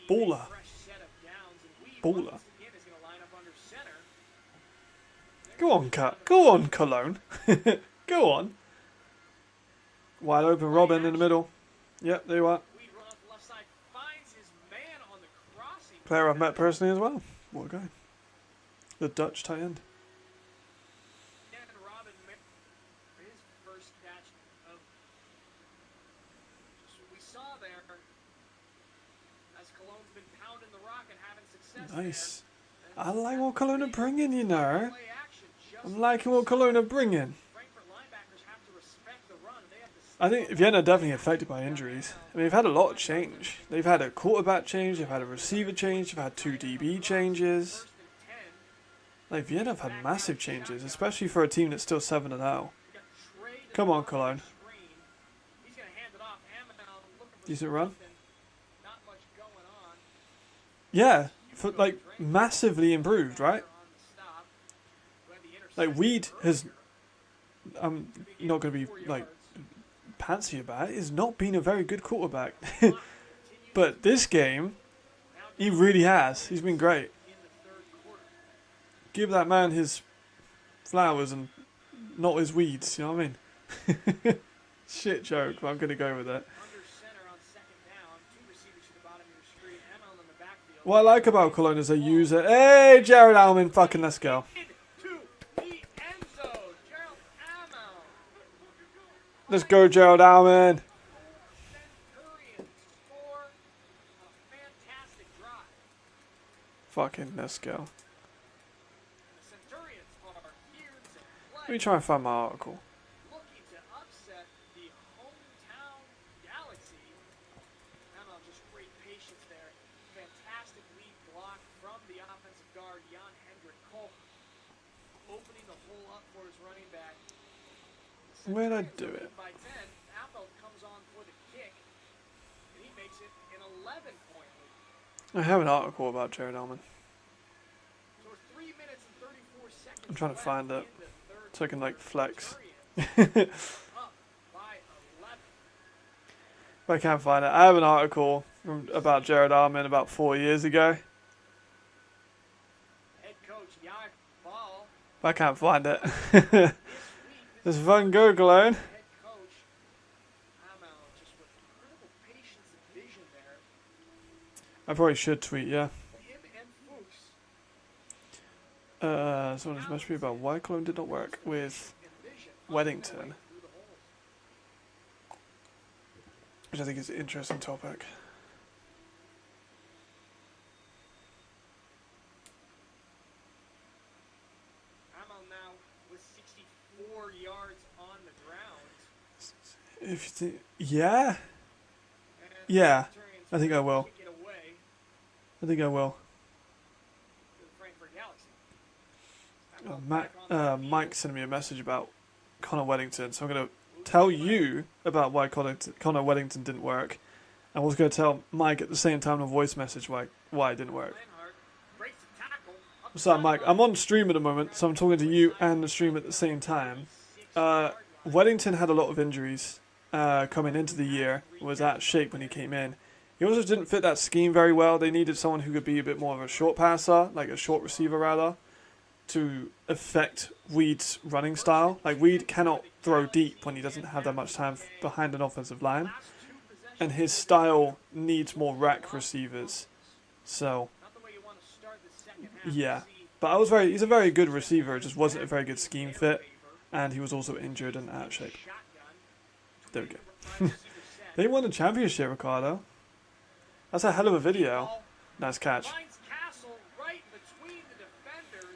Baller. Baller. Go on, Cut. Go on, Cologne. Go on. Wide open Robin in the middle. Yep, there you are. Player I've met personally as well. What a guy. The Dutch tight end. Nice. I like what Cologne are bringing, you know. I'm liking what Cologne are bringing. I think Vienna are definitely affected by injuries. I mean, they've had a lot of change. They've had a quarterback change, they've had a receiver change, they've had 2 DB changes. Like, Vienna have had massive changes, especially for a team that's still 7-0. Come on, Cologne. Decent run. Yeah, for, like, massively improved, right? Like, Weed has... I'm not going to be, like, pantsy about it. He's not been a very good quarterback. But this game, he really has. He's been great. Give that man his flowers and not his weeds, you know what I mean? Shit joke, but I'm going to go with it. What I like about Cologne is they use it. Hey, Jared Alman, fucking let's go. Let's go, Gerald Alman. Fucking let's go. Let me try and find my article. Where'd I do it? I have an article about Jared Alman. I'm trying to find it so I can like flex. If I can't find it, I have an article about Jared Alman about 4 years ago. If I can't find it. Let's fucking go, Cologne. I probably should tweet, yeah. Someone has messaged me about why Cologne did not work with Weddington, which I think is an interesting topic. If you think, yeah, I think I will. Mike sent me a message about Connor Weddington, so I'm going to tell you about why Connor Weddington didn't work, and I was going to tell Mike at the same time a voice message why it didn't work. What's up, Mike? I'm on stream at the moment, so I'm talking to you and the stream at the same time. Weddington had a lot of injuries coming into the year, was out of shape when he came in. He also didn't fit that scheme very well. They needed someone who could be a bit more of a short passer, like a short receiver rather, to affect Weed's running style. Like, Weed cannot throw deep when he doesn't have that much time behind an offensive line. And his style needs more rack receivers. So, yeah. But he's a very good receiver, it just wasn't a very good scheme fit. And he was also injured and out of shape. There we go. They won the championship, Ricardo. That's a hell of a video. Nice catch.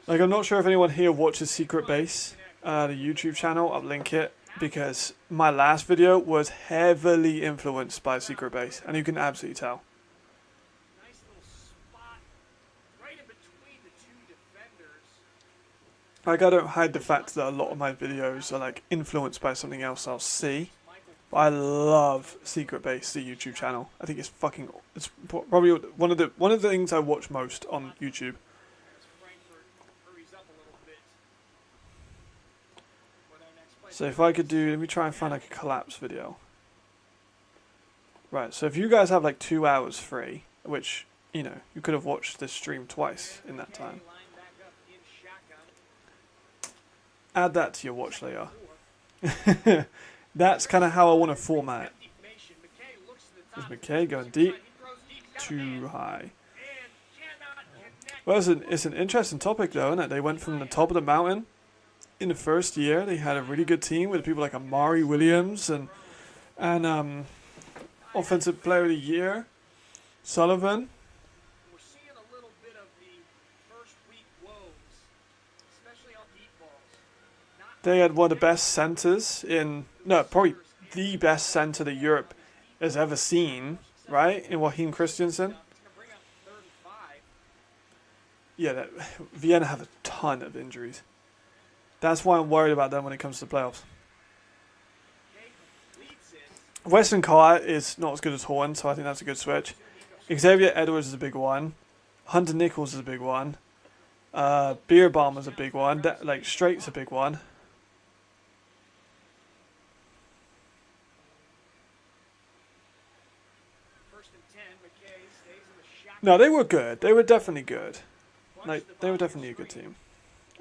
Like, I'm not sure if anyone here watches Secret Base, the YouTube channel. I'll link it, because my last video was heavily influenced by Secret Base, and you can absolutely tell. Like, I don't hide the fact that a lot of my videos are like influenced by something else I'll see. But I love Secret Base, the YouTube channel. I think it's probably one of the things I watch most on YouTube. So if I could let me try and find like a collapse video. Right, so if you guys have like 2 hours free, which, you know, you could have watched this stream twice in that time. Add that to your watch later. That's kind of how I want to format it. Is McKay going deep? Too high. Well, it's an interesting topic though, isn't it? They went from the top of the mountain. In the first year, they had a really good team with people like Amari Williams and Offensive Player of the Year, Sullivan. We're seeing a little bit of the first week woes, especially on deep balls. They had one of the best centers probably the best center that Europe has ever seen, right? In Joachim Christensen. Yeah, Vienna have a ton of injuries. That's why I'm worried about them when it comes to the playoffs. Western Car is not as good as Horn, so I think that's a good switch. Xavier Edwards is a big one. Hunter Nichols is a big one. Beerbaum is a big one. Straight's a big one. No, they were good. They were definitely good. They were definitely a good team.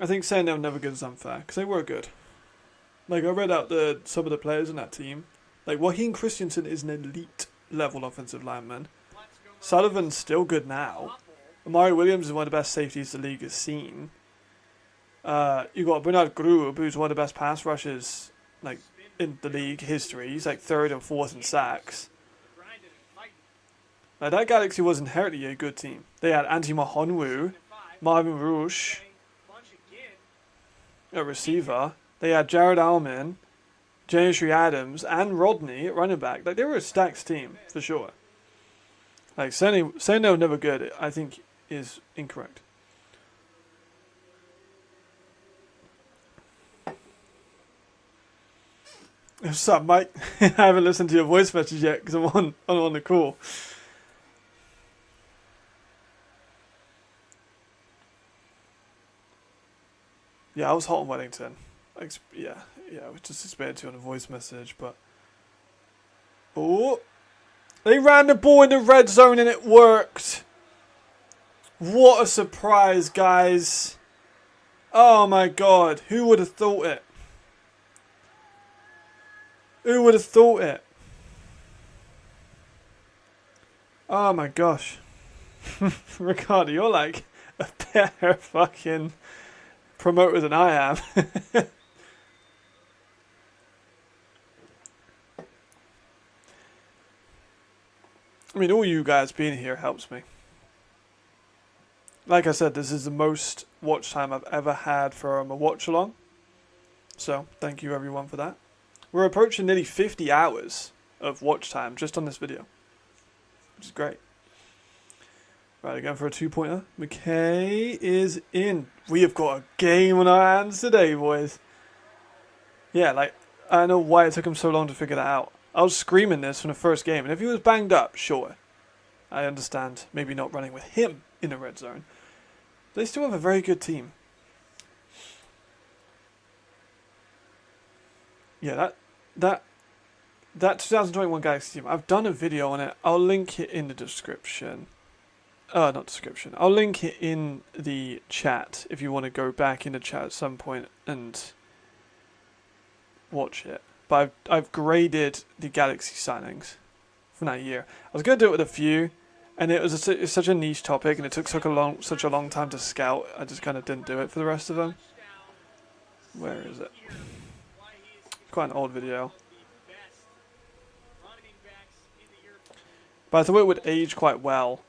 I think saying they were never good is unfair, because they were good. Like, I read out some of the players in that team. Like, Joachim Christensen is an elite level offensive lineman. Sullivan's still good now. Amari Williams is one of the best safeties the league has seen. You got Bernard Grube, who's one of the best pass rushers in the league history. He's like 3rd and 4th in sacks. Like, that Galaxy was inherently a good team. They had Antti Mahonwu, Marvin Rouge, a receiver. They had Jared Allman, Janusry Adams, and Rodney at running back. Like, they were a stacked team, for sure. Like, saying they were never good, I think, is incorrect. What's up, Mike? I haven't listened to your voice message yet, because I'm on the call. Yeah, I was hot on Weddington. Yeah, I was just explaining to you on a voice message, but... Oh! They ran the ball in the red zone and it worked! What a surprise, guys! Oh my god, who would have thought it? Who would have thought it? Oh my gosh. Ricardo, you're like a better fucking... promoter than I am. I mean, all you guys being here helps me. Like I said, this is the most watch time I've ever had from a watch-along. So, thank you everyone for that. We're approaching nearly 50 hours of watch time just on this video, which is great. Right, again for a 2-pointer. McKay is in. We have got a game on our hands today, boys. Yeah, like, I don't know why it took him so long to figure that out. I was screaming this from the first game, and if he was banged up, sure. I understand maybe not running with him in the red zone. They still have a very good team. Yeah, that 2021 Galaxy team, I've done a video on it. I'll link it in the description. Not description. I'll link it in the chat if you want to go back in the chat at some point and watch it. But I've graded the Galaxy signings from that year. I was going to do it with a few, and it's such a niche topic, and it took such a long time to scout. I just kind of didn't do it for the rest of them. Where is it? Quite an old video. But I thought it would age quite well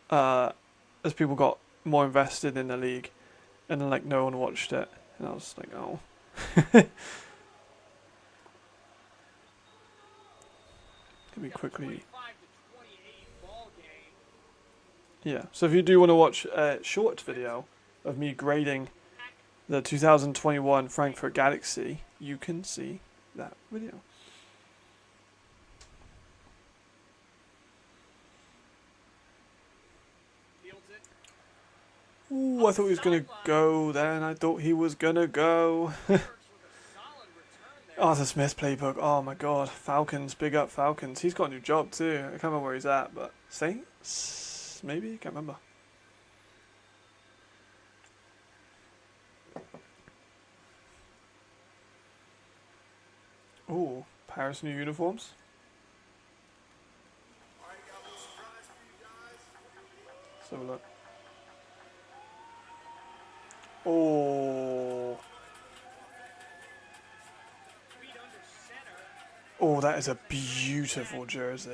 as people got more invested in the league, and then like no one watched it, and I was like, oh. Let me quickly. Yeah, so if you do want to watch a short video of me grading the 2021 Frankfurt Galaxy, you can see that video. Ooh, I thought he was going to go then. I thought he was going to go. Arthur Smith playbook. Oh my god. Falcons. Big up Falcons. He's got a new job too. I can't remember where he's at, but Saints? Maybe? Can't remember. Ooh, Paris new uniforms. Let's have a look. Oh. Oh, that is a beautiful jersey.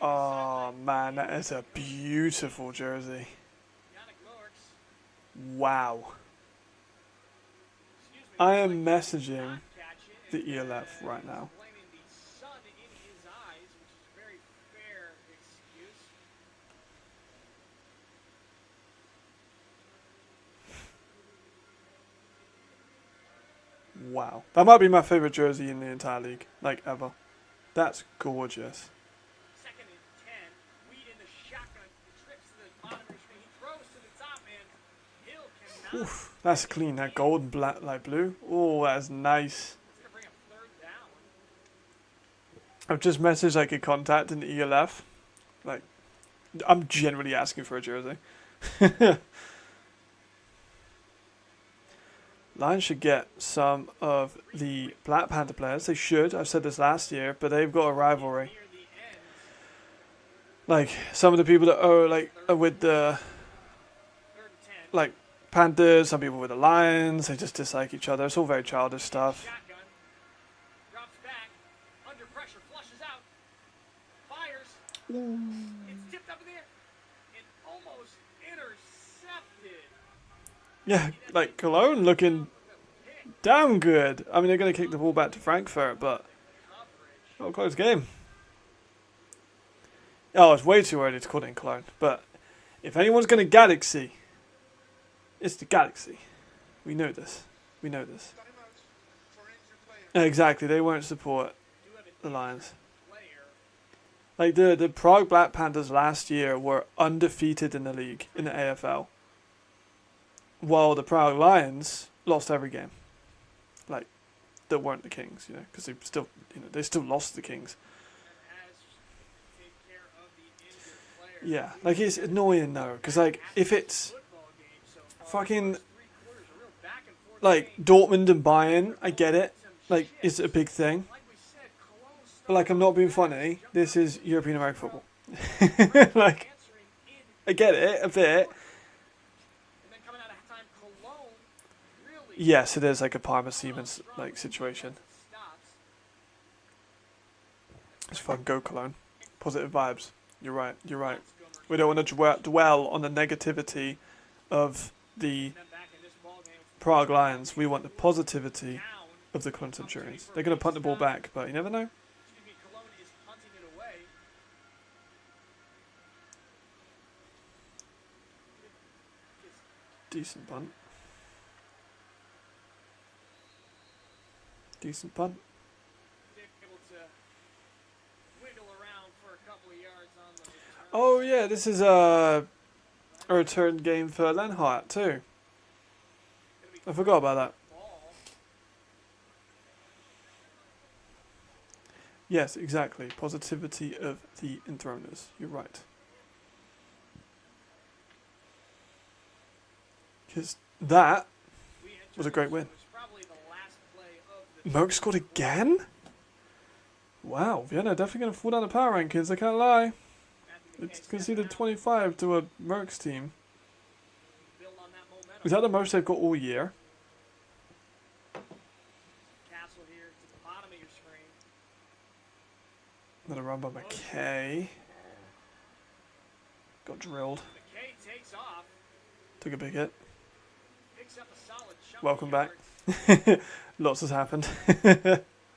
Oh man, that is a beautiful jersey. Wow. I am messaging the ELF right now. Wow. That might be my favourite jersey in the entire league, like ever. That's gorgeous. Second and 10. Weed in the shotgun. Trips to the bottom of the screen. He throws to the top man. Hill cannot. Oof, that's clean. That gold and black, like blue. Oh, that's nice. It's gonna bring up third down. I've just messaged like a contact in the ELF. Like, I'm generally asking for a jersey. Lions should get some of the Black Panther players. They should. I've said this last year, but they've got a rivalry. Like some of the people that are with the like Panthers, some people with the Lions, they just dislike each other. It's all very childish stuff. Shotgun. Drops back. Under pressure. Flushes out. Fires. It's tipped up in the air. And almost intercepted. Yeah, like Cologne looking damn good. I mean, they're going to kick the ball back to Frankfurt, but not a close game. Oh, it's way too early to call it in Cologne. But if anyone's going to Galaxy, it's the Galaxy. We know this. We know this. Exactly, they won't support the Lions. Like the Prague Black Panthers last year were undefeated in the league, in the AFL. While the Prague Lions lost every game, like that weren't the Kings, you know, because they still lost the Kings. Yeah, like it's annoying though, because like if it's fucking like Dortmund and Bayern, I get it, like it's a big thing, but like I'm not being funny. This is European American football. Like I get it a bit. Yes, it is like a Parma Siemens like situation. Let's fucking go Cologne. Positive vibes. You're right. You're right. We don't want to dwell on the negativity of the Prague Lions. We want the positivity of the Cologne Centurions. They're going to punt the ball back, but you never know. Decent punt. Decent punt. Able to wiggle around for a couple of yards on the return. Oh yeah, this is a return game for Lenhart too. I forgot about that. Ball. Yes, exactly. Positivity of the Enthroners. You're right. Because that We entered was a great win. was probably the last play of the Merck scored again? Wow, Vienna definitely going to fall down the power rankings, I can't lie. It's conceded 25 to a Merck's team. build on that momentum. Is that the most they've got all year? Castle here to the bottom of your screen. Another run by McKay. Got drilled. McKay takes off, Took a big hit. picks up a solid chunk. Welcome back. Lots has happened.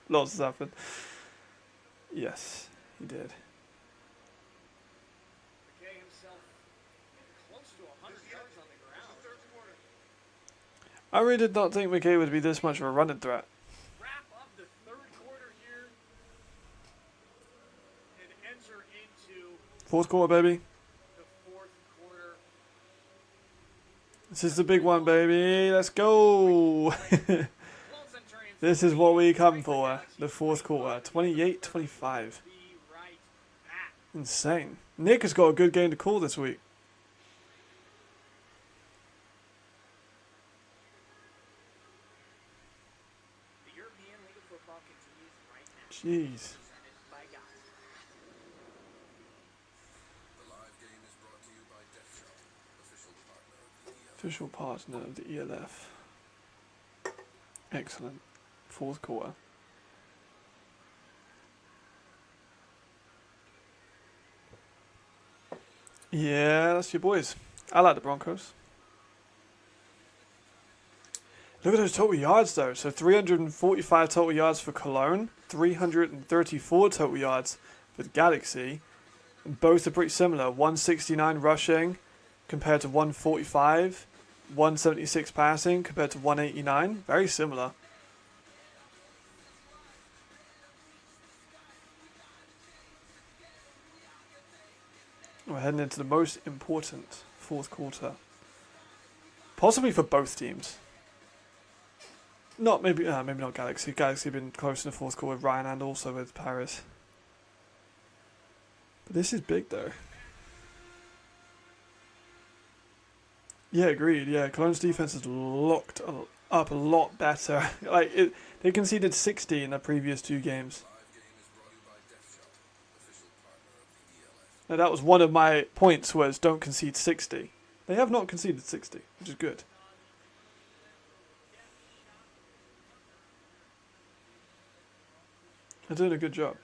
Lots has happened. Yes, he did. McKay himself close to 100 yards on the ground. I really did not think McKay would be this much of a running threat. Wrap up the third quarter here and enter into Fourth quarter, baby. the fourth quarter. This is the big one, baby. Let's go. Cologne Centurions This is what we come for. The fourth quarter. 28-25. be right back. Insane. Nick has got a good game to call this week. The European League of Football continues right now. Jeez. Presented by Guys. The live game is brought to you by DefShop, official partner of the ELF. Official partner of the ELF. Excellent. Fourth quarter. Yeah, that's your boys. I like the Broncos. Look at those total yards though. So 345 total yards for Cologne, 334 total yards for the Galaxy. And both are pretty similar. 169 rushing compared to 145. 176 passing compared to 189. Very similar. We're heading into the most important fourth quarter. Possibly for both teams. Maybe not Galaxy. Galaxy have been close in the fourth quarter with Ryan and also with Paris. But this is big though. Yeah, agreed. Yeah, Cologne's defense has locked up a lot better. They conceded 60 in the previous two games. The live game is brought to you by DefShop, official partner of the ELF. Now, that was one of my points was don't concede 60. They have not conceded 60, which is good. They're doing a good job.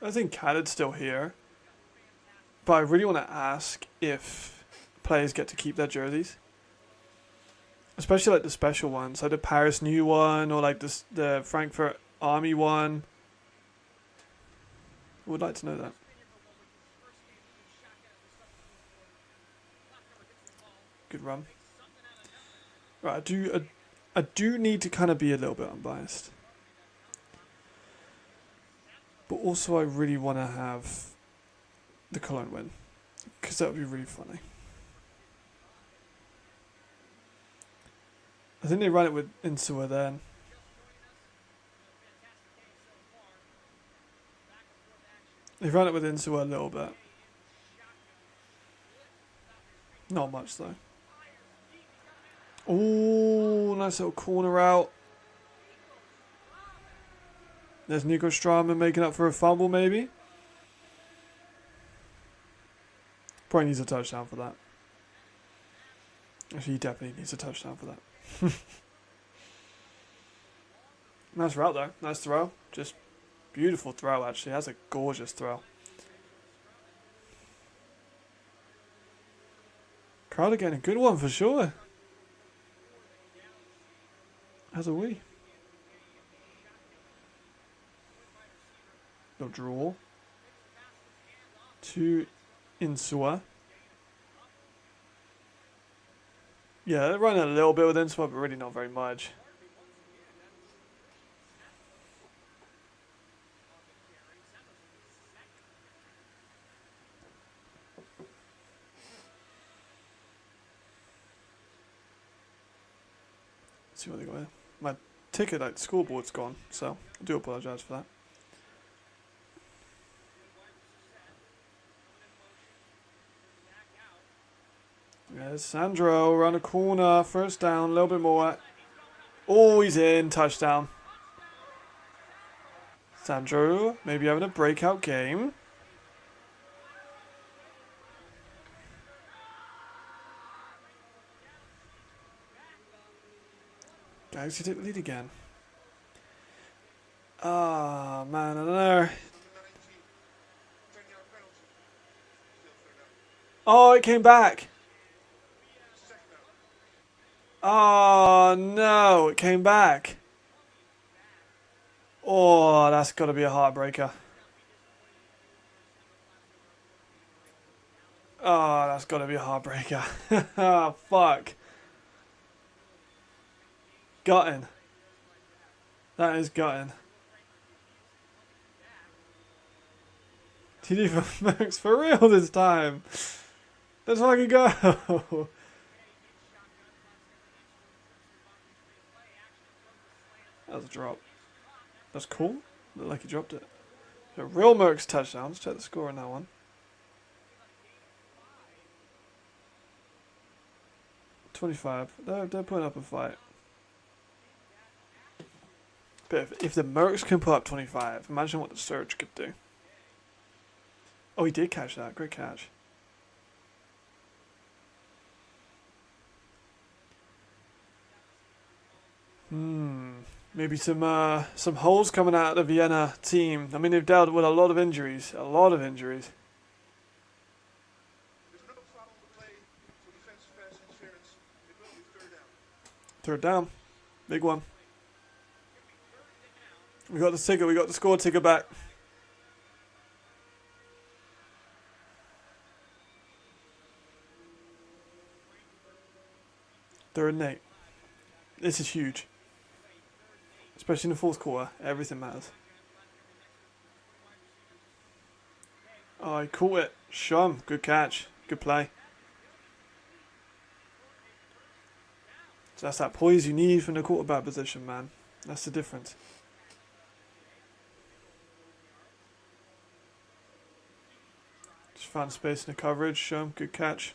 I think Khaled's still here. But I really want to ask if players get to keep their jerseys. Especially like the special ones, like the Paris New one or like the Frankfurt Army one. I would like to know that. Good run. Right, I do need to kind of be a little bit unbiased. But also I really want to have the Cologne win. Because that would be really funny. I think they ran it with Insua then. They ran it with Insua a little bit. Not much though. Oh, nice little corner out. There's Nico Straumann making up for a fumble maybe. Probably needs a touchdown for that. Actually, he definitely needs a touchdown for that. Nice route though. Nice throw. Just beautiful throw actually. That's a gorgeous throw. Crowder getting a good one for sure. As are we. No draw. To Insua. Yeah, they're running a little bit with Insua, but really not very much. Let's see what they got here. My ticket, like, scoreboard's gone, so I do apologise for that. There's Sandro around the corner, first down, a little bit more. Oh, he's in, touchdown. Sandro, maybe having a breakout game. Galaxy take the lead again. Ah, man, I don't know. 10-yard penalty. Still third down. Oh, it came back. Second down. Oh, no, it came back. Oh, that's got to be a heartbreaker. Oh, that's got to be a heartbreaker. Oh, fuck. Gutting. That is gutting. Did you Max for real this time? Let's fucking go. That was a drop. That's cool. Looked like he dropped it. A real Mercs touchdown. Let's check the score on that one. 25. They're putting up a fight. But if the Mercs can put up 25, imagine what the Surge could do. Oh, he did catch that. Great catch. Maybe some holes coming out of the Vienna team. I mean, they've dealt with a lot of injuries. A lot of injuries. There's no foul on the play for defensive pass interference. It will be third down. Third down. Big one. We got the ticket. We got the score ticket back. Third and 8. This is huge. Especially in the fourth quarter. Everything matters. Oh, he caught it. Shum. Good catch. Good play. So that's that poise you need from the quarterback position, man. That's the difference. Just found space in the coverage. Shum. Good catch.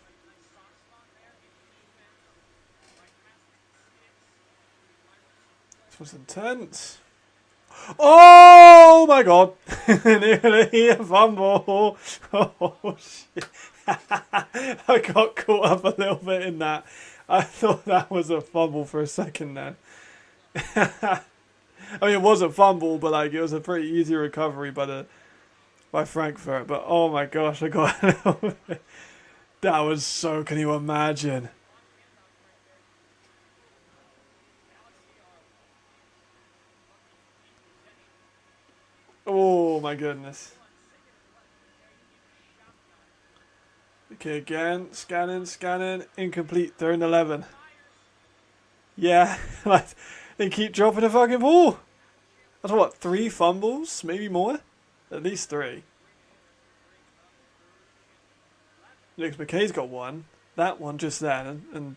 This was intense. Oh my god. Nearly a fumble. Oh shit. I got caught up a little bit in that. I thought that was a fumble for a second then. I mean, it was a fumble, but like it was a pretty easy recovery by Frankfurt. But oh my gosh, I got a little bit. That was so, can you imagine? Oh my goodness. Okay, again, scanning, incomplete, third and 11. Yeah, like, they keep dropping the fucking ball. That's what, 3 fumbles? Maybe more? At least 3. Looks McKay's got 1. That one just then, and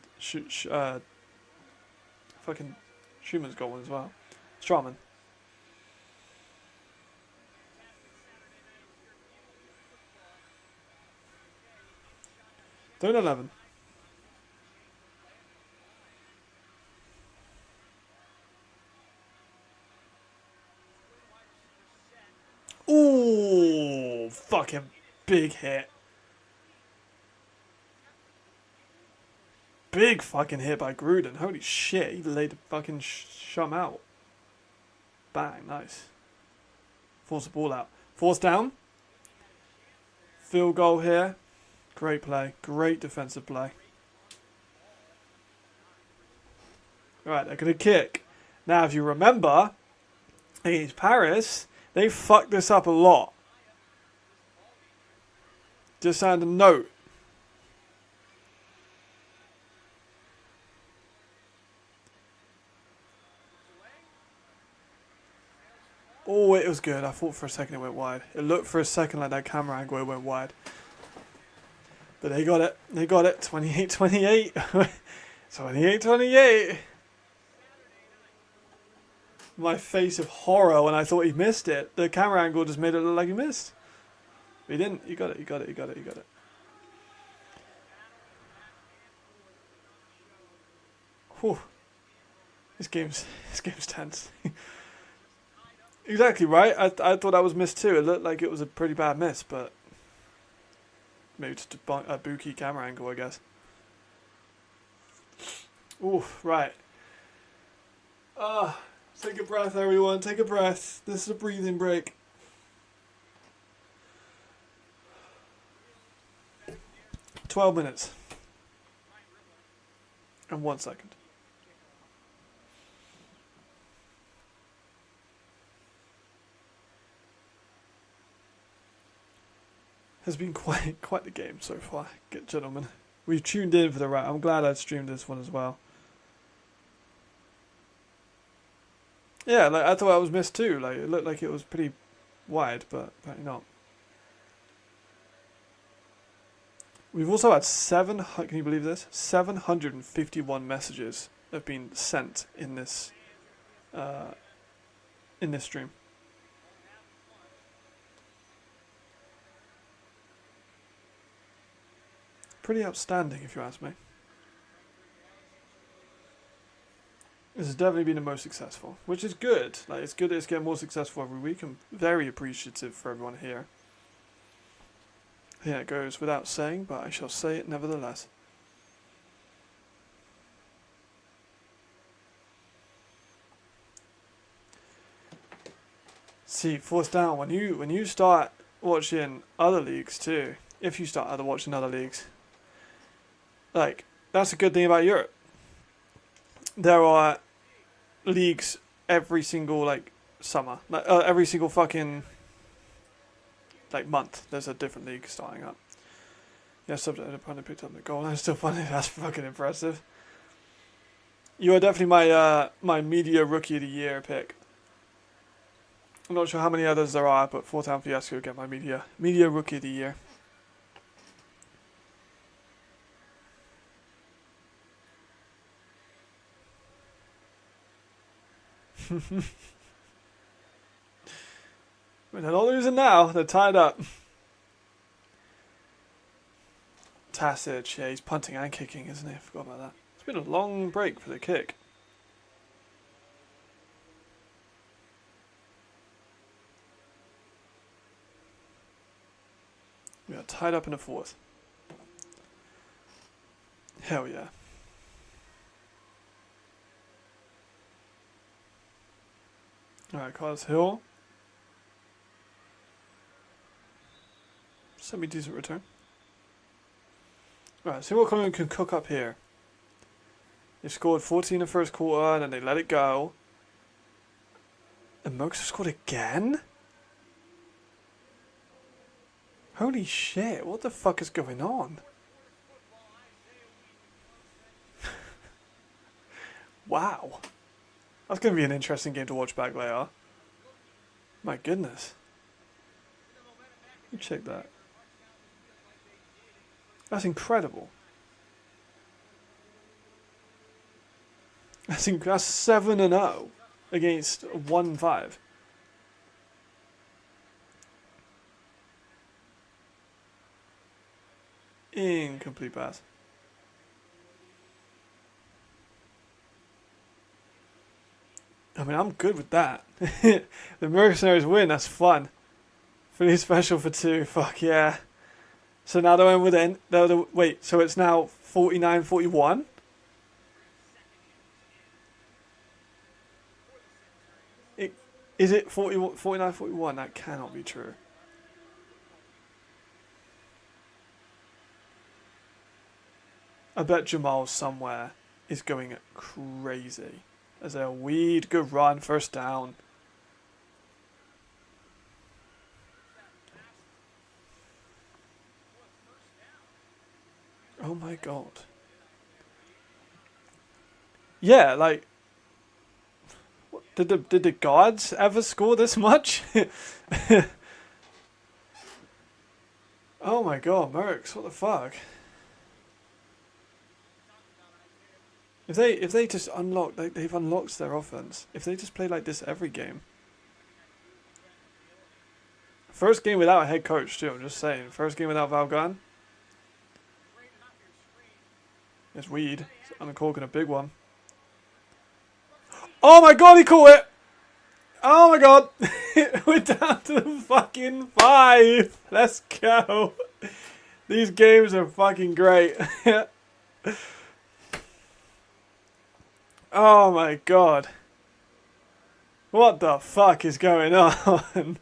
fucking Schumann's got 1 as well. Strawman. Third and 11. Ooh, fucking big hit. Big fucking hit by Gruden. Holy shit, he laid the fucking shum out. Bang, nice. Force the ball out. Force down. Field goal here. Great play. Great defensive play. Right, they're going to kick. Now, if you remember, against Paris, They fucked this up a lot. Just add a note. Oh, it was good. I thought for a second it went wide. It looked for a second like that camera angle it went wide. But they got it. They got it. 28-28. 28-28. My face of horror when I thought he missed it. The camera angle just made it look like he missed. But he didn't. You got it. You got it. You got it. You got it. Whew. This game's tense. Exactly right. I thought that was missed too. It looked like it was a pretty bad miss, but maybe just a booky camera angle, I guess. Ooh, right. Take a breath, everyone. Take a breath. This is a breathing break. "12 minutes and 1 second. Has been quite the game so far, good gentlemen. We've tuned in for the right. I'm glad I streamed this one as well. Yeah, like I thought I was missed too. Like it looked like it was pretty wide, but apparently not. We've also had can you believe this? 751 messages have been sent in this stream. Pretty outstanding, if you ask me. This has definitely been the most successful, which is good. Like it's good that it's getting more successful every week. I'm very appreciative for everyone here. Yeah, it goes without saying, but I shall say it nevertheless. See, fourth down, when you start watching other leagues too, if you start watching other leagues, like, that's a good thing about Europe. There are leagues every single, like, summer. Like, every single fucking, like, month. There's a different league starting up. Yeah, subject opponent picked up the goal. I still find it that's fucking impressive. You are definitely my media rookie of the year pick. I'm not sure how many others there are, but 4-Town Fiasco get my media rookie of the year. They're not losing now. They're tied up. Tasic, yeah, he's punting and kicking, isn't he? I forgot about that. It's been a long break for the kick. We are tied up in the fourth. Hell yeah. Alright, Carlos Hill. Semi-decent return. Alright, see what Cologne can cook up here. They scored 14 in the first quarter, and then they let it go. And Merckx scored again? Holy shit, what the fuck is going on? Wow. That's going to be an interesting game to watch back later. My goodness. Let me check that. That's incredible. That's 7-0 against 1-5. Incomplete pass. I mean, I'm good with that. The Mercenaries win, that's fun. Pretty special for 2, fuck yeah. So now they went with wait, so it's now 49-41? Is it 49-41? That cannot be true. I bet Jamal somewhere is going crazy. As a weed, good run, first down. Oh my god. Yeah, like, did the gods ever score this much? Oh my god, Mercs, what the fuck? If they just unlock, like, they've unlocked their offense. If they just play like this every game. First game without a head coach too, I'm just saying. First game without Valgan. It's weed. I'm corking a big one. Oh my god, he caught it! Oh my god! We're down to the fucking 5! Let's go! These games are fucking great. Oh my god. What the fuck is going on?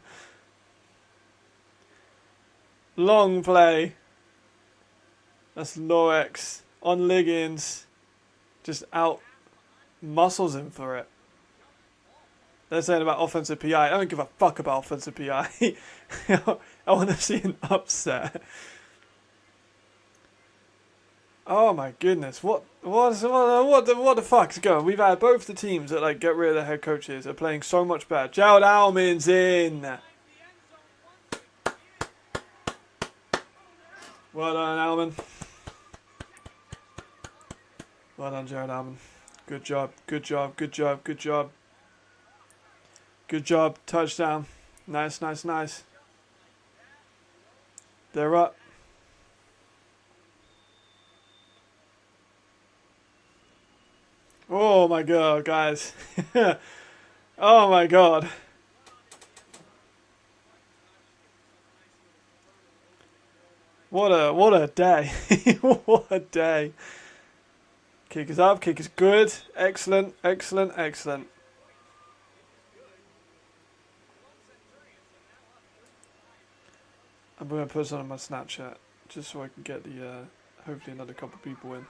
Long play. That's Lorex on Liggins. Just out muscles him for it. They're saying about offensive PI. I don't give a fuck about offensive PI. I want to see an upset. Oh my goodness! What the fuck is going on? We've had both the teams that like get rid of their head coaches are playing so much better. Gerald Alman's in. Well done, Alman. Well done, Gerald Alman. Good job. Good job. Good job. Good job. Good job. Touchdown. Nice, nice, nice. They're up. Oh my god, guys. Oh my god. What a day. What a day. Kick is up, kick is good. Excellent, excellent, excellent. I'm going to put this on my Snapchat just so I can get the hopefully another couple people in.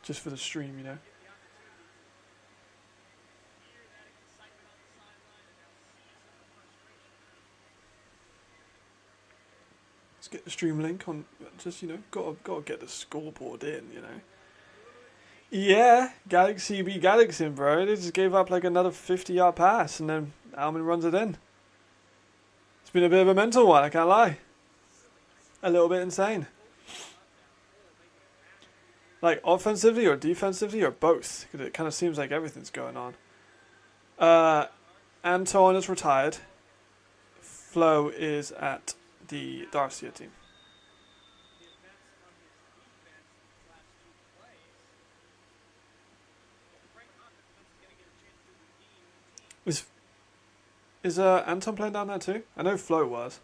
Just for the stream, you know. Let's get the stream link on. Just, you know, gotta get the scoreboard in, you know. Yeah, Galaxy be Galaxy, bro. They just gave up like another 50-yard pass, and then Alman runs it in. It's been a bit of a mental one, I can't lie. A little bit insane. Like, offensively or defensively or both? Because it kind of seems like everything's going on. Anton is retired. Flo is at the Darcia team. Is Anton playing down there too? I know Flo was.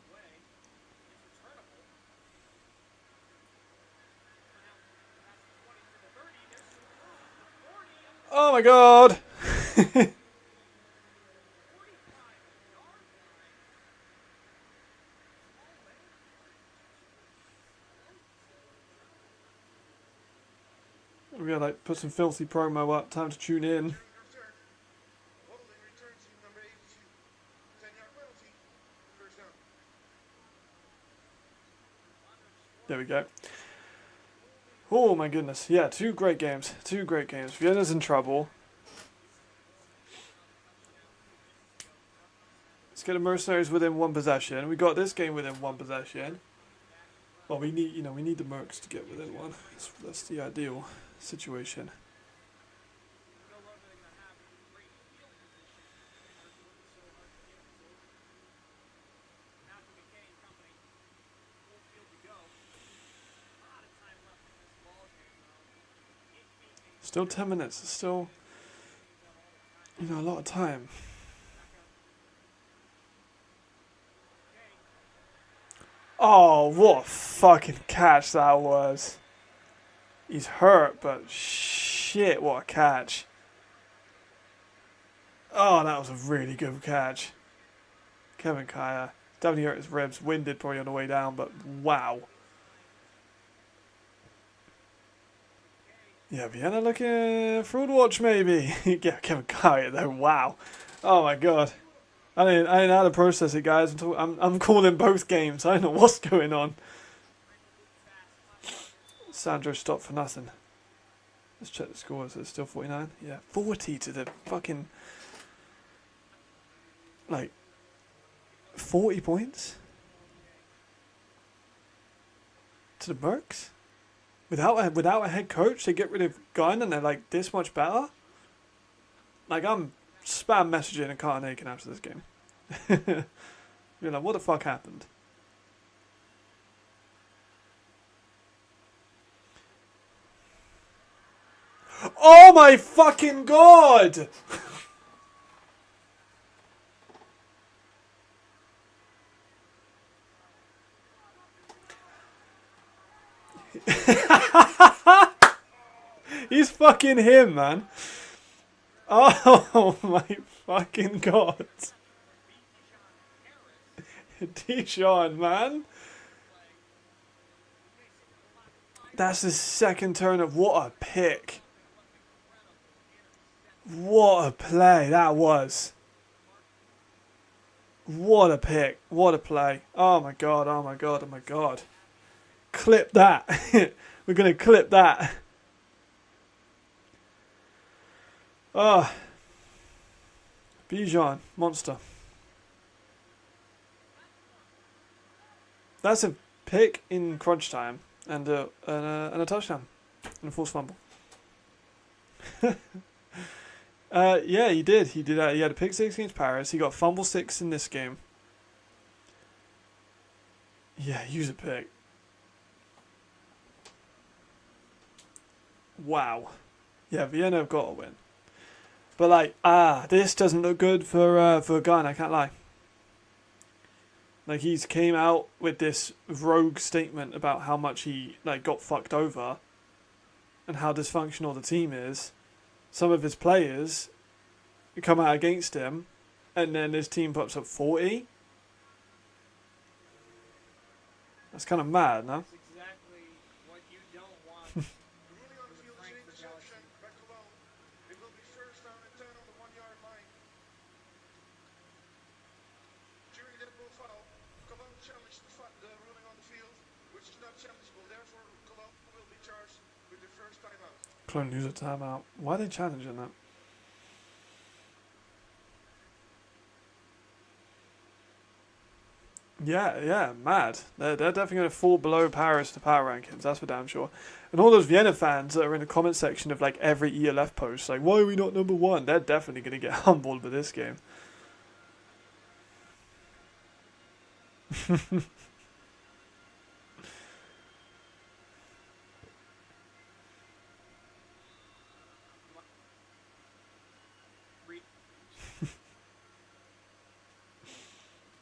Oh my god! We gotta like put some filthy promo up. Time to tune in. There we go. Oh my goodness. Yeah, two great games. Two great games. Vienna's in trouble. Let's get the Mercenaries within one possession. We got this game within one possession. Well, we need, we need the Mercs to get within one. That's the ideal situation. Still 10 minutes. It's still, a lot of time. Oh, what a fucking catch that was. He's hurt, but shit, what a catch. Oh, that was a really good catch. Kevin Kaya. Definitely hurt his ribs. Winded probably on the way down, but wow. Yeah, Vienna looking fraud watch maybe. Yeah, Kevin Kaya though. Wow. Oh my god. I didn't know how to process it, guys. I'm calling both games. I don't know what's going on. Sandro stopped for nothing. Let's check the score. Is it still 49? Yeah, 40 to the fucking... Like, 40 points? To the Mercs? Without a head coach, they get rid of Gunn and they're like this much better? Like, I'm spam messaging a Carton Aiken after this game. You're like, what the fuck happened? Oh my fucking god! He's fucking him, man. Oh my fucking god. Dijon, man. That's his second turn of what a pick. What a play that was. What a pick. What a play. Oh my god, oh my god, oh my god. Clip that. We're going to clip that. Oh. Bijan, monster. That's a pick in crunch time and a touchdown and a forced fumble. Yeah, he did. He did. He had a pick 6 against Paris. He got fumble 6 in this game. Yeah, use a pick. Wow. Yeah, Vienna have got a win. But like, this doesn't look good for Gunn, I can't lie. Like, he's came out with this rogue statement about how much he like got fucked over and how dysfunctional the team is. Some of his players come out against him and then his team puts up 40. That's kind of mad, no? That's exactly what you don't want. Ruling on the field is an interception by Cologne. It will be first down and 10 on the 1-yard line. During that ball foul, Cologne challenged the ruling on the field, which is not challengeable. Therefore, Cologne will be charged with the first timeout. Cologne use a timeout. Why are they challenging that? Yeah, mad. They're definitely going to fall below Paris to power rankings, that's for damn sure. And all those Vienna fans that are in the comment section of like every ELF post, like, why are we not number 1? They're definitely going to get humbled with this game.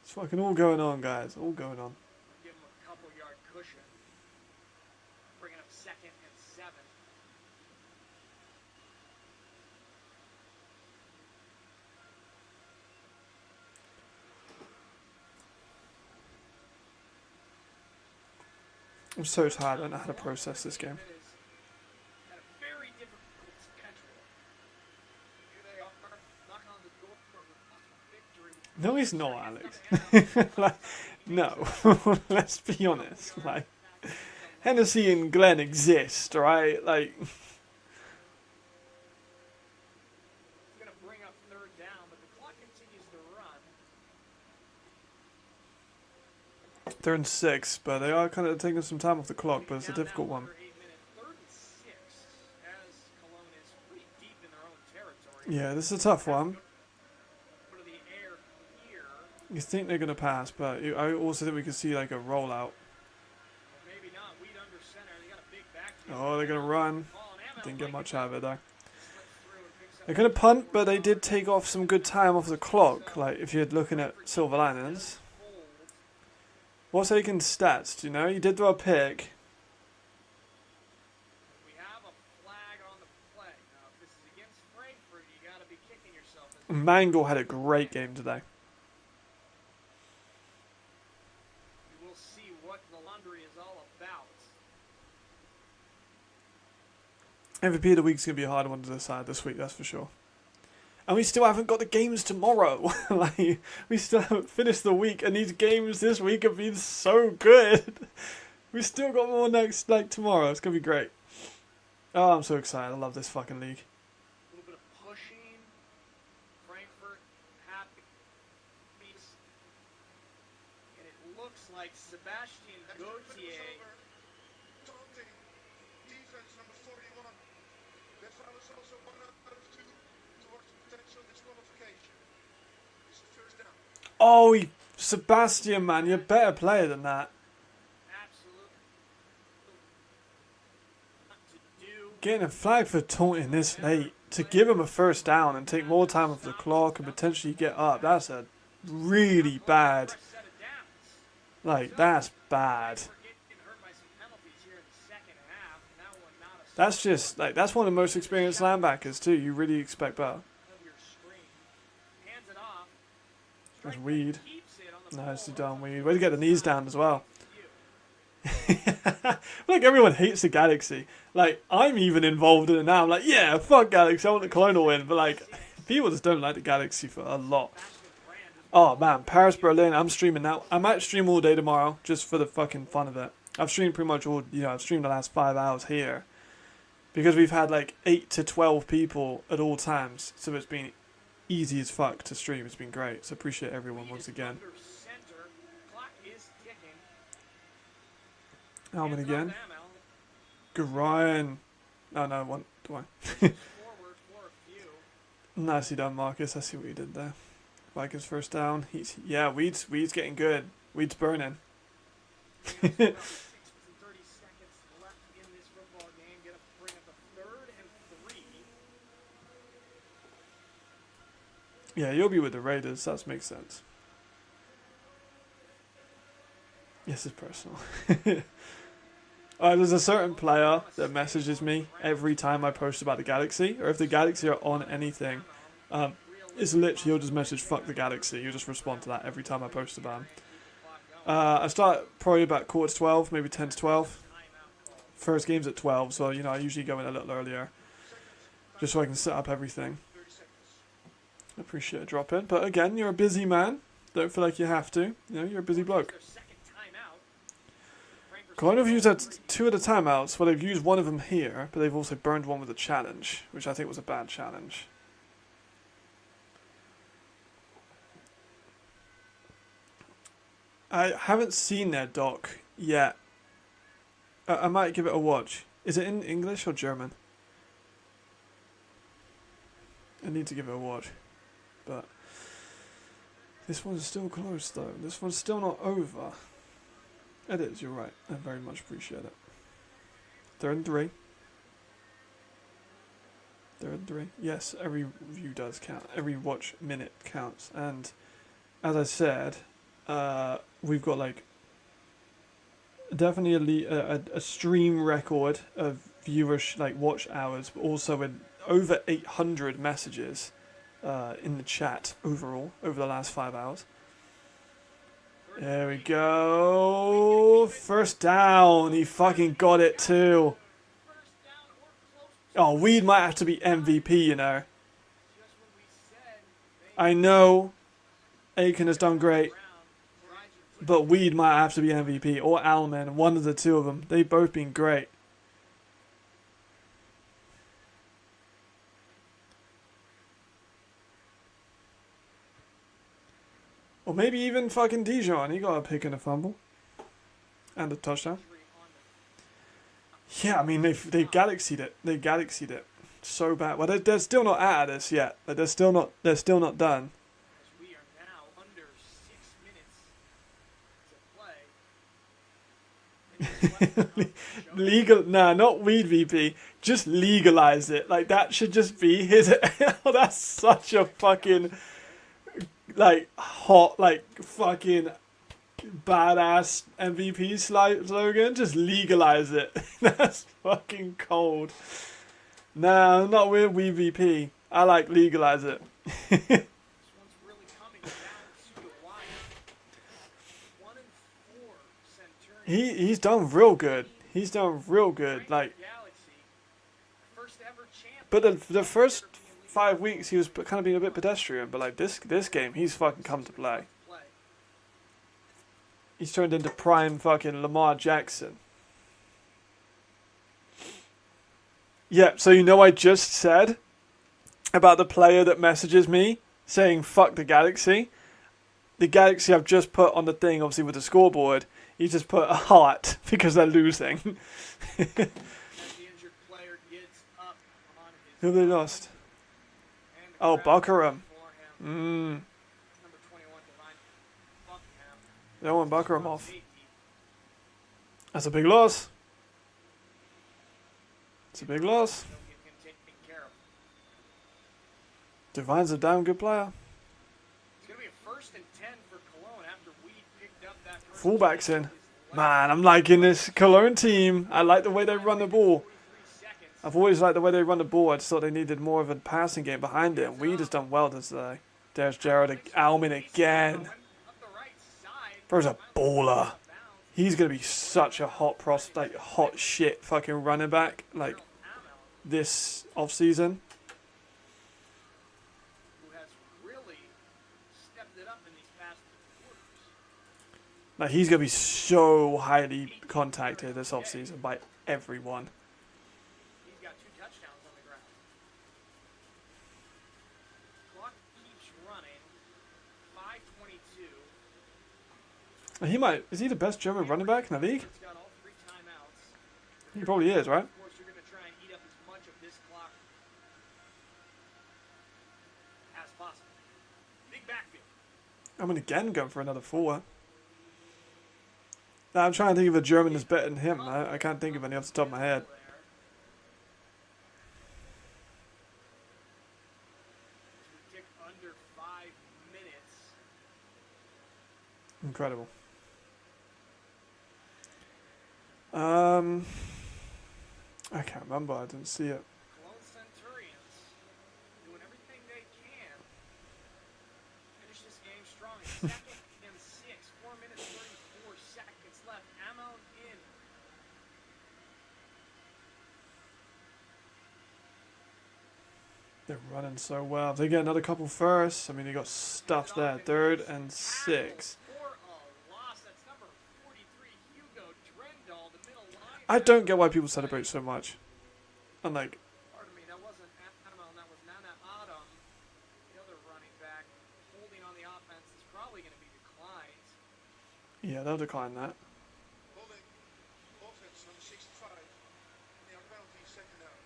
It's fucking all going on, guys. All going on. Give him a couple yard cushion. Bringing up 2nd and 7. I'm so tired. I don't know how to process this game. Had a very difficult schedule. Here they are, knocking on the door for a victory. No, he's not, Alex. Like, no. Let's be honest. Like, Hennessy and Glenn exist, right? Like, He's going to bring up 3rd down, but the clock continues to run. they're in 6, but they are kind of taking some time off the clock, but it's a difficult one. 3rd and 6, as Cologne is pretty deep in their own territory. Yeah, this is a tough one. Put in the air here. You think they're going to pass, but I also think we could see like a rollout. Maybe not. Wheat under center. They got a big backfield. Oh, they're going to run. Ball, and Amel Didn't get like much it. out of it, though. Slips through and picks up They're going to punt, but they did take off some good time off the clock, like if you're looking at silver linings. hold. What's taking stats, do you know? You did throw a pick. We have a flag on the play. Now, if this is against Frankfurt, you got to be kicking yourself. Mangle had a great game today. We will see what the laundry is all about. MVP of the week's going to be a hard one to decide this week, that's for sure. And we still haven't got the games tomorrow. Like, we still haven't finished the week, and these games this week have been so good. We still got more next, like, tomorrow. It's gonna be great. Oh, I'm so excited. I love this fucking league. A little bit of pushing. Frankfurt happy. And it looks like Sebastian Gauthier. Taunting. Defense number 41. That foul is also 1 out of 2 towards potential disqualification. This is first down. Oh, Sebastian, man, you're a better player than that. Absolutely. To do. Getting a flag for taunting this late, to give him a first down and take more time off the clock and potentially get up, that's a really bad, Set of downs. like, that's bad. We're getting hurt by some penalties here in the second half. And that one not a That's just, like, that's one of the most experienced linebackers too. You really expect better. of your screen. Hands it off. That's Weed. Keeps it on the Nicely ball. done, Weed. Way to get the knees down as well. Like, everyone hates the Galaxy. Like, I'm even involved in it now. I'm like, yeah, fuck Galaxy. I want the Cologne to win. But, like, people just don't like the Galaxy for a lot. Oh, man. Paris, Berlin. I'm streaming now. I might stream all day tomorrow just for the fucking fun of it. I've streamed pretty much all, I've streamed the last 5 hours here. Because we've had, like, 8 to 12 people at all times. So it's been easy as fuck to stream. It's been great. So appreciate everyone once again. Under center. Clock is ticking. Alman Hands it off again. to Amel. Ryan. Oh, no, one. Do I? Forward for a few. Nicely done, Marcus. I see what you did there. Vikings first down. Weed's getting good. Weed's burning. About 6 and 30 seconds left in this football game. Gonna bring up a 3rd and 3. Yeah, you'll be with the Raiders. That makes sense. Yes, it's personal. There's a certain player that messages me every time I post about the Galaxy, or if the Galaxy are on anything. It's literally, he'll just message "fuck the Galaxy." You'll just respond to that every time I post about him. I start probably about 11:45, maybe 10 to 12. First game's at 12, so I usually go in a little earlier, just so I can set up everything. I appreciate a drop in, but again, you're a busy man. Don't feel like you have to. You're a busy bloke. Their second timeout. Frankfurt's Cologne have used 2 of the timeouts. Well, they've used one of them here, but they've also burned one with a challenge, which I think was a bad challenge. I haven't seen their doc yet. I might give it a watch. Is it in English or German? I need to give it a watch. But this one's still close, though. This one's still not over. It is, you're right. I very much appreciate it. 3rd and 3. 3rd and 3. Yes, every view does count. Every watch minute counts. And as I said, we've got like definitely a stream record of viewers, like watch hours, but also with over 800 messages in the chat overall over the last 5 hours. There we go. First down. He fucking got it too. Oh, Weed might have to be MVP, I know Aiken has done great, but Weed might have to be MVP, or Alman, one of the two of them. They've both been great. Or maybe even fucking Dijon. He got a pick and a fumble. And a touchdown. Yeah, I mean, they've galaxied it. They galaxied it so bad. Well, they're still not out of this yet. But they're still not done. As we are now under 6 minutes to play. Legal, nah, not Weed VP. Just legalize it. Like, that should just be his. Oh, that's such a fucking, like, hot, like, fucking badass MVP slogan. Just legalize it. That's fucking cold. Nah, I'm not with Weed VP. I like legalize it. This one's really coming down to the wire. 1 and 4 Centurions. He's done real good. He's done real good. Like, Galaxy, first ever champion. but the first 5 weeks he was kind of being a bit pedestrian. But like this game, he's fucking come to play. He's turned into prime fucking Lamar Jackson. Yeah, so you know I just said about the player that messages me saying fuck the Galaxy. The Galaxy I've just put on the thing, obviously with the scoreboard, he just put a heart because they're losing. As the injured player gets up on his Who have they lost? and Oh, grabs Buckarham. for him. Number Number 21, Divine Buckingham. They want Buckarham off. Safety. That's a big loss. It's a big loss. Don't get him taken care of. Divine's a damn good player. It's going to be a 1st and 10 for Cologne after Weed picked up that first Fullbacks down in. with his left. Man, I'm liking this Cologne team. I like the way they run the ball. 43 seconds. I've always liked the way they run the ball. I just thought they needed more of a passing game behind it. And Weed has done well today. There's Jared Alman again. Up the right side. Bro's a baller. He's going to be such a hot prospect, hot shit fucking running back, like, this off-season. Who has really stepped it up in these past quarters. Like, he's going to be so highly contacted this off-season by everyone. He's got 2 touchdowns on the ground. Clock keeps running. 5:22. He might, is he the best German running back in the league? He's got all 3 timeouts. He probably is, right? Of course, you're going to try and eat up as much of this clock as possible. Big backfield. I'm again going for another 4. Now, I'm trying to think of a German that's better than him. I can't think of any off the top of my head. We tick under 5 minutes. Incredible. I can't remember. I didn't see it. Cologne Centurions doing everything they can. Finish this game strong. 2nd and 6. 4 minutes 34 seconds left. Ammo in. They're running so well. If they get another couple first, I mean, they got stuff there. 3rd and 6. For a loss. That's number 43, Hugo Drendal, the middle line. I don't get why people celebrate so much. I'm like, Pardon me, that wasn't Ammo, that was Nana Adam, the other running back, holding on the offense. Is probably going to be declined. yeah, they'll decline that. Holding offense number 65. Now penalty, 2nd down.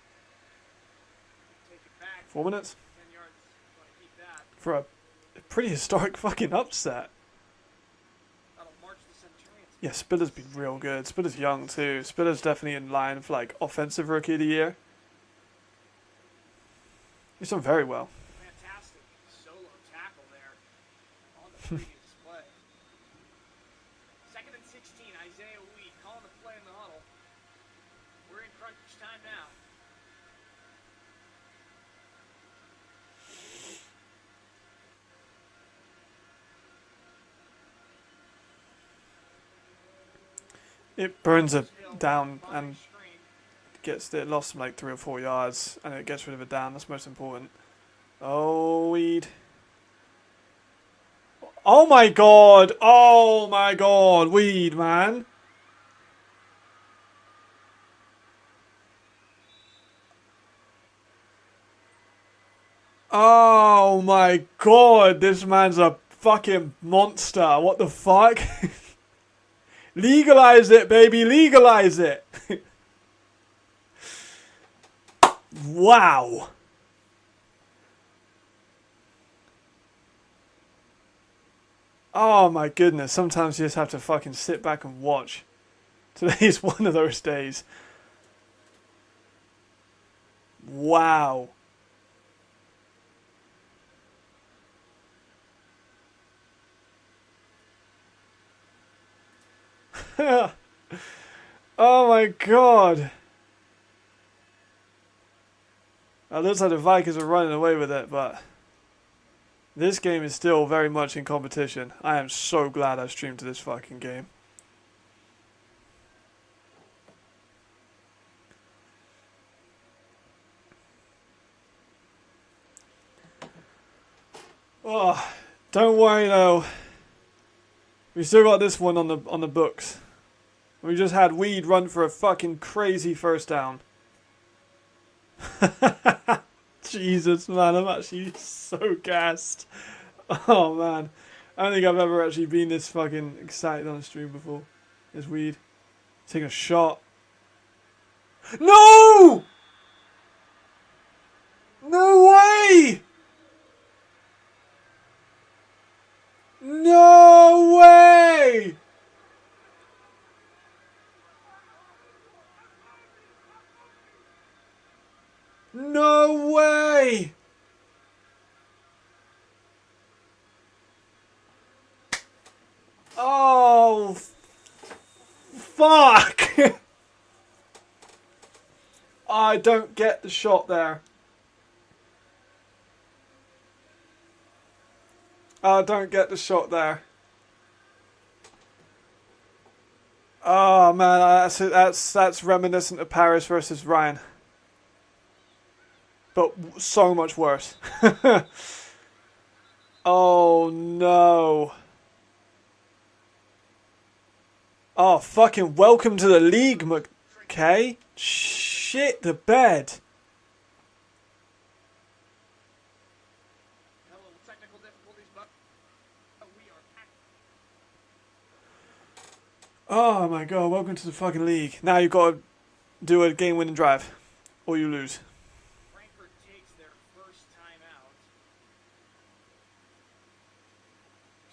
Take it back. 4 minutes 10 yards. Want to keep that. for a pretty historic fucking upset. That'll march the Centurions. Yeah, Spiller's been real good. Spiller's young too. Spiller's definitely in line for like offensive rookie of the year. He's done very well. Fantastic solo tackle there on the previous play. 2nd and 16, Isaiah Weed calling the play in the huddle. We're in crunch time now. It burns it down Firing and screen. gets it lost like 3 or 4 yards, and it gets rid of it down. That's most important. Oh, Weed. Oh my god! Oh my god! Weed, man. Oh my god! This man's a fucking monster. What the fuck? Legalize it, baby. Legalize it. Wow. Oh my goodness. Sometimes you just have to fucking sit back and watch. Today's one of those days. Wow. Oh my god. It looks like the Vikings are running away with it, but this game is still very much in competition. I am so glad I streamed to this fucking game. Oh, don't worry though. We still got this one on the books. We just had Weed run for a fucking crazy first down. Jesus, man, I'm actually so gassed. Oh, man. I don't think I've ever actually been this fucking excited on a stream before. It's weird. Taking a shot. No! No way! No way! No way! Oh, fuck! I don't get the shot there. I don't get the shot there. Oh man, that's reminiscent of Paris versus Ryan, but so much worse. Oh no. Oh fucking welcome to the league, McKay. Shit the bed. Hello, technical difficulties, but we are back. Oh my god, welcome to the fucking league. Now you've got to do a game-winning drive, or you lose. Frankfurt takes their first time out.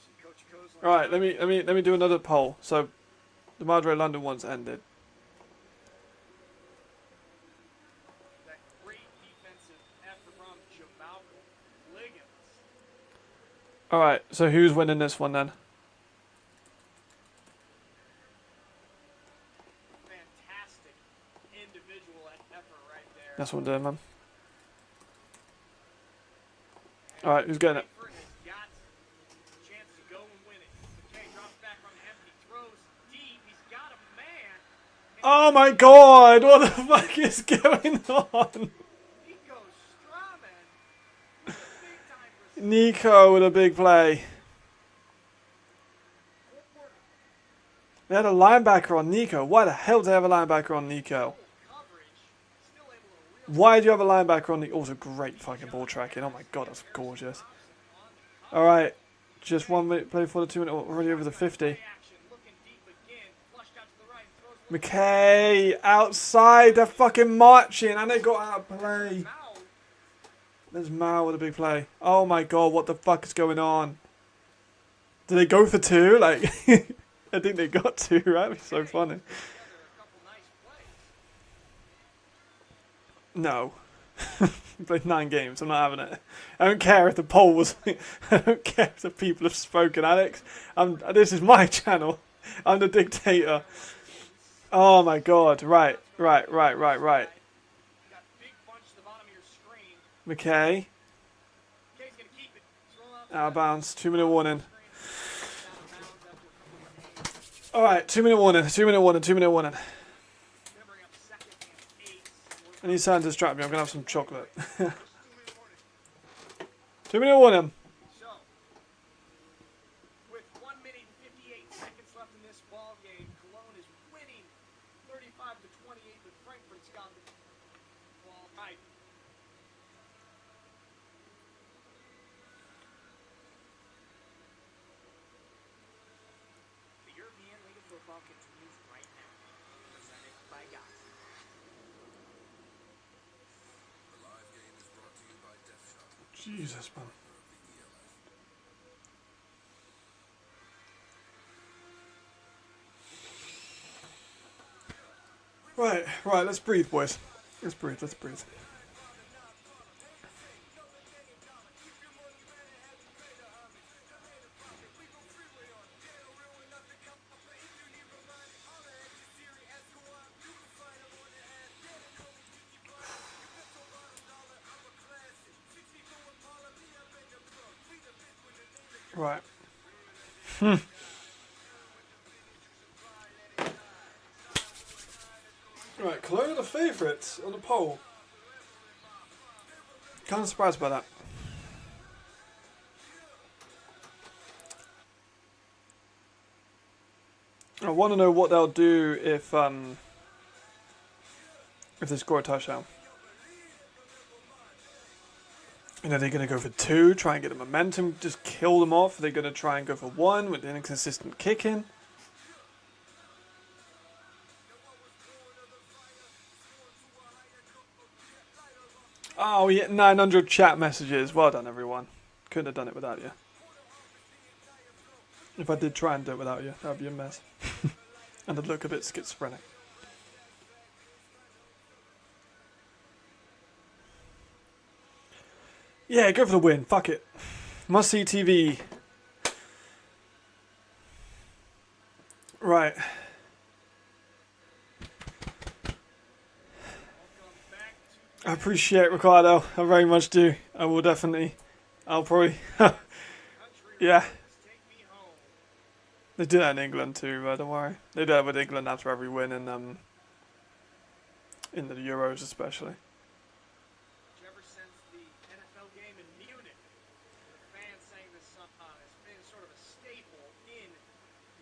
See Coach Kozlan. All right, let me do another poll. So, the Madrid London one's ended. That great defensive effort from Jamal Liggins. All right, so who's winning this one then? Fantastic individual effort right there. That's what I'm doing, man. All right, who's getting it? Frankfurt has got a chance to go and win it. McKay drops back on the empty, throws deep. He's got a man. Oh my god, what the fuck is going on? Nico Straman with a big time for Nico with a big play. They had a linebacker on Nico. Why the hell did they have a linebacker on Nico? coverage. Still able to reel Why do you have a linebacker on Nico? Also, great fucking ball tracking. Oh my god, that's gorgeous. Alright, just 1 minute play for the 2 minute, already over the 50. action. Looking deep again. Flushed out to the right. Throws McKay, outside, they're fucking marching, and they got out of play. Mao. There's Mao with a big play. Oh my god, what the fuck is going on? Did they go for two? Like, I think they got two, right? It's so funny. Together a couple nice plays. No. We played 9 games, I'm not having it. I don't care if the poll was... I don't care if the people have spoken, Alex. This is my channel. I'm the dictator. Oh my god, right. You got big bunch to the bottom of your screen. McKay, McKay's gonna keep it. Throw out of bounds, 2 minute warning. Out of bounds after a couple of games. Alright, 2 minute warning, 2 minute warning, 2 minute warning. Gonna bring up second and 8. I need someone to distract me, I'm gonna have some chocolate. 2 minute warning. So, with 1 minute and 58 seconds left in this ball game, Cologne is winning 35-28, but Frankfurt's got the ball right. The European League of Football continues right now, presented by GOT. The live game is brought to you by Death Shot, Jesus, man. partner of the ELF. Right, let's breathe, boys. Let's breathe. Right. Right, Cologne are the favourites on the poll. Kind of surprised by that. I want to know what they'll do if they score a touchdown. You know, they're going to go for 2, try and get the momentum, just kill them off. They're going to try and go for 1 with an inconsistent kicking. Oh, we hit 900 chat messages. Well done, everyone. Couldn't have done it without you. If I did try and do it without you, that would be a mess. And I'd look a bit schizophrenic. Yeah, go for the win. Fuck it. Must see TV. Right. I appreciate it, Ricardo. I very much do. I will definitely. I'll probably. Yeah. They do that in England too, don't worry. They do that with England after every win in the Euros especially. Ever since the NFL game in Munich, the fans sang this song. It's been sort of a staple in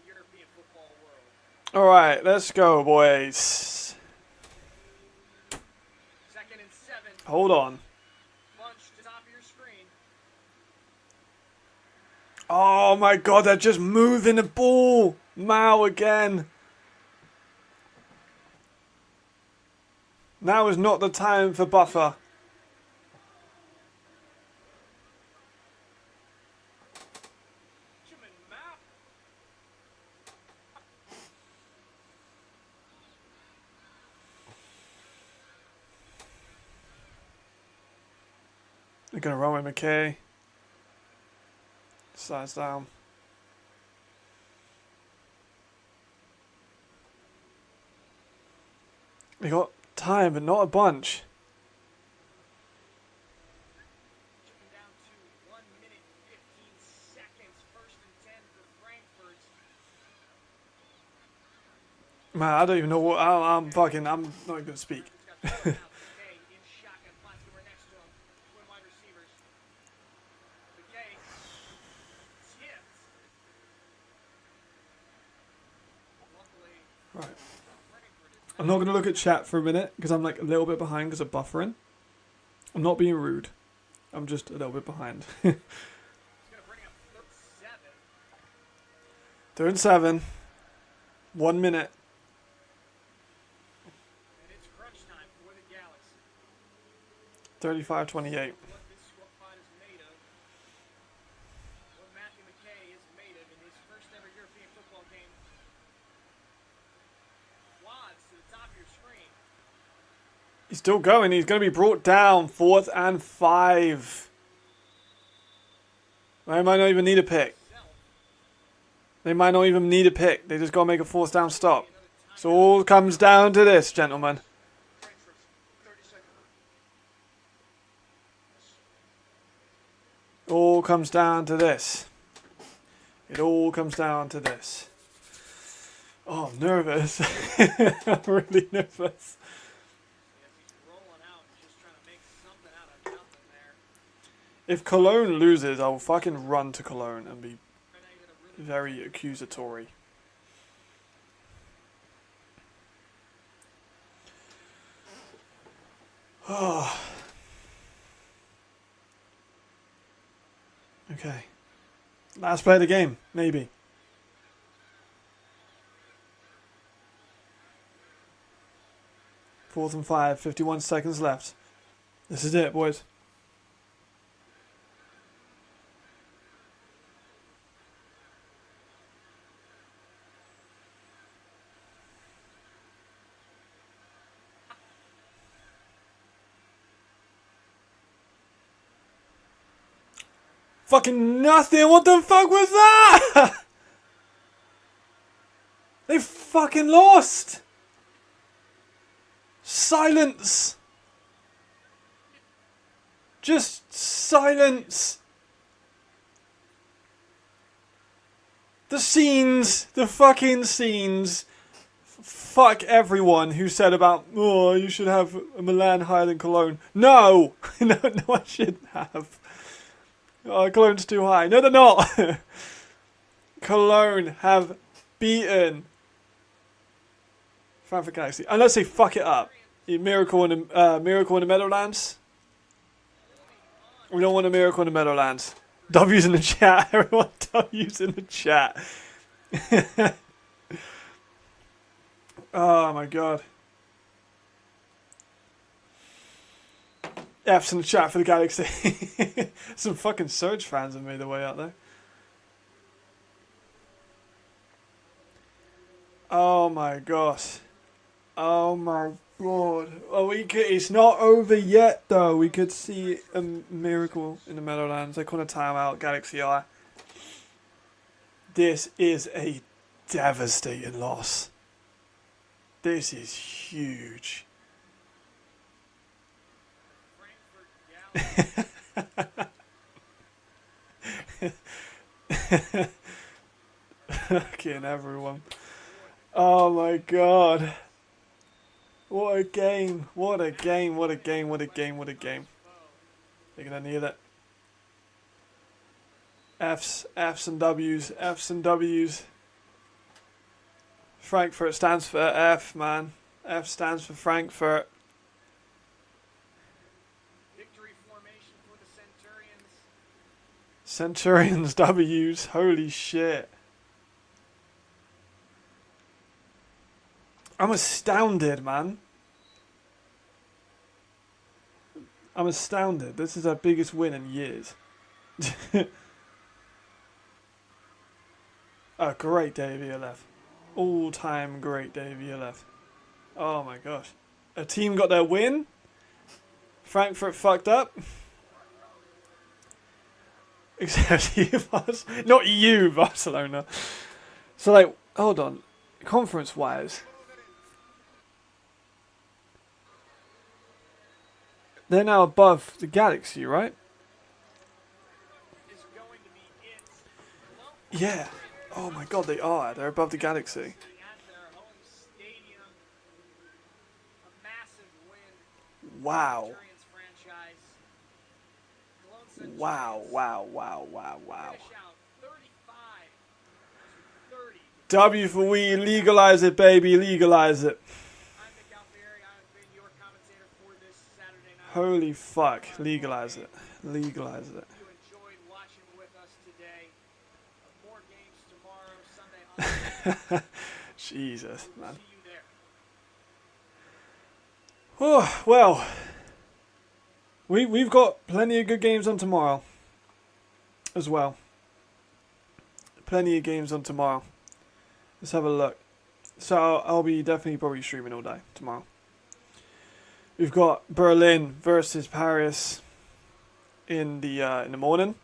the European football world. Alright, let's go, boys. 2nd and 7. Hold on. Bunch to the top of your screen. Oh my god, they're just moving the ball. Mao again. Now is not the time for buffer. They're going to run with McKay. Slides down. They got time, but not a bunch. Chipping down to 1 minute 15 seconds. 1st and 10 for Frankfurt. Man, I don't even know what. I'm not even going to speak. Right. I'm not going to look at chat for a minute because I'm like a little bit behind because of buffering. I'm not being rude. I'm just a little bit behind. 3rd and 7. 1 minute. And it's crunch time for the Galaxy. 35-28. What this squad is made of. What Matthew McKay is made of in his first ever European football game. Quads to the top of your screen. He's still going. He's going to be brought down. 4th and 5. They might not even need a pick. They might not even need a pick. They just got to make a 4th down stop. So all comes down to this, gentlemen. All comes down to this. It all comes down to this. Oh, I'm nervous. I'm really nervous. If Cologne loses, I'll fucking run to Cologne and be very accusatory. Oh. Okay. Last play of the game, maybe. Fourth and 5, 51 seconds left. This is it, boys. Fucking nothing. What the fuck was that? They fucking lost. Silence. Just silence. The scenes. The fucking scenes. Fuck everyone who said about, oh, you should have Milan higher than Cologne. No. No, I shouldn't have. Oh, Cologne's too high. No, they're not. Cologne have beaten Frankfurt Galaxy. Unless they fuck it up. Miracle in the Meadowlands. We don't want a miracle in the Meadowlands. W's in the chat. Everyone, W's in the chat. Oh my god. F's in the chat for the Galaxy. Some fucking Surge fans have made their way out there. Oh my gosh. Oh my god. Oh, it's not over yet though. We could see a miracle in the Meadowlands. They call a timeout, Galaxy Eye. This is a devastating loss. This is huge. Fucking everyone. Oh my god. What a game. What a game. What a game. What a game. What a game. They're gonna need it. F's and W's. F's and W's. Frankfurt stands for F, man. F stands for Frankfurt. Victory formation for the Centurions. Centurions W's. Holy shit. I'm astounded, man. I'm astounded. This is our biggest win in years. A great day of ELF. All-time great day of ELF. Oh my gosh. A team got their win. Frankfurt fucked up. Except you, not you, Barcelona. So like, hold on. Conference-wise, they're now above the Galaxy, right? Is going to be it. Yeah. Oh my god, they are. They're above the Galaxy. At their home stadium. A massive win. Wow. Centurions franchise. Cologne Centurions Wow, wow, wow, wow, wow. finish out 35-30. W for we. Legalize it, baby. Legalize it. I'm Nick Alfieri. I've been your commentator for this Saturday night. Holy fuck. Legalize it. Legalize it. If you enjoyed watching with us today, more games tomorrow, Sunday. Jesus, We'll man. see you there. Oh, well, we've got plenty of good games on tomorrow as well. Plenty of games on tomorrow. Let's have a look. So I'll be definitely probably streaming all day tomorrow. We've got Berlin versus Paris in the morning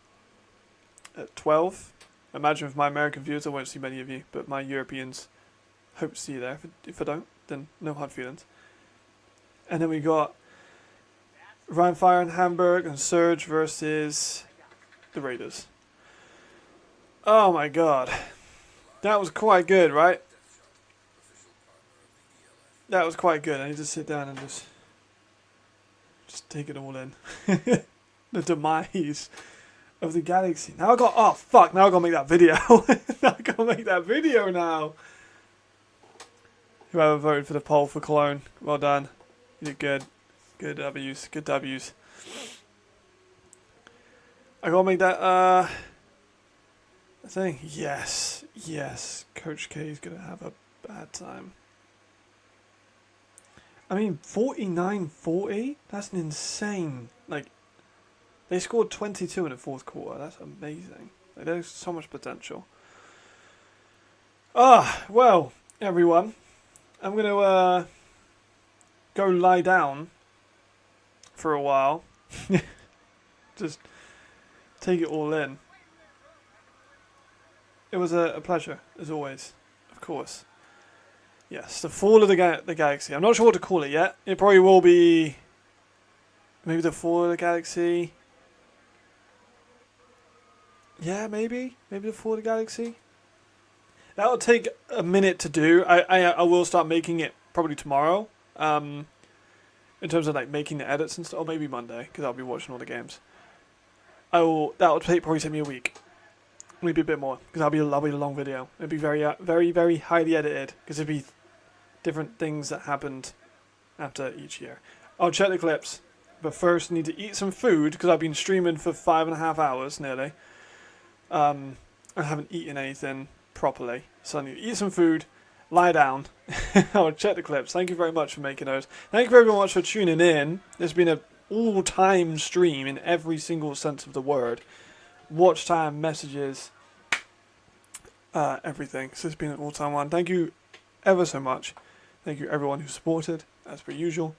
at 12. Imagine with my American viewers, I won't see many of you, but my Europeans hope to see you there. If I don't, then no hard feelings. And then we got Rheinfire and Hamburg and Surge versus the Raiders. Oh my god. That was quite good, right? That was quite good. I need to sit down and just take it all in. The demise of the Galaxy. Now I got, oh fuck, now I gotta make that video. Now I gotta make that video now. Whoever voted for the poll for Cologne, well done. You did good. Good W's. Good W's. I gotta make that thing. Yes. Yes. Coach K is gonna have a bad time. I mean, 49-40? That's an insane. Like, they scored 22 in the fourth quarter. That's amazing. Like, there's so much potential. Well, everyone. I'm going to go lie down for a while. Just take it all in. It was a pleasure, as always. Of course. Yes, the fall of the Galaxy. I'm not sure what to call it yet. It probably will be maybe the fall of the Galaxy. Yeah, maybe the fall of the Galaxy. That will take a minute to do. I will start making it probably tomorrow. In terms of like making the edits and stuff, or maybe Monday because I'll be watching all the games. That will probably take me a week. Maybe a bit more because that'll be a long video. It'll be very, very highly edited because it'll be different things that happened after each year. I'll check the clips But first, need to eat some food because I've been streaming for 5.5 hours nearly. I haven't eaten anything properly, so I need to eat some food, lie down. I'll check the clips. Thank you very much for making those. Thank you very much for tuning in. It's been an all-time stream in every single sense of the word. Watch time, messages, everything. So it's been an all-time one. Thank you ever so much. Thank you everyone who supported, as per usual.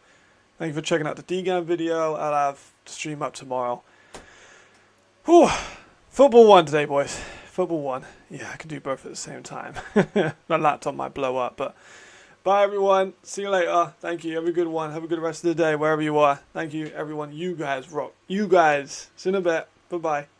Thank you for checking out the DGAM video. I'll have the stream up tomorrow. Whew. Football 1 today, boys. Football 1. Yeah, I can do both at the same time. My laptop might blow up, but bye everyone. See you later. Thank you. Have a good one. Have a good rest of the day, wherever you are. Thank you, everyone. You guys rock. You guys. See you in a bit. Bye-bye.